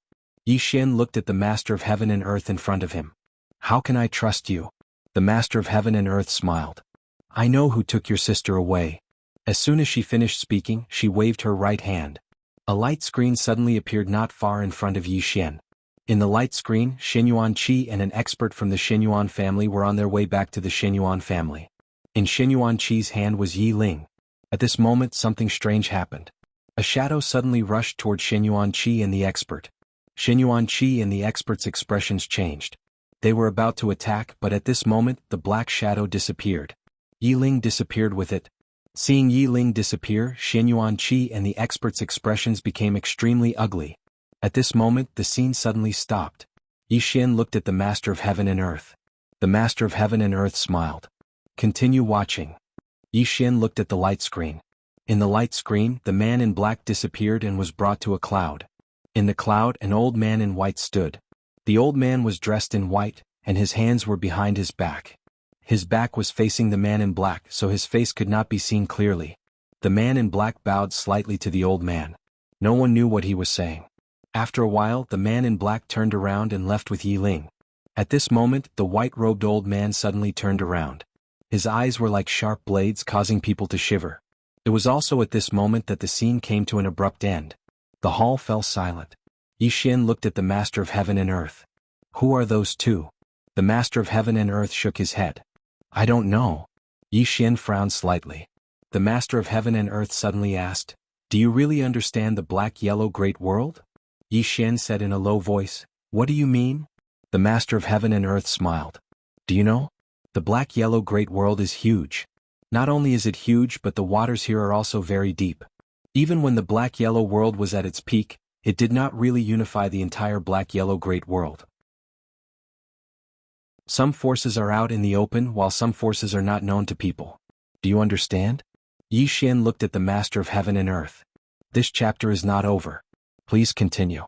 Yi Xian looked at the Master of Heaven and Earth in front of him. How can I trust you? The Master of Heaven and Earth smiled. I know who took your sister away. As soon as she finished speaking, she waved her right hand. A light screen suddenly appeared not far in front of Yi Xian. In the light screen, Shenyuan Qi and an expert from the Shenyuan family were on their way back to the Shenyuan family. In Shenyuan Qi's hand was Yi Ling. At this moment something strange happened. A shadow suddenly rushed toward Shenyuan Qi and the expert. Shenyuan Qi and the expert's expressions changed. They were about to attack, but at this moment the black shadow disappeared. Yi Ling disappeared with it. Seeing Yi Ling disappear, Shenyuan Qi and the expert's expressions became extremely ugly. At this moment the scene suddenly stopped. Yi Xian looked at the Master of Heaven and Earth. The Master of Heaven and Earth smiled. Continue watching. Yi Xian looked at the light screen. In the light screen, the man in black disappeared and was brought to a cloud. In the cloud, an old man in white stood. The old man was dressed in white, and his hands were behind his back. His back was facing the man in black, so his face could not be seen clearly. The man in black bowed slightly to the old man. No one knew what he was saying. After a while, the man in black turned around and left with Yi Ling. At this moment, the white-robed old man suddenly turned around. His eyes were like sharp blades, causing people to shiver. It was also at this moment that the scene came to an abrupt end. The hall fell silent. Yi Xian looked at the Master of Heaven and Earth. Who are those two? The Master of Heaven and Earth shook his head. I don't know. Yi Xian frowned slightly. The Master of Heaven and Earth suddenly asked, Do you really understand the black-yellow great world? Yi Xian said in a low voice, What do you mean? The Master of Heaven and Earth smiled. Do you know? The black-yellow great world is huge. Not only is it huge, but the waters here are also very deep. Even when the black-yellow world was at its peak, it did not really unify the entire black-yellow great world. Some forces are out in the open while some forces are not known to people. Do you understand? Yi Xian looked at the Master of Heaven and Earth. This chapter is not over. Please continue.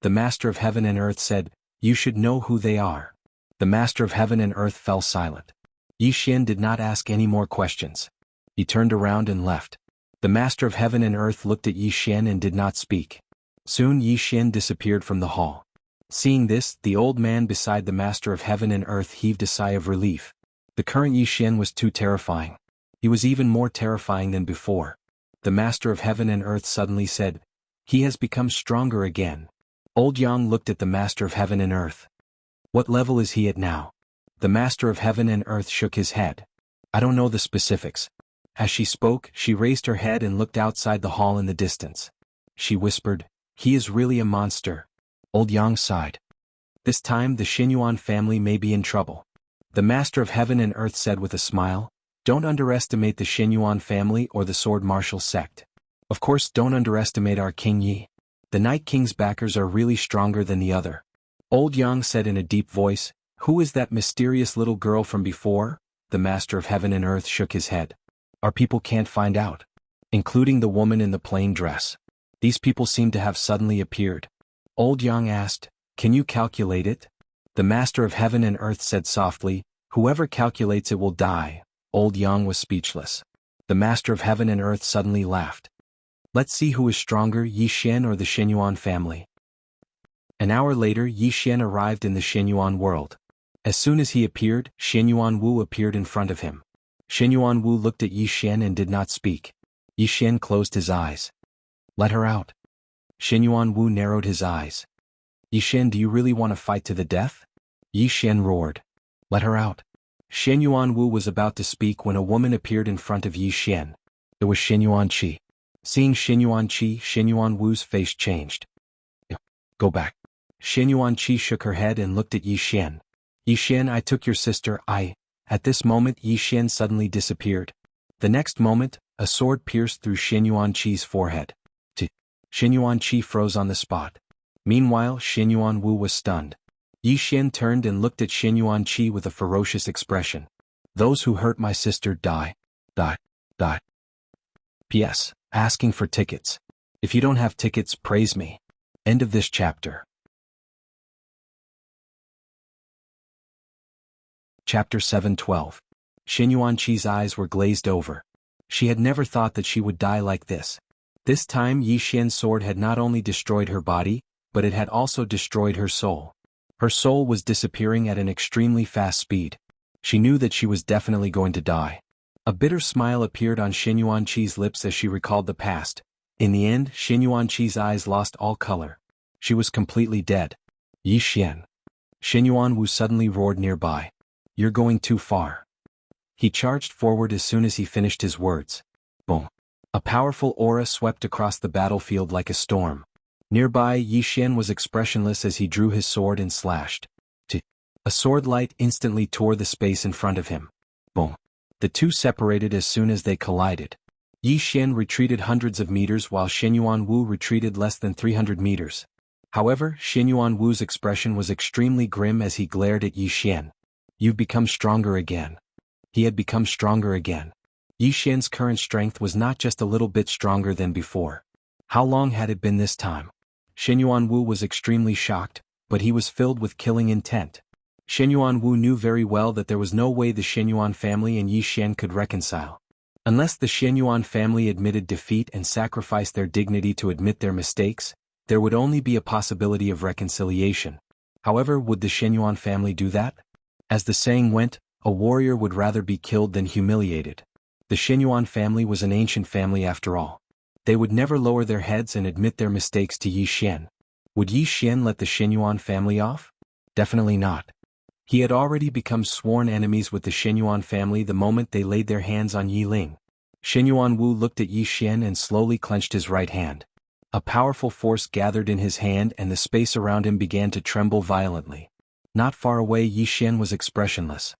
The Master of Heaven and Earth said, You should know who they are. The Master of Heaven and Earth fell silent. Yi Xian did not ask any more questions. He turned around and left. The Master of Heaven and Earth looked at Yi Xian and did not speak. Soon Yi Xian disappeared from the hall. Seeing this, the old man beside the Master of Heaven and Earth heaved a sigh of relief. The current Yi Xian was too terrifying. He was even more terrifying than before. The Master of Heaven and Earth suddenly said, He has become stronger again. Old Yang looked at the Master of Heaven and Earth. What level is he at now? The Master of Heaven and Earth shook his head. I don't know the specifics. As she spoke, she raised her head and looked outside the hall in the distance. She whispered, He is really a monster. Old Yang sighed. This time the Shenyuan family may be in trouble. The Master of Heaven and Earth said with a smile, Don't underestimate the Shenyuan family or the Sword Martial sect. Of course, don't underestimate our King Yi. The Night King's backers are really stronger than the other. Old Yang said in a deep voice, Who is that mysterious little girl from before? The Master of Heaven and Earth shook his head. Our people can't find out. Including the woman in the plain dress. These people seem to have suddenly appeared. Old Yang asked, Can you calculate it? The Master of Heaven and Earth said softly, Whoever calculates it will die. Old Yang was speechless. The Master of Heaven and Earth suddenly laughed. Let's see who is stronger, Yi Xian or the Shenyuan family. An hour later, Yi Xian arrived in the Shenyuan world. As soon as he appeared, Shenyuan Wu appeared in front of him. Shenyuan Wu looked at Yi Xian and did not speak. Yi Xian closed his eyes. Let her out. Shenyuan Wu narrowed his eyes. Yi Xian, do you really want to fight to the death? Yi Xian roared. Let her out. Shenyuan Wu was about to speak when a woman appeared in front of Yi Xian. It was Shenyuan Qi. Seeing Shenyuan Qi, Shenyuan Wu's face changed. Go back. Shenyuan Qi shook her head and looked at Yi Xian. Yi Xian, I took your sister, At this moment Yi Xian suddenly disappeared. The next moment, a sword pierced through Shenyuan Qi's forehead. Shenyuan Qi froze on the spot. Meanwhile, Xinyuan Wu was stunned. Yi Xian turned and looked at Xinyuan Qi with a ferocious expression. Those who hurt my sister die. Die. Die. P.S. Asking for tickets. If you don't have tickets, praise me. End of this chapter. Chapter 7:12. Xinyuan Qi's eyes were glazed over. She had never thought that she would die like this. This time Yi Xian's sword had not only destroyed her body, but it had also destroyed her soul. Her soul was disappearing at an extremely fast speed. She knew that she was definitely going to die. A bitter smile appeared on Xinyuan Qi's lips as she recalled the past. In the end, Xinyuan Qi's eyes lost all color. She was completely dead. Yi Xian. Xinyuan Wu suddenly roared nearby. You're going too far. He charged forward as soon as he finished his words. Boom. A powerful aura swept across the battlefield like a storm. Nearby, Yi Xian was expressionless as he drew his sword and slashed. A sword light instantly tore the space in front of him. Boom. The two separated as soon as they collided. Yi Xian retreated hundreds of meters while Xinyuan Wu retreated less than 300 meters. However, Xinyuan Wu's expression was extremely grim as he glared at Yi Xian. You've become stronger again. He had become stronger again. Yi Xian's current strength was not just a little bit stronger than before. How long had it been this time? Xinyuan Wu was extremely shocked, but he was filled with killing intent. Xinyuan Wu knew very well that there was no way the Xinyuan family and Yi Xian could reconcile. Unless the Xinyuan family admitted defeat and sacrificed their dignity to admit their mistakes, there would only be a possibility of reconciliation. However, would the Xinyuan family do that? As the saying went, a warrior would rather be killed than humiliated. The Xinyuan family was an ancient family after all. They would never lower their heads and admit their mistakes to Yi Xian. Would Yi Xian let the Xinyuan family off? Definitely not. He had already become sworn enemies with the Xinyuan family the moment they laid their hands on Yi Ling. Xinyuan Wu looked at Yi Xian and slowly clenched his right hand. A powerful force gathered in his hand and the space around him began to tremble violently. Not far away, Yi Xian was expressionless.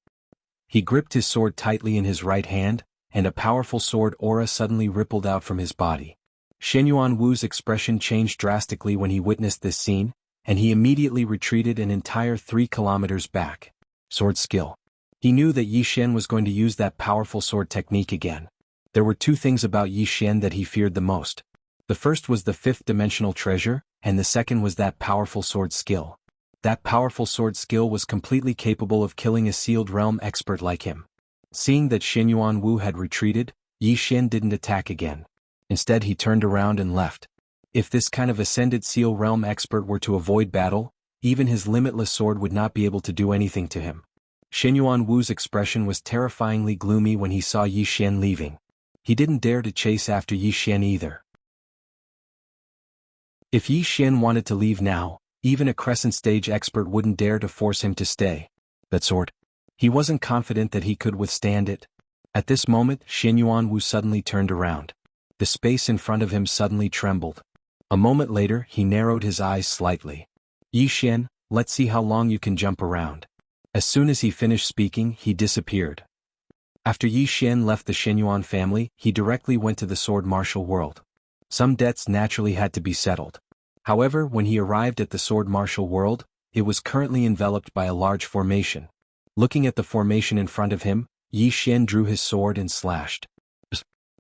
He gripped his sword tightly in his right hand, and a powerful sword aura suddenly rippled out from his body. Xinyuan Wu's expression changed drastically when he witnessed this scene, and he immediately retreated an entire 3 kilometers back. Sword skill. He knew that Yi Xian was going to use that powerful sword technique again. There were two things about Yi Xian that he feared the most. The first was the 5th-dimensional treasure, and the second was that powerful sword skill. That powerful sword skill was completely capable of killing a sealed realm expert like him. Seeing that Xinyuan Wu had retreated, Yi Xian didn't attack again. Instead, he turned around and left. If this kind of ascended seal realm expert were to avoid battle, even his limitless sword would not be able to do anything to him. Xinyuan Wu's expression was terrifyingly gloomy when he saw Yi Xian leaving. He didn't dare to chase after Yi Xian either. If Yi Xian wanted to leave now, even a crescent stage expert wouldn't dare to force him to stay. That sword. He wasn't confident that he could withstand it. At this moment, Xinyuan Wu suddenly turned around. The space in front of him suddenly trembled. A moment later, he narrowed his eyes slightly. Yi Xian, let's see how long you can jump around. As soon as he finished speaking, he disappeared. After Yi Xian left the Xinyuan family, he directly went to the sword martial world. Some debts naturally had to be settled. However, when he arrived at the sword martial world, it was currently enveloped by a large formation. Looking at the formation in front of him, Yi Xian drew his sword and slashed.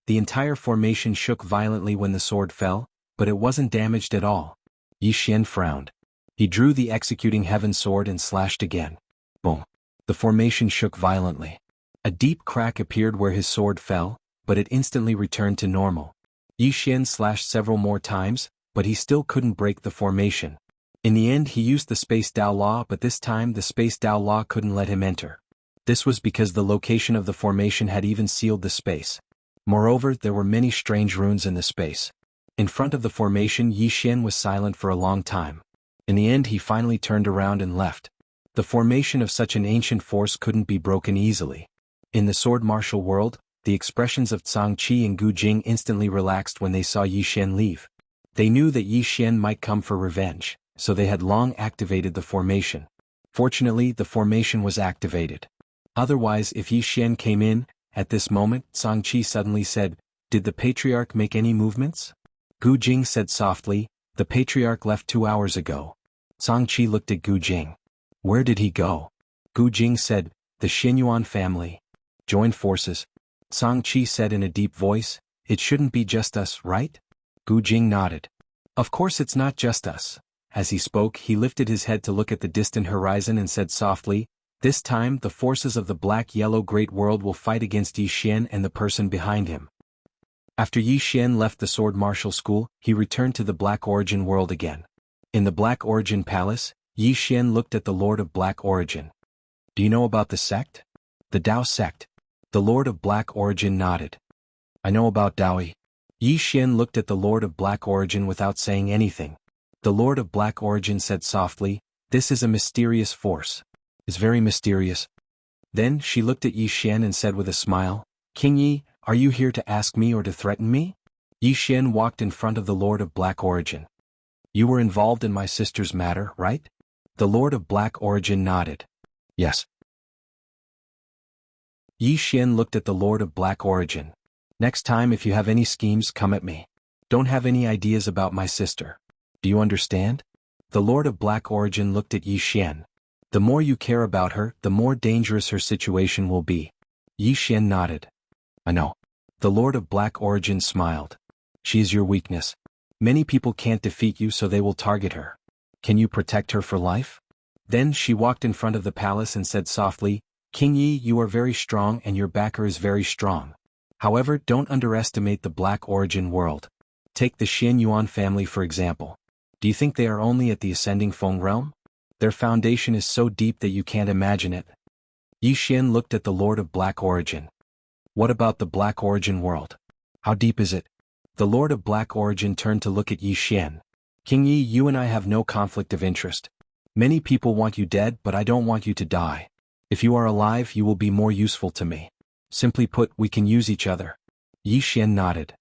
The entire formation shook violently when the sword fell, but it wasn't damaged at all. Yi Xian frowned. He drew the executing heaven sword and slashed again. Boom. The formation shook violently. A deep crack appeared where his sword fell, but it instantly returned to normal. Yi Xian slashed several more times, but he still couldn't break the formation. In the end, he used the Space Dao Law, but this time the Space Dao Law couldn't let him enter. This was because the location of the formation had even sealed the space. Moreover, there were many strange runes in the space. In front of the formation, Yi Xian was silent for a long time. In the end, he finally turned around and left. The formation of such an ancient force couldn't be broken easily. In the sword martial world, the expressions of Zhang Qi and Gu Jing instantly relaxed when they saw Yi Xian leave. They knew that Yi Xian might come for revenge, so they had long activated the formation. Fortunately, the formation was activated. Otherwise, if Yi Xian came in, at this moment, Zhang Qi suddenly said, "Did the patriarch make any movements?" Gu Jing said softly, The patriarch left 2 hours ago. Sangqi looked at Gu Jing. Where did he go? Gu Jing said, the Xinyuan family. Joined forces. Sangqi said in a deep voice, it shouldn't be just us, right? Gu Jing nodded. Of course it's not just us. As he spoke, he lifted his head to look at the distant horizon and said softly, this time the forces of the black-yellow great world will fight against Yi Xian and the person behind him. After Yi Xian left the sword martial school, he returned to the Black Origin world again. In the Black Origin Palace, Yi Xian looked at the Lord of Black Origin. Do you know about the sect? The Dao sect. The Lord of Black Origin nodded. I know about Daoi. Yi Xian looked at the Lord of Black Origin without saying anything. The Lord of Black Origin said softly, this is a mysterious force. It's very mysterious. Then she looked at Yi Xian and said with a smile, King Yi, are you here to ask me or to threaten me? Yi Xian walked in front of the Lord of Black Origin. You were involved in my sister's matter, right? The Lord of Black Origin nodded. Yes. Yi Xian looked at the Lord of Black Origin. Next time if you have any schemes, come at me. Don't have any ideas about my sister. Do you understand? The Lord of Black Origin looked at Yi Xian. The more you care about her, the more dangerous her situation will be. Yi Xian nodded. I know. The Lord of Black Origin smiled. She is your weakness. Many people can't defeat you, so they will target her. Can you protect her for life? Then she walked in front of the palace and said softly, King Yi, you are very strong and your backer is very strong. However, don't underestimate the Black Origin world. Take the Xinyuan family for example. Do you think they are only at the ascending Feng realm? Their foundation is so deep that you can't imagine it. Yi Xian looked at the Lord of Black Origin. What about the Black Origin world? How deep is it? The Lord of Black Origin turned to look at Yi Xian. King Yi, you and I have no conflict of interest. Many people want you dead, but I don't want you to die. If you are alive, you will be more useful to me. Simply put, we can use each other. Yi Xian nodded.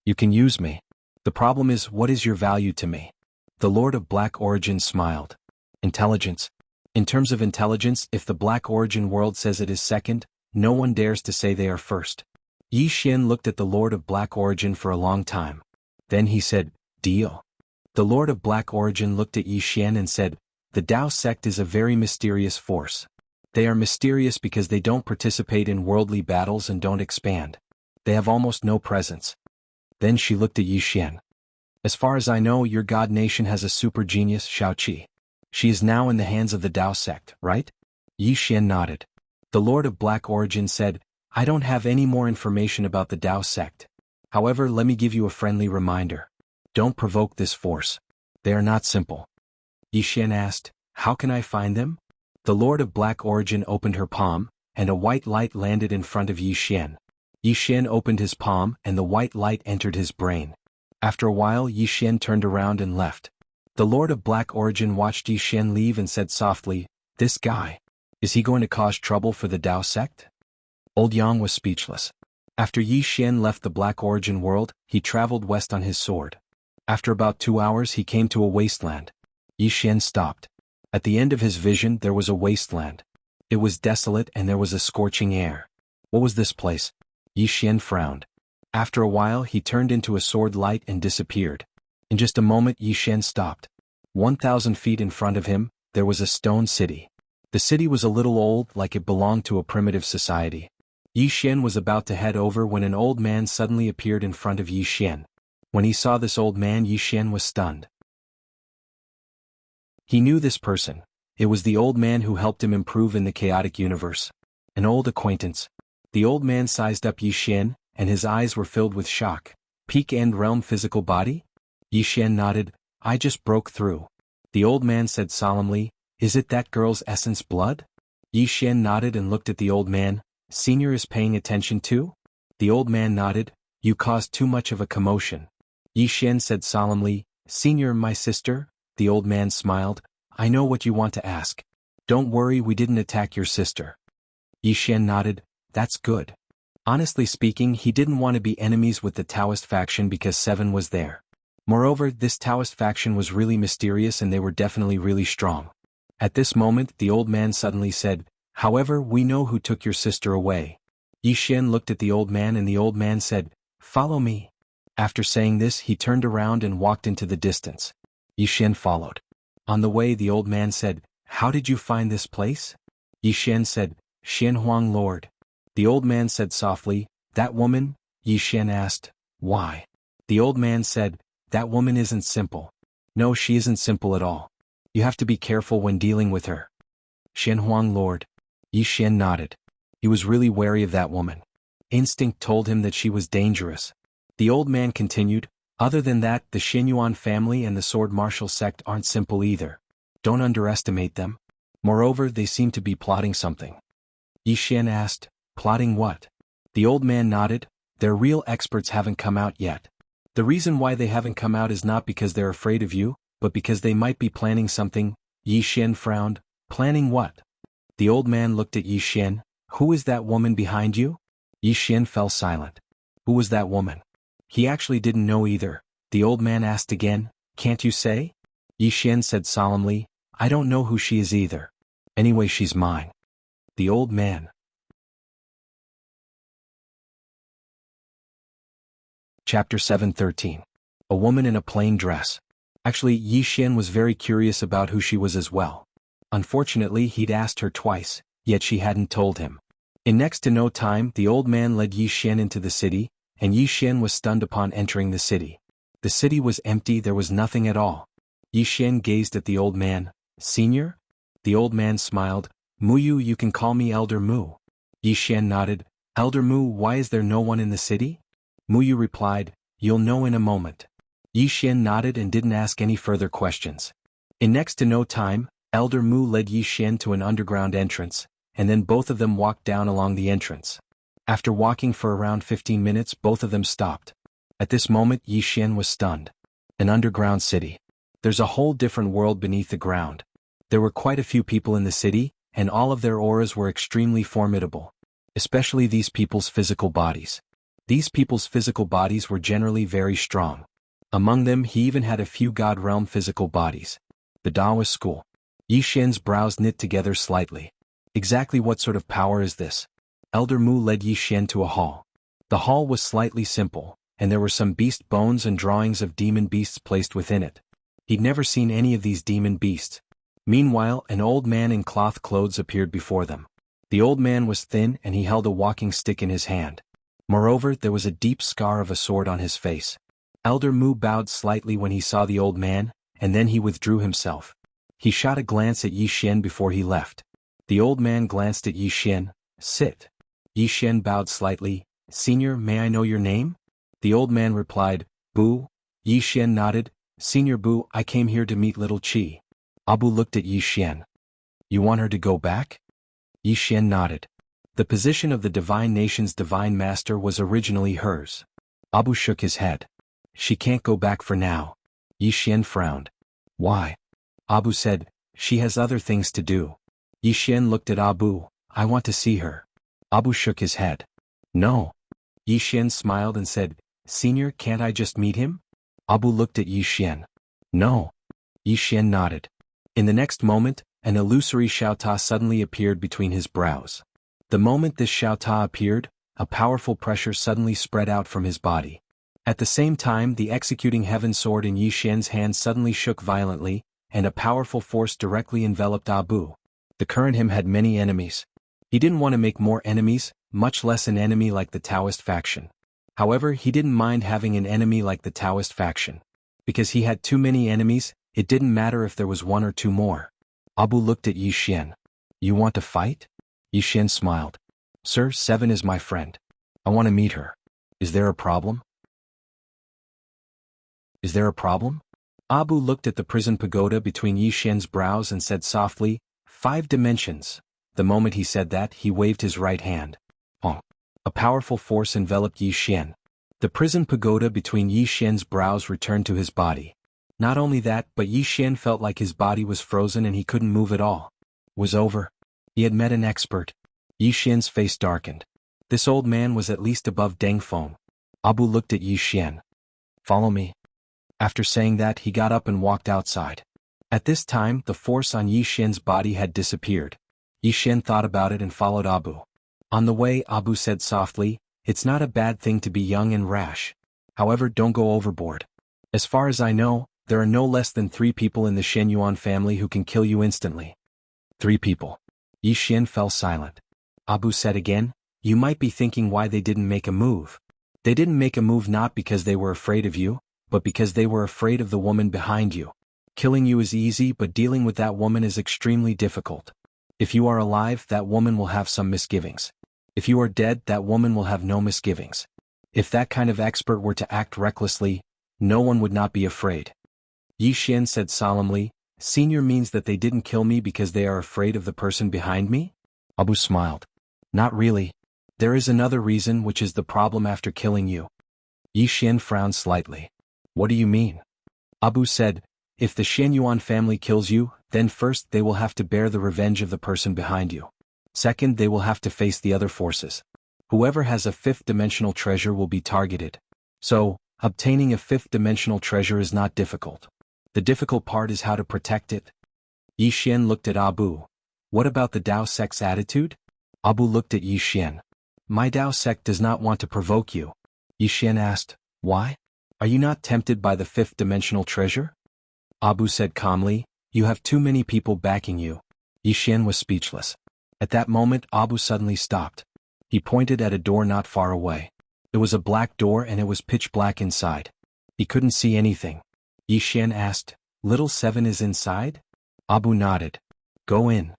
You can use me. The problem is, what is your value to me? The Lord of Black Origin smiled. Intelligence. In terms of intelligence, if the Black Origin world says it is second, no one dares to say they are first. Yi Xian looked at the Lord of Black Origin for a long time. Then he said, deal. The Lord of Black Origin looked at Yi Xian and said, the Dao sect is a very mysterious force. They are mysterious because they don't participate in worldly battles and don't expand. They have almost no presence. Then she looked at Yi Xian. As far as I know, your god nation has a super genius, Shaoqi. She is now in the hands of the Dao sect, right? Yi Xian nodded. The Lord of Black Origin said, I don't have any more information about the Dao sect. However, let me give you a friendly reminder. Don't provoke this force. They are not simple. Yi Xian asked, how can I find them? The Lord of Black Origin opened her palm, and a white light landed in front of Yi Xian. Yi Xian opened his palm and the white light entered his brain. After a while Yi Xian turned around and left. The Lord of Black Origin watched Yi Xian leave and said softly, this guy. Is he going to cause trouble for the Dao sect? Old Yang was speechless. After Yi Xian left the Black Origin world, he traveled west on his sword. After about 2 hours he came to a wasteland. Yi Xian stopped. At the end of his vision there was a wasteland. It was desolate and there was a scorching air. What was this place? Yi Xian frowned. After a while he turned into a sword light and disappeared. In just a moment Yi Xian stopped. 1,000 feet in front of him, there was a stone city. The city was a little old, like it belonged to a primitive society. Yi Xian was about to head over when an old man suddenly appeared in front of Yi Xian. When he saw this old man, Yi Xian was stunned. He knew this person. It was the old man who helped him improve in the chaotic universe. An old acquaintance. The old man sized up Yi Xian, and his eyes were filled with shock. Peak End Realm physical body? Yi Xian nodded. I just broke through. The old man said solemnly, is it that girl's essence blood? Yi Xian nodded and looked at the old man. Senior is paying attention too? The old man nodded. You caused too much of a commotion. Yi Xian said solemnly, Senior, my sister? The old man smiled. I know what you want to ask. Don't worry, we didn't attack your sister. Yi Xian nodded. That's good. Honestly speaking, he didn't want to be enemies with the Taoist faction because Seven was there. Moreover, this Taoist faction was really mysterious and they were definitely really strong. At this moment, the old man suddenly said, However, we know who took your sister away. Yi Xian looked at the old man and the old man said, Follow me. After saying this, he turned around and walked into the distance. Yishan followed. On the way the old man said, "How did you find this place?" Yishan said, "Xianhuang Lord." The old man said softly, "That woman?" Yishan asked, "Why?" The old man said, "That woman isn't simple. No, she isn't simple at all. You have to be careful when dealing with her." Xianhuang Lord. Yishan nodded. He was really wary of that woman. Instinct told him that she was dangerous. The old man continued, "Other than that, the Xinyuan family and the sword martial sect aren't simple either. Don't underestimate them. Moreover, they seem to be plotting something." Yishan asked, "Plotting what?" The old man nodded, "Their real experts haven't come out yet. The reason why they haven't come out is not because they're afraid of you, but because they might be planning something." Yishan frowned. "Planning what?" The old man looked at Yishan. "Who is that woman behind you?" Yishan fell silent. Who was that woman? He actually didn't know either. The old man asked again, "Can't you say?" Yishan said solemnly, "I don't know who she is either. Anyway, she's mine." The old man. Chapter 7:13. A woman in a plain dress. Actually, Yishan was very curious about who she was as well. Unfortunately, he'd asked her twice, yet she hadn't told him. In next to no time, the old man led Yishan into the city, and Yishan was stunned upon entering the city. The city was empty, there was nothing at all. Yishan gazed at the old man. "Senior?" The old man smiled. "Muyu, you can call me Elder Mu." Yishan nodded. "Elder Mu, why is there no one in the city?" Muyu replied, "You'll know in a moment." Yishan nodded and didn't ask any further questions. In next to no time, Elder Mu led Yishan to an underground entrance, and then both of them walked down along the entrance. After walking for around 15 minutes, both of them stopped. At this moment, Yishan was stunned. An underground city. There's a whole different world beneath the ground. There were quite a few people in the city, and all of their auras were extremely formidable. Especially these people's physical bodies. These people's physical bodies were generally very strong. Among them, he even had a few God realm physical bodies. The Taoist school. Yishan's brows knit together slightly. Exactly what sort of power is this? Elder Mu led Yishan to a hall. The hall was slightly simple, and there were some beast bones and drawings of demon beasts placed within it. He'd never seen any of these demon beasts. Meanwhile, an old man in cloth clothes appeared before them. The old man was thin and he held a walking stick in his hand. Moreover, there was a deep scar of a sword on his face. Elder Mu bowed slightly when he saw the old man, and then he withdrew himself. He shot a glance at Yishan before he left. The old man glanced at Yishan. "Sit." Yishan bowed slightly. "Senior, may I know your name?" The old man replied, "Bu." Yishan nodded. "Senior Bu, I came here to meet little Qi." Abu looked at Yishan. "You want her to go back?" Yishan nodded. The position of the Divine Nation's Divine Master was originally hers. Abu shook his head. "She can't go back for now." Yishan frowned. "Why?" Abu said, "She has other things to do." Yishan looked at Abu. "I want to see her." Abu shook his head. "No." Yishan smiled and said, "Senior, can't I just meet him?" Abu looked at Yishan. "No." Yishan nodded. In the next moment, an illusory Xiaota suddenly appeared between his brows. The moment this Xiaota appeared, a powerful pressure suddenly spread out from his body. At the same time, the executing heaven sword in Yishan's hand suddenly shook violently, and a powerful force directly enveloped Abu. The current him had many enemies. He didn't want to make more enemies, much less an enemy like the Taoist faction. However, he didn't mind having an enemy like the Taoist faction. Because he had too many enemies, it didn't matter if there was one or two more. Abu looked at Yishan. "You want to fight?" Yishan smiled. "Sir, Seven is my friend. I want to meet her. Is there a problem?" "Is there a problem?" Abu looked at the prison pagoda between Yishan's brows and said softly, "5 dimensions." The moment he said that, he waved his right hand. Oh! A powerful force enveloped Yishan. The prison pagoda between Yishan's brows returned to his body. Not only that, but Yishan felt like his body was frozen and he couldn't move at all. It was over. He had met an expert. Yishan's face darkened. This old man was at least above Dengfeng. Abu looked at Yishan. "Follow me." After saying that, he got up and walked outside. At this time, the force on Yishan's body had disappeared. Yishan thought about it and followed Abu. On the way, Abu said softly, "It's not a bad thing to be young and rash. However, don't go overboard. As far as I know, There are no less than 3 people in the Shen Yuan family who can kill you instantly. 3 people. Yi Xian fell silent. Abu said again, you might be thinking why they didn't make a move. They didn't make a move not because they were afraid of you, but because they were afraid of the woman behind you. Killing you is easy, but dealing with that woman is extremely difficult. If you are alive, that woman will have some misgivings. If you are dead, that woman will have no misgivings. If that kind of expert were to act recklessly, no one would not be afraid. Yi Xian said solemnly, Senior means that they didn't kill me because they are afraid of the person behind me? Abu smiled. Not really. There is another reason, which is the problem after killing you. Yi Xian frowned slightly. What do you mean? Abu said, if the Shen Yuan family kills you, then first they will have to bear the revenge of the person behind you. Second, they will have to face the other forces. Whoever has a 5th-dimensional treasure will be targeted. So, obtaining a 5th-dimensional treasure is not difficult. The difficult part is how to protect it. Yi Xian looked at Abu. What about the Dao sect's attitude? Abu looked at Yi Xian. My Dao sect does not want to provoke you. Yi Xian asked, why? Are you not tempted by the 5th-dimensional treasure? Abu said calmly, you have too many people backing you. Yi Xian was speechless. At that moment Abu suddenly stopped. He pointed at a door not far away. It was a black door and it was pitch black inside. He couldn't see anything. Yi Xian asked, Little Seven is inside? Abu nodded. Go in.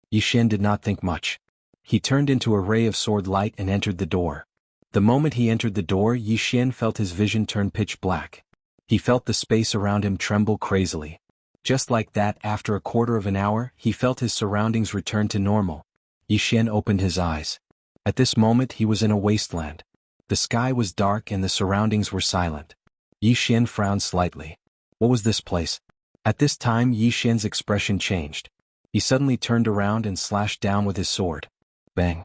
Yi Xian did not think much. He turned into a ray of sword light and entered the door. The moment he entered the door, Yi Xian felt his vision turn pitch black. He felt the space around him tremble crazily. Just like that, after a quarter of an hour, he felt his surroundings return to normal. Yi Xian opened his eyes. At this moment he was in a wasteland. The sky was dark and the surroundings were silent. Yi Xian frowned slightly. What was this place? At this time Yi Xian's expression changed. He suddenly turned around and slashed down with his sword. Bang!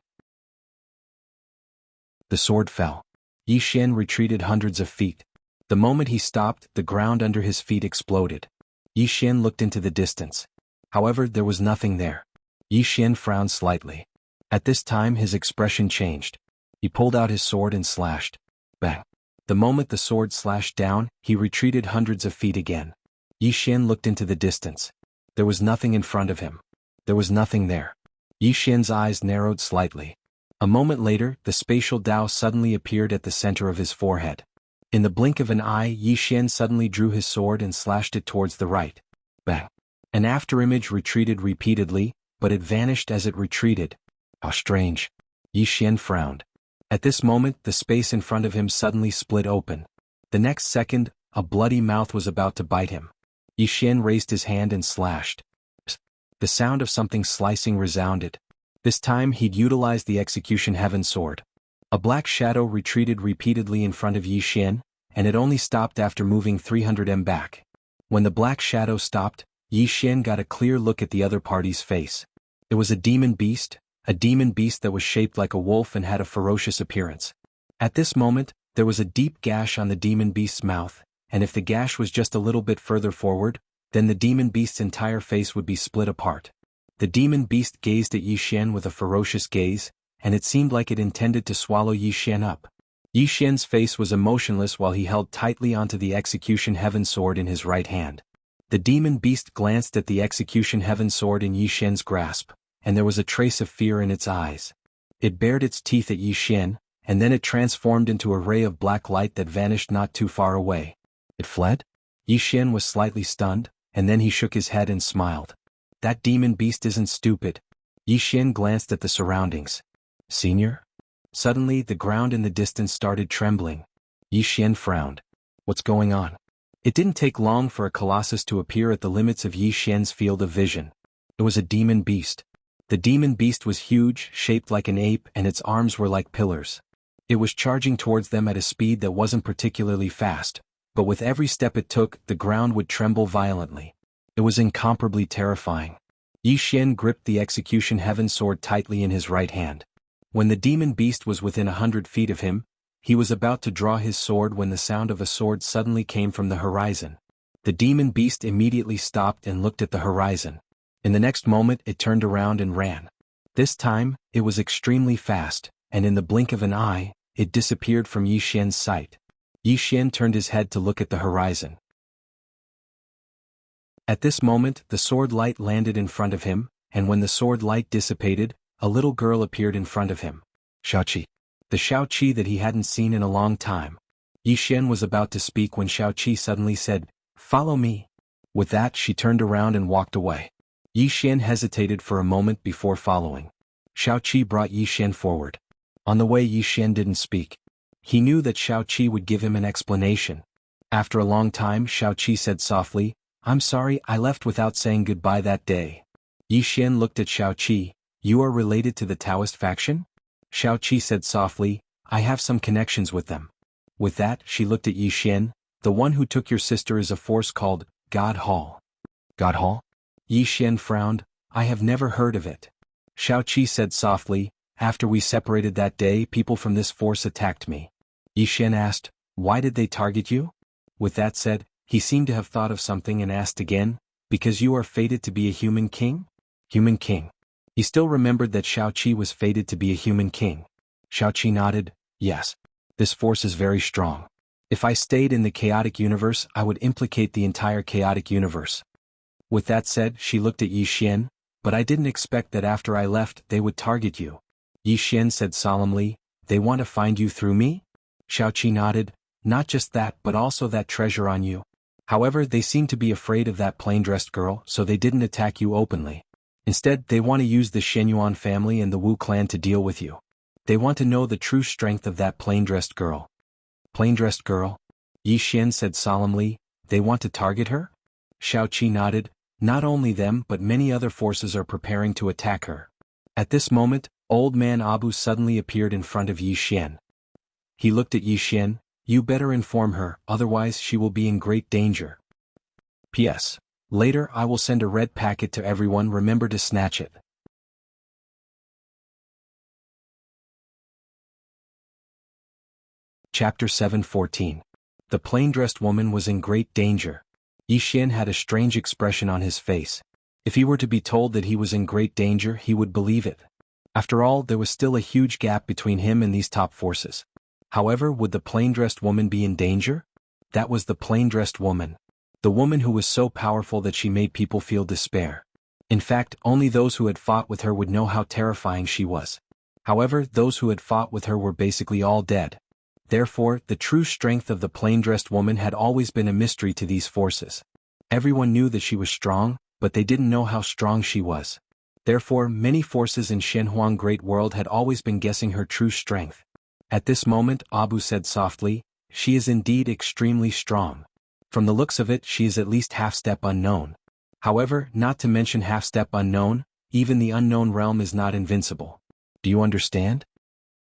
The sword fell. Yi Xian retreated hundreds of feet. The moment he stopped, the ground under his feet exploded. Yi Xian looked into the distance. However, there was nothing there. Yi Xian frowned slightly. At this time his expression changed. He pulled out his sword and slashed. Bang! The moment the sword slashed down, he retreated hundreds of feet again. Yi Xian looked into the distance. There was nothing in front of him. There was nothing there. Yi Xian's eyes narrowed slightly. A moment later, the spatial Dao suddenly appeared at the center of his forehead. In the blink of an eye, Yi Xian suddenly drew his sword and slashed it towards the right. Bang! An afterimage retreated repeatedly, but it vanished as it retreated. How strange. Yi Xian frowned. At this moment, the space in front of him suddenly split open. The next second, a bloody mouth was about to bite him. Yi Xian raised his hand and slashed. The sound of something slicing resounded. This time he'd utilized the execution heaven sword. A black shadow retreated repeatedly in front of Yi Xian, and it only stopped after moving 300 m back. When the black shadow stopped, Yi Xian got a clear look at the other party's face. It was a demon beast that was shaped like a wolf and had a ferocious appearance. At this moment, there was a deep gash on the demon beast's mouth, and if the gash was just a little bit further forward, then the demon beast's entire face would be split apart. The demon beast gazed at Yi Xian with a ferocious gaze, and it seemed like it intended to swallow Yi Xian up. Yi Xian's face was emotionless while he held tightly onto the execution heaven sword in his right hand. The demon beast glanced at the execution heaven sword in Yi Xian's grasp, and there was a trace of fear in its eyes. It bared its teeth at Yi Xian, and then it transformed into a ray of black light that vanished not too far away. It fled? Yi Xian was slightly stunned, and then he shook his head and smiled. That demon beast isn't stupid. Yi Xian glanced at the surroundings. Senior? Suddenly the ground in the distance started trembling. Yi Xian frowned. What's going on? It didn't take long for a colossus to appear at the limits of Yi Xian's field of vision. It was a demon beast. The demon beast was huge, shaped like an ape, and its arms were like pillars. It was charging towards them at a speed that wasn't particularly fast, but with every step it took, the ground would tremble violently. It was incomparably terrifying. Yi Xian gripped the execution heaven sword tightly in his right hand. When the demon beast was within 100 feet of him, he was about to draw his sword when the sound of a sword suddenly came from the horizon. The demon beast immediately stopped and looked at the horizon. In the next moment it turned around and ran. This time, it was extremely fast, and in the blink of an eye, it disappeared from Yi Xian's sight. Yi Xian turned his head to look at the horizon. At this moment, the sword light landed in front of him, and when the sword light dissipated, a little girl appeared in front of him. Xiaoqi. The Xiaoqi that he hadn't seen in a long time. Yi Xian was about to speak when Xiaoqi suddenly said, "Follow me." With that, she turned around and walked away. Yi Xian hesitated for a moment before following. Xiaoqi brought Yi Xian forward. On the way, Yi Xian didn't speak. He knew that Xiaoqi would give him an explanation. After a long time, Xiaoqi said softly, "I'm sorry I left without saying goodbye that day." Yi Xian looked at Xiaoqi. "You are related to the Taoist faction?" Xiaoqi said softly, "I have some connections with them." With that, she looked at Yi Xian. "The one who took your sister is a force called God Hall." God Hall? Yi Xian frowned. "I have never heard of it." Xiaoqi said softly, "After we separated that day, people from this force attacked me." Yi Xian asked, "Why did they target you?" With that said, he seemed to have thought of something and asked again, "Because you are fated to be a human king?" Human king. He still remembered that Xiaoqi was fated to be a human king. Xiaoqi nodded, "Yes. This force is very strong. If I stayed in the chaotic universe, I would implicate the entire chaotic universe." With that said, she looked at Yi Xian, "But I didn't expect that after I left they would target you." Yi Xian said solemnly, "They want to find you through me?" Xiaoqi nodded, "Not just that but also that treasure on you. However, they seem to be afraid of that plain-dressed girl, so they didn't attack you openly. Instead, they want to use the Shenyuan family and the Wu clan to deal with you. They want to know the true strength of that plain-dressed girl." Plain-dressed girl? Yi Xian said solemnly, "They want to target her?" Xiaoqi nodded, "Not only them but many other forces are preparing to attack her." At this moment, old man Abu suddenly appeared in front of Yi Xian. He looked at Yi Xian, "You better inform her, otherwise she will be in great danger. P.S. Later I will send a red packet to everyone, remember to snatch it." Chapter 7:14. The plain-dressed woman was in great danger. Yi Xian had a strange expression on his face. If he were to be told that he was in great danger, he would believe it. After all, there was still a huge gap between him and these top forces. However, would the plain-dressed woman be in danger? That was the plain-dressed woman. The woman who was so powerful that she made people feel despair. In fact, only those who had fought with her would know how terrifying she was. However, those who had fought with her were basically all dead. Therefore, the true strength of the plain-dressed woman had always been a mystery to these forces. Everyone knew that she was strong, but they didn't know how strong she was. Therefore, many forces in Shenhuang Great World had always been guessing her true strength. At this moment, Abu said softly, "She is indeed extremely strong. From the looks of it, she is at least half-step unknown. However, not to mention half-step unknown, even the unknown realm is not invincible. Do you understand?"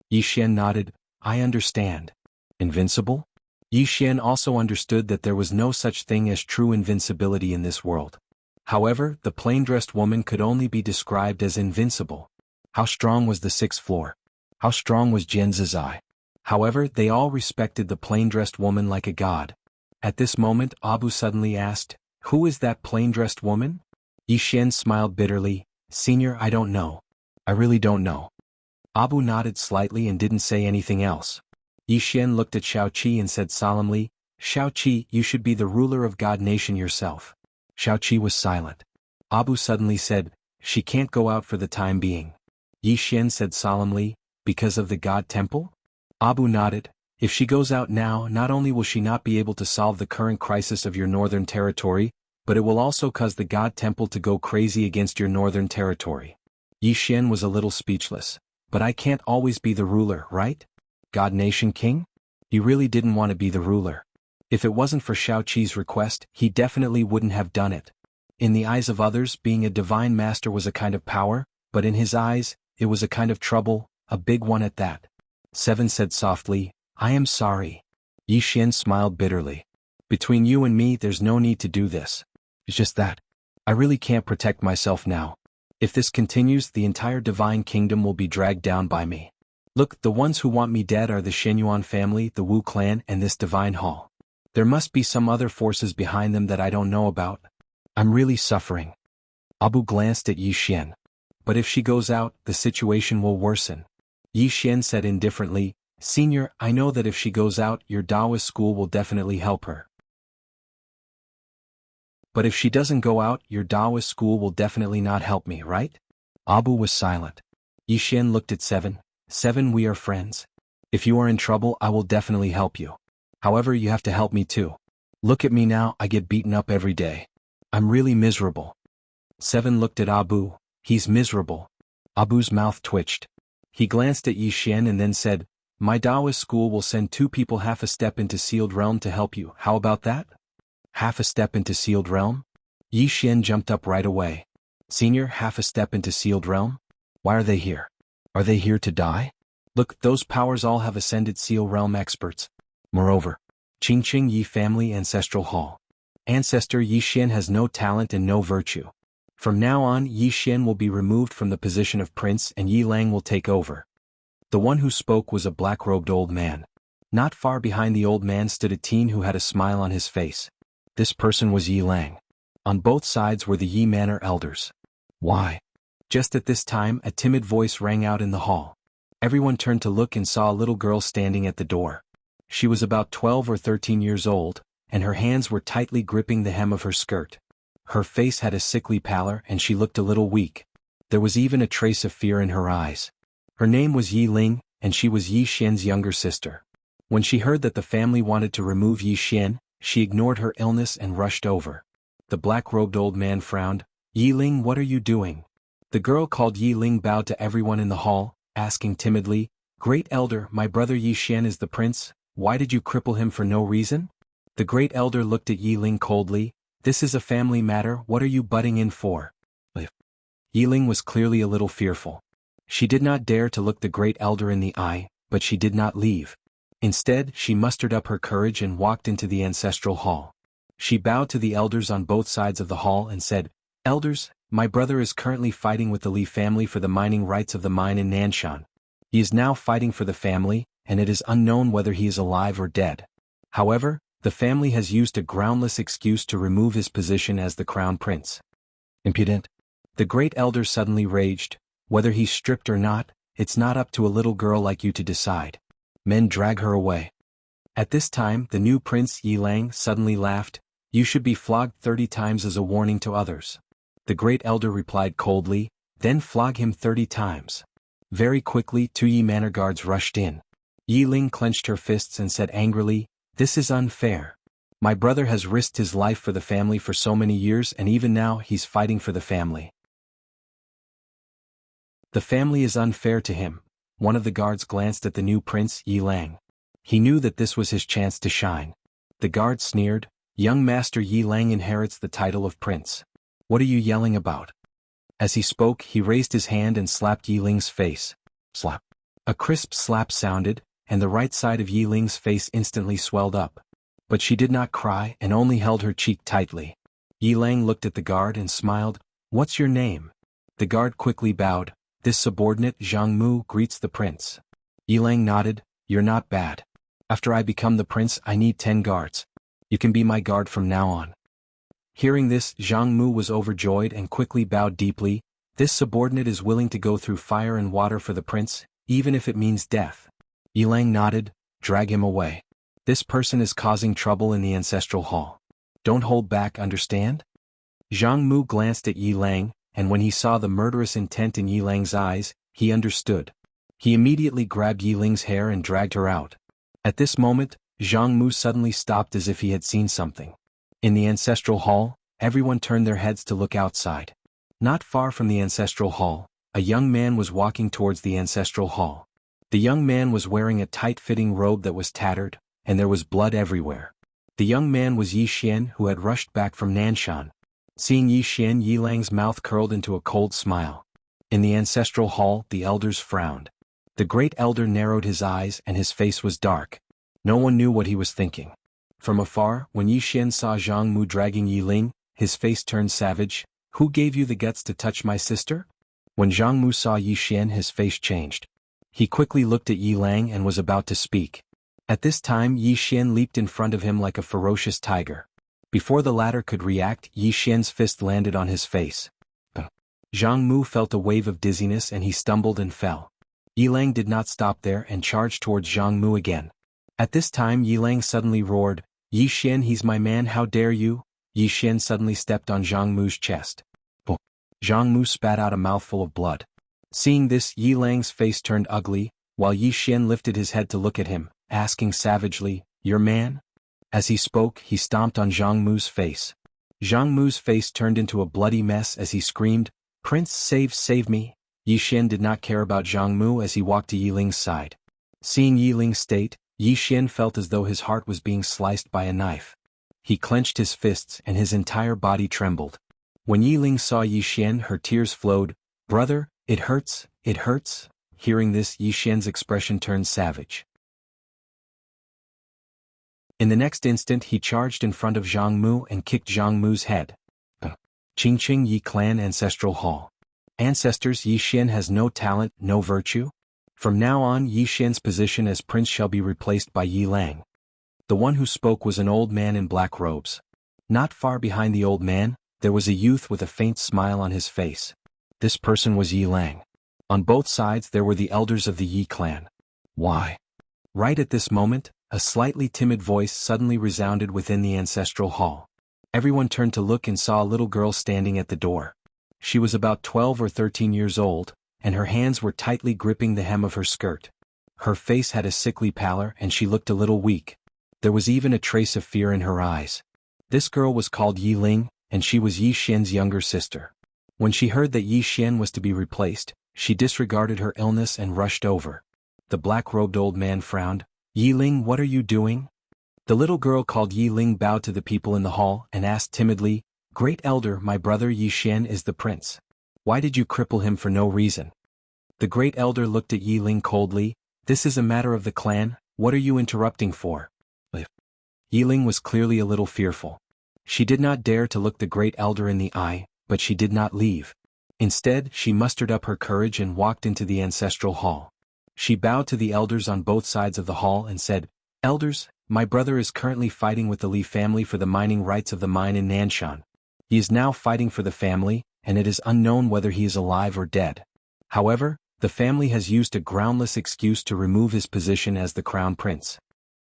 Yi Xian nodded, "I understand." Invincible? Yi Xian also understood that there was no such thing as true invincibility in this world. However, the plain-dressed woman could only be described as invincible. How strong was the sixth floor? How strong was Jian Zizai? However, they all respected the plain-dressed woman like a god. At this moment, Abu suddenly asked, "Who is that plain-dressed woman?" Yi Xian smiled bitterly, "Senior, I don't know. I really don't know." Abu nodded slightly and didn't say anything else. Yi Xian looked at Xiaoqi and said solemnly, "Xiaoqi, you should be the ruler of God Nation yourself." Xiaoqi was silent. Abu suddenly said, "She can't go out for the time being." Yi Xian said solemnly, "Because of the God Temple?" Abu nodded, "If she goes out now, not only will she not be able to solve the current crisis of your northern territory, but it will also cause the God Temple to go crazy against your northern territory." Yi Xian was a little speechless. "But I can't always be the ruler, right? God Nation King?" He really didn't want to be the ruler. If it wasn't for Xiaoqi's request, he definitely wouldn't have done it. In the eyes of others, being a divine master was a kind of power, but in his eyes, it was a kind of trouble, a big one at that. Seven said softly, "I am sorry." Yi Xian smiled bitterly. "Between you and me, there's no need to do this. It's just that I really can't protect myself now. If this continues, the entire divine kingdom will be dragged down by me. Look, the ones who want me dead are the Shenyuan family, the Wu clan, and this divine hall. There must be some other forces behind them that I don't know about. I'm really suffering." Abu glanced at Yi Xian. "But if she goes out, the situation will worsen." Yi Xian said indifferently, "Senior, I know that if she goes out, your Taoist school will definitely help her." But if she doesn't go out, your Taoist school will definitely not help me, right? Abu was silent. Yi Xian looked at Seven. Seven, we are friends. If you are in trouble, I will definitely help you. However, you have to help me too. Look at me now, I get beaten up every day. I'm really miserable. Seven looked at Abu. He's miserable. Abu's mouth twitched. He glanced at Yi Xian and then said, my Taoist school will send 2 people half a step into sealed realm to help you. How about that? Half a step into sealed realm? Yi Xian jumped up right away. Senior, half a step into sealed realm? Why are they here? Are they here to die? Look, those powers all have ascended seal realm experts. Moreover, Qingqing Yi family ancestral hall. Ancestor Yi Xian has no talent and no virtue. From now on, Yi Xian will be removed from the position of prince and Yi Lang will take over. The one who spoke was a black-robed old man. Not far behind the old man stood a teen who had a smile on his face. This person was Yi Lang. On both sides were the Yi Manor elders. Why? Just at this time, a timid voice rang out in the hall. Everyone turned to look and saw a little girl standing at the door. She was about 12 or 13 years old, and her hands were tightly gripping the hem of her skirt. Her face had a sickly pallor and she looked a little weak. There was even a trace of fear in her eyes. Her name was Yi Ling, and she was Yi Xian's younger sister. When she heard that the family wanted to remove Yi Xian, she ignored her illness and rushed over. The black-robed old man frowned. Yi Ling, what are you doing? The girl called Yi Ling bowed to everyone in the hall, asking timidly, Great Elder, my brother Yi Xian is the prince, why did you cripple him for no reason? The Great Elder looked at Yi Ling coldly. This is a family matter, what are you butting in for? Yi Ling was clearly a little fearful. She did not dare to look the Great Elder in the eye, but she did not leave. Instead, she mustered up her courage and walked into the ancestral hall. She bowed to the elders on both sides of the hall and said, Elders, my brother is currently fighting with the Li family for the mining rights of the mine in Nanshan. He is now fighting for the family, and it is unknown whether he is alive or dead. However, the family has used a groundless excuse to remove his position as the crown prince. Impudent. The Great Elder suddenly raged. Whether he's stripped or not, it's not up to a little girl like you to decide. Men drag her away. At this time, the new prince Yi Lang suddenly laughed. You should be flogged 30 times as a warning to others. The Great Elder replied coldly, then flog him 30 times. Very quickly 2 Yi Manor guards rushed in. Yi Ling clenched her fists and said angrily, This is unfair. My brother has risked his life for the family for so many years and even now he's fighting for the family. The family is unfair to him. One of the guards glanced at the new prince Yi Lang. He knew that this was his chance to shine. The guard sneered, Young Master Yi Lang inherits the title of prince. What are you yelling about? As he spoke, he raised his hand and slapped Yi Ling's face. Slap. A crisp slap sounded, and the right side of Yi Ling's face instantly swelled up. But she did not cry and only held her cheek tightly. Yi Lang looked at the guard and smiled. What's your name? The guard quickly bowed. This subordinate Zhang Mu greets the prince. Yi Lang nodded. You're not bad. After I become the prince, I need 10 guards. You can be my guard from now on. Hearing this, Zhang Mu was overjoyed and quickly bowed deeply. This subordinate is willing to go through fire and water for the prince, even if it means death. Yi Lang nodded. Drag him away. This person is causing trouble in the ancestral hall. Don't hold back, understand? Zhang Mu glanced at Yi Lang, and when he saw the murderous intent in Yi Lang's eyes, he understood. He immediately grabbed Yi Ling's hair and dragged her out. At this moment, Zhang Mu suddenly stopped as if he had seen something. In the ancestral hall, everyone turned their heads to look outside. Not far from the ancestral hall, a young man was walking towards the ancestral hall. The young man was wearing a tight-fitting robe that was tattered, and there was blood everywhere. The young man was Yi Xian, who had rushed back from Nanshan. Seeing Yi Xian, Yi Lang's mouth curled into a cold smile. In the ancestral hall, the elders frowned. The Great Elder narrowed his eyes and his face was dark. No one knew what he was thinking. From afar, when Yi Xian saw Zhang Mu dragging Yi Ling, his face turned savage. Who gave you the guts to touch my sister? When Zhang Mu saw Yi Xian, his face changed. He quickly looked at Yi Lang and was about to speak. At this time, Yi Xian leaped in front of him like a ferocious tiger. Before the latter could react, Yi Xian's fist landed on his face. Zhang Mu felt a wave of dizziness and he stumbled and fell. Yi Lang did not stop there and charged towards Zhang Mu again. At this time Yi Lang suddenly roared, Yi Xian, he's my man, how dare you? Yi Xian suddenly stepped on Zhang Mu's chest. Oh! Zhang Mu spat out a mouthful of blood. Seeing this, Yi Lang's face turned ugly, while Yi Xian lifted his head to look at him, asking savagely, "Your man?" As he spoke, he stomped on Zhang Mu's face. Zhang Mu's face turned into a bloody mess as he screamed, "Prince, save me!" Yi Xian did not care about Zhang Mu as he walked to Yi Ling's side. Seeing Yi Ling's state, Yi Xian felt as though his heart was being sliced by a knife. He clenched his fists and his entire body trembled. When Yi Ling saw Yi Xian, her tears flowed. "Brother, it hurts, it hurts." Hearing this, Yi Xian's expression turned savage. In the next instant he charged in front of Zhang Mu and kicked Zhang Mu's head. Qingqing Yi Clan Ancestral Hall. Ancestors, Yi Xian has no talent, no virtue? From now on Yi Xian's position as prince shall be replaced by Yi Lang. The one who spoke was an old man in black robes. Not far behind the old man, there was a youth with a faint smile on his face. This person was Yi Lang. On both sides there were the elders of the Yi clan. Why? Right at this moment, a slightly timid voice suddenly resounded within the ancestral hall. Everyone turned to look and saw a little girl standing at the door. She was about 12 or 13 years old, and her hands were tightly gripping the hem of her skirt. Her face had a sickly pallor and she looked a little weak. There was even a trace of fear in her eyes. This girl was called Yi Ling, and she was Yi Xian's younger sister. When she heard that Yi Xian was to be replaced, she disregarded her illness and rushed over. The black-robed old man frowned. "Yi Ling, what are you doing?" The little girl called Yi Ling bowed to the people in the hall and asked timidly, "Great elder, my brother Yi Xian is the prince. Why did you cripple him for no reason?" The great elder looked at Yi Ling coldly. "This is a matter of the clan, what are you interrupting for?" Yi Ling was clearly a little fearful. She did not dare to look the great elder in the eye, but she did not leave. Instead, she mustered up her courage and walked into the ancestral hall. She bowed to the elders on both sides of the hall and said, "Elders, my brother is currently fighting with the Li family for the mining rights of the mine in Nanshan. He is now fighting for the family, and it is unknown whether he is alive or dead. However, the family has used a groundless excuse to remove his position as the crown prince."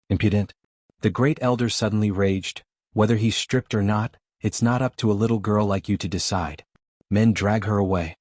Impudent. The great elder suddenly raged. "Whether he's stripped or not, it's not up to a little girl like you to decide. Men, drag her away."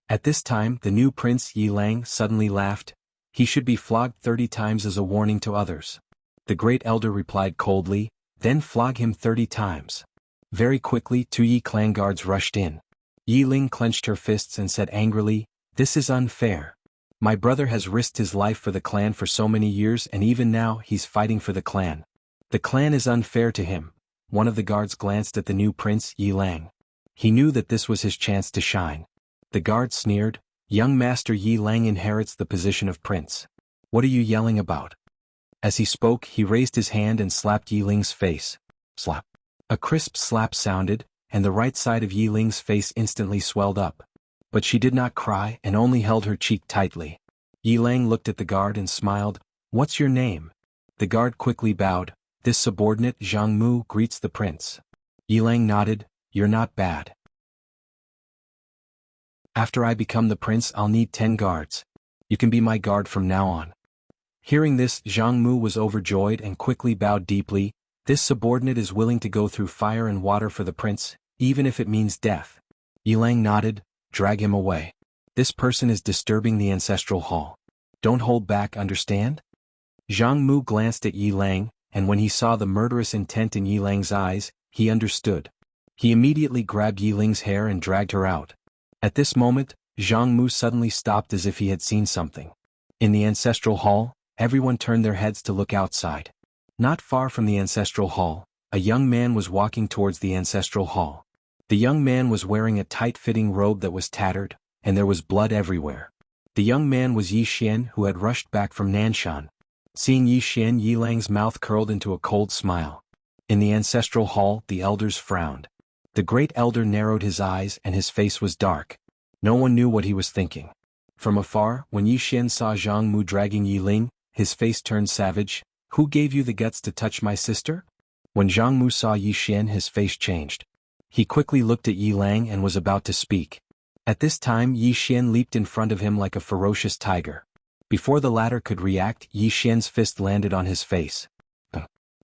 At this time the new prince Yi Lang suddenly laughed. "He should be flogged 30 times as a warning to others." The great elder replied coldly, "Then flog him 30 times. Very quickly 2 Yi clan guards rushed in. Yi Ling clenched her fists and said angrily, "This is unfair. My brother has risked his life for the clan for so many years and even now he's fighting for the clan. The clan is unfair to him." One of the guards glanced at the new prince Yi Lang. He knew that this was his chance to shine. The guard sneered, "Young master Yi Lang inherits the position of prince. What are you yelling about?" As he spoke, he raised his hand and slapped Yi Ling's face. Slap. A crisp slap sounded, and the right side of Yi Ling's face instantly swelled up. But she did not cry and only held her cheek tightly. Yi Lang looked at the guard and smiled. "What's your name?" The guard quickly bowed. "This subordinate Zhang Mu greets the prince." Yi Lang nodded. "You're not bad. After I become the prince I'll need 10 guards. You can be my guard from now on." Hearing this, Zhang Mu was overjoyed and quickly bowed deeply. "This subordinate is willing to go through fire and water for the prince, even if it means death." Yi Lang nodded. "Drag him away. This person is disturbing the ancestral hall. Don't hold back, understand?" Zhang Mu glanced at Yi Lang, and when he saw the murderous intent in Yi Lang's eyes, he understood. He immediately grabbed Yi Ling's hair and dragged her out. At this moment, Zhang Mu suddenly stopped as if he had seen something. In the ancestral hall, everyone turned their heads to look outside. Not far from the ancestral hall, a young man was walking towards the ancestral hall. The young man was wearing a tight-fitting robe that was tattered, and there was blood everywhere. The young man was Yi Xian, who had rushed back from Nanshan. Seeing Yi Xian, Yi Lang's mouth curled into a cold smile. In the ancestral hall, the elders frowned. The great elder narrowed his eyes and his face was dark. No one knew what he was thinking. From afar, when Yi Xian saw Zhang Mu dragging Yi Ling, his face turned savage. "Who gave you the guts to touch my sister?" When Zhang Mu saw Yi Xian, his face changed. He quickly looked at Yi Lang and was about to speak. At this time Yi Xian leaped in front of him like a ferocious tiger. Before the latter could react, Yi Xian's fist landed on his face.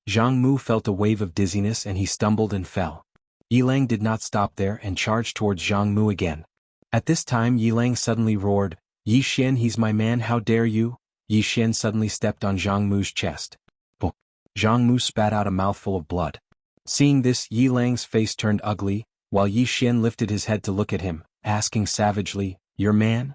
Zhang Mu felt a wave of dizziness and he stumbled and fell. Yilang did not stop there and charged towards Zhang Mu again. At this time Yilang suddenly roared, "Yi Xian, he's my man, how dare you?" Yi Xian suddenly stepped on Zhang Mu's chest. Oh! Zhang Mu spat out a mouthful of blood. Seeing this, Yilang's face turned ugly, while Yi Xian lifted his head to look at him, asking savagely, "Your man?"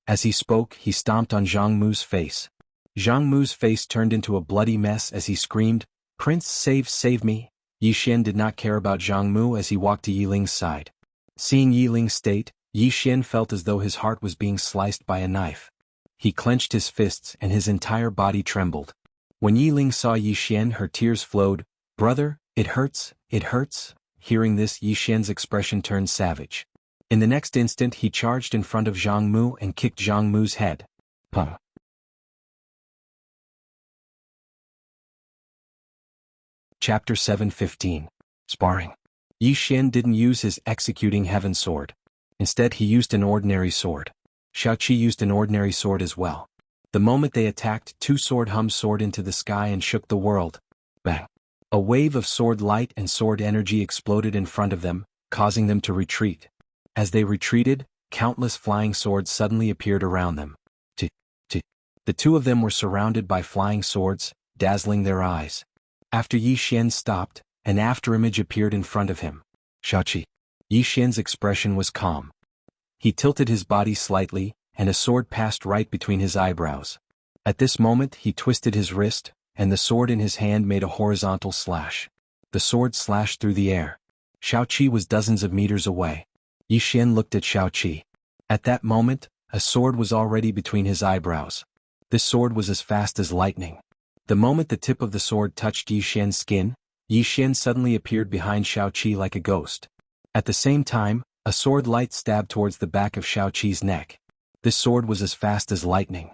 As he spoke, he stomped on Zhang Mu's face. Zhang Mu's face turned into a bloody mess as he screamed, "Prince, save me!" Yi Xian did not care about Zhang Mu as he walked to Yiling's side. Seeing Yiling's state, Yi Xian felt as though his heart was being sliced by a knife. He clenched his fists and his entire body trembled. When Yiling saw Yi Xian, her tears flowed. "Brother, it hurts, it hurts." Hearing this, Yi Xian's expression turned savage. In the next instant he charged in front of Zhang Mu and kicked Zhang Mu's head. Pum. Chapter 7:15. Sparring. Yi Xian didn't use his executing heaven sword. Instead he used an ordinary sword. Xiaoqi used an ordinary sword as well. The moment they attacked, two sword hummed soared into the sky and shook the world. Bang! A wave of sword light and sword energy exploded in front of them, causing them to retreat. As they retreated, countless flying swords suddenly appeared around them. The two of them were surrounded by flying swords, dazzling their eyes. After Yi Xian stopped, an afterimage appeared in front of him. Xiaoqi. Yi Xian's expression was calm. He tilted his body slightly, and a sword passed right between his eyebrows. At this moment he twisted his wrist, and the sword in his hand made a horizontal slash. The sword slashed through the air. Xiaoqi was dozens of meters away. Yi Xian looked at Xiaoqi. At that moment, a sword was already between his eyebrows. This sword was as fast as lightning. The moment the tip of the sword touched Yi Xian's skin, Yi Xian suddenly appeared behind Xiaoqi like a ghost. At the same time, a sword light stabbed towards the back of Xiaoqi's neck. This sword was as fast as lightning.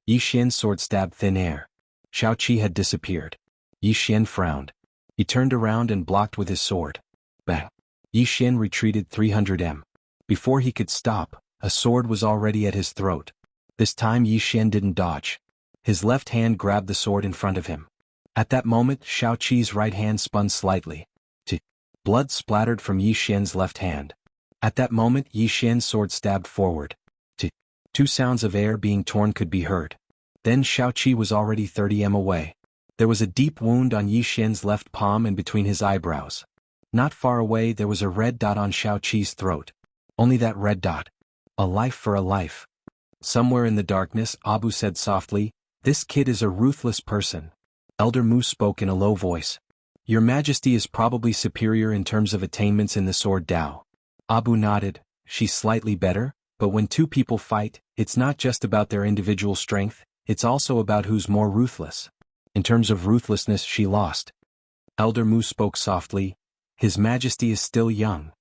Yi Xian's sword stabbed thin air. Xiaoqi had disappeared. Yi Xian frowned. He turned around and blocked with his sword. Bang! Yi Xian retreated 300 m. Before he could stop, a sword was already at his throat. This time Yi Xian didn't dodge. His left hand grabbed the sword in front of him. At that moment, Xiaoqi's right hand spun slightly. Blood splattered from Yi Xian's left hand. At that moment, Yi Xian's sword stabbed forward. Two sounds of air being torn could be heard. Then Xiaoqi was already 30 m away. There was a deep wound on Yi Xian's left palm and between his eyebrows. Not far away there was a red dot on Xiaoqi's throat. Only that red dot. A life for a life. Somewhere in the darkness, Abu said softly, "This kid is a ruthless person." Elder Mu spoke in a low voice. "Your Majesty is probably superior in terms of attainments in the sword Dao." Abu nodded. "She's slightly better, but when two people fight, it's not just about their individual strength, it's also about who's more ruthless. In terms of ruthlessness, she lost." Elder Mu spoke softly. "His Majesty is still young."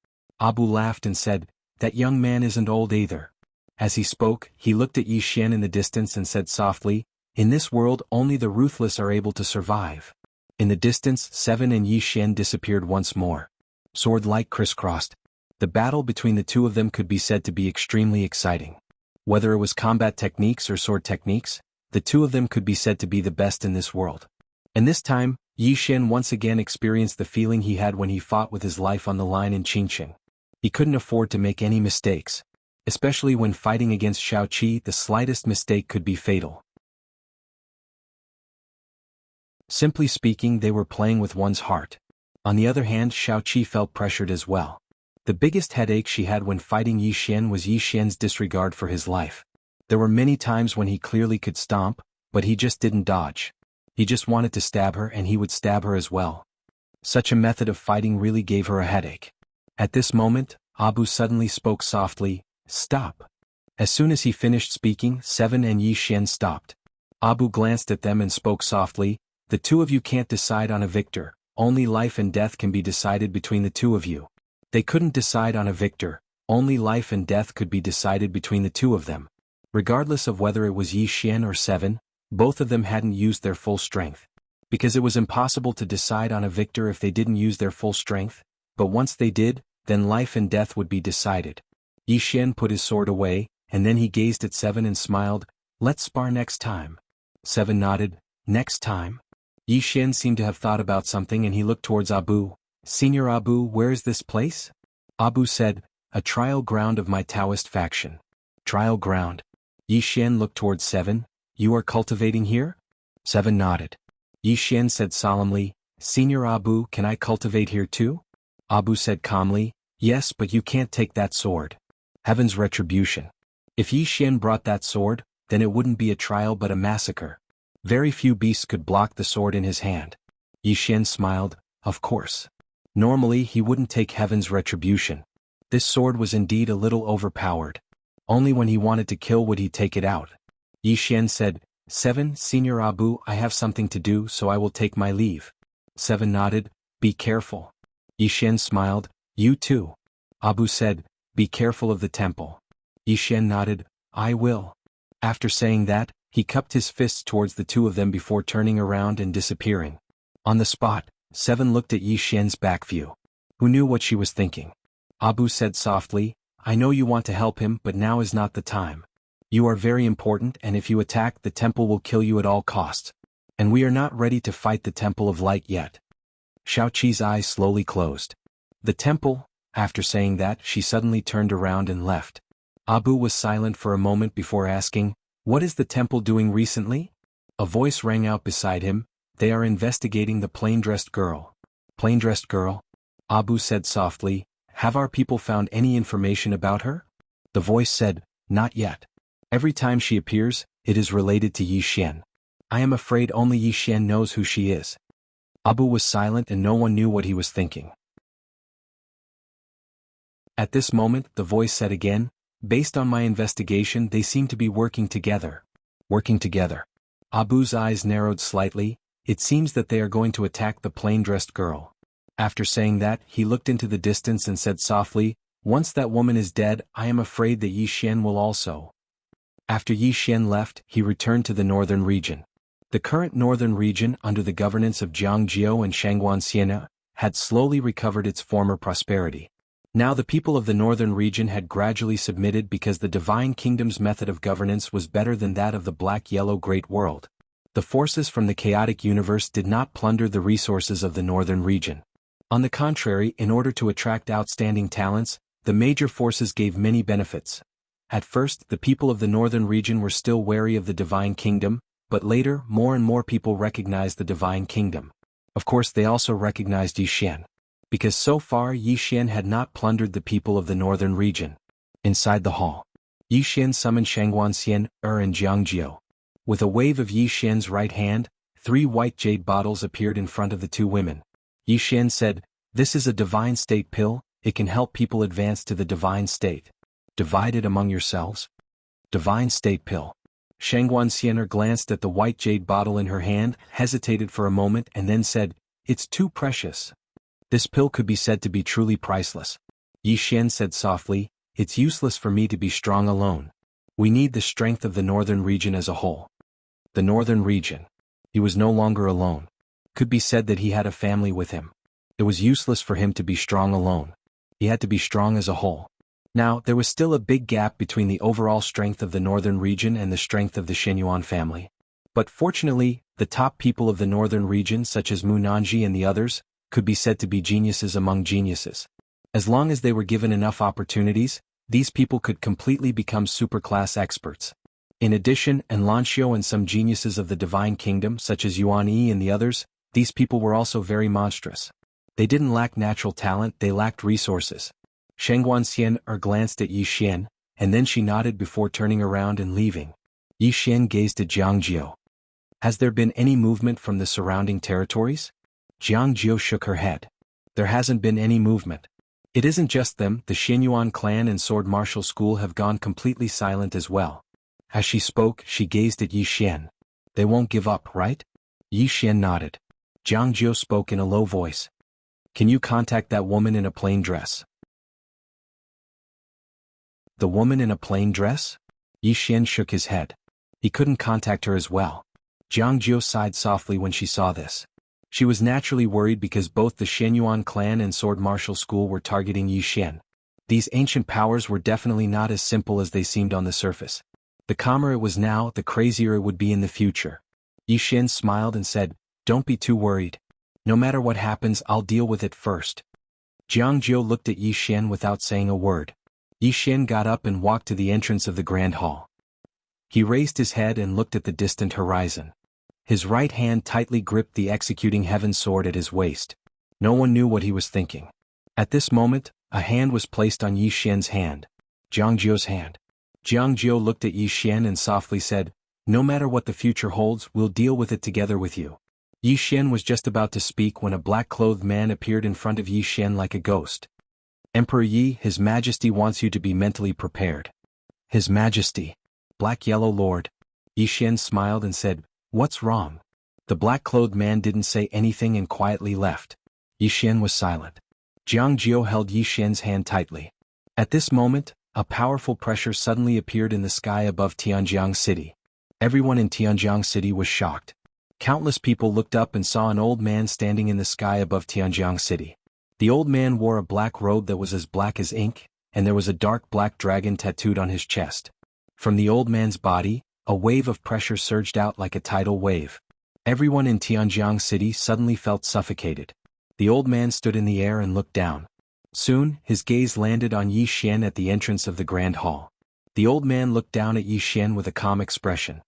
Abu laughed and said, "That young man isn't old either." As he spoke, he looked at Yi Xian in the distance and said softly, "In this world only the ruthless are able to survive." In the distance, Seven and Yi Xian disappeared once more. Sword light crisscrossed. The battle between the two of them could be said to be extremely exciting. Whether it was combat techniques or sword techniques, the two of them could be said to be the best in this world. And this time, Yi Xian once again experienced the feeling he had when he fought with his life on the line in Qingqing. He couldn't afford to make any mistakes. Especially when fighting against Xiaoqi, the slightest mistake could be fatal. Simply speaking, they were playing with one's heart. On the other hand, Xiaoqi felt pressured as well. The biggest headache she had when fighting Yi Xian was Yi Xian's disregard for his life. There were many times when he clearly could stomp, but he just didn't dodge. He just wanted to stab her and he would stab her as well. Such a method of fighting really gave her a headache. At this moment, Abu suddenly spoke softly, "Stop." As soon as he finished speaking, Seven and Yi Xian stopped. Abu glanced at them and spoke softly, "The two of you can't decide on a victor, only life and death can be decided between the two of you." They couldn't decide on a victor, only life and death could be decided between the two of them. Regardless of whether it was Yi Xian or Seven, both of them hadn't used their full strength. Because it was impossible to decide on a victor if they didn't use their full strength, but once they did, then life and death would be decided. Yi Xian put his sword away, and then he gazed at Seven and smiled, "Let's spar next time." Seven nodded, "Next time?" Yi Xian seemed to have thought about something and he looked towards Abu. Senior Abu, where is this place? Abu said, a trial ground of my Taoist faction. Trial ground. Yi Xian looked towards Seven, you are cultivating here? Seven nodded. Yi Xian said solemnly, Senior Abu, can I cultivate here too? Abu said calmly, yes, but you can't take that sword. Heaven's retribution. If Yi Xian brought that sword, then it wouldn't be a trial but a massacre. Very few beasts could block the sword in his hand. Yi Xian smiled, of course. Normally he wouldn't take heaven's retribution. This sword was indeed a little overpowered. Only when he wanted to kill would he take it out. Yi Xian said, Seven, Senior Abu, I have something to do, so I will take my leave. Seven nodded, be careful. Yi Xian smiled, you too. Abu said, be careful of the temple. Yi Xian nodded, I will. After saying that, he cupped his fists towards the two of them before turning around and disappearing. On the spot, Seven looked at Yi Xian's back view. Who knew what she was thinking? Abu said softly, I know you want to help him, but now is not the time. You are very important, and if you attack, the temple will kill you at all costs. And we are not ready to fight the Temple of Light yet. Xiaoqi's eyes slowly closed. The temple. After saying that, she suddenly turned around and left. Abu was silent for a moment before asking, what is the temple doing recently? A voice rang out beside him, they are investigating the plain-dressed girl. Plain-dressed girl? Abu said softly, have our people found any information about her? The voice said, not yet. Every time she appears, it is related to Yi Xian. I am afraid only Yi Xian knows who she is. Abu was silent and no one knew what he was thinking. At this moment, the voice said again, based on my investigation, they seem to be working together. Working together. Abu's eyes narrowed slightly, it seems that they are going to attack the plain-dressed girl. After saying that, he looked into the distance and said softly, once that woman is dead, I am afraid that Yi Xian will also. After Yi Xian left, he returned to the northern region. The current northern region, under the governance of Jiang Jiao and Shangguan Siena, had slowly recovered its former prosperity. Now the people of the northern region had gradually submitted because the Divine Kingdom's method of governance was better than that of the black-yellow Great World. The forces from the chaotic universe did not plunder the resources of the northern region. On the contrary, in order to attract outstanding talents, the major forces gave many benefits. At first, the people of the northern region were still wary of the Divine Kingdom, but later, more and more people recognized the Divine Kingdom. Of course, they also recognized Yi Xian. Because so far Yi Xian had not plundered the people of the northern region. Inside the hall, Yi Xian summoned Shangguan Xian, and Jiang Jiao. With a wave of Yi Xian's right hand, 3 white jade bottles appeared in front of the 2 women. Yi Xian said, this is a divine state pill, it can help people advance to the divine state. Divide it among yourselves? Divine state pill. Shangguan Xian glanced at the white jade bottle in her hand, hesitated for a moment and then said, it's too precious. This pill could be said to be truly priceless. Yi Xian said softly, it's useless for me to be strong alone. We need the strength of the northern region as a whole. The northern region. He was no longer alone. Could be said that he had a family with him. It was useless for him to be strong alone. He had to be strong as a whole. Now, there was still a big gap between the overall strength of the northern region and the strength of the Shenyuan family. But fortunately, the top people of the northern region such as Mu Nanji and the others, could be said to be geniuses among geniuses. As long as they were given enough opportunities, these people could completely become superclass experts. In addition, and Lanxiu and some geniuses of the Divine Kingdom such as Yuan Yi and the others, these people were also very monstrous. They didn't lack natural talent, they lacked resources. Shangguan Xian glanced at Yi Xian, and then she nodded before turning around and leaving. Yi Xian gazed at Jiang Jiao. Has there been any movement from the surrounding territories? Jiang Jiao shook her head. There hasn't been any movement. It isn't just them, the Shenyuan clan and sword martial school have gone completely silent as well. As she spoke, she gazed at Yi Xian. They won't give up, right? Yi Xian nodded. Jiang Jiao spoke in a low voice. Can you contact that woman in a plain dress? The woman in a plain dress? Yi Xian shook his head. He couldn't contact her as well. Jiang Jiao sighed softly when she saw this. She was naturally worried because both the Shenyuan clan and sword martial school were targeting Yi Xian. These ancient powers were definitely not as simple as they seemed on the surface. The calmer it was now, the crazier it would be in the future. Yi Xian smiled and said, don't be too worried. No matter what happens, I'll deal with it first. Jiang Jiu looked at Yi Xian without saying a word. Yi Xian got up and walked to the entrance of the grand hall. He raised his head and looked at the distant horizon. His right hand tightly gripped the executing heaven sword at his waist. No one knew what he was thinking. At this moment, a hand was placed on Yi Xian's hand. Jiang Jiu's hand. Jiang Jiu looked at Yi Xian and softly said, "No matter what the future holds, we'll deal with it together with you." Yi Xian was just about to speak when a black-clothed man appeared in front of Yi Xian like a ghost. "Emperor Yi, His Majesty wants you to be mentally prepared." "His Majesty." "Black-Yellow Lord." Yi Xian smiled and said, "What's wrong?" The black-clothed man didn't say anything and quietly left. Yi Xian was silent. Jiang Jiu held Yi Xian's hand tightly. At this moment, a powerful pressure suddenly appeared in the sky above Tianjiang City. Everyone in Tianjiang City was shocked. Countless people looked up and saw an old man standing in the sky above Tianjiang City. The old man wore a black robe that was as black as ink, and there was a dark black dragon tattooed on his chest. From the old man's body, a wave of pressure surged out like a tidal wave. Everyone in Tianjiang City suddenly felt suffocated. The old man stood in the air and looked down. Soon, his gaze landed on Yi Xian at the entrance of the grand hall. The old man looked down at Yi Xian with a calm expression.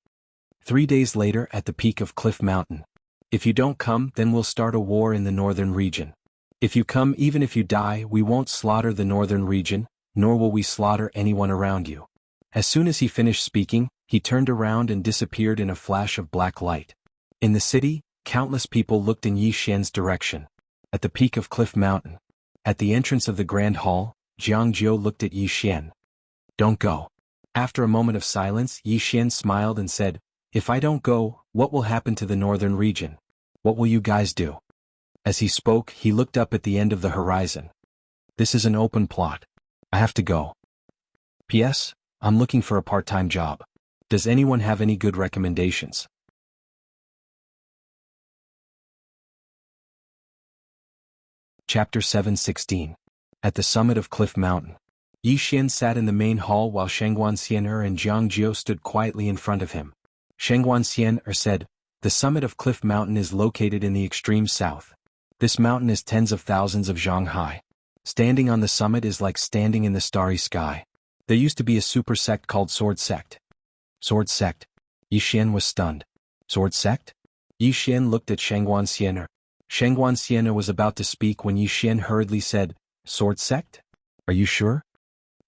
3 days later at the peak of Cliff Mountain. "If you don't come, then we'll start a war in the northern region. If you come, even if you die, we won't slaughter the northern region, nor will we slaughter anyone around you." As soon as he finished speaking, he turned around and disappeared in a flash of black light. In the city, countless people looked in Yi Xian's direction. At the peak of Cliff Mountain. At the entrance of the grand hall, Jiang Jiu looked at Yi Xian. "Don't go." After a moment of silence, Yi Xian smiled and said, "If I don't go, what will happen to the northern region? What will you guys do?" As he spoke, he looked up at the end of the horizon. "This is an open plot. I have to go. P.S. I'm looking for a part-time job. Does anyone have any good recommendations?" Chapter 7:16. At the summit of Cliff Mountain. Yi Xian sat in the main hall while Shengguan Xian'er and Jiang Jiu stood quietly in front of him. Shengguan Xian'er said, "The summit of Cliff Mountain is located in the extreme south. This mountain is tens of thousands of zhang high. Standing on the summit is like standing in the starry sky. There used to be a super sect called Sword Sect." "Sword Sect?" Yi Xian was stunned. "Sword Sect?" Yi Xian looked at Shengguan Xian'er. Shengguan Xian'er was about to speak when Yi Xian hurriedly said, "Sword Sect? Are you sure?"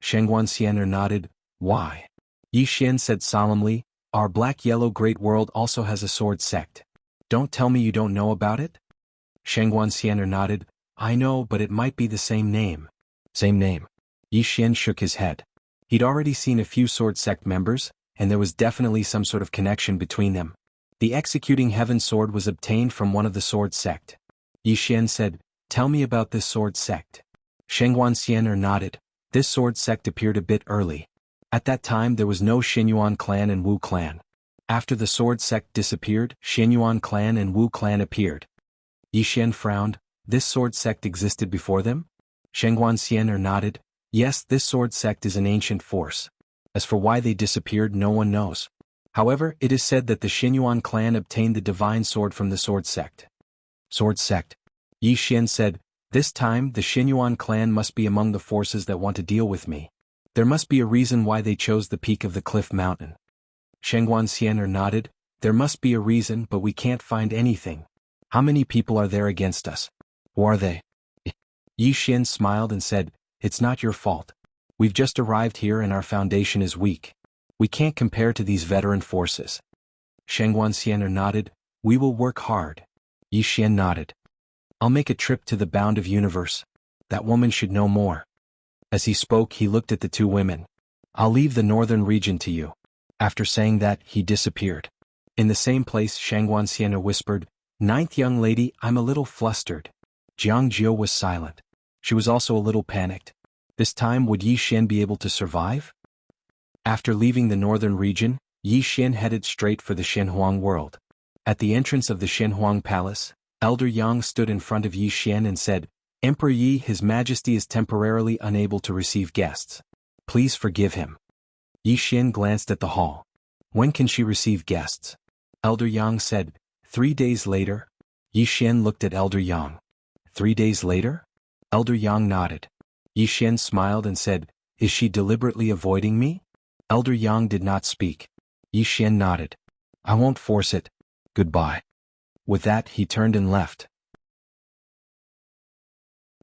Shengguan Xian'er nodded. "Why?" Yi Xian said solemnly, "Our black-yellow great world also has a sword sect. Don't tell me you don't know about it?" Shengguan Xian'er nodded. "I know, but it might be the same name." "Same name?" Yi Xian shook his head. He'd already seen a few sword sect members, and there was definitely some sort of connection between them. The executing heaven sword was obtained from one of the sword sect. Yi Xian said, "Tell me about this sword sect." Shengguan Xian'er nodded. This sword sect appeared a bit early. At that time there was no Xinyuan clan and Wu clan. After the sword sect disappeared, Xinyuan clan and Wu clan appeared. Yi Xian frowned. "This sword sect existed before them?" Shengguan Xian'er nodded. "Yes, this sword sect is an ancient force. As for why they disappeared, no one knows. However, it is said that the Xinyuan clan obtained the divine sword from the sword sect." "Sword sect?" Yi Xian said, "This time the Xinyuan clan must be among the forces that want to deal with me. There must be a reason why they chose the peak of the Cliff Mountain." Shengguan Xian'er nodded. "There must be a reason, but we can't find anything. How many people are there against us? Who are they?" Yi Xian smiled and said, "It's not your fault. We've just arrived here and our foundation is weak. We can't compare to these veteran forces." Shengguan Xian'er nodded. "We will work hard." Yi Xian nodded. "I'll make a trip to the bound of universe. That woman should know more." As he spoke, he looked at the two women. "I'll leave the northern region to you." After saying that, he disappeared. In the same place, Shengguan Xian'er whispered, "Ninth young lady, I'm a little flustered." Jiang Jiu was silent. She was also a little panicked. This time, would Yi Xian be able to survive? After leaving the northern region, Yi Xian headed straight for the Shenhuang world. At the entrance of the Shenhuang palace, Elder Yang stood in front of Yi Xian and said, "Emperor Yi, His Majesty is temporarily unable to receive guests. Please forgive him." Yi Xian glanced at the hall. "When can she receive guests?" Elder Yang said, 3 days later." Yi Xian looked at Elder Yang. 3 days later? Elder Yang nodded. Yi Xian smiled and said, "Is she deliberately avoiding me?" Elder Yang did not speak. Yi Xian nodded. "I won't force it. Goodbye." With that he turned and left.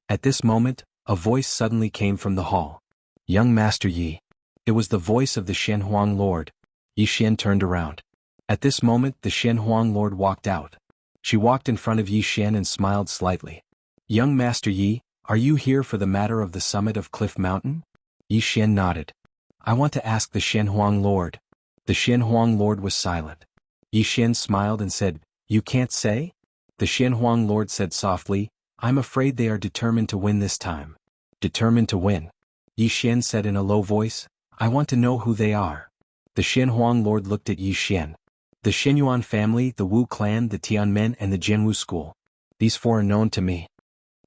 At this moment, a voice suddenly came from the hall. "Young Master Yi." It was the voice of the Shenhuang Lord. Yi Xian turned around. At this moment the Shenhuang Lord walked out. She walked in front of Yi Xian and smiled slightly. "Young Master Yi, are you here for the matter of the summit of Cliff Mountain?" Yi Xian nodded. "I want to ask the Shenhuang Lord." The Shenhuang Lord was silent. Yi Xian smiled and said, "You can't say?" The Shenhuang Lord said softly, "I'm afraid they are determined to win this time." "Determined to win?" Yi Xian said in a low voice, "I want to know who they are." The Shenhuang Lord looked at Yi Xian. "The Shenyuan family, the Wu clan, the Tianmen and the Jianwu school. These 4 are known to me."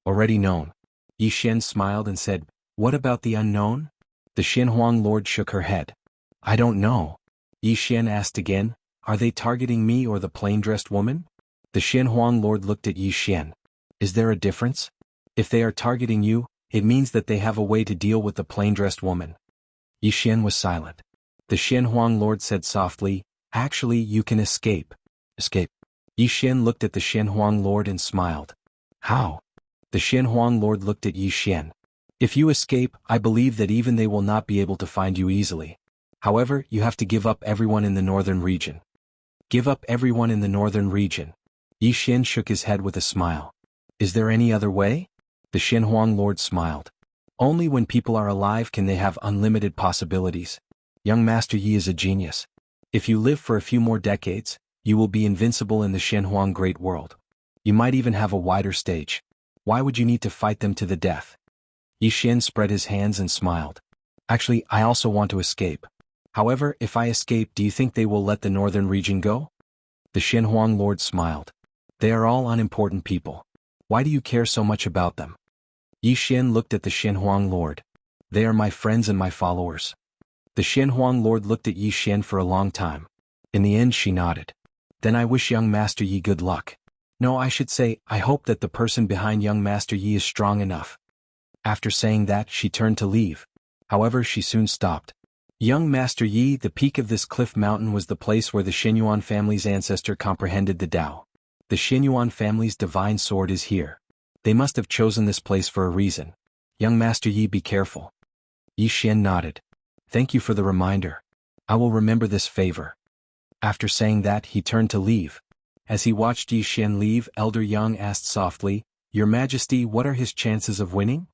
"Already known." Yi Xian smiled and said, "What about the unknown?" The Shenhuang Lord shook her head. "I don't know." Yi Xian asked again, "Are they targeting me or the plain-dressed woman?" The Shenhuang Lord looked at Yi Xian. "Is there a difference? If they are targeting you, it means that they have a way to deal with the plain-dressed woman." Yi Xian was silent. The Shenhuang Lord said softly, "Actually, you can escape." "Escape?" Yi Xian looked at the Shenhuang Lord and smiled. "How?" The Shenhuang Lord looked at Yi Xian. "If you escape, I believe that even they will not be able to find you easily. However, you have to give up everyone in the northern region." "Give up everyone in the northern region?" Yi Xian shook his head with a smile. "Is there any other way?" The Shenhuang Lord smiled. "Only when people are alive can they have unlimited possibilities. Young Master Yi is a genius. If you live for a few more decades, you will be invincible in the Shenhuang Great World. You might even have a wider stage. Why would you need to fight them to the death?" Yi Xian spread his hands and smiled. "Actually, I also want to escape. However, if I escape, do you think they will let the northern region go?" The Shenhuang Lord smiled. "They are all unimportant people. Why do you care so much about them?" Yi Xian looked at the Shenhuang Lord. "They are my friends and my followers." The Shenhuang Lord looked at Yi Xian for a long time. In the end she nodded. "Then I wish young Master Yi good luck. No, I should say, I hope that the person behind young Master Yi is strong enough." After saying that, she turned to leave. However, she soon stopped. "Young Master Yi, the peak of this cliff mountain was the place where the Shenyuan family's ancestor comprehended the Tao. The Shenyuan family's divine sword is here. They must have chosen this place for a reason. Young Master Yi, be careful." Yi Xian nodded. "Thank you for the reminder. I will remember this favor." After saying that, he turned to leave. As he watched Yi Xian leave, Elder Yang asked softly, "Your Majesty, what are his chances of winning?"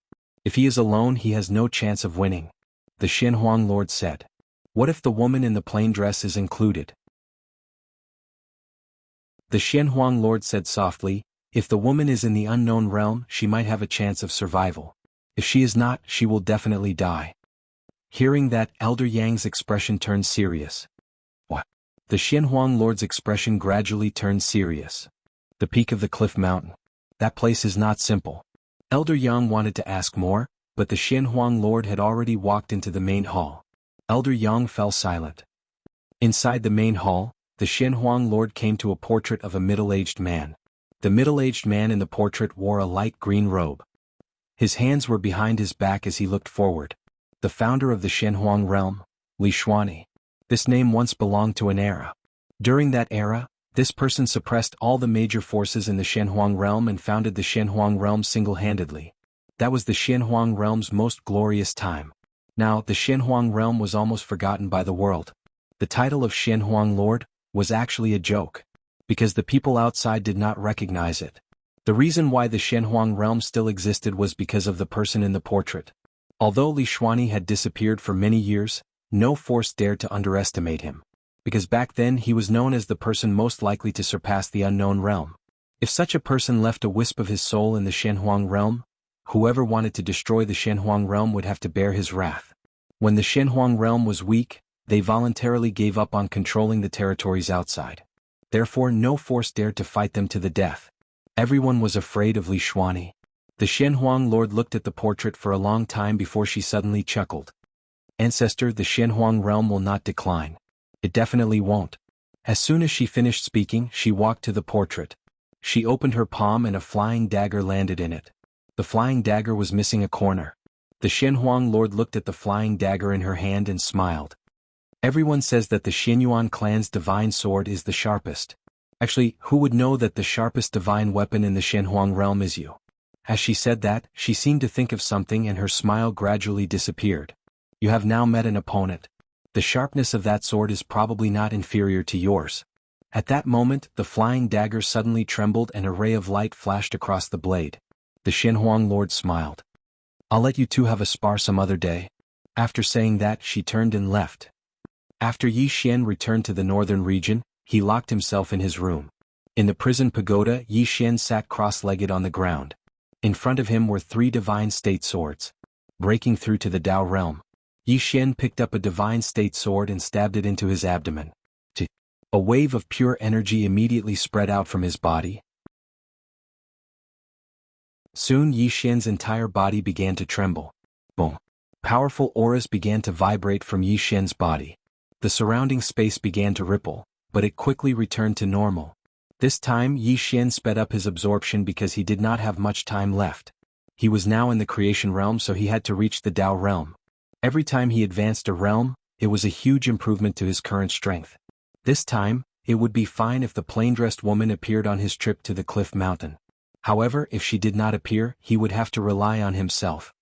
"If he is alone, he has no chance of winning." The Shenhuang Lord said. "What if the woman in the plain dress is included?" The Shenhuang Lord said softly, "If the woman is in the unknown realm, she might have a chance of survival. If she is not, she will definitely die." Hearing that, Elder Yang's expression turned serious. "What?" The Shenhuang Lord's expression gradually turned serious. "The peak of the cliff mountain. That place is not simple." Elder Yang wanted to ask more, but the Shenhuang Lord had already walked into the main hall. Elder Yang fell silent. Inside the main hall, the Shenhuang Lord came to a portrait of a middle-aged man. The middle-aged man in the portrait wore a light green robe. His hands were behind his back as he looked forward. The founder of the Shenhuang realm, Li Shuani. This name once belonged to an era. During that era, this person suppressed all the major forces in the Shenhuang realm and founded the Shenhuang realm single-handedly. That was the Shenhuang realm's most glorious time. Now, the Shenhuang realm was almost forgotten by the world. The title of Shenhuang Lord was actually a joke, because the people outside did not recognize it. The reason why the Shenhuang realm still existed was because of the person in the portrait. Although Li Shuani had disappeared for many years, no force dared to underestimate him, because back then he was known as the person most likely to surpass the unknown realm. If such a person left a wisp of his soul in the Shenhuang realm, whoever wanted to destroy the Shenhuang realm would have to bear his wrath. When the Shenhuang realm was weak, they voluntarily gave up on controlling the territories outside. Therefore no force dared to fight them to the death. Everyone was afraid of Li Shuani. The Shenhuang Lord looked at the portrait for a long time before she suddenly chuckled. "Ancestor, the Shenhuang realm will not decline. It definitely won't." As soon as she finished speaking, she walked to the portrait. She opened her palm and a flying dagger landed in it. The flying dagger was missing a corner. The Shenhuang Lord looked at the flying dagger in her hand and smiled. Everyone says that the Xianyuan clan's divine sword is the sharpest. Actually, who would know that the sharpest divine weapon in the Shenhuang realm is you? As she said that, she seemed to think of something and her smile gradually disappeared. You have now met an opponent. The sharpness of that sword is probably not inferior to yours. At that moment, the flying dagger suddenly trembled and a ray of light flashed across the blade. The Shenhuang Lord smiled. I'll let you two have a spar some other day. After saying that, she turned and left. After Yi Xian returned to the northern region, he locked himself in his room. In the prison pagoda, Yi Xian sat cross-legged on the ground. In front of him were 3 divine state swords. Breaking through to the Tao realm, Yi Xian picked up a divine state sword and stabbed it into his abdomen. A wave of pure energy immediately spread out from his body. Soon Yi Xian's entire body began to tremble. Boom! Powerful auras began to vibrate from Yi Xian's body. The surrounding space began to ripple, but it quickly returned to normal. This time Yi Xian sped up his absorption because he did not have much time left. He was now in the creation realm, so he had to reach the Tao realm. Every time he advanced a realm, it was a huge improvement to his current strength. This time, it would be fine if the plain-dressed woman appeared on his trip to the Cliff Mountain. However, if she did not appear, he would have to rely on himself.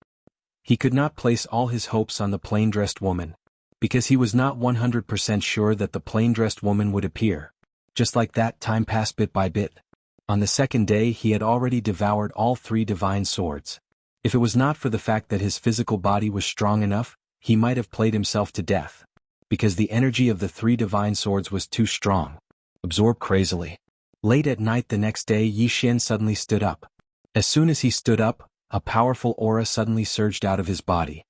He could not place all his hopes on the plain-dressed woman, because he was not 100% sure that the plain-dressed woman would appear. Just like that, time passed bit by bit. On the second day, he had already devoured all 3 divine swords. If it was not for the fact that his physical body was strong enough, he might have played himself to death. Because the energy of the 3 divine swords was too strong. Absorbed crazily. Late at night the next day, Yi Xian suddenly stood up. As soon as he stood up, a powerful aura suddenly surged out of his body.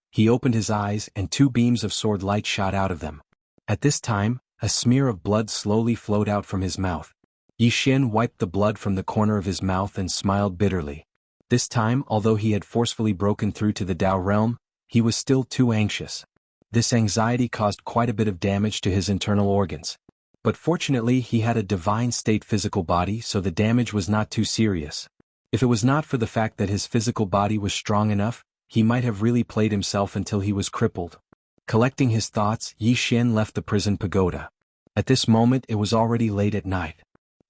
He opened his eyes and 2 beams of sword light shot out of them. At this time, a smear of blood slowly flowed out from his mouth. Yi Xian wiped the blood from the corner of his mouth and smiled bitterly. This time, although he had forcefully broken through to the Tao realm, he was still too anxious. This anxiety caused quite a bit of damage to his internal organs. But fortunately he had a divine state physical body, so the damage was not too serious. If it was not for the fact that his physical body was strong enough, he might have really played himself until he was crippled. Collecting his thoughts, Yi Xian left the prison pagoda. At this moment it was already late at night.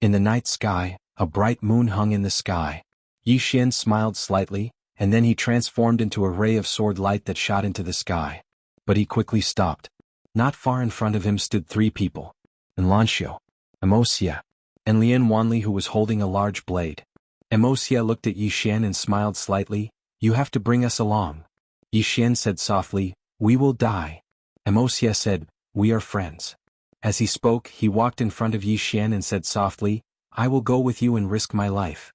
In the night sky, a bright moon hung in the sky. Yi Xian smiled slightly, and then he transformed into a ray of sword light that shot into the sky. But he quickly stopped. Not far in front of him stood 3 people. Wuxia, Wuxia, and Lian Wanli, who was holding a large blade. Wuxia looked at Yi Xian and smiled slightly. You have to bring us along. Yi Xian said softly, we will die. Wuxia said, we are friends. As he spoke, he walked in front of Yi Xian and said softly, I will go with you and risk my life.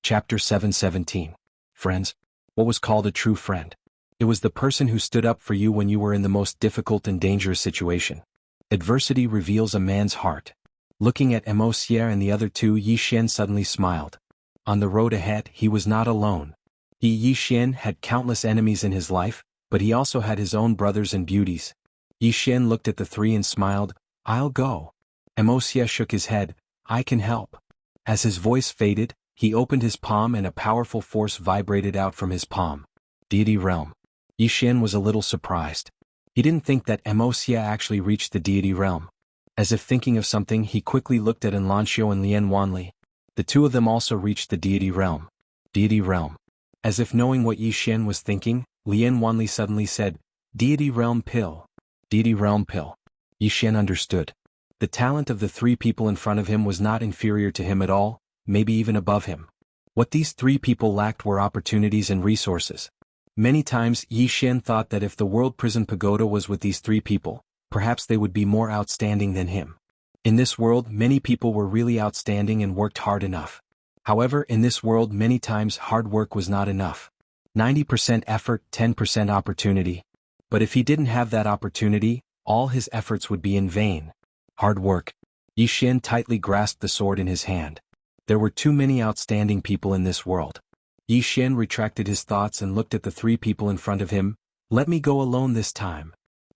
Chapter 717. Friends. What was called a true friend? It was the person who stood up for you when you were in the most difficult and dangerous situation. Adversity reveals a man's heart. Looking at Wuxia and the other 2, Yi Xian suddenly smiled. On the road ahead, he was not alone. Yi Xian had countless enemies in his life, but he also had his own brothers and beauties. Yi Xian looked at the 3 and smiled, I'll go. Wuxia shook his head, I can help. As his voice faded, he opened his palm and a powerful force vibrated out from his palm. Deity realm. Yi Xian was a little surprised. He didn't think that Wuxia actually reached the deity realm. As if thinking of something, he quickly looked at Wuxia and Lian Wanli. The 2 of them also reached the deity realm. Deity realm. As if knowing what Yi Xian was thinking, Lian Wanli suddenly said, Deity realm pill. Deity realm pill. Yi Xian understood. The talent of the 3 people in front of him was not inferior to him at all, maybe even above him. What these 3 people lacked were opportunities and resources. Many times Yi Xian thought that if the World Prison Pagoda was with these 3 people, perhaps they would be more outstanding than him. In this world, many people were really outstanding and worked hard enough. However, in this world many times hard work was not enough. 90% effort, 10% opportunity. But if he didn't have that opportunity, all his efforts would be in vain. Hard work. Yi Xian tightly grasped the sword in his hand. There were too many outstanding people in this world. Yi Xian retracted his thoughts and looked at the 3 people in front of him. Let me go alone this time.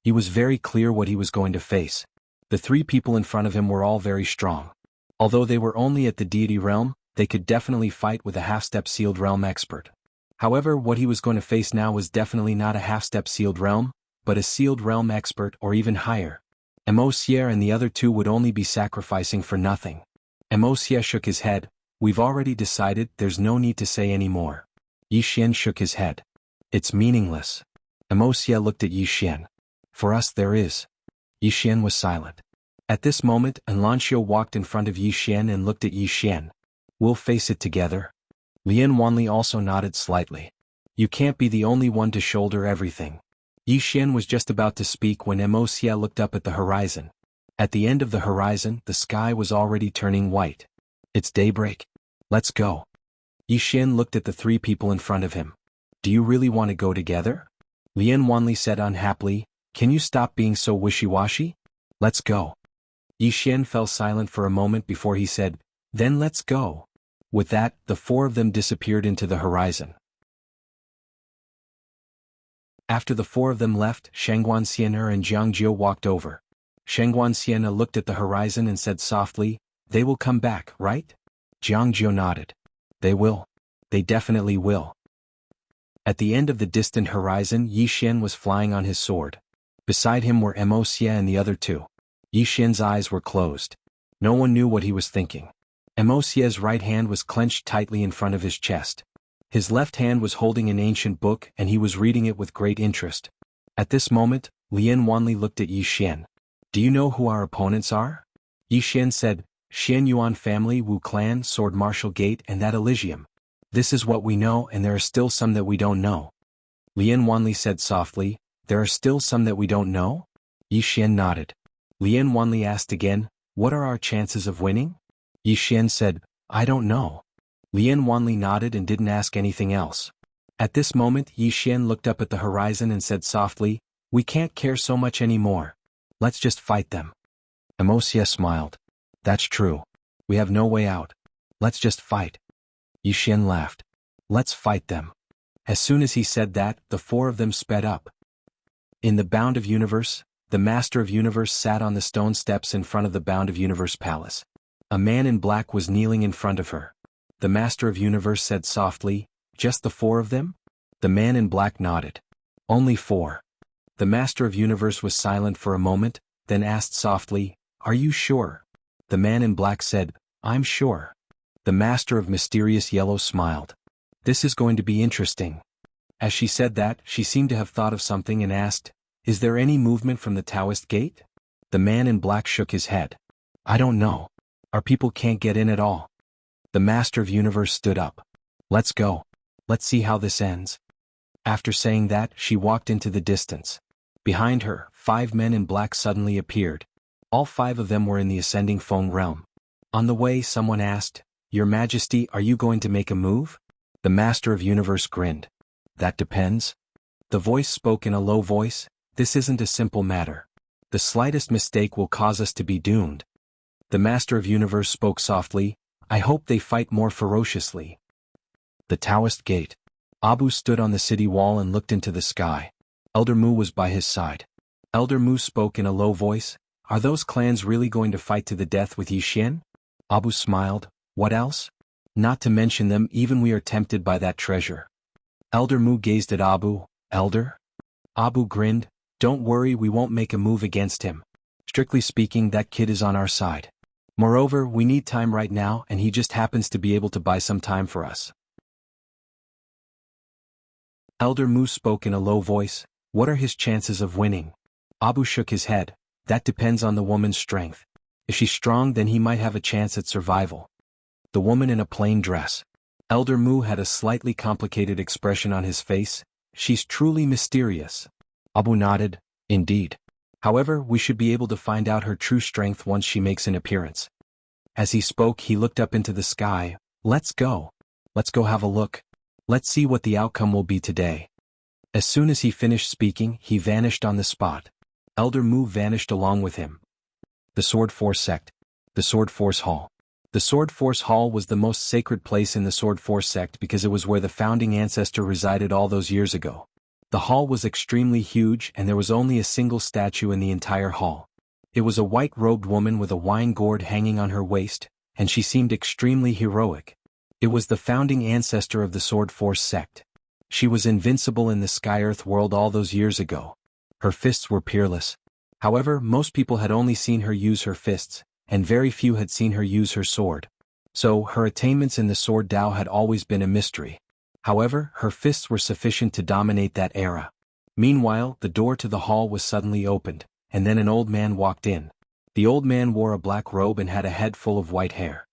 He was very clear what he was going to face. The three people in front of him were all very strong. Although they were only at the deity realm, they could definitely fight with a half-step sealed realm expert. However, what he was going to face now was definitely not a half-step sealed realm, but a sealed realm expert or even higher. Wuxia and the other two would only be sacrificing for nothing. Wuxia shook his head. We've already decided, there's no need to say any more. Yixian shook his head. It's meaningless. Wuxia looked at Yixian. For us there is. Yixian was silent. At this moment, Anlanxiu walked in front of Yixian and looked at Yixian. We'll face it together. Lian Wanli also nodded slightly. You can't be the only one to shoulder everything. Yixian was just about to speak when Wuxia looked up at the horizon. At the end of the horizon, the sky was already turning white. It's daybreak. Let's go. Yixian looked at the three people in front of him. Do you really want to go together? Lian Wanli said unhappily, can you stop being so wishy-washy? Let's go. Yixian fell silent for a moment before he said, then let's go. With that, the four of them disappeared into the horizon. After the four of them left, Shangguan Xian'er and Jiang Jiu walked over. Shangguan Xian'er looked at the horizon and said softly, they will come back, right? Jiang Jiu nodded. They will. They definitely will. At the end of the distant horizon, Yixian was flying on his sword. Beside him were Wuxia and the other two. Yixian's eyes were closed. No one knew what he was thinking. Wuxia's right hand was clenched tightly in front of his chest. His left hand was holding an ancient book and he was reading it with great interest. At this moment, Lian Wanli looked at Yixian. Do you know who our opponents are? Yixian said, Xian Yuan family, Wu clan, Sword Martial Gate and that Elysium. This is what we know and there are still some that we don't know. Lian Wanli said softly, there are still some that we don't know? Yixian nodded. Lian Wanli asked again, what are our chances of winning? Yixian said, I don't know. Lian Wanli nodded and didn't ask anything else. At this moment Yixian looked up at the horizon and said softly, we can't care so much anymore. Let's just fight them. Wuxia smiled. That's true. We have no way out. Let's just fight. Yixian laughed. Let's fight them. As soon as he said that, the four of them sped up. In the Bound of Universe, the Master of Universe sat on the stone steps in front of the Bound of Universe palace. A man in black was kneeling in front of her. The Master of Universe said softly, just the four of them? The man in black nodded. Only four. The Master of Universe was silent for a moment, then asked softly, are you sure? The man in black said, I'm sure. The Master of Mysterious Yellow smiled. This is going to be interesting. As she said that, she seemed to have thought of something and asked, is there any movement from the Taoist gate? The man in black shook his head. I don't know. Our people can't get in at all. The Master of Universe stood up. Let's go. Let's see how this ends. After saying that, she walked into the distance. Behind her, 5 men in black suddenly appeared. All 5 of them were in the Ascending Feng realm. On the way, someone asked, Your Majesty, are you going to make a move? The Master of Universe grinned. That depends. The voice spoke in a low voice, this isn't a simple matter. The slightest mistake will cause us to be doomed. The Master of Universe spoke softly, I hope they fight more ferociously. The Taoist Gate. Abu stood on the city wall and looked into the sky. Elder Mu was by his side. Elder Mu spoke in a low voice, are those clans really going to fight to the death with Yixian? Abu smiled, what else? Not to mention them, even we are tempted by that treasure. Elder Mu gazed at Abu, Elder? Abu grinned, don't worry, we won't make a move against him. Strictly speaking, that kid is on our side. Moreover, we need time right now and he just happens to be able to buy some time for us. Elder Mu spoke in a low voice, what are his chances of winning? Abu shook his head, that depends on the woman's strength. If she's strong then he might have a chance at survival. The woman in a plain dress. Elder Mu had a slightly complicated expression on his face, she's truly mysterious. Abu nodded, indeed. However, we should be able to find out her true strength once she makes an appearance. As he spoke, he looked up into the sky, let's go. Let's go have a look. Let's see what the outcome will be today. As soon as he finished speaking, he vanished on the spot. Elder Mu vanished along with him. The Sword Force Sect. The Sword Force Hall. The Sword Force Hall was the most sacred place in the Sword Force Sect because it was where the founding ancestor resided all those years ago. The hall was extremely huge and there was only a single statue in the entire hall. It was a white-robed woman with a wine gourd hanging on her waist, and she seemed extremely heroic. It was the founding ancestor of the Sword Force sect. She was invincible in the Sky-Earth world all those years ago. Her fists were peerless. However, most people had only seen her use her fists, and very few had seen her use her sword. So, her attainments in the sword Dao had always been a mystery. However, her fists were sufficient to dominate that era. Meanwhile, the door to the hall was suddenly opened, and then an old man walked in. The old man wore a black robe and had a head full of white hair.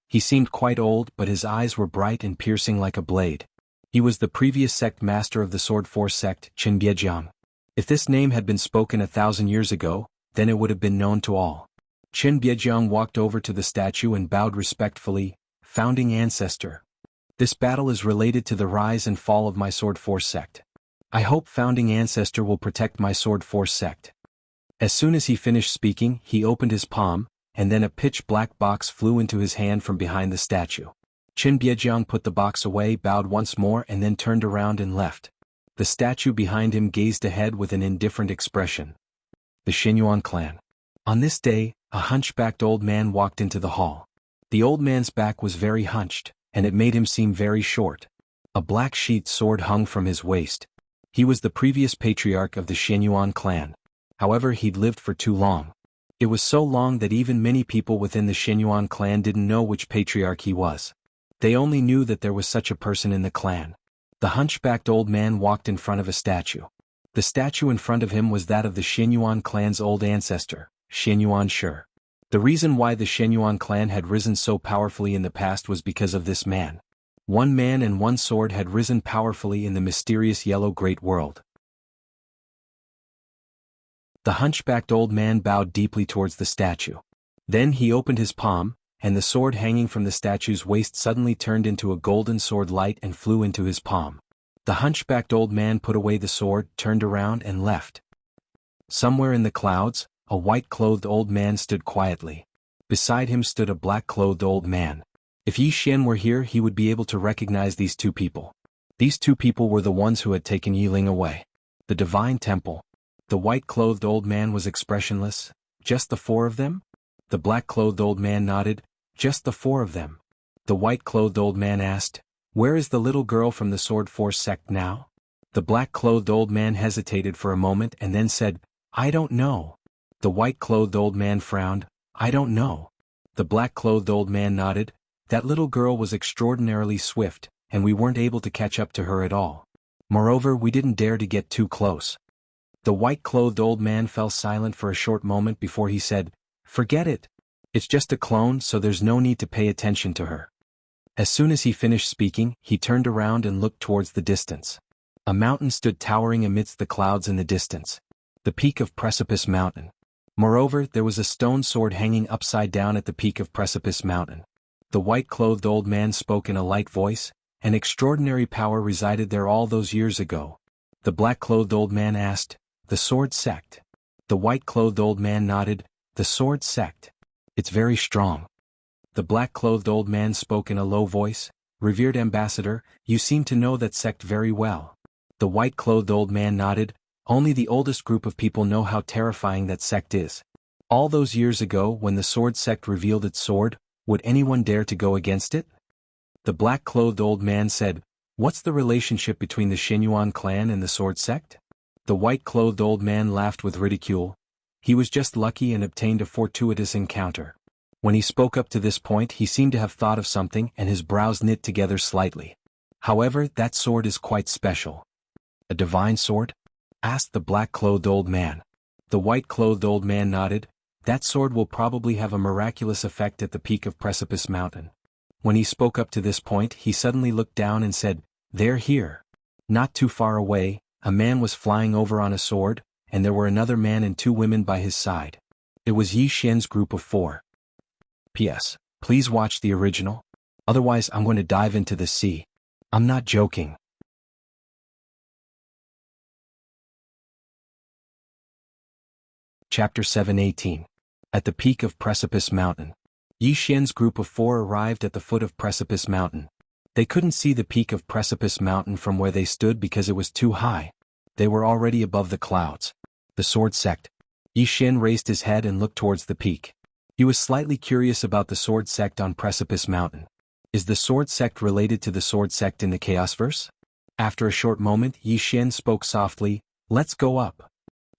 He seemed quite old, but his eyes were bright and piercing like a blade. He was the previous sect master of the Sword Force sect, Qin Biejiang. If this name had been spoken 1,000 years ago, then it would have been known to all. Qin Biejiang walked over to the statue and bowed respectfully, "Founding Ancestor. This battle is related to the rise and fall of my Sword Force sect. I hope Founding Ancestor will protect my Sword Force sect." As soon as he finished speaking, he opened his palm, and then a pitch-black box flew into his hand from behind the statue. Qin Biejiang put the box away, bowed once more and then turned around and left. The statue behind him gazed ahead with an indifferent expression. The Xinyuan clan. On this day, a hunchbacked old man walked into the hall. The old man's back was very hunched, and it made him seem very short. A black sheathed sword hung from his waist. He was the previous patriarch of the Xinyuan clan. However, he'd lived for too long. It was so long that even many people within the Xinyuan clan didn't know which patriarch he was. They only knew that there was such a person in the clan. The hunchbacked old man walked in front of a statue. The statue in front of him was that of the Xinyuan clan's old ancestor, Xinyuan Shi. The reason why the Xinyuan clan had risen so powerfully in the past was because of this man. One man and one sword had risen powerfully in the mysterious yellow great world. The hunchbacked old man bowed deeply towards the statue. Then he opened his palm, and the sword hanging from the statue's waist suddenly turned into a golden sword light and flew into his palm. The hunchbacked old man put away the sword, turned around and left. Somewhere in the clouds, a white-clothed old man stood quietly. Beside him stood a black-clothed old man. If Yi Xian were here, he would be able to recognize these two people. These two people were the ones who had taken Yi Ling away. The Divine Temple. The white-clothed old man was expressionless. Just the four of them? The black-clothed old man nodded. Just the four of them. The white-clothed old man asked, "Where is the little girl from the Sword Force sect now?" The black-clothed old man hesitated for a moment and then said, "I don't know." The white-clothed old man frowned. "I don't know." The black-clothed old man nodded. "That little girl was extraordinarily swift, and we weren't able to catch up to her at all. Moreover, we didn't dare to get too close." The white-clothed old man fell silent for a short moment before he said, "Forget it. It's just a clone, so there's no need to pay attention to her." As soon as he finished speaking, he turned around and looked towards the distance. A mountain stood towering amidst the clouds in the distance. The peak of Precipice Mountain. Moreover, there was a stone sword hanging upside down at the peak of Precipice Mountain. The white-clothed old man spoke in a light voice. An extraordinary power resided there all those years ago. The black-clothed old man asked, "The Sword Sect?" The white-clothed old man nodded. "The Sword Sect. It's very strong." The black-clothed old man spoke in a low voice. "Revered Ambassador, you seem to know that sect very well." The white-clothed old man nodded. "Only the oldest group of people know how terrifying that sect is. All those years ago when the Sword Sect revealed its sword, would anyone dare to go against it?" The black-clothed old man said, "What's the relationship between the Xinyuan clan and the Sword Sect?" The white-clothed old man laughed with ridicule. He was just lucky and obtained a fortuitous encounter. When he spoke up to this point, he seemed to have thought of something and his brows knit together slightly. "However, that sword is quite special." "A divine sword?" asked the black-clothed old man. The white-clothed old man nodded. "That sword will probably have a miraculous effect at the peak of Precipice Mountain." When he spoke up to this point, he suddenly looked down and said, "They're here." Not too far away, a man was flying over on a sword, and there were another man and two women by his side. It was Yi Xian's group of four. P.S. Please watch the original. Otherwise I'm going to dive into the sea. I'm not joking. Chapter 7:18. At the peak of Precipice Mountain. Yi Xian's group of four arrived at the foot of Precipice Mountain. They couldn't see the peak of Precipice Mountain from where they stood because it was too high. They were already above the clouds. The sword sect. Yi Xian raised his head and looked towards the peak. He was slightly curious about the sword sect on Precipice Mountain. Is the sword sect related to the sword sect in the Chaosverse? After a short moment, Yi Xian spoke softly, "Let's go up."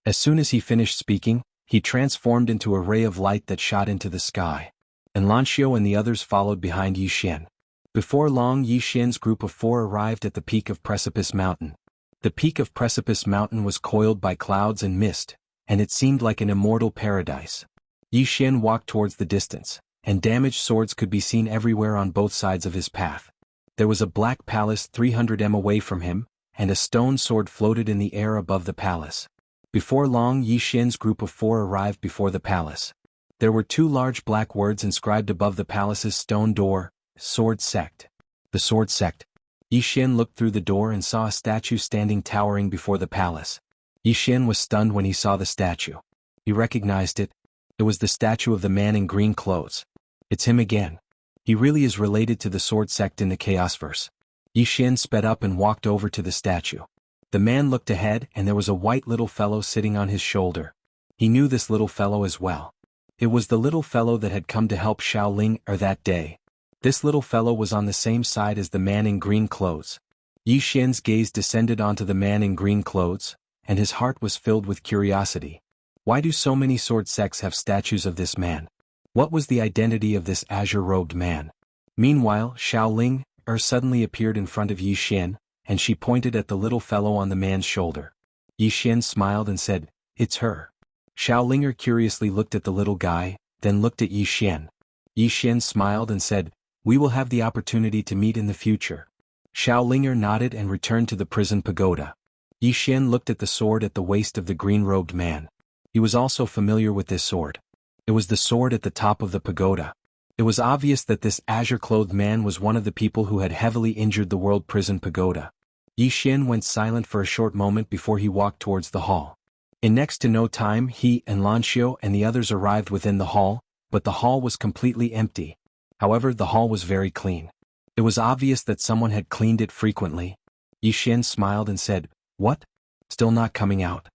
As soon as he finished speaking, he transformed into a ray of light that shot into the sky. And Lanxiu and the others followed behind Yi Xian. Before long, Yi Xian's group of 4 arrived at the peak of Precipice Mountain. The peak of Precipice Mountain was coiled by clouds and mist, and it seemed like an immortal paradise. Yi Xian walked towards the distance, and damaged swords could be seen everywhere on both sides of his path. There was a black palace 300 m away from him, and a stone sword floated in the air above the palace. Before long, Yi Xian's group of 4 arrived before the palace. There were 2 large black words inscribed above the palace's stone door, "Sword Sect." The Sword Sect. Yi Xian looked through the door and saw a statue standing towering before the palace. Yi Xian was stunned when he saw the statue. He recognized it. It was the statue of the man in green clothes. It's him again. He really is related to the sword sect in the Chaosverse. Yi Xian sped up and walked over to the statue. The man looked ahead and there was a white little fellow sitting on his shoulder. He knew this little fellow as well. It was the little fellow that had come to help Xiaoling that day. This little fellow was on the same side as the man in green clothes. Yi Xian's gaze descended onto the man in green clothes, and his heart was filled with curiosity. Why do so many sword sects have statues of this man? What was the identity of this azure-robed man? Meanwhile, Xiaoling suddenly appeared in front of Yi Xian, and she pointed at the little fellow on the man's shoulder. Yi Xian smiled and said, "It's her." Xiaoling curiously looked at the little guy, then looked at Yi Xian. Yi Xian smiled and said, "We will have the opportunity to meet in the future." Xiaoling nodded and returned to the prison pagoda. Yi Xian looked at the sword at the waist of the green-robed man. He was also familiar with this sword. It was the sword at the top of the pagoda. It was obvious that this azure-clothed man was one of the people who had heavily injured the world prison pagoda. Yi Xian went silent for a short moment before he walked towards the hall. In next to no time he and Lanxiu and the others arrived within the hall, but the hall was completely empty. However, the hall was very clean. It was obvious that someone had cleaned it frequently. Yi Xian smiled and said, "What? Still not coming out?"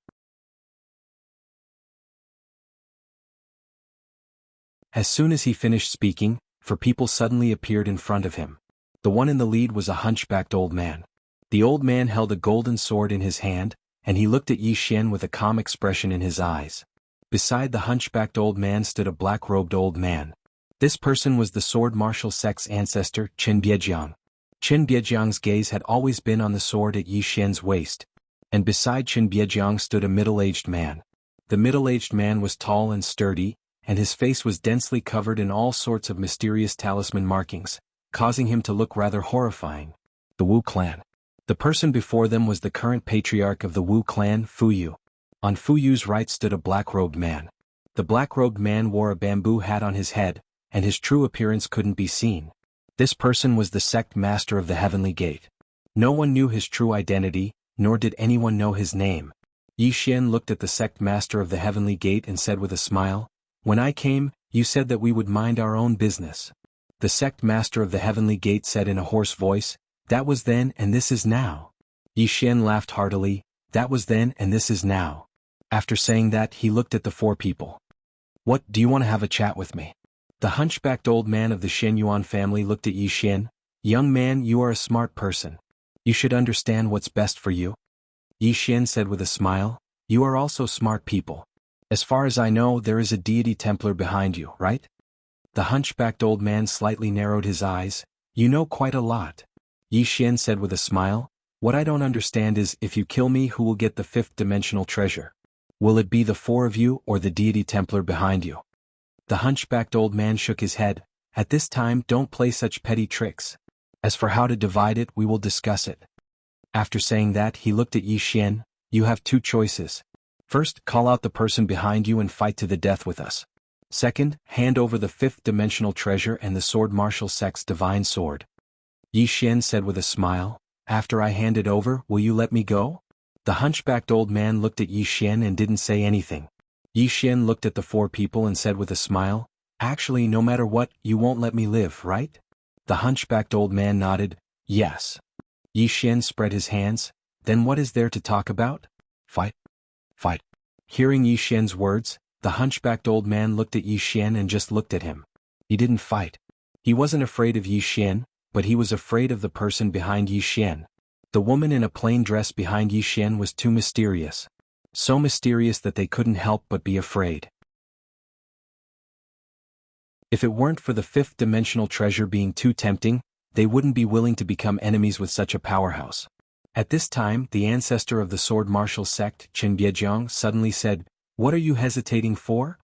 As soon as he finished speaking, 4 people suddenly appeared in front of him. The one in the lead was a hunchbacked old man. The old man held a golden sword in his hand, and he looked at Yi Xian with a calm expression in his eyes. Beside the hunchbacked old man stood a black-robed old man. This person was the sword martial sect's ancestor, Qin Biejiang. Qin Biejiang's gaze had always been on the sword at Yi Xian's waist. And beside Qin Biejiang stood a middle-aged man. The middle-aged man was tall and sturdy, and his face was densely covered in all sorts of mysterious talisman markings, causing him to look rather horrifying. The Wu clan. The person before them was the current patriarch of the Wu clan, Fu Yu. On Fu Yu's right stood a black-robed man. The black-robed man wore a bamboo hat on his head, and his true appearance couldn't be seen. This person was the sect master of the Heavenly Gate. No one knew his true identity, nor did anyone know his name. Yi Xian looked at the sect master of the Heavenly Gate and said with a smile, "When I came, you said that we would mind our own business." The sect master of the Heavenly Gate said in a hoarse voice, "That was then and this is now." Yi Xian laughed heartily, "That was then and this is now." After saying that, he looked at the 4 people. "What, do you want to have a chat with me?" The hunchbacked old man of the Shen Yuan family looked at Yi Xian. "Young man, you are a smart person. You should understand what's best for you." Yi Xian said with a smile, "You are also smart people. As far as I know, there is a deity Templar behind you, right?" The hunchbacked old man slightly narrowed his eyes. "You know quite a lot." Yi Xian said with a smile, "What I don't understand is, if you kill me, who will get the 5th dimensional treasure? Will it be the 4 of you or the deity Templar behind you?" The hunchbacked old man shook his head. "At this time, don't play such petty tricks. As for how to divide it, we will discuss it." After saying that, he looked at Yi Xian. "You have 2 choices. First, call out the person behind you and fight to the death with us. Second, hand over the 5th dimensional treasure and the sword martial sect's divine sword." Yi Xian said with a smile, "After I hand it over, will you let me go?" The hunchbacked old man looked at Yi Xian and didn't say anything. Yi Xian looked at the 4 people and said with a smile, "Actually, no matter what, you won't let me live, right?" The hunchbacked old man nodded, "Yes." Yi Xian spread his hands. "Then what is there to talk about?" Fight. Fight. Hearing Yi Xian's words, the hunchbacked old man looked at Yi Xian and just looked at him. He didn't fight. He wasn't afraid of Yi Xian, but he was afraid of the person behind Yi Xian. The woman in a plain dress behind Yi Xian was too mysterious. So mysterious that they couldn't help but be afraid. If it weren't for the fifth-dimensional treasure being too tempting, they wouldn't be willing to become enemies with such a powerhouse. At this time, the ancestor of the sword martial sect, Qin Biejiang, suddenly said, "What are you hesitating for?"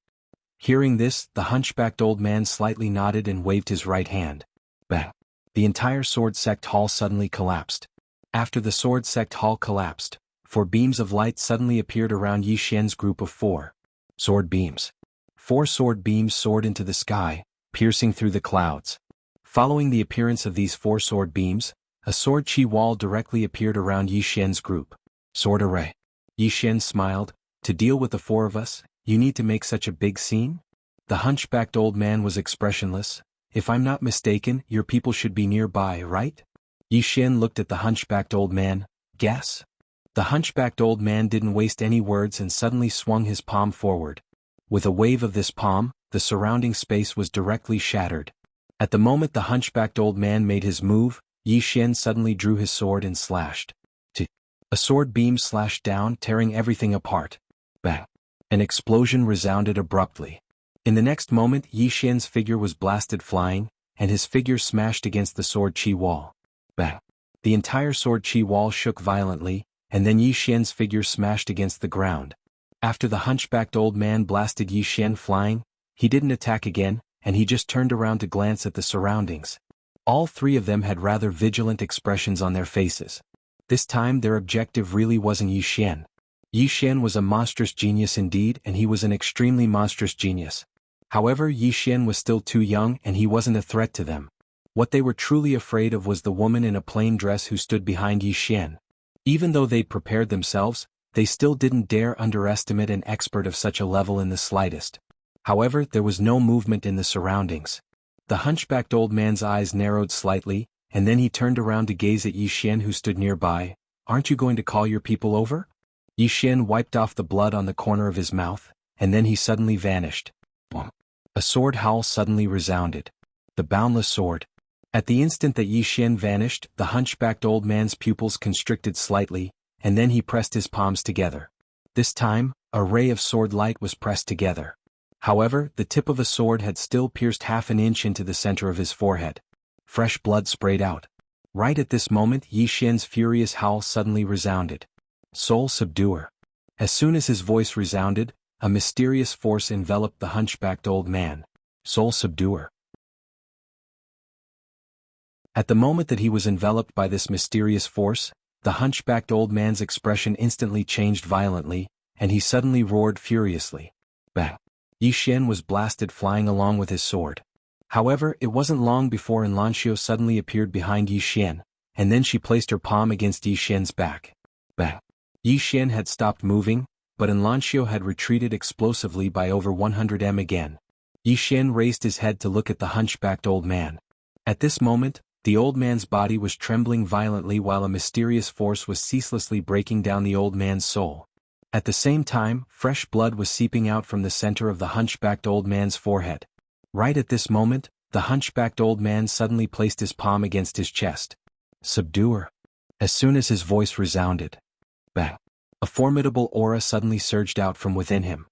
Hearing this, the hunchbacked old man slightly nodded and waved his right hand. Bang! The entire sword sect hall suddenly collapsed. After the sword sect hall collapsed, 4 beams of light suddenly appeared around Yi Xian's group of 4 sword beams. 4 sword beams soared into the sky, piercing through the clouds. Following the appearance of these 4 sword beams, a sword chi wall directly appeared around Yi Xian's group. Sword array. Yi Xian smiled. "To deal with the 4 of us, you need to make such a big scene?" The hunchbacked old man was expressionless. "If I'm not mistaken, your people should be nearby, right?" Yi Xian looked at the hunchbacked old man. "Guess?" The hunchbacked old man didn't waste any words and suddenly swung his palm forward. With a wave of this palm, the surrounding space was directly shattered. At the moment the hunchbacked old man made his move, Yi Xian suddenly drew his sword and slashed. A sword beam slashed down, tearing everything apart. Bang! An explosion resounded abruptly. In the next moment Yi Xian's figure was blasted flying, and his figure smashed against the sword chi wall. Bang! The entire sword chi wall shook violently, and then Yi Xian's figure smashed against the ground. After the hunchbacked old man blasted Yi Xian flying, he didn't attack again, and he just turned around to glance at the surroundings. All 3 of them had rather vigilant expressions on their faces. This time their objective really wasn't Yi Xian. Yi Xian was a monstrous genius indeed, and he was an extremely monstrous genius. However, Yi Xian was still too young and he wasn't a threat to them. What they were truly afraid of was the woman in a plain dress who stood behind Yi Xian. Even though they'd prepared themselves, they still didn't dare underestimate an expert of such a level in the slightest. However, there was no movement in the surroundings. The hunchbacked old man's eyes narrowed slightly, and then he turned around to gaze at Yi Xian who stood nearby. "Aren't you going to call your people over?" Yi Xian wiped off the blood on the corner of his mouth, and then he suddenly vanished. Boom. A sword howl suddenly resounded. The boundless sword. At the instant that Yi Xian vanished, the hunchbacked old man's pupils constricted slightly, and then he pressed his palms together. This time, a ray of sword light was pressed together. However, the tip of a sword had still pierced half an inch into the center of his forehead. Fresh blood sprayed out. Right at this moment Yi Xian's furious howl suddenly resounded. "Soul Subduer." As soon as his voice resounded, a mysterious force enveloped the hunchbacked old man. Soul Subduer. At the moment that he was enveloped by this mysterious force, the hunchbacked old man's expression instantly changed violently, and he suddenly roared furiously. Bang! Yi Xian was blasted flying along with his sword. However, it wasn't long before Enlancio suddenly appeared behind Yi Xian, and then she placed her palm against Yi Xian's back. Bang! Yi Xian had stopped moving, but Enlancio had retreated explosively by over 100 m again. Yi Xian raised his head to look at the hunchbacked old man. At this moment, the old man's body was trembling violently while a mysterious force was ceaselessly breaking down the old man's soul. At the same time, fresh blood was seeping out from the center of the hunchbacked old man's forehead. Right at this moment, the hunchbacked old man suddenly placed his palm against his chest. "Subduer." As soon as his voice resounded. Bang! A formidable aura suddenly surged out from within him.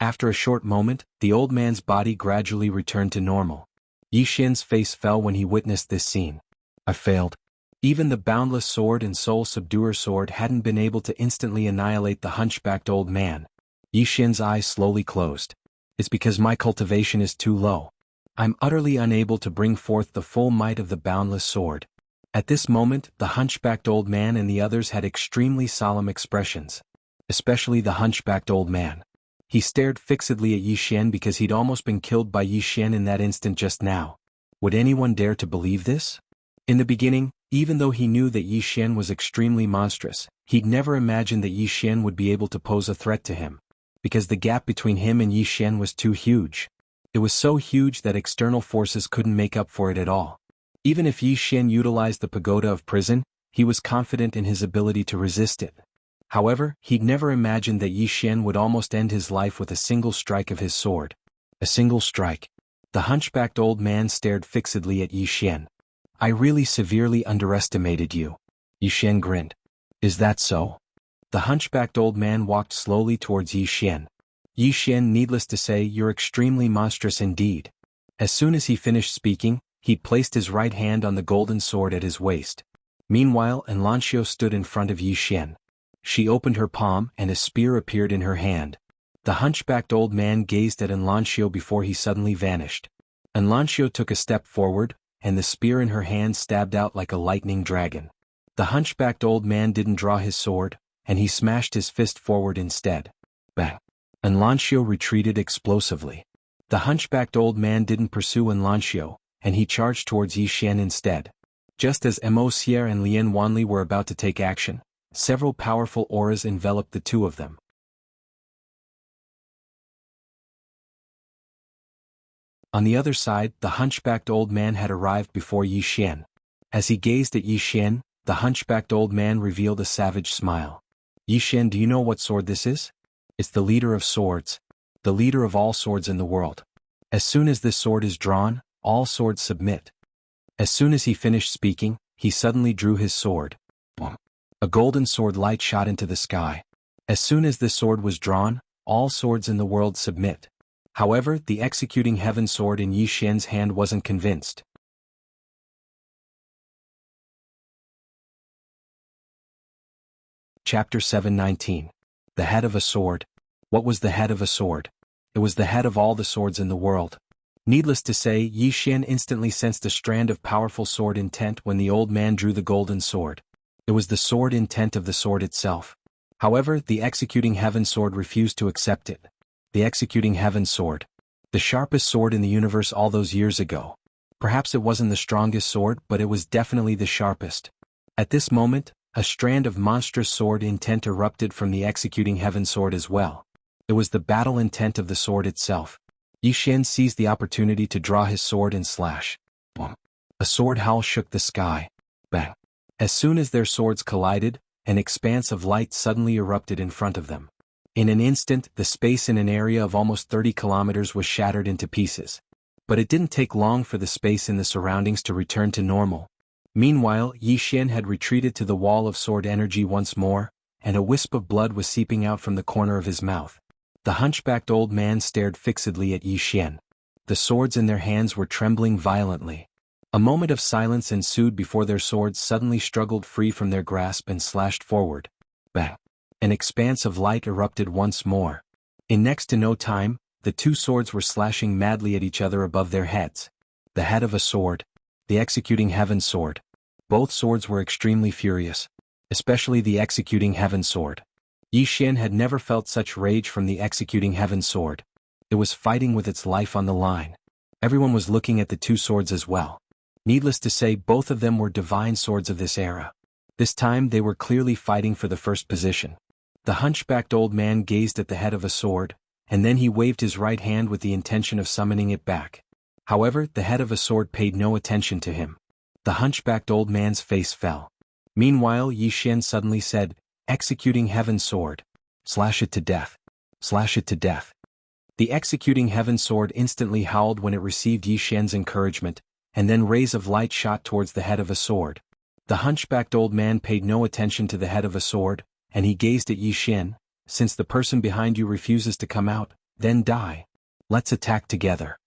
After a short moment, the old man's body gradually returned to normal. Yi Xian's face fell when he witnessed this scene. "I failed." Even the boundless sword and soul subduer sword hadn't been able to instantly annihilate the hunchbacked old man. Yi Xian's eyes slowly closed. "It's because my cultivation is too low. I'm utterly unable to bring forth the full might of the boundless sword." At this moment, the hunchbacked old man and the others had extremely solemn expressions. Especially the hunchbacked old man. He stared fixedly at Yi Xian because he'd almost been killed by Yi Xian in that instant just now. Would anyone dare to believe this? In the beginning, even though he knew that Yi Xian was extremely monstrous, he'd never imagined that Yi Xian would be able to pose a threat to him. Because the gap between him and Yi Xian was too huge. It was so huge that external forces couldn't make up for it at all. Even if Yi Xian utilized the pagoda of prison, he was confident in his ability to resist it. However, he'd never imagined that Yi Xian would almost end his life with a single strike of his sword. A single strike. The hunchbacked old man stared fixedly at Yi Xian. I really severely underestimated you. Yi Xian grinned. Is that so? The hunchbacked old man walked slowly towards Yi Xian. Yi Xian, needless to say, you're extremely monstrous indeed. As soon as he finished speaking, he placed his right hand on the golden sword at his waist. Meanwhile, Enlancio stood in front of Yi Xian. She opened her palm and a spear appeared in her hand. The hunchbacked old man gazed at Enlancio before he suddenly vanished. Enlancio took a step forward, and the spear in her hand stabbed out like a lightning dragon. The hunchbacked old man didn't draw his sword, and he smashed his fist forward instead. Bang! Enlancio retreated explosively. The hunchbacked old man didn't pursue Enlancio, and he charged towards Yi Xian instead. Just as Wuxia and Lian Wanli were about to take action, several powerful auras enveloped the two of them. On the other side, the hunchbacked old man had arrived before Yi Xian. As he gazed at Yi Xian, the hunchbacked old man revealed a savage smile. Yi Xian, do you know what sword this is? It's the leader of swords. The leader of all swords in the world. As soon as this sword is drawn, all swords submit. As soon as he finished speaking, he suddenly drew his sword. Boom. A golden sword light shot into the sky. As soon as this sword was drawn, all swords in the world submit. However, the executing heaven sword in Yi Xian's hand wasn't convinced. Chapter 719. The head of a sword. What was the head of a sword? It was the head of all the swords in the world. Needless to say, Yi Xian instantly sensed a strand of powerful sword intent when the old man drew the golden sword. It was the sword intent of the sword itself. However, the executing heaven sword refused to accept it. The executing heaven sword. The sharpest sword in the universe all those years ago. Perhaps it wasn't the strongest sword, but it was definitely the sharpest. At this moment, a strand of monstrous sword intent erupted from the executing heaven sword as well. It was the battle intent of the sword itself. Yi Xian seized the opportunity to draw his sword and slash. Boom. A sword howl shook the sky. Bang. As soon as their swords collided, an expanse of light suddenly erupted in front of them. In an instant, the space in an area of almost 30 kilometers was shattered into pieces. But it didn't take long for the space in the surroundings to return to normal. Meanwhile, Yi Xian had retreated to the wall of sword energy once more, and a wisp of blood was seeping out from the corner of his mouth. The hunchbacked old man stared fixedly at Yi Xian. The swords in their hands were trembling violently. A moment of silence ensued before their swords suddenly struggled free from their grasp and slashed forward. Bang! An expanse of light erupted once more. In next to no time, the two swords were slashing madly at each other above their heads. The head of a sword. The executing heaven sword. Both swords were extremely furious. Especially the executing heaven sword. Yi Xian had never felt such rage from the executing heaven sword. It was fighting with its life on the line. Everyone was looking at the two swords as well. Needless to say, both of them were divine swords of this era. This time they were clearly fighting for the first position. The hunchbacked old man gazed at the head of a sword, and then he waved his right hand with the intention of summoning it back. However, the head of a sword paid no attention to him. The hunchbacked old man's face fell. Meanwhile, Yi Xian suddenly said, "Executing heaven sword. Slash it to death. Slash it to death." The executing heaven sword instantly howled when it received Yi Xian's encouragement, and then rays of light shot towards the head of a sword. The hunchbacked old man paid no attention to the head of a sword, and he gazed at Yi Xian. "Since the person behind you refuses to come out, then die. Let's attack together."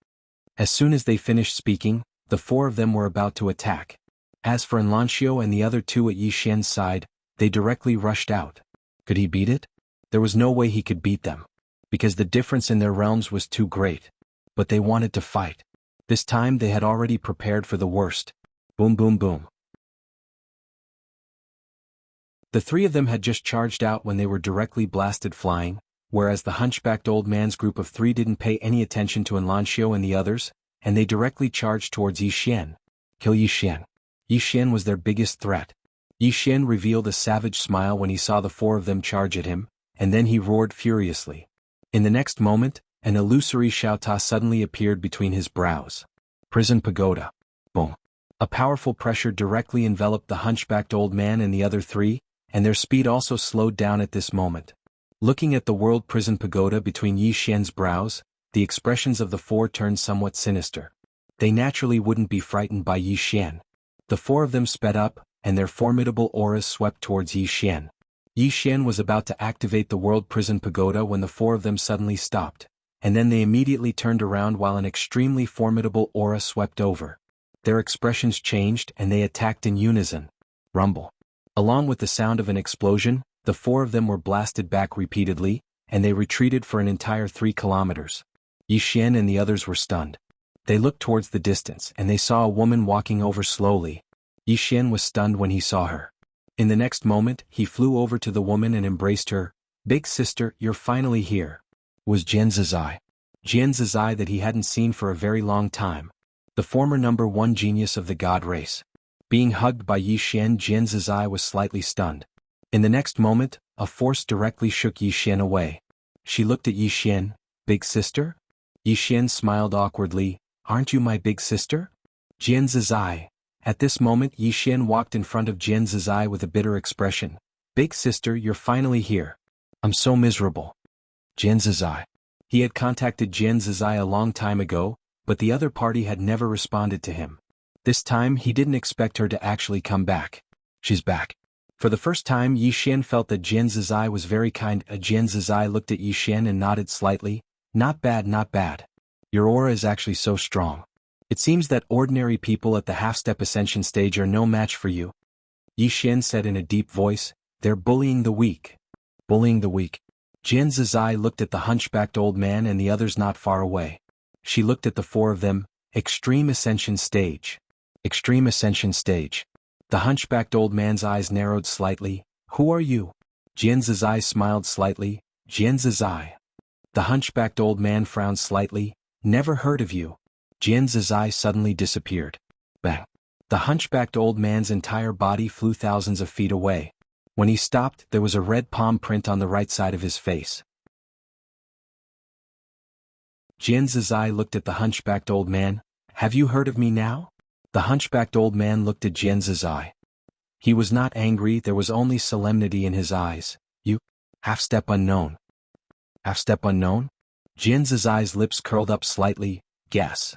As soon as they finished speaking, the four of them were about to attack. As for Enlancio and the other two at Yi Xian's side, they directly rushed out. Could he beat it? There was no way he could beat them. Because the difference in their realms was too great. But they wanted to fight. This time they had already prepared for the worst. Boom boom boom. The three of them had just charged out when they were directly blasted flying, whereas the hunchbacked old man's group of three didn't pay any attention to Enlancio and the others, and they directly charged towards Yi Xian. Kill Yi Xian. Yi Xian was their biggest threat. Yi Xian revealed a savage smile when he saw the four of them charge at him, and then he roared furiously. In the next moment, an illusory Xiaota suddenly appeared between his brows. Prison pagoda. Boom. A powerful pressure directly enveloped the hunchbacked old man and the other three, and their speed also slowed down at this moment. Looking at the world prison pagoda between Yi Xian's brows, the expressions of the four turned somewhat sinister. They naturally wouldn't be frightened by Yi Xian. The four of them sped up, and their formidable auras swept towards Yi Xian. Yi Xian was about to activate the world prison pagoda when the four of them suddenly stopped, and then they immediately turned around while an extremely formidable aura swept over. Their expressions changed and they attacked in unison. Rumble. Along with the sound of an explosion, the four of them were blasted back repeatedly, and they retreated for an entire 3 kilometers. Yi Xian and the others were stunned. They looked towards the distance and they saw a woman walking over slowly. Yi Xian was stunned when he saw her. In the next moment, he flew over to the woman and embraced her. "Big sister, you're finally here." Was Jian Zizai. Jian Zizai that he hadn't seen for a very long time. The former number 1 genius of the god race. Being hugged by Yi Xian, Jian Zizai was slightly stunned. In the next moment, a force directly shook Yi Xian away. She looked at Yi Xian. "Big sister?" Yi Xian smiled awkwardly. "Aren't you my big sister?" Jian Zizai. At this moment Yi Xian walked in front of Jian Zizai with a bitter expression. "Big sister, you're finally here. I'm so miserable." Jian Zizai. He had contacted Jian Zizai a long time ago, but the other party had never responded to him. This time he didn't expect her to actually come back. She's back. For the first time Yi Xian felt that Jian Zizai was very kind. Jian Zizai looked at Yi Xian and nodded slightly. "Not bad, not bad. Your aura is actually so strong. It seems that ordinary people at the half-step ascension stage are no match for you." Yi Xian said in a deep voice. "They're bullying the weak." Bullying the weak. Jian Zizai looked at the hunchbacked old man and the others not far away. She looked at the four of them. Extreme ascension stage. Extreme ascension stage. The hunchbacked old man's eyes narrowed slightly. "Who are you?" Jian Zizai smiled slightly. "Jian Zizai." The hunchbacked old man frowned slightly. "Never heard of you." Jian Zizai suddenly disappeared. Bang. The hunchbacked old man's entire body flew thousands of feet away. When he stopped, there was a red palm print on the right side of his face. Jian Zizai looked at the hunchbacked old man. "Have you heard of me now?" The hunchbacked old man looked at Jian Zizai. He was not angry, there was only solemnity in his eyes. "You? Half-step unknown." Half-step unknown? Jian Zizai's lips curled up slightly. "Guess."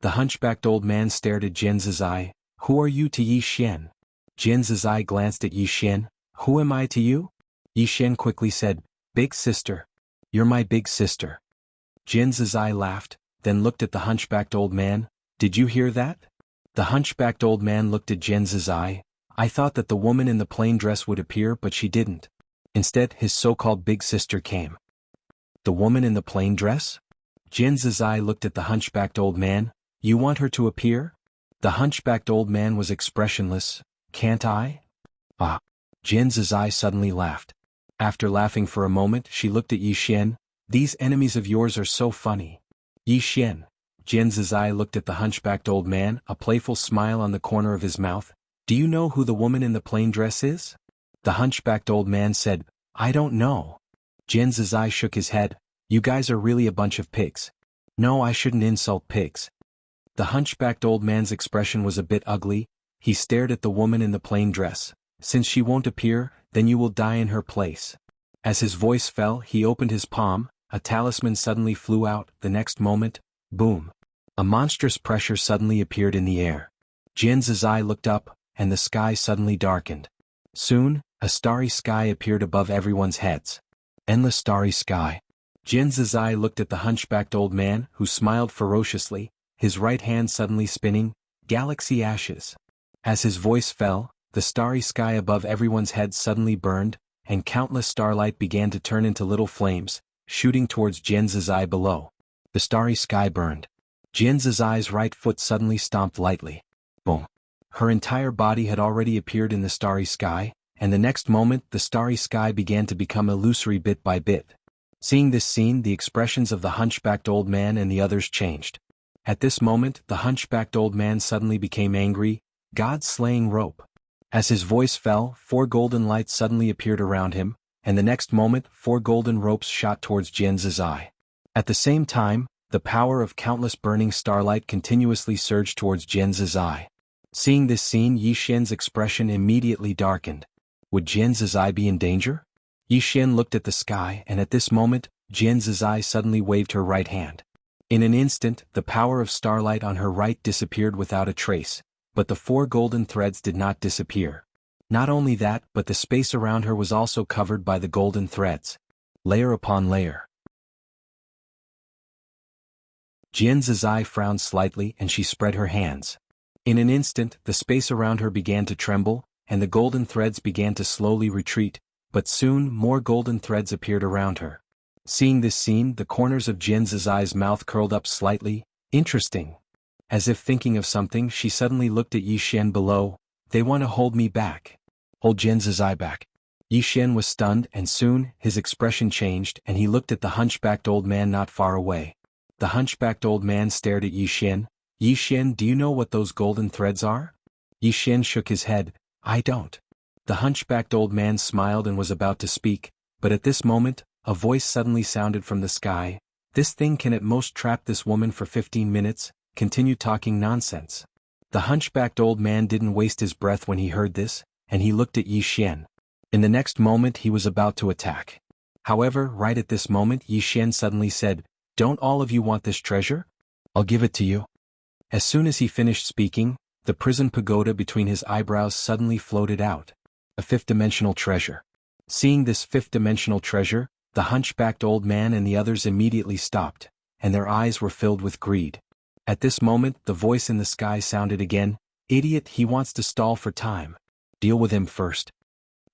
The hunchbacked old man stared at Jian Zizai. "Who are you to Yi Xian?" Jian Zizai glanced at Yi Xian. "Who am I to you?" Yi Xian quickly said, "Big sister. You're my big sister." Jian Zizai laughed, then looked at the hunchbacked old man. "Did you hear that?" The hunchbacked old man looked at Jian Zizai. "I thought that the woman in the plain dress would appear, but she didn't. Instead, his so-called big sister came." "The woman in the plain dress?" Jian Zizai looked at the hunchbacked old man. "You want her to appear?" The hunchbacked old man was expressionless. "Can't I?" "Ah." Jian Zizai suddenly laughed. After laughing for a moment, she looked at Yi Xian. "These enemies of yours are so funny." Yi Xian. Jian Zizai looked at the hunchbacked old man, a playful smile on the corner of his mouth. "Do you know who the woman in the plain dress is?" The hunchbacked old man said, "I don't know." Jian Zizai shook his head. "You guys are really a bunch of pigs." "No, I shouldn't insult pigs." The hunchbacked old man's expression was a bit ugly. He stared at the woman in the plain dress. "Since she won't appear, then you will die in her place." As his voice fell, he opened his palm. A talisman suddenly flew out. The next moment, boom. A monstrous pressure suddenly appeared in the air. Jian Zizai looked up, and the sky suddenly darkened. Soon, a starry sky appeared above everyone's heads. Endless starry sky. Jian Zizai looked at the hunchbacked old man, who smiled ferociously, his right hand suddenly spinning. Galaxy ashes. As his voice fell, the starry sky above everyone's heads suddenly burned, and countless starlight began to turn into little flames, shooting towards Jian Zizai below. The starry sky burned. Jian Zizai's right foot suddenly stomped lightly. Boom. Her entire body had already appeared in the starry sky, and the next moment the starry sky began to become illusory bit by bit. Seeing this scene, the expressions of the hunchbacked old man and the others changed. At this moment, the hunchbacked old man suddenly became angry. God-slaying rope. As his voice fell, 4 golden lights suddenly appeared around him, and the next moment 4 golden ropes shot towards Jian Zizai. At the same time, the power of countless burning starlight continuously surged towards Jian Zizai. Seeing this scene, Yi Xian's expression immediately darkened. Would Jian Zizai be in danger? Yi Xian looked at the sky, and at this moment, Jian Zizai suddenly waved her right hand. In an instant, the power of starlight on her right disappeared without a trace, but the 4 golden threads did not disappear. Not only that, but the space around her was also covered by the golden threads. Layer upon layer. Jian Zizai frowned slightly and she spread her hands. In an instant, the space around her began to tremble, and the golden threads began to slowly retreat, but soon more golden threads appeared around her. Seeing this scene, the corners of Jian Zizai's mouth curled up slightly. Interesting. As if thinking of something, she suddenly looked at Yi Xian below. They want to hold me back. Hold Jian Zizai back. Yi Xian was stunned, and soon, his expression changed and he looked at the hunchbacked old man not far away. The hunchbacked old man stared at Yi Xian. Yi Xian, do you know what those golden threads are? Yi Xian shook his head. I don't. The hunchbacked old man smiled and was about to speak, but at this moment, a voice suddenly sounded from the sky. This thing can at most trap this woman for 15 minutes, continue talking nonsense. The hunchbacked old man didn't waste his breath when he heard this, and he looked at Yi Xian. In the next moment he was about to attack. However, right at this moment Yi Xian suddenly said, Don't all of you want this treasure? I'll give it to you. As soon as he finished speaking, the prison pagoda between his eyebrows suddenly floated out. A 5th-dimensional treasure. Seeing this 5th-dimensional treasure, the hunchbacked old man and the others immediately stopped, and their eyes were filled with greed. At this moment, the voice in the sky sounded again, Idiot, he wants to stall for time. Deal with him first.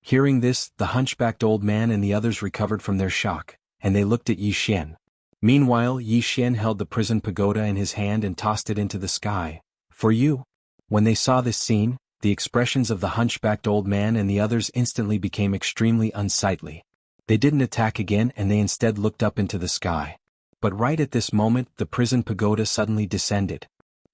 Hearing this, the hunchbacked old man and the others recovered from their shock, and they looked at Yi Xian. Meanwhile, Yi Xian held the prison pagoda in his hand and tossed it into the sky. For you. When they saw this scene, the expressions of the hunchbacked old man and the others instantly became extremely unsightly. They didn't attack again and they instead looked up into the sky. But right at this moment, the prison pagoda suddenly descended.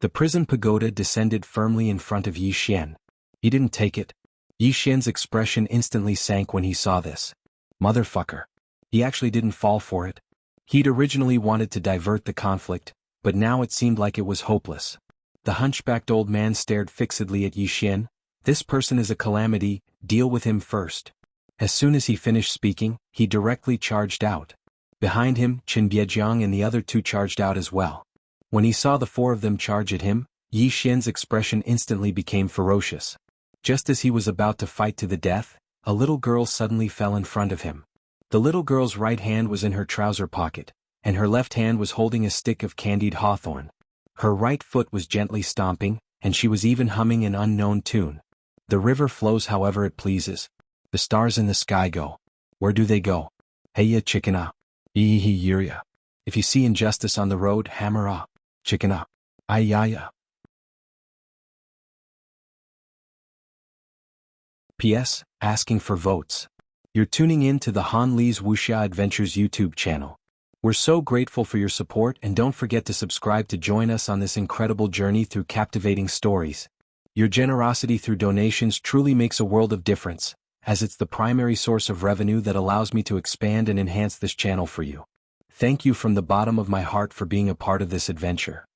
The prison pagoda descended firmly in front of Yi Xian. He didn't take it. Yi Xian's expression instantly sank when he saw this. Motherfucker. He actually didn't fall for it. He'd originally wanted to divert the conflict, but now it seemed like it was hopeless. The hunchbacked old man stared fixedly at Yi Xian. This person is a calamity, deal with him first. As soon as he finished speaking, he directly charged out. Behind him, Qin Biejiang and the other 2 charged out as well. When he saw the 4 of them charge at him, Yi Xian's expression instantly became ferocious. Just as he was about to fight to the death, a little girl suddenly fell in front of him. The little girl's right hand was in her trouser pocket, and her left hand was holding a stick of candied hawthorn. Her right foot was gently stomping, and she was even humming an unknown tune. The river flows however it pleases. The stars in the sky go. Where do they go? Heya chickena. Eehi yiria. If you see injustice on the road, hammer up. Chickena. Ayaya. P.S. Asking for votes. You're tuning in to the Han Li's Wuxia Adventures YouTube channel. We're so grateful for your support and don't forget to subscribe to join us on this incredible journey through captivating stories. Your generosity through donations truly makes a world of difference, as it's the primary source of revenue that allows me to expand and enhance this channel for you. Thank you from the bottom of my heart for being a part of this adventure.